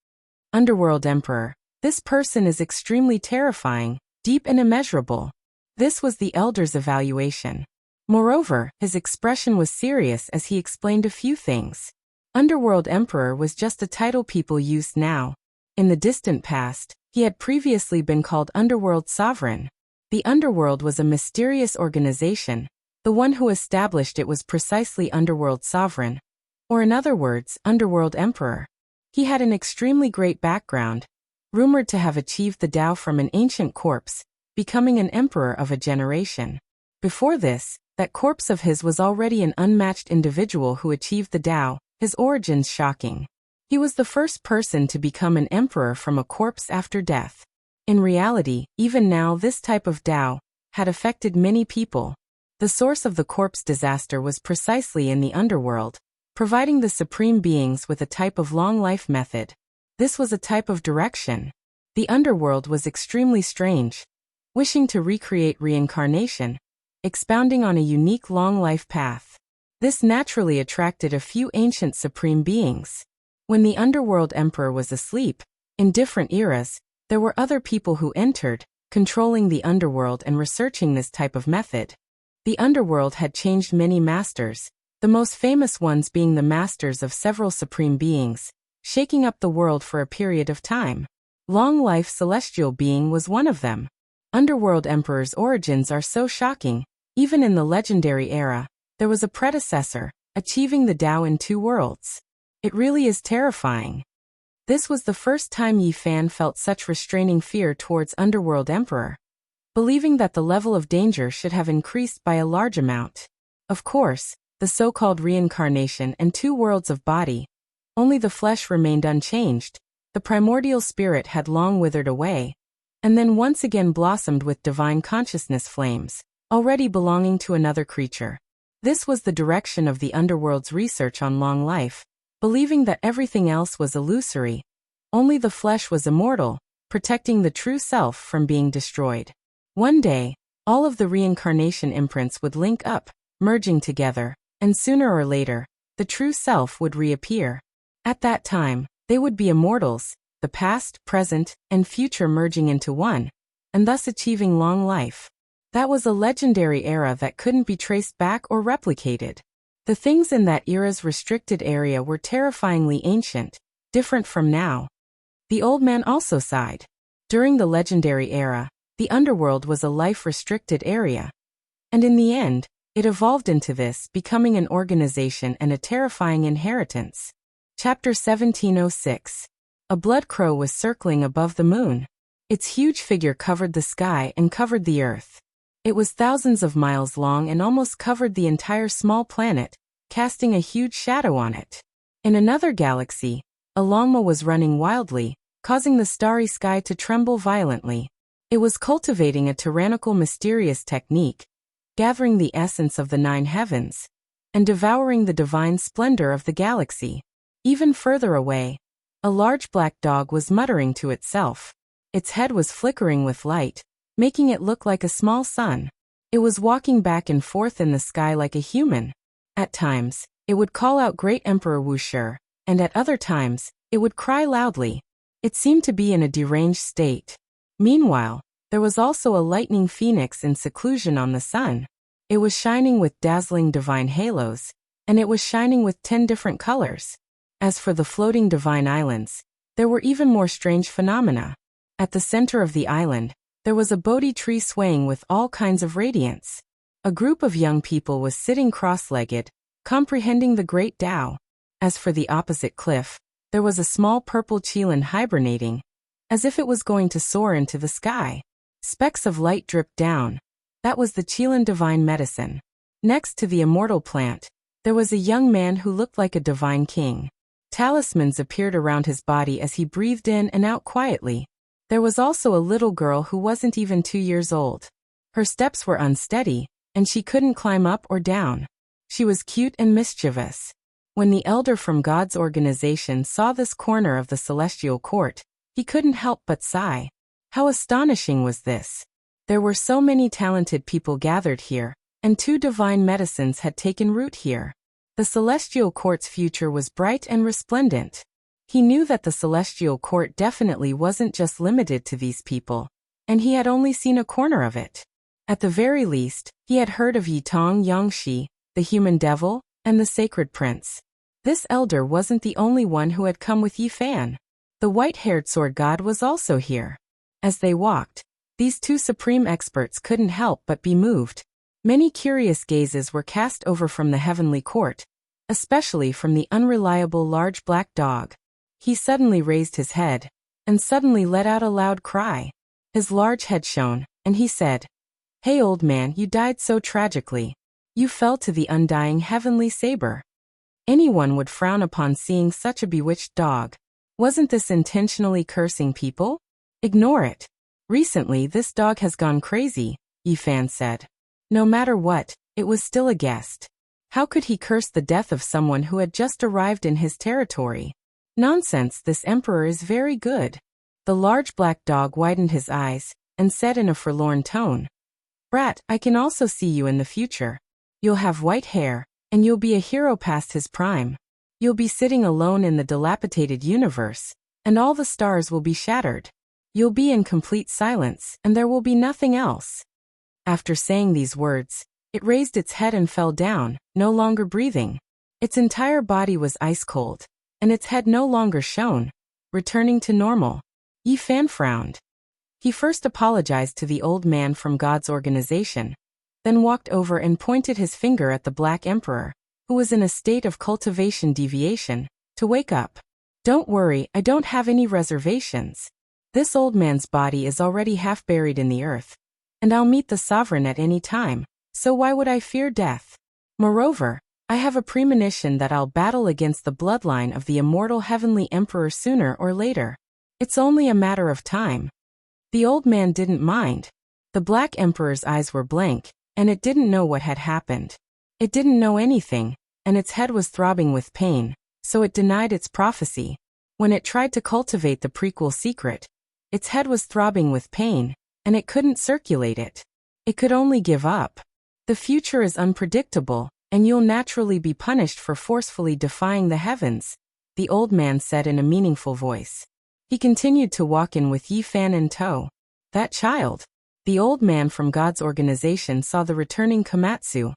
Underworld Emperor. This person is extremely terrifying, deep and immeasurable. This was the elder's evaluation. Moreover, his expression was serious as he explained a few things. Underworld Emperor was just a title people used now. In the distant past, he had previously been called Underworld Sovereign. The Underworld was a mysterious organization. The one who established it was precisely Underworld Sovereign, or in other words, Underworld Emperor. He had an extremely great background, rumored to have achieved the Tao from an ancient corpse, becoming an emperor of a generation. Before this, that corpse of his was already an unmatched individual who achieved the Tao, his origins shocking. He was the first person to become an emperor from a corpse after death. In reality, even now this type of Tao had affected many people. The source of the corpse disaster was precisely in the underworld, providing the supreme beings with a type of long life method. This was a type of direction. The underworld was extremely strange, wishing to recreate reincarnation, expounding on a unique long life path. This naturally attracted a few ancient supreme beings. When the Underworld Emperor was asleep, in different eras, there were other people who entered, controlling the underworld and researching this type of method. The underworld had changed many masters, the most famous ones being the masters of several supreme beings, shaking up the world for a period of time. Long Life Celestial Being was one of them. Underworld Emperor's origins are so shocking. Even in the legendary era, there was a predecessor, achieving the Tao in 2 worlds. It really is terrifying. This was the first time Yi Fan felt such restraining fear towards Underworld Emperor, believing that the level of danger should have increased by a large amount. Of course, the so-called reincarnation and 2 worlds of body, only the flesh remained unchanged. The primordial spirit had long withered away, and then once again blossomed with divine consciousness flames, already belonging to another creature. This was the direction of the underworld's research on long life, believing that everything else was illusory. Only the flesh was immortal, protecting the true self from being destroyed. One day, all of the reincarnation imprints would link up, merging together, and sooner or later, the true self would reappear. At that time, they would be immortals, the past, present, and future merging into one, and thus achieving long life. That was a legendary era that couldn't be traced back or replicated. The things in that era's restricted area were terrifyingly ancient, different from now. The old man also sighed. During the legendary era, the underworld was a life-restricted area. And in the end, it evolved into this, becoming an organization and a terrifying inheritance. Chapter 1706. A blood crow was circling above the moon. Its huge figure covered the sky and covered the earth. It was thousands of miles long and almost covered the entire small planet, casting a huge shadow on it. In another galaxy, a llama was running wildly, causing the starry sky to tremble violently. It was cultivating a tyrannical mysterious technique, gathering the essence of the 9 heavens, and devouring the divine splendor of the galaxy. Even further away, a large black dog was muttering to itself. Its head was flickering with light, making it look like a small sun. It was walking back and forth in the sky like a human. At times, it would call out Great Emperor Wuxia, and at other times, it would cry loudly. It seemed to be in a deranged state. Meanwhile, there was also a lightning phoenix in seclusion on the sun. It was shining with dazzling divine halos, and it was shining with 10 different colors. As for the floating divine islands, there were even more strange phenomena. At the center of the island, there was a Bodhi tree swaying with all kinds of radiance. A group of young people was sitting cross-legged, comprehending the great Tao. As for the opposite cliff, there was a small purple qilin hibernating, as if it was going to soar into the sky. Specks of light dripped down. That was the qilin divine medicine. Next to the immortal plant, there was a young man who looked like a divine king. Talismans appeared around his body as he breathed in and out quietly. There was also a little girl who wasn't even 2 years old. Her steps were unsteady, and she couldn't climb up or down. She was cute and mischievous. When the elder from God's organization saw this corner of the celestial court, he couldn't help but sigh. How astonishing was this! There were so many talented people gathered here, and 2 divine medicines had taken root here. The celestial court's future was bright and resplendent. He knew that the celestial court definitely wasn't just limited to these people, and he had only seen a corner of it. At the very least, he had heard of Yitong Yangshi, the human devil, and the sacred prince. This elder wasn't the only one who had come with Yifan. The white-haired sword god was also here. As they walked, these 2 supreme experts couldn't help but be moved. Many curious gazes were cast over from the heavenly court, especially from the unreliable large black dog. He suddenly raised his head, and suddenly let out a loud cry. His large head shone, and he said, "Hey old man, you died so tragically. You fell to the undying heavenly saber." Anyone would frown upon seeing such a bewitched dog. Wasn't this intentionally cursing people? Ignore it. Recently this dog has gone crazy, Yifan said. No matter what, it was still a guest. How could he curse the death of someone who had just arrived in his territory? Nonsense, this emperor is very good. The large black dog widened his eyes, and said in a forlorn tone, "Brat, I can also see you in the future. You'll have white hair, and you'll be a hero past his prime. You'll be sitting alone in the dilapidated universe, and all the stars will be shattered. You'll be in complete silence, and there will be nothing else." After saying these words, it raised its head and fell down, no longer breathing. Its entire body was ice cold, and its head no longer shone, returning to normal. Yifan frowned. He first apologized to the old man from God's organization, then walked over and pointed his finger at the Black Emperor, who was in a state of cultivation deviation, to wake up. "Don't worry, I don't have any reservations. This old man's body is already half buried in the earth, and I'll meet the sovereign at any time, so why would I fear death? Moreover, I have a premonition that I'll battle against the bloodline of the immortal heavenly emperor sooner or later. It's only a matter of time." The old man didn't mind. The Black Emperor's eyes were blank, and it didn't know what had happened. It didn't know anything, and its head was throbbing with pain, so it denied its prophecy. When it tried to cultivate the prequel secret, its head was throbbing with pain, and it couldn't circulate it. It could only give up. The future is unpredictable, and you'll naturally be punished for forcefully defying the heavens, the old man said in a meaningful voice. He continued to walk in with Yi Fan in tow. That child. The old man from God's organization saw the returning Komatsu,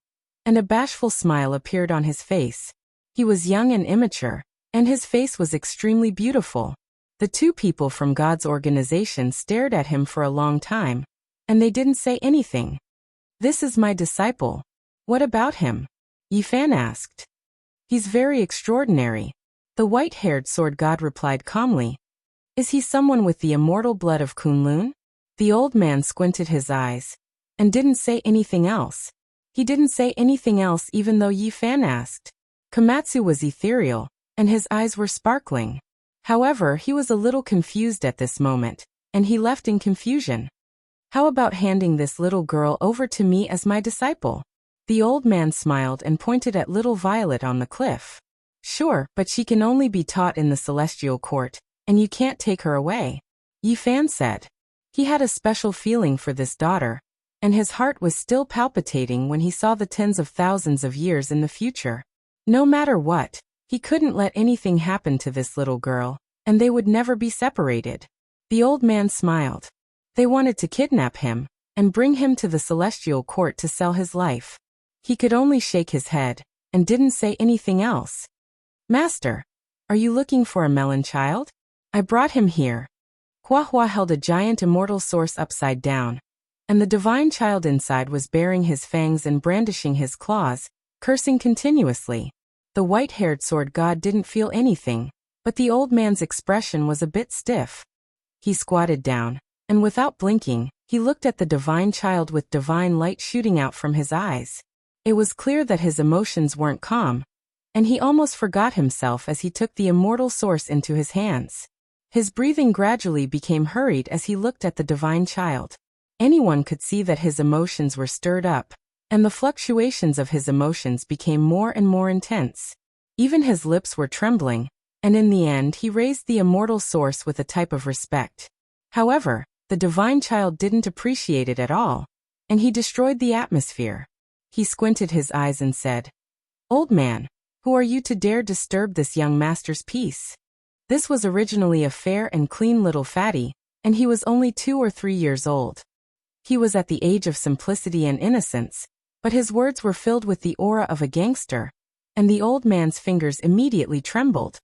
and a bashful smile appeared on his face. He was young and immature, and his face was extremely beautiful. The two people from God's organization stared at him for a long time, and they didn't say anything. This is my disciple. What about him? Yi Fan asked. He's very extraordinary. The white-haired sword god replied calmly. Is he someone with the immortal blood of Kunlun? The old man squinted his eyes, and didn't say anything else. He didn't say anything else even though Yi Fan asked. Komatsu was ethereal, and his eyes were sparkling. However, he was a little confused at this moment, and he left in confusion. How about handing this little girl over to me as my disciple? The old man smiled and pointed at little Violet on the cliff. Sure, but she can only be taught in the celestial court, and you can't take her away, Yi Fan said. He had a special feeling for this daughter, and his heart was still palpitating when he saw the tens of thousands of years in the future. No matter what, he couldn't let anything happen to this little girl, and they would never be separated. The old man smiled. They wanted to kidnap him, and bring him to the celestial court to sell his life. He could only shake his head, and didn't say anything else. Master, are you looking for a melon child? I brought him here. Huahua held a giant immortal source upside down, and the divine child inside was baring his fangs and brandishing his claws, cursing continuously. The white-haired sword god didn't feel anything, but the old man's expression was a bit stiff. He squatted down, and without blinking, he looked at the divine child with divine light shooting out from his eyes. It was clear that his emotions weren't calm, and he almost forgot himself as he took the immortal source into his hands. His breathing gradually became hurried as he looked at the divine child. Anyone could see that his emotions were stirred up, and the fluctuations of his emotions became more and more intense. Even his lips were trembling, and in the end he raised the immortal source with a type of respect. However, the divine child didn't appreciate it at all, and he destroyed the atmosphere. He squinted his eyes and said, "Old man, who are you to dare disturb this young master's peace?" This was originally a fair and clean little fatty, and he was only 2 or 3 years old. He was at the age of simplicity and innocence, but his words were filled with the aura of a gangster, and the old man's fingers immediately trembled.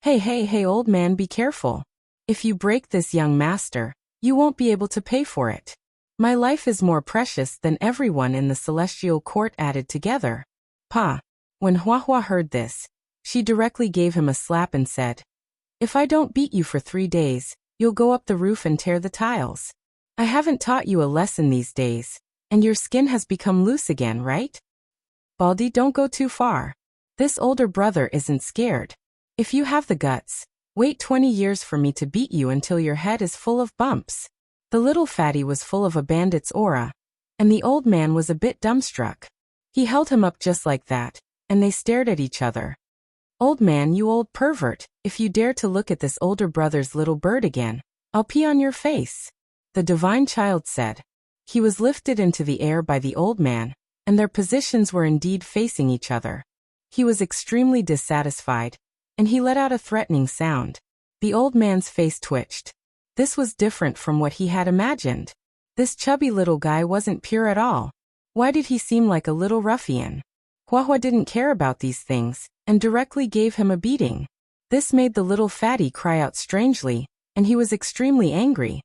Hey, old man, be careful. If you break this young master, you won't be able to pay for it. My life is more precious than everyone in the celestial court added together. Pa. When Huahua heard this, she directly gave him a slap and said, "If I don't beat you for 3 days, you'll go up the roof and tear the tiles. I haven't taught you a lesson these days, and your skin has become loose again, right? Baldy, don't go too far. This older brother isn't scared. If you have the guts, wait 20 years for me to beat you until your head is full of bumps." The little fatty was full of a bandit's aura, and the old man was a bit dumbstruck. He held him up just like that, and they stared at each other. "Old man, you old pervert, if you dare to look at this older brother's little bird again, I'll pee on your face," the divine child said. He was lifted into the air by the old man, and their positions were indeed facing each other. He was extremely dissatisfied, and he let out a threatening sound. The old man's face twitched. This was different from what he had imagined. This chubby little guy wasn't pure at all. Why did he seem like a little ruffian? Huahua didn't care about these things, and directly gave him a beating. This made the little fatty cry out strangely, and he was extremely angry.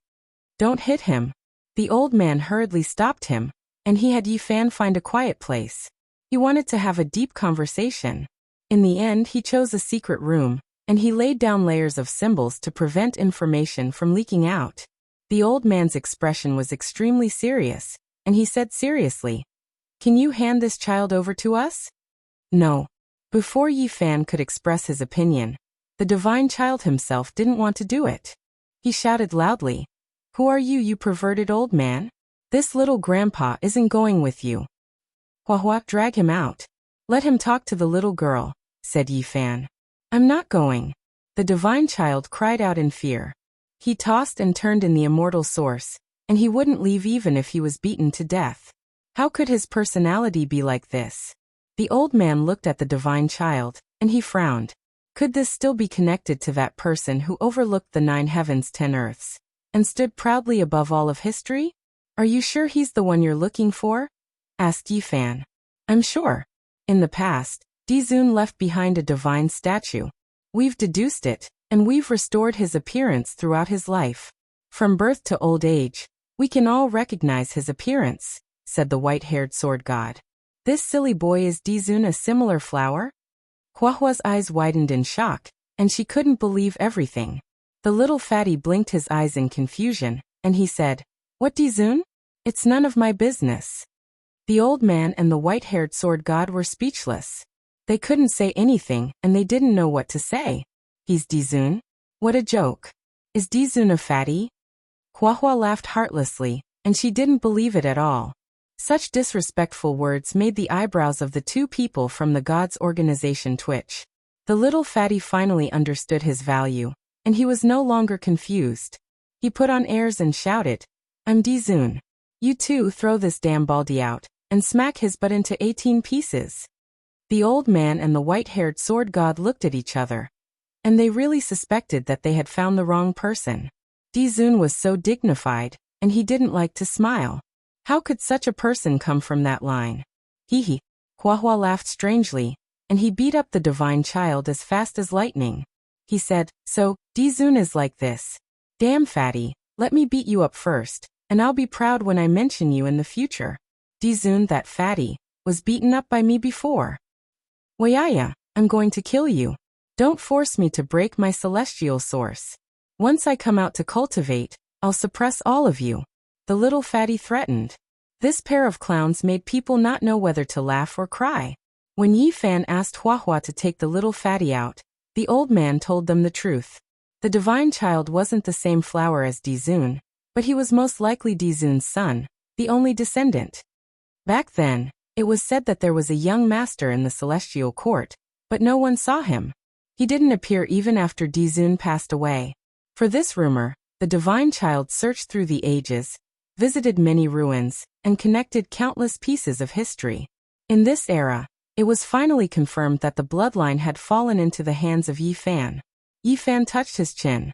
"Don't hit him." The old man hurriedly stopped him, and he had Yi Fan find a quiet place. He wanted to have a deep conversation. In the end, he chose a secret room, and he laid down layers of symbols to prevent information from leaking out. The old man's expression was extremely serious, and he said seriously, "Can you hand this child over to us?" "No." Before Yi Fan could express his opinion, the divine child himself didn't want to do it. He shouted loudly, Who are you, you perverted old man? This little grandpa isn't going with you. Hua, drag him out. Let him talk to the little girl, said Yi Fan. I'm not going. The divine child cried out in fear. He tossed and turned in the immortal source, and he wouldn't leave even if he was beaten to death. How could his personality be like this? The old man looked at the divine child, and he frowned. Could this still be connected to that person who overlooked the 9 heavens 10 earths, and stood proudly above all of history? Are you sure he's the one you're looking for? Asked Yi Fan. I'm sure. In the past, Dizun left behind a divine statue. We've deduced it, and we've restored his appearance throughout his life. From birth to old age, we can all recognize his appearance, said the white-haired sword god. This silly boy is Dizun a similar flower? Huahua's eyes widened in shock, and she couldn't believe everything. The little fatty blinked his eyes in confusion, and he said, What Dizun? It's none of my business. The old man and the white-haired sword god were speechless. They couldn't say anything, and they didn't know what to say. He's Dizun? What a joke. Is Dizun a fatty? Huahua laughed heartlessly, and she didn't believe it at all. Such disrespectful words made the eyebrows of the 2 people from the god's organization twitch. The little fatty finally understood his value, and he was no longer confused. He put on airs and shouted, I'm Dizun. You 2 throw this damn baldy out, and smack his butt into 18 pieces. The old man and the white-haired sword god looked at each other, and they really suspected that they had found the wrong person. Dizun was so dignified, and he didn't like to smile. How could such a person come from that line? Hee. Huahua laughed strangely, and he beat up the divine child as fast as lightning. He said, So, Dizun is like this. Damn fatty, let me beat you up first, and I'll be proud when I mention you in the future. Dizun, that fatty, was beaten up by me before. Wayaya, I'm going to kill you. Don't force me to break my celestial source. Once I come out to cultivate, I'll suppress all of you. The little fatty threatened. This pair of clowns made people not know whether to laugh or cry. When Yi Fan asked Huahua to take the little fatty out, the old man told them the truth. The divine child wasn't the same flower as Dizun, but he was most likely Dizun's son, the only descendant. Back then, it was said that there was a young master in the celestial court, but no one saw him. He didn't appear even after Dizun passed away. For this rumor, the divine child searched through the ages, visited many ruins, and connected countless pieces of history. In this era, it was finally confirmed that the bloodline had fallen into the hands of Yi Fan. Yi Fan touched his chin.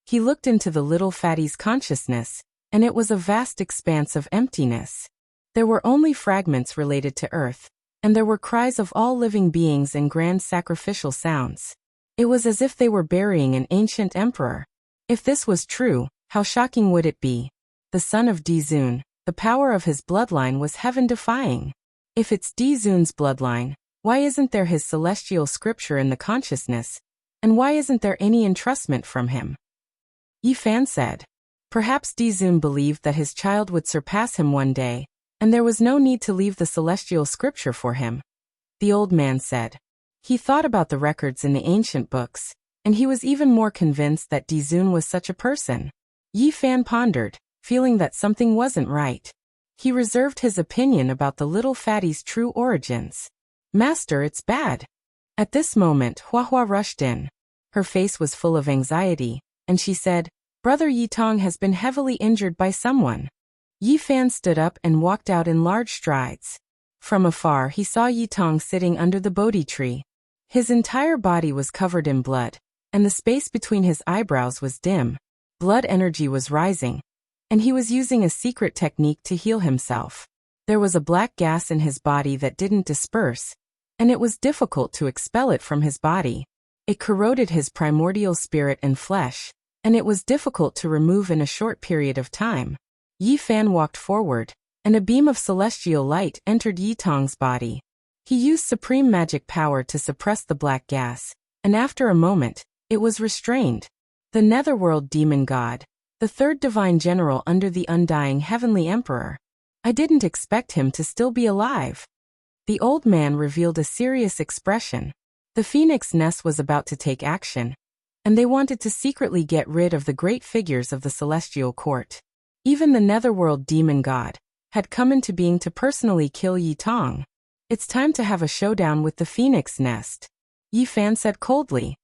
He looked into the little fatty's consciousness, and it was a vast expanse of emptiness. There were only fragments related to Earth, and there were cries of all living beings and grand sacrificial sounds. It was as if they were burying an ancient emperor. If this was true, how shocking would it be? The son of Dizun, the power of his bloodline was heaven-defying. If it's Dizun's bloodline, why isn't there his celestial scripture in the consciousness, and why isn't there any entrustment from him? Yi Fan said. Perhaps Dizun believed that his child would surpass him one day, and there was no need to leave the celestial scripture for him. The old man said. He thought about the records in the ancient books, and he was even more convinced that Dizun was such a person. Yi Fan pondered, feeling that something wasn't right. He reserved his opinion about the little fatty's true origins. Master, it's bad. At this moment, Huahua rushed in. Her face was full of anxiety, and she said, Brother Yi Tong has been heavily injured by someone. Yi Fan stood up and walked out in large strides. From afar he saw Yi Tong sitting under the Bodhi tree. His entire body was covered in blood, and the space between his eyebrows was dim. Blood energy was rising, and he was using a secret technique to heal himself. There was a black gas in his body that didn't disperse, and it was difficult to expel it from his body. It corroded his primordial spirit and flesh, and it was difficult to remove in a short period of time. Yi Fan walked forward, and a beam of celestial light entered Yi Tong's body. He used supreme magic power to suppress the black gas, and after a moment, it was restrained. The Netherworld Demon God, the third divine general under the undying heavenly emperor. I didn't expect him to still be alive. The old man revealed a serious expression. The phoenix nest was about to take action, and they wanted to secretly get rid of the great figures of the celestial court. Even the netherworld demon god had come into being to personally kill Yi Tong. It's time to have a showdown with the phoenix nest, Yi Fan said coldly.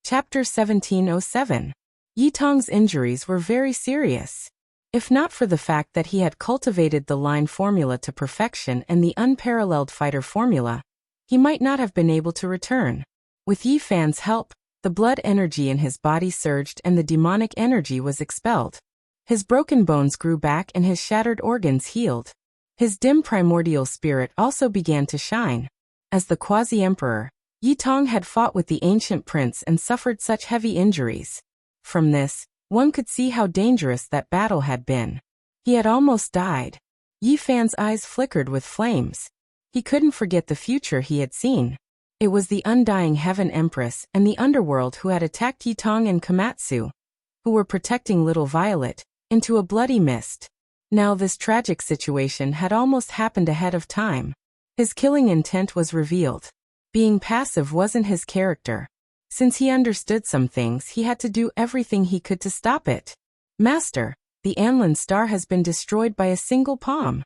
Chapter 1707. Yi Tong's injuries were very serious. If not for the fact that he had cultivated the line formula to perfection and the unparalleled fighter formula, he might not have been able to return. With Yi Fan's help, the blood energy in his body surged and the demonic energy was expelled. His broken bones grew back and his shattered organs healed. His dim primordial spirit also began to shine. As the quasi-emperor, Yi Tong had fought with the ancient prince and suffered such heavy injuries. From this, one could see how dangerous that battle had been. He had almost died. Yi Fan's eyes flickered with flames. He couldn't forget the future he had seen. It was the undying Heaven Empress and the underworld who had attacked Yi Tong and Komatsu, who were protecting little Violet, into a bloody mist. Now this tragic situation had almost happened ahead of time. His killing intent was revealed. Being passive wasn't his character. Since he understood some things, he had to do everything he could to stop it. Master, the Anlin star has been destroyed by a single palm.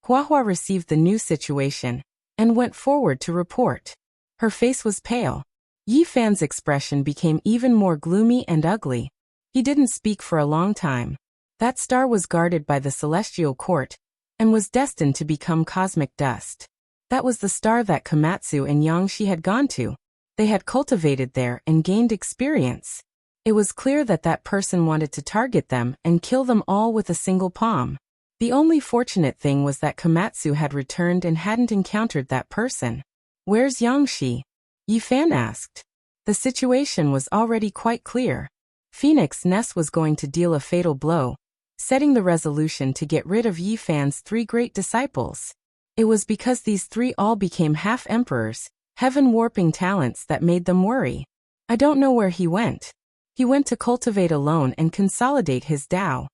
Huahua received the new situation and went forward to report. Her face was pale. Yi Fan's expression became even more gloomy and ugly. He didn't speak for a long time. That star was guarded by the celestial court and was destined to become cosmic dust. That was the star that Komatsu and Yangshi had gone to. They had cultivated there and gained experience. It was clear that that person wanted to target them and kill them all with a single palm. The only fortunate thing was that Komatsu had returned and hadn't encountered that person. Where's Yangshi? Yi Fan asked. The situation was already quite clear. Phoenix Nest was going to deal a fatal blow, setting the resolution to get rid of Yi Fan's 3 great disciples. It was because these 3 all became half-emperors, heaven-warping talents that made them worry. I don't know where he went. He went to cultivate alone and consolidate his Tao.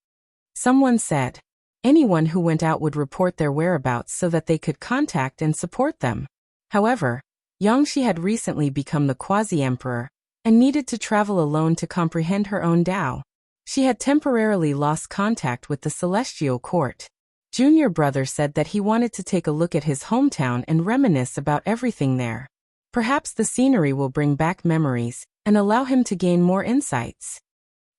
Someone said. Anyone who went out would report their whereabouts so that they could contact and support them. However, Yangshi had recently become the quasi-emperor and needed to travel alone to comprehend her own Tao. She had temporarily lost contact with the celestial court. Junior brother said that he wanted to take a look at his hometown and reminisce about everything there. Perhaps the scenery will bring back memories and allow him to gain more insights.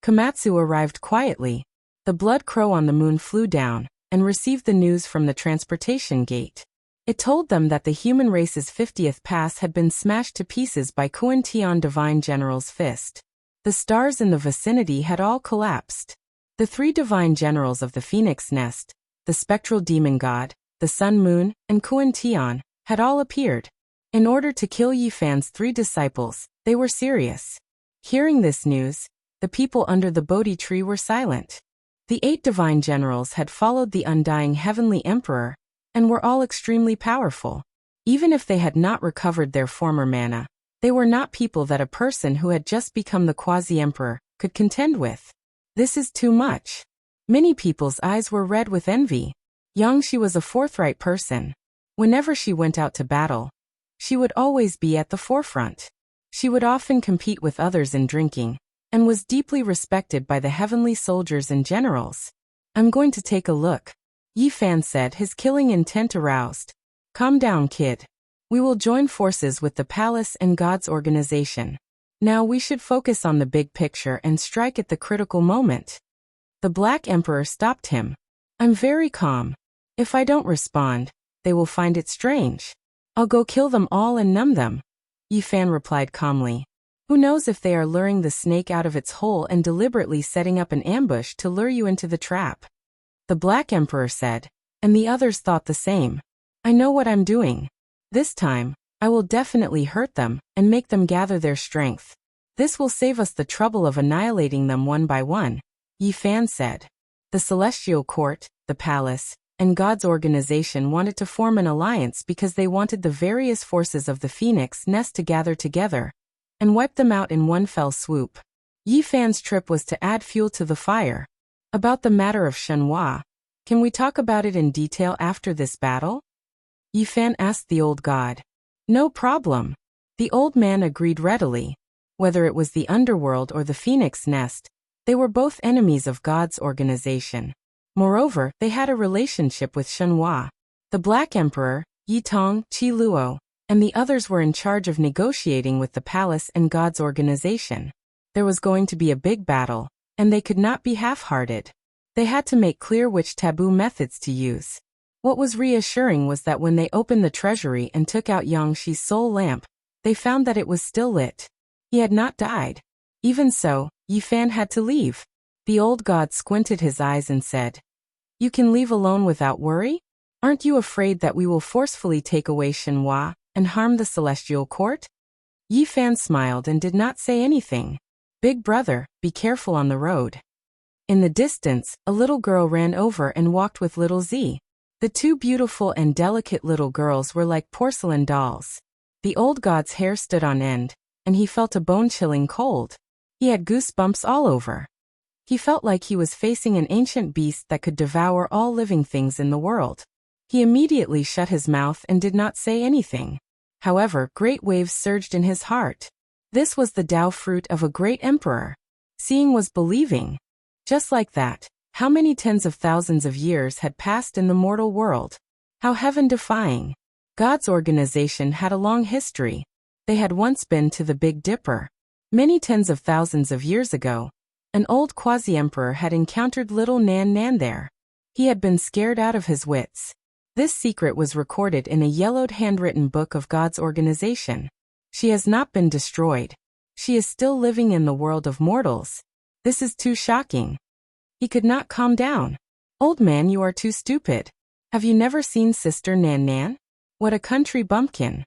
Komatsu arrived quietly. The blood crow on the moon flew down and received the news from the transportation gate. It told them that the human race's 50th pass had been smashed to pieces by Kuan Tian Divine General's fist. The stars in the vicinity had all collapsed. The 3 divine generals of the Phoenix Nest, the spectral demon god, the sun moon, and Kuan Tian, had all appeared. In order to kill Yi Fan's 3 disciples, they were serious. Hearing this news, the people under the Bodhi tree were silent. The 8 divine generals had followed the undying heavenly emperor, and were all extremely powerful. Even if they had not recovered their former mana, they were not people that a person who had just become the quasi-emperor could contend with. This is too much. Many people's eyes were red with envy. Yangshi was a forthright person. Whenever she went out to battle, she would always be at the forefront. She would often compete with others in drinking, and was deeply respected by the heavenly soldiers and generals. I'm going to take a look, Yi Fan said, his killing intent aroused. Calm down, kid. We will join forces with the palace and God's organization. Now we should focus on the big picture and strike at the critical moment. The Black Emperor stopped him. I'm very calm. If I don't respond, they will find it strange. I'll go kill them all and numb them, Yi Fan replied calmly. Who knows if they are luring the snake out of its hole and deliberately setting up an ambush to lure you into the trap. The Black Emperor said, and the others thought the same. I know what I'm doing. This time, I will definitely hurt them and make them gather their strength. This will save us the trouble of annihilating them one by one, Yi Fan said. The Celestial Court, the Palace, and God's organization wanted to form an alliance because they wanted the various forces of the Phoenix Nest to gather together and wipe them out in one fell swoop. Yi Fan's trip was to add fuel to the fire. About the matter of Shenhua, can we talk about it in detail after this battle? Yi Fan asked the old god. No problem. The old man agreed readily. Whether it was the underworld or the phoenix nest, they were both enemies of God's organization. Moreover, they had a relationship with Shenhua. The Black Emperor, Yi Tong, Qi Luo, and the others were in charge of negotiating with the palace and God's organization. There was going to be a big battle, and they could not be half-hearted. They had to make clear which taboo methods to use. What was reassuring was that when they opened the treasury and took out Yang Shi's soul lamp, they found that it was still lit. He had not died. Even so, Yi Fan had to leave. The old god squinted his eyes and said, "You can leave alone without worry? Aren't you afraid that we will forcefully take away Shenhua and harm the celestial court?" Yi Fan smiled and did not say anything. "Big brother, be careful on the road." In the distance, a little girl ran over and walked with little Z. The two beautiful and delicate little girls were like porcelain dolls. The old god's hair stood on end, and he felt a bone-chilling cold. He had goosebumps all over. He felt like he was facing an ancient beast that could devour all living things in the world. He immediately shut his mouth and did not say anything. However, great waves surged in his heart. This was the Tao fruit of a great emperor. Seeing was believing. Just like that, how many tens of thousands of years had passed in the mortal world? How heaven-defying. God's organization had a long history. They had once been to the Big Dipper. Many tens of thousands of years ago, an old quasi-emperor had encountered little Nan Nan there. He had been scared out of his wits. This secret was recorded in a yellowed handwritten book of God's organization. She has not been destroyed. She is still living in the world of mortals. This is too shocking. He could not calm down. "Old man, you are too stupid. Have you never seen Sister Nan Nan? What a country bumpkin."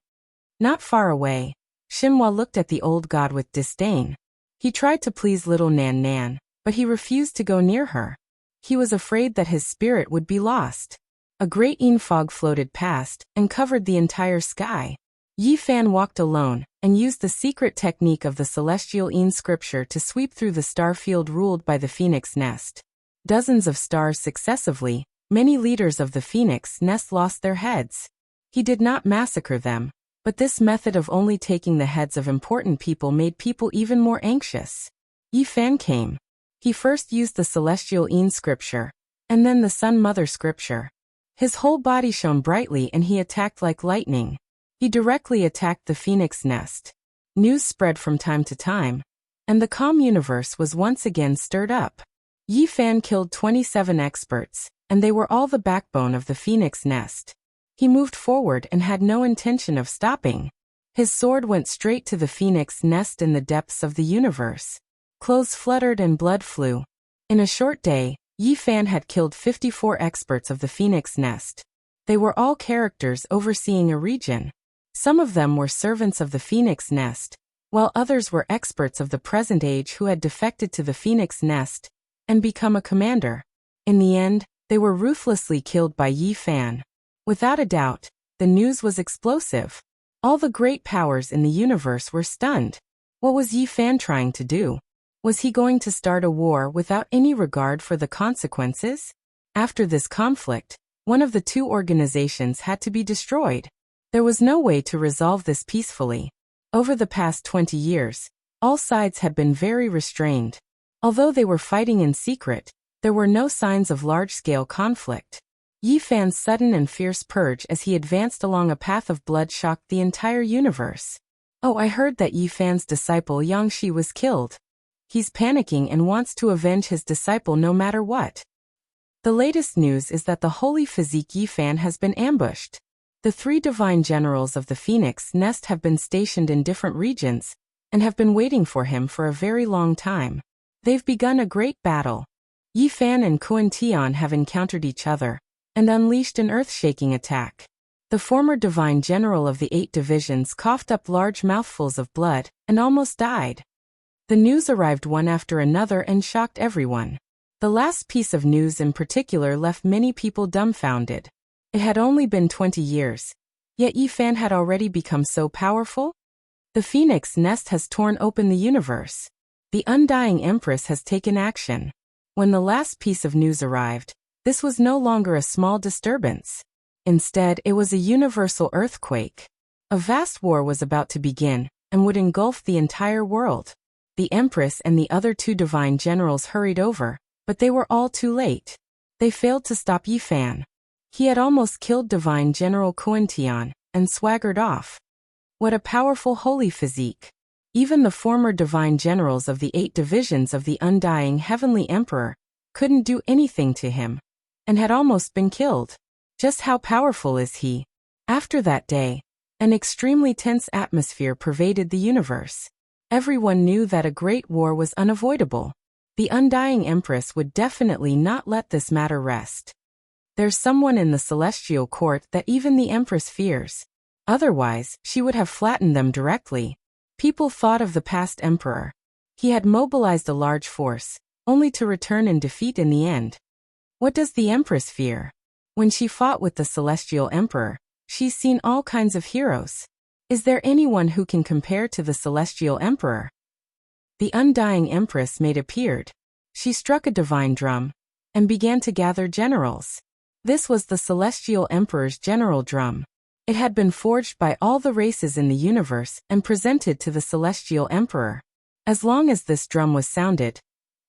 Not far away, Shenhua looked at the old god with disdain. He tried to please little Nan Nan, but he refused to go near her. He was afraid that his spirit would be lost. A great yin fog floated past and covered the entire sky. Yi Fan walked alone and used the secret technique of the celestial yin scripture to sweep through the star field ruled by the phoenix nest. Dozens of stars successively, many leaders of the phoenix nest lost their heads. He did not massacre them, but this method of only taking the heads of important people made people even more anxious. Yi Fan came. He first used the celestial yin scripture, and then the Sun Mother scripture. His whole body shone brightly and he attacked like lightning. He directly attacked the phoenix nest. News spread from time to time, and the calm universe was once again stirred up. Yi Fan killed 27 experts, and they were all the backbone of the phoenix nest. He moved forward and had no intention of stopping. His sword went straight to the phoenix nest in the depths of the universe. Clothes fluttered and blood flew. In a short day, Yi Fan had killed 54 experts of the phoenix nest. They were all characters overseeing a region. Some of them were servants of the phoenix nest, while others were experts of the present age who had defected to the phoenix nest and become a commander. In the end, they were ruthlessly killed by Yi Fan. Without a doubt, the news was explosive. All the great powers in the universe were stunned. What was Yi Fan trying to do? Was he going to start a war without any regard for the consequences? After this conflict, one of the two organizations had to be destroyed. There was no way to resolve this peacefully. Over the past 20 years, all sides had been very restrained. Although they were fighting in secret, there were no signs of large-scale conflict. Yi Fan's sudden and fierce purge as he advanced along a path of blood shocked the entire universe. "Oh, I heard that Yi Fan's disciple Yang Shi was killed. He's panicking and wants to avenge his disciple no matter what." The latest news is that the holy physique Yi Fan has been ambushed. The 3 divine generals of the phoenix nest have been stationed in different regions and have been waiting for him for a very long time. They've begun a great battle. Yi Fan and Kuan Tian have encountered each other and unleashed an earth-shaking attack. The former divine general of the 8 divisions coughed up large mouthfuls of blood and almost died. The news arrived one after another and shocked everyone. The last piece of news in particular left many people dumbfounded. It had only been 20 years, yet Yi Fan had already become so powerful? The phoenix nest has torn open the universe. The undying empress has taken action. When the last piece of news arrived, this was no longer a small disturbance. Instead, it was a universal earthquake. A vast war was about to begin, and would engulf the entire world. The Empress and the other two divine generals hurried over, but they were all too late. They failed to stop Yi Fan. He had almost killed Divine General Kuan-Tian, and swaggered off. What a powerful holy physique. Even the former divine generals of the 8 divisions of the undying Heavenly Emperor couldn't do anything to him, and had almost been killed. Just how powerful is he? After that day, an extremely tense atmosphere pervaded the universe. Everyone knew that a great war was unavoidable. The undying Empress would definitely not let this matter rest. There's someone in the celestial court that even the Empress fears. Otherwise, she would have flattened them directly. People thought of the past emperor. He had mobilized a large force, only to return in defeat in the end. What does the Empress fear? When she fought with the celestial emperor, she's seen all kinds of heroes. Is there anyone who can compare to the celestial emperor? The undying Empress made appeared. She struck a divine drum, and began to gather generals. This was the celestial emperor's general drum. It had been forged by all the races in the universe and presented to the celestial emperor. As long as this drum was sounded,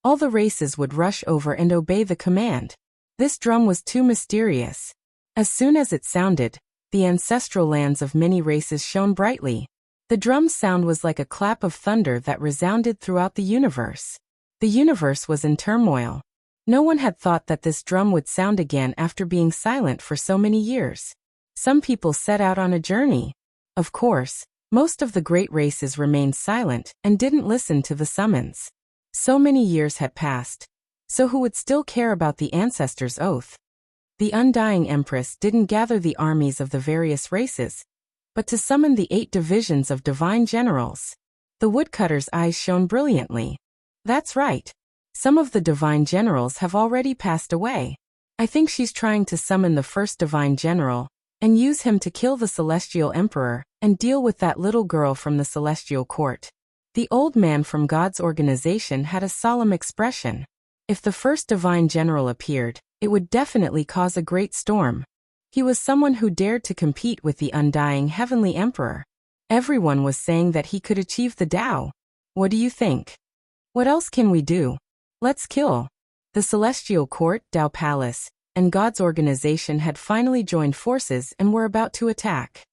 all the races would rush over and obey the command. This drum was too mysterious. As soon as it sounded, the ancestral lands of many races shone brightly. The drum's sound was like a clap of thunder that resounded throughout the universe. The universe was in turmoil. No one had thought that this drum would sound again after being silent for so many years. Some people set out on a journey. Of course, most of the great races remained silent and didn't listen to the summons. So many years had passed. So who would still care about the ancestors' oath? The undying Empress didn't gather the armies of the various races, but to summon the 8 divisions of divine generals. The woodcutter's eyes shone brilliantly. That's right. Some of the divine generals have already passed away. I think she's trying to summon the first divine general, and use him to kill the celestial emperor, and deal with that little girl from the celestial court. The old man from God's organization had a solemn expression. If the first divine general appeared, it would definitely cause a great storm. He was someone who dared to compete with the undying heavenly emperor. Everyone was saying that he could achieve the Tao. What do you think? What else can we do? Let's kill. The celestial court, Tao Palace, and God's organization had finally joined forces and were about to attack.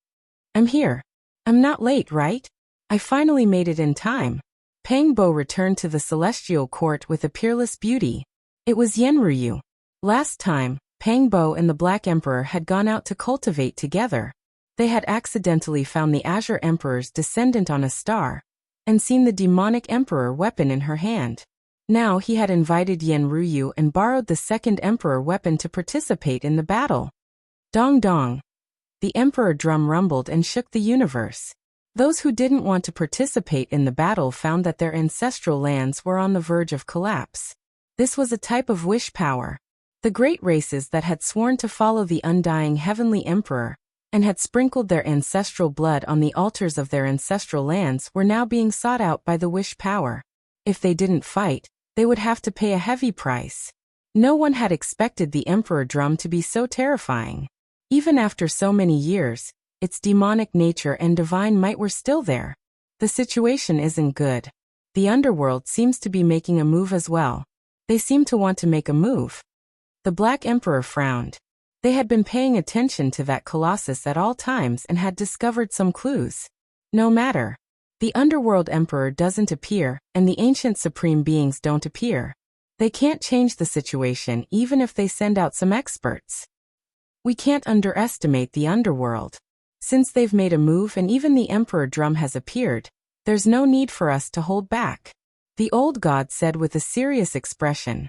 I'm here. I'm not late, right? I finally made it in time. Pang Bo returned to the celestial court with a peerless beauty. It was Yenryu. Last time, Pang Bo and the Black Emperor had gone out to cultivate together. They had accidentally found the Azure Emperor's descendant on a star, and seen the demonic emperor weapon in her hand. Now he had invited Yenryu and borrowed the second emperor weapon to participate in the battle. Dong dong. The emperor drum rumbled and shook the universe. Those who didn't want to participate in the battle found that their ancestral lands were on the verge of collapse. This was a type of wish power. The great races that had sworn to follow the undying heavenly emperor, and had sprinkled their ancestral blood on the altars of their ancestral lands, were now being sought out by the wish power. If they didn't fight, they would have to pay a heavy price. No one had expected the emperor drum to be so terrifying. Even after so many years, its demonic nature and divine might were still there. The situation isn't good. The underworld seems to be making a move as well. They seem to want to make a move. The Black Emperor frowned. They had been paying attention to that colossus at all times and had discovered some clues. No matter. The Underworld Emperor doesn't appear, and the ancient supreme beings don't appear. They can't change the situation even if they send out some experts. We can't underestimate the Underworld. Since they've made a move and even the Emperor drum has appeared, there's no need for us to hold back. The old god said with a serious expression.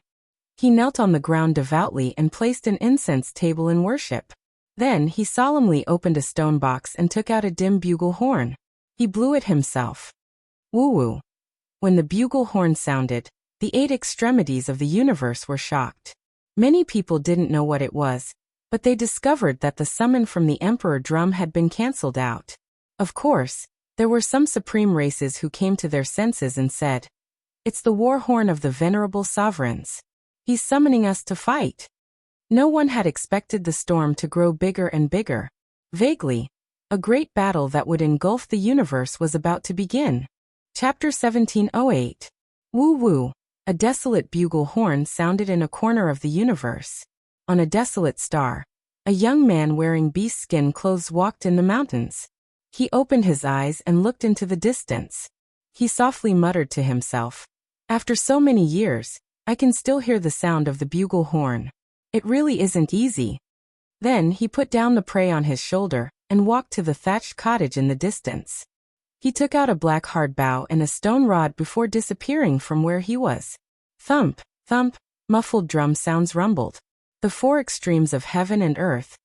He knelt on the ground devoutly and placed an incense table in worship. Then he solemnly opened a stone box and took out a dim bugle horn. He blew it himself. Woo-woo. When the bugle horn sounded, the 8 extremities of the universe were shocked. Many people didn't know what it was, but they discovered that the summon from the Emperor drum had been cancelled out. Of course, there were some supreme races who came to their senses and said, "It's the war horn of the venerable sovereigns. He's summoning us to fight." No one had expected the storm to grow bigger and bigger. Vaguely, A great battle that would engulf the universe was about to begin. Chapter 1708. Woo woo. A desolate bugle horn sounded in a corner of the universe. On a desolate star, a young man wearing beast-skin clothes walked in the mountains. He opened his eyes and looked into the distance. He softly muttered to himself, "After so many years, I can still hear the sound of the bugle horn. It really isn't easy." Then he put down the prey on his shoulder and walked to the thatched cottage in the distance. He took out a black hard bow and a stone rod before disappearing from where he was. Thump, thump, muffled drum sounds rumbled. The four extremes of heaven and earth,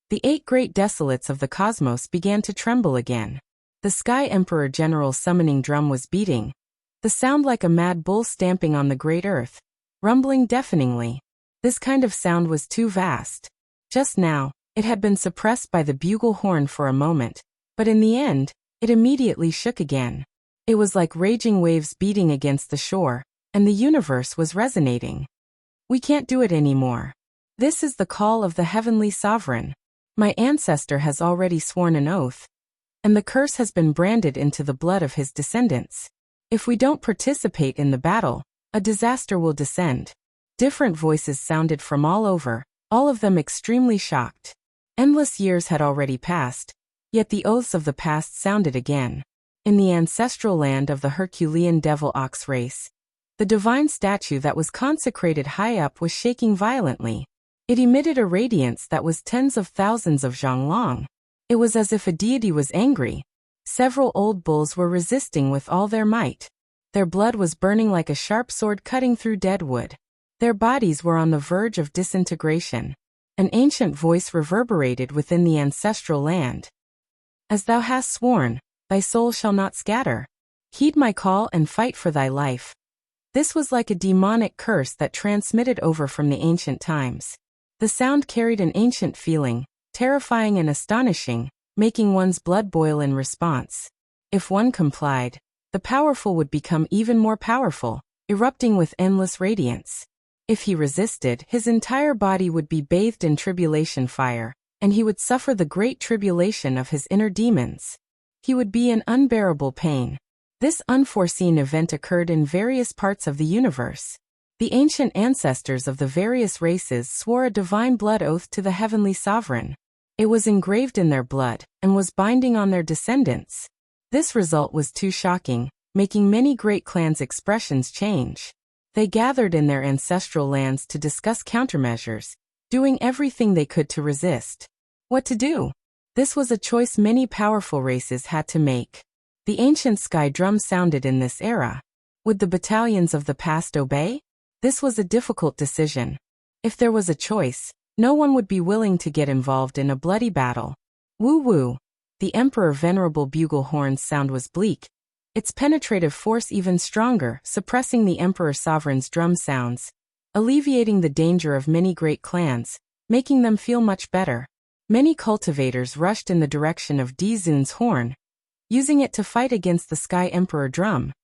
the 8 great desolates of the cosmos, began to tremble again. The Sky Emperor General's summoning drum was beating, the sound like a mad bull stamping on the great earth, rumbling deafeningly. This kind of sound was too vast. Just now, it had been suppressed by the bugle horn for a moment, but in the end, it immediately shook again. It was like raging waves beating against the shore, and the universe was resonating. "We can't do it anymore. This is the call of the heavenly sovereign. My ancestor has already sworn an oath, and the curse has been branded into the blood of his descendants. If we don't participate in the battle, a disaster will descend." Different voices sounded from all over, all of them extremely shocked. Endless years had already passed, yet the oaths of the past sounded again. In the ancestral land of the Herculean devil ox race, the divine statue that was consecrated high up was shaking violently. It emitted a radiance that was tens of thousands of zhang long. It was as if a deity was angry. Several old bulls were resisting with all their might. Their blood was burning like a sharp sword cutting through dead wood. Their bodies were on the verge of disintegration. An ancient voice reverberated within the ancestral land. "As thou hast sworn, thy soul shall not scatter. Heed my call and fight for thy life." This was like a demonic curse that transmitted over from the ancient times. The sound carried an ancient feeling, terrifying and astonishing, making one's blood boil in response. If one complied, the powerful would become even more powerful, erupting with endless radiance. If he resisted, his entire body would be bathed in tribulation fire, and he would suffer the great tribulation of his inner demons. He would be in unbearable pain. This unforeseen event occurred in various parts of the universe. The ancient ancestors of the various races swore a divine blood oath to the heavenly sovereign. It was engraved in their blood, and was binding on their descendants. This result was too shocking, making many great clans' expressions change. They gathered in their ancestral lands to discuss countermeasures, doing everything they could to resist. What to do? This was a choice many powerful races had to make. The ancient sky drum sounded in this era. Would the battalions of the past obey? This was a difficult decision. If there was a choice, no one would be willing to get involved in a bloody battle. Woo woo. The Emperor Venerable bugle horn's sound was bleak, its penetrative force even stronger, suppressing the Emperor Sovereign's drum sounds, alleviating the danger of many great clans, making them feel much better. Many cultivators rushed in the direction of Dizun's horn, using it to fight against the Sky Emperor drum.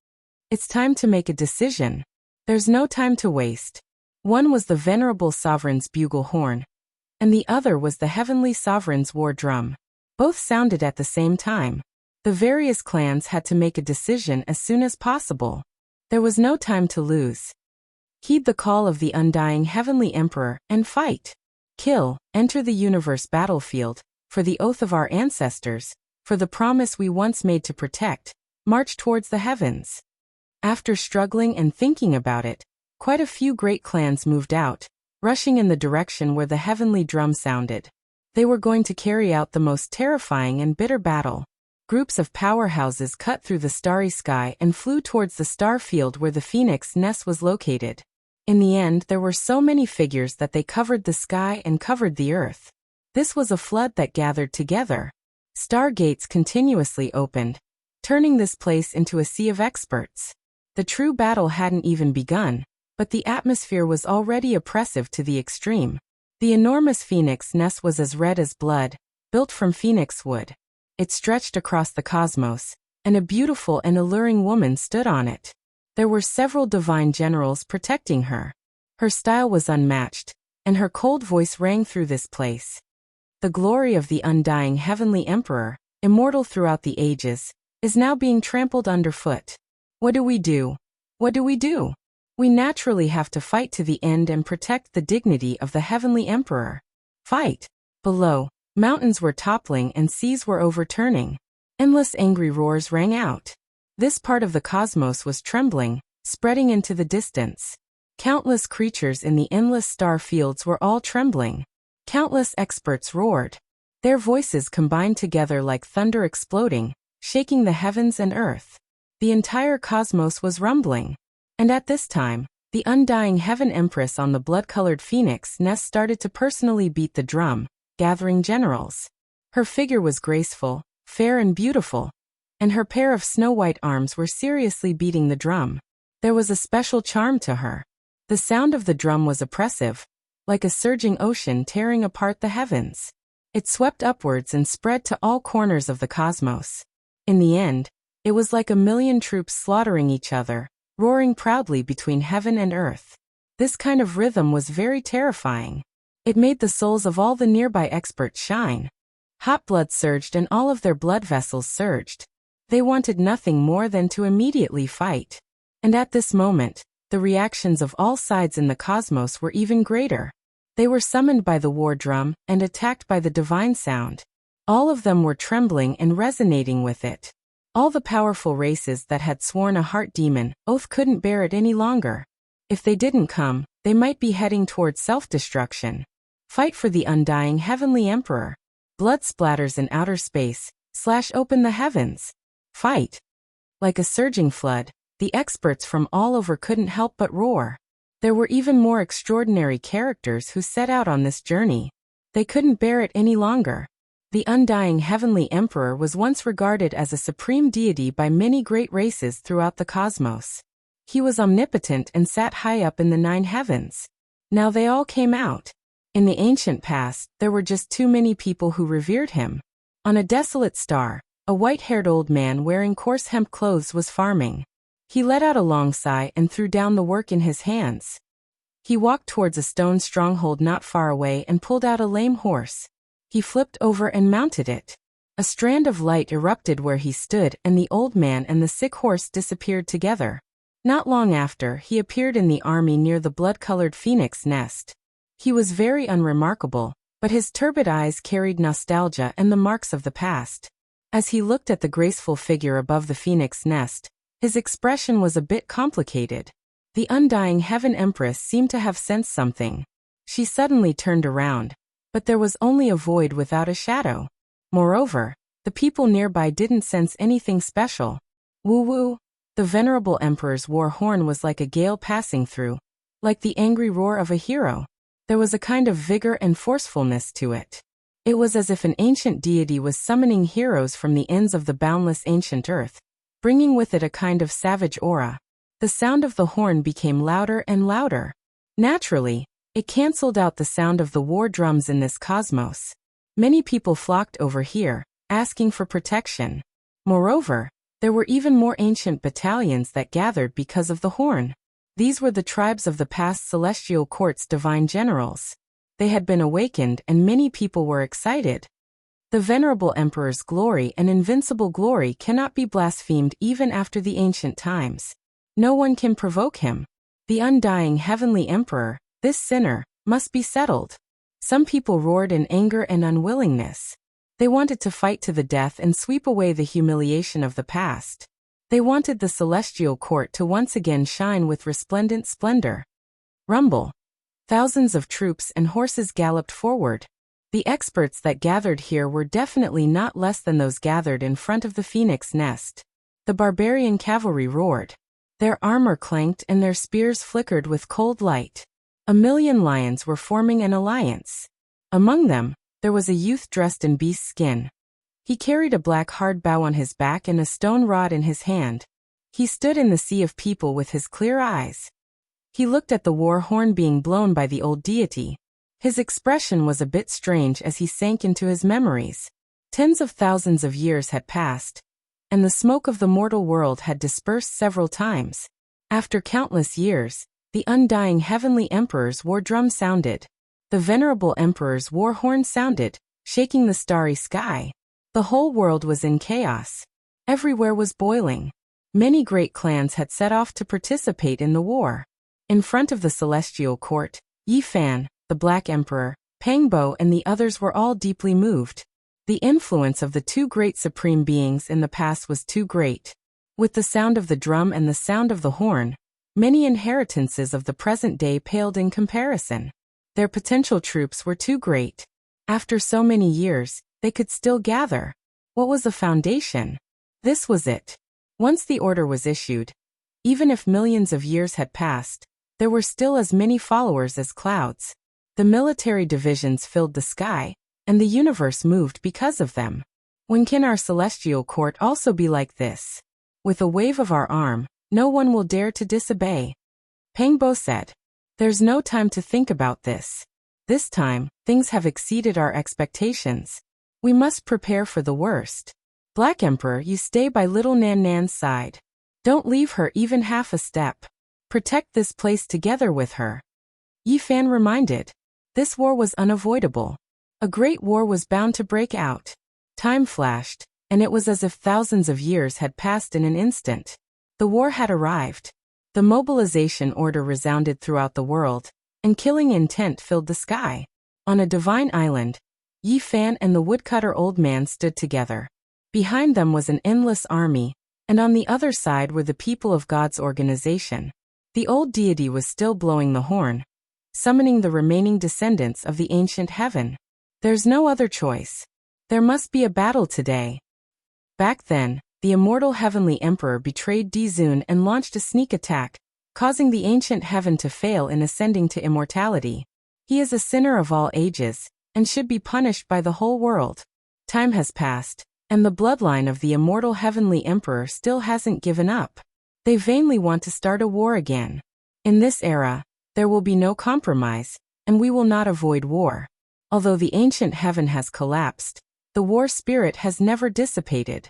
It's time to make a decision. There's no time to waste. One was the Venerable Sovereign's bugle horn, and the other was the Heavenly Sovereign's war drum. Both sounded at the same time. The various clans had to make a decision as soon as possible. There was no time to lose. Heed the call of the undying Heavenly Emperor and fight. Kill, enter the universe battlefield, for the oath of our ancestors, for the promise we once made to protect, march towards the heavens. After struggling and thinking about it, quite a few great clans moved out, rushing in the direction where the heavenly drum sounded. They were going to carry out the most terrifying and bitter battle. Groups of powerhouses cut through the starry sky and flew towards the star field where the phoenix nest was located. In the end, there were so many figures that they covered the sky and covered the earth. This was a flood that gathered together. Stargates continuously opened, turning this place into a sea of experts. The true battle hadn't even begun, but the atmosphere was already oppressive to the extreme. The enormous phoenix nest was as red as blood, built from phoenix wood. It stretched across the cosmos, and a beautiful and alluring woman stood on it. There were several divine generals protecting her. Her style was unmatched, and her cold voice rang through this place. The glory of the undying heavenly emperor, immortal throughout the ages, is now being trampled underfoot. What do we do? What do we do? We naturally have to fight to the end and protect the dignity of the heavenly emperor. Fight. Below, mountains were toppling and seas were overturning. Endless angry roars rang out. This part of the cosmos was trembling, spreading into the distance. Countless creatures in the endless star fields were all trembling. Countless experts roared. Their voices combined together like thunder exploding, shaking the heavens and earth. The entire cosmos was rumbling. And at this time, the undying Heaven Empress on the blood-colored phoenix nest started to personally beat the drum, gathering generals. Her figure was graceful, fair and beautiful, and her pair of snow-white arms were seriously beating the drum. There was a special charm to her. The sound of the drum was oppressive, like a surging ocean tearing apart the heavens. It swept upwards and spread to all corners of the cosmos. In the end, it was like a million troops slaughtering each other, roaring proudly between heaven and earth. This kind of rhythm was very terrifying. It made the souls of all the nearby experts shine. Hot blood surged and all of their blood vessels surged. They wanted nothing more than to immediately fight. And at this moment, the reactions of all sides in the cosmos were even greater. They were summoned by the war drum and attacked by the divine sound. All of them were trembling and resonating with it. All the powerful races that had sworn a heart demon oath couldn't bear it any longer. If they didn't come, they might be heading towards self-destruction. Fight for the undying heavenly emperor. Blood splatters in outer space, slash open the heavens. Fight. Like a surging flood, the experts from all over couldn't help but roar. There were even more extraordinary characters who set out on this journey. They couldn't bear it any longer. The undying heavenly emperor was once regarded as a supreme deity by many great races throughout the cosmos. He was omnipotent and sat high up in the 9 heavens. Now they all came out. In the ancient past, there were just too many people who revered him. On a desolate star, a white-haired old man wearing coarse hemp clothes was farming. He let out a long sigh and threw down the work in his hands. He walked towards a stone stronghold not far away and pulled out a lame horse. He flipped over and mounted it. A strand of light erupted where he stood and the old man and the sick horse disappeared together. Not long after, he appeared in the army near the blood-colored phoenix nest. He was very unremarkable, but his turbid eyes carried nostalgia and the marks of the past. As he looked at the graceful figure above the phoenix nest, his expression was a bit complicated. The undying Heaven Empress seemed to have sensed something. She suddenly turned around, but there was only a void without a shadow. Moreover, the people nearby didn't sense anything special. Woo-woo! The venerable emperor's war horn was like a gale passing through, like the angry roar of a hero. There was a kind of vigor and forcefulness to it. It was as if an ancient deity was summoning heroes from the ends of the boundless ancient earth, bringing with it a kind of savage aura. The sound of the horn became louder and louder. Naturally, it cancelled out the sound of the war drums in this cosmos. Many people flocked over here, asking for protection. Moreover, there were even more ancient battalions that gathered because of the horn. These were the tribes of the past celestial court's divine generals. They had been awakened and many people were excited. The venerable emperor's glory and invincible glory cannot be blasphemed even after the ancient times. No one can provoke him. The undying heavenly emperor, this sinner, must be settled. Some people roared in anger and unwillingness. They wanted to fight to the death and sweep away the humiliation of the past. They wanted the celestial court to once again shine with resplendent splendor. Rumble. Thousands of troops and horses galloped forward. The experts that gathered here were definitely not less than those gathered in front of the phoenix nest. The barbarian cavalry roared. Their armor clanked and their spears flickered with cold light. A million lions were forming an alliance. Among them, there was a youth dressed in beast skin. He carried a black hard bow on his back and a stone rod in his hand. He stood in the sea of people with his clear eyes. He looked at the war horn being blown by the old deity. His expression was a bit strange as he sank into his memories. Tens of thousands of years had passed, and the smoke of the mortal world had dispersed several times. After countless years, the undying heavenly emperor's war drum sounded. The venerable emperor's war horn sounded, shaking the starry sky. The whole world was in chaos. Everywhere was boiling. Many great clans had set off to participate in the war. In front of the celestial court, Yi Fan, the Black Emperor, Pang Bo and the others were all deeply moved. The influence of the two great supreme beings in the past was too great. With the sound of the drum and the sound of the horn, many inheritances of the present day paled in comparison. Their potential troops were too great. After so many years, they could still gather. What was the foundation? This was it. Once the order was issued, even if millions of years had passed, there were still as many followers as clouds. The military divisions filled the sky, and the universe moved because of them. When can our celestial court also be like this? With a wave of our arm, no one will dare to disobey. Pang Bo said. There's no time to think about this. This time, things have exceeded our expectations. We must prepare for the worst. Black Emperor, you stay by little Nan Nan's side. Don't leave her even half a step. Protect this place together with her. Yi Fan reminded. This war was unavoidable. A great war was bound to break out. Time flashed, and it was as if thousands of years had passed in an instant. The war had arrived. The mobilization order resounded throughout the world, and killing intent filled the sky. On a divine island, Yi Fan and the woodcutter old man stood together. Behind them was an endless army, and on the other side were the people of God's organization. The old deity was still blowing the horn, summoning the remaining descendants of the ancient heaven. There's no other choice. There must be a battle today. Back then, the immortal heavenly emperor betrayed Dizun and launched a sneak attack, causing the ancient heaven to fail in ascending to immortality. He is a sinner of all ages, and should be punished by the whole world. Time has passed, and the bloodline of the immortal heavenly emperor still hasn't given up. They vainly want to start a war again. In this era, there will be no compromise, and we will not avoid war. Although the ancient heaven has collapsed, the war spirit has never dissipated.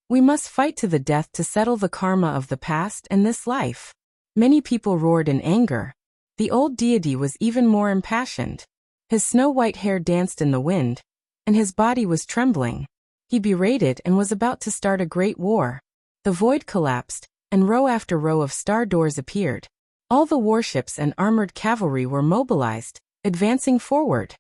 We must fight to the death to settle the karma of the past and this life. Many people roared in anger. The old deity was even more impassioned. His snow-white hair danced in the wind, and his body was trembling. He berated and was about to start a great war. The void collapsed, and row after row of star doors appeared. All the warships and armored cavalry were mobilized, advancing forward.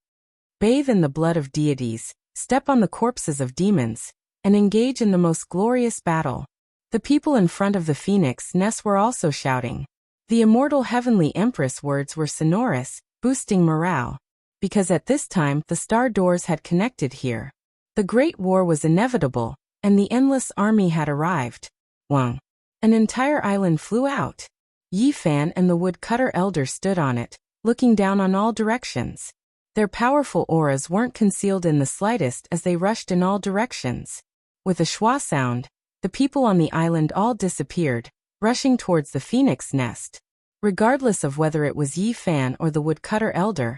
Bathe in the blood of deities, step on the corpses of demons, and engage in the most glorious battle. The people in front of the phoenix nest were also shouting. The immortal heavenly empress words were sonorous, boosting morale. Because at this time the star doors had connected here. The great war was inevitable, and the endless army had arrived. Wang. An entire island flew out. Yi Fan and the woodcutter elder stood on it, looking down on all directions. Their powerful auras weren't concealed in the slightest as they rushed in all directions. With a schwa sound, the people on the island all disappeared, rushing towards the phoenix nest. Regardless of whether it was Yi Fan or the woodcutter elder,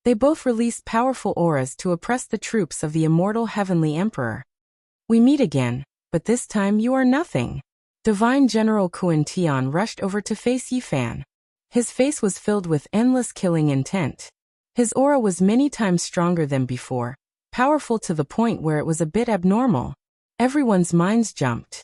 they both released powerful auras to oppress the troops of the immortal heavenly emperor. We meet again, but this time you are nothing. Divine General Kuan Tian rushed over to face Yi Fan. His face was filled with endless killing intent. His aura was many times stronger than before, powerful to the point where it was a bit abnormal. Everyone's minds jumped.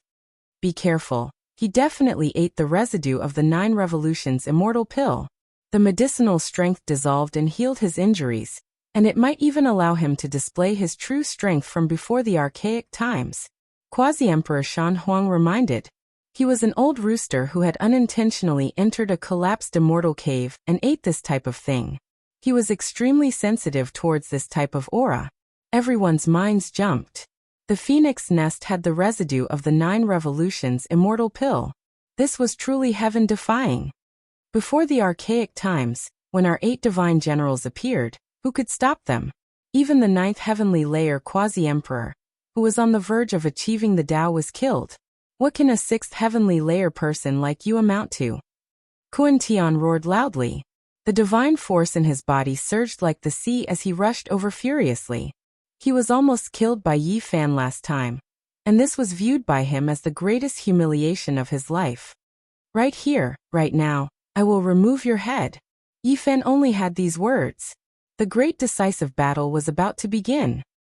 Be careful, he definitely ate the residue of the 9 Revolutions immortal pill. The medicinal strength dissolved and healed his injuries, and it might even allow him to display his true strength from before the archaic times. Quasi-Emperor Shan Huang reminded. He was an old rooster who had unintentionally entered a collapsed immortal cave and ate this type of thing. He was extremely sensitive towards this type of aura. Everyone's minds jumped. The phoenix nest had the residue of the 9 Revolutions immortal pill. This was truly heaven-defying. Before the archaic times, when our 8 divine generals appeared, who could stop them? Even the 9th heavenly layer quasi-emperor, who was on the verge of achieving the Tao, was killed. What can a 6th heavenly layer person like you amount to? Kuan Tian roared loudly. The divine force in his body surged like the sea as he rushed over furiously. He was almost killed by Yi Fan last time, and this was viewed by him as the greatest humiliation of his life. Right here, right now, I will remove your head. Yi Fan only had these words. The great decisive battle was about to begin.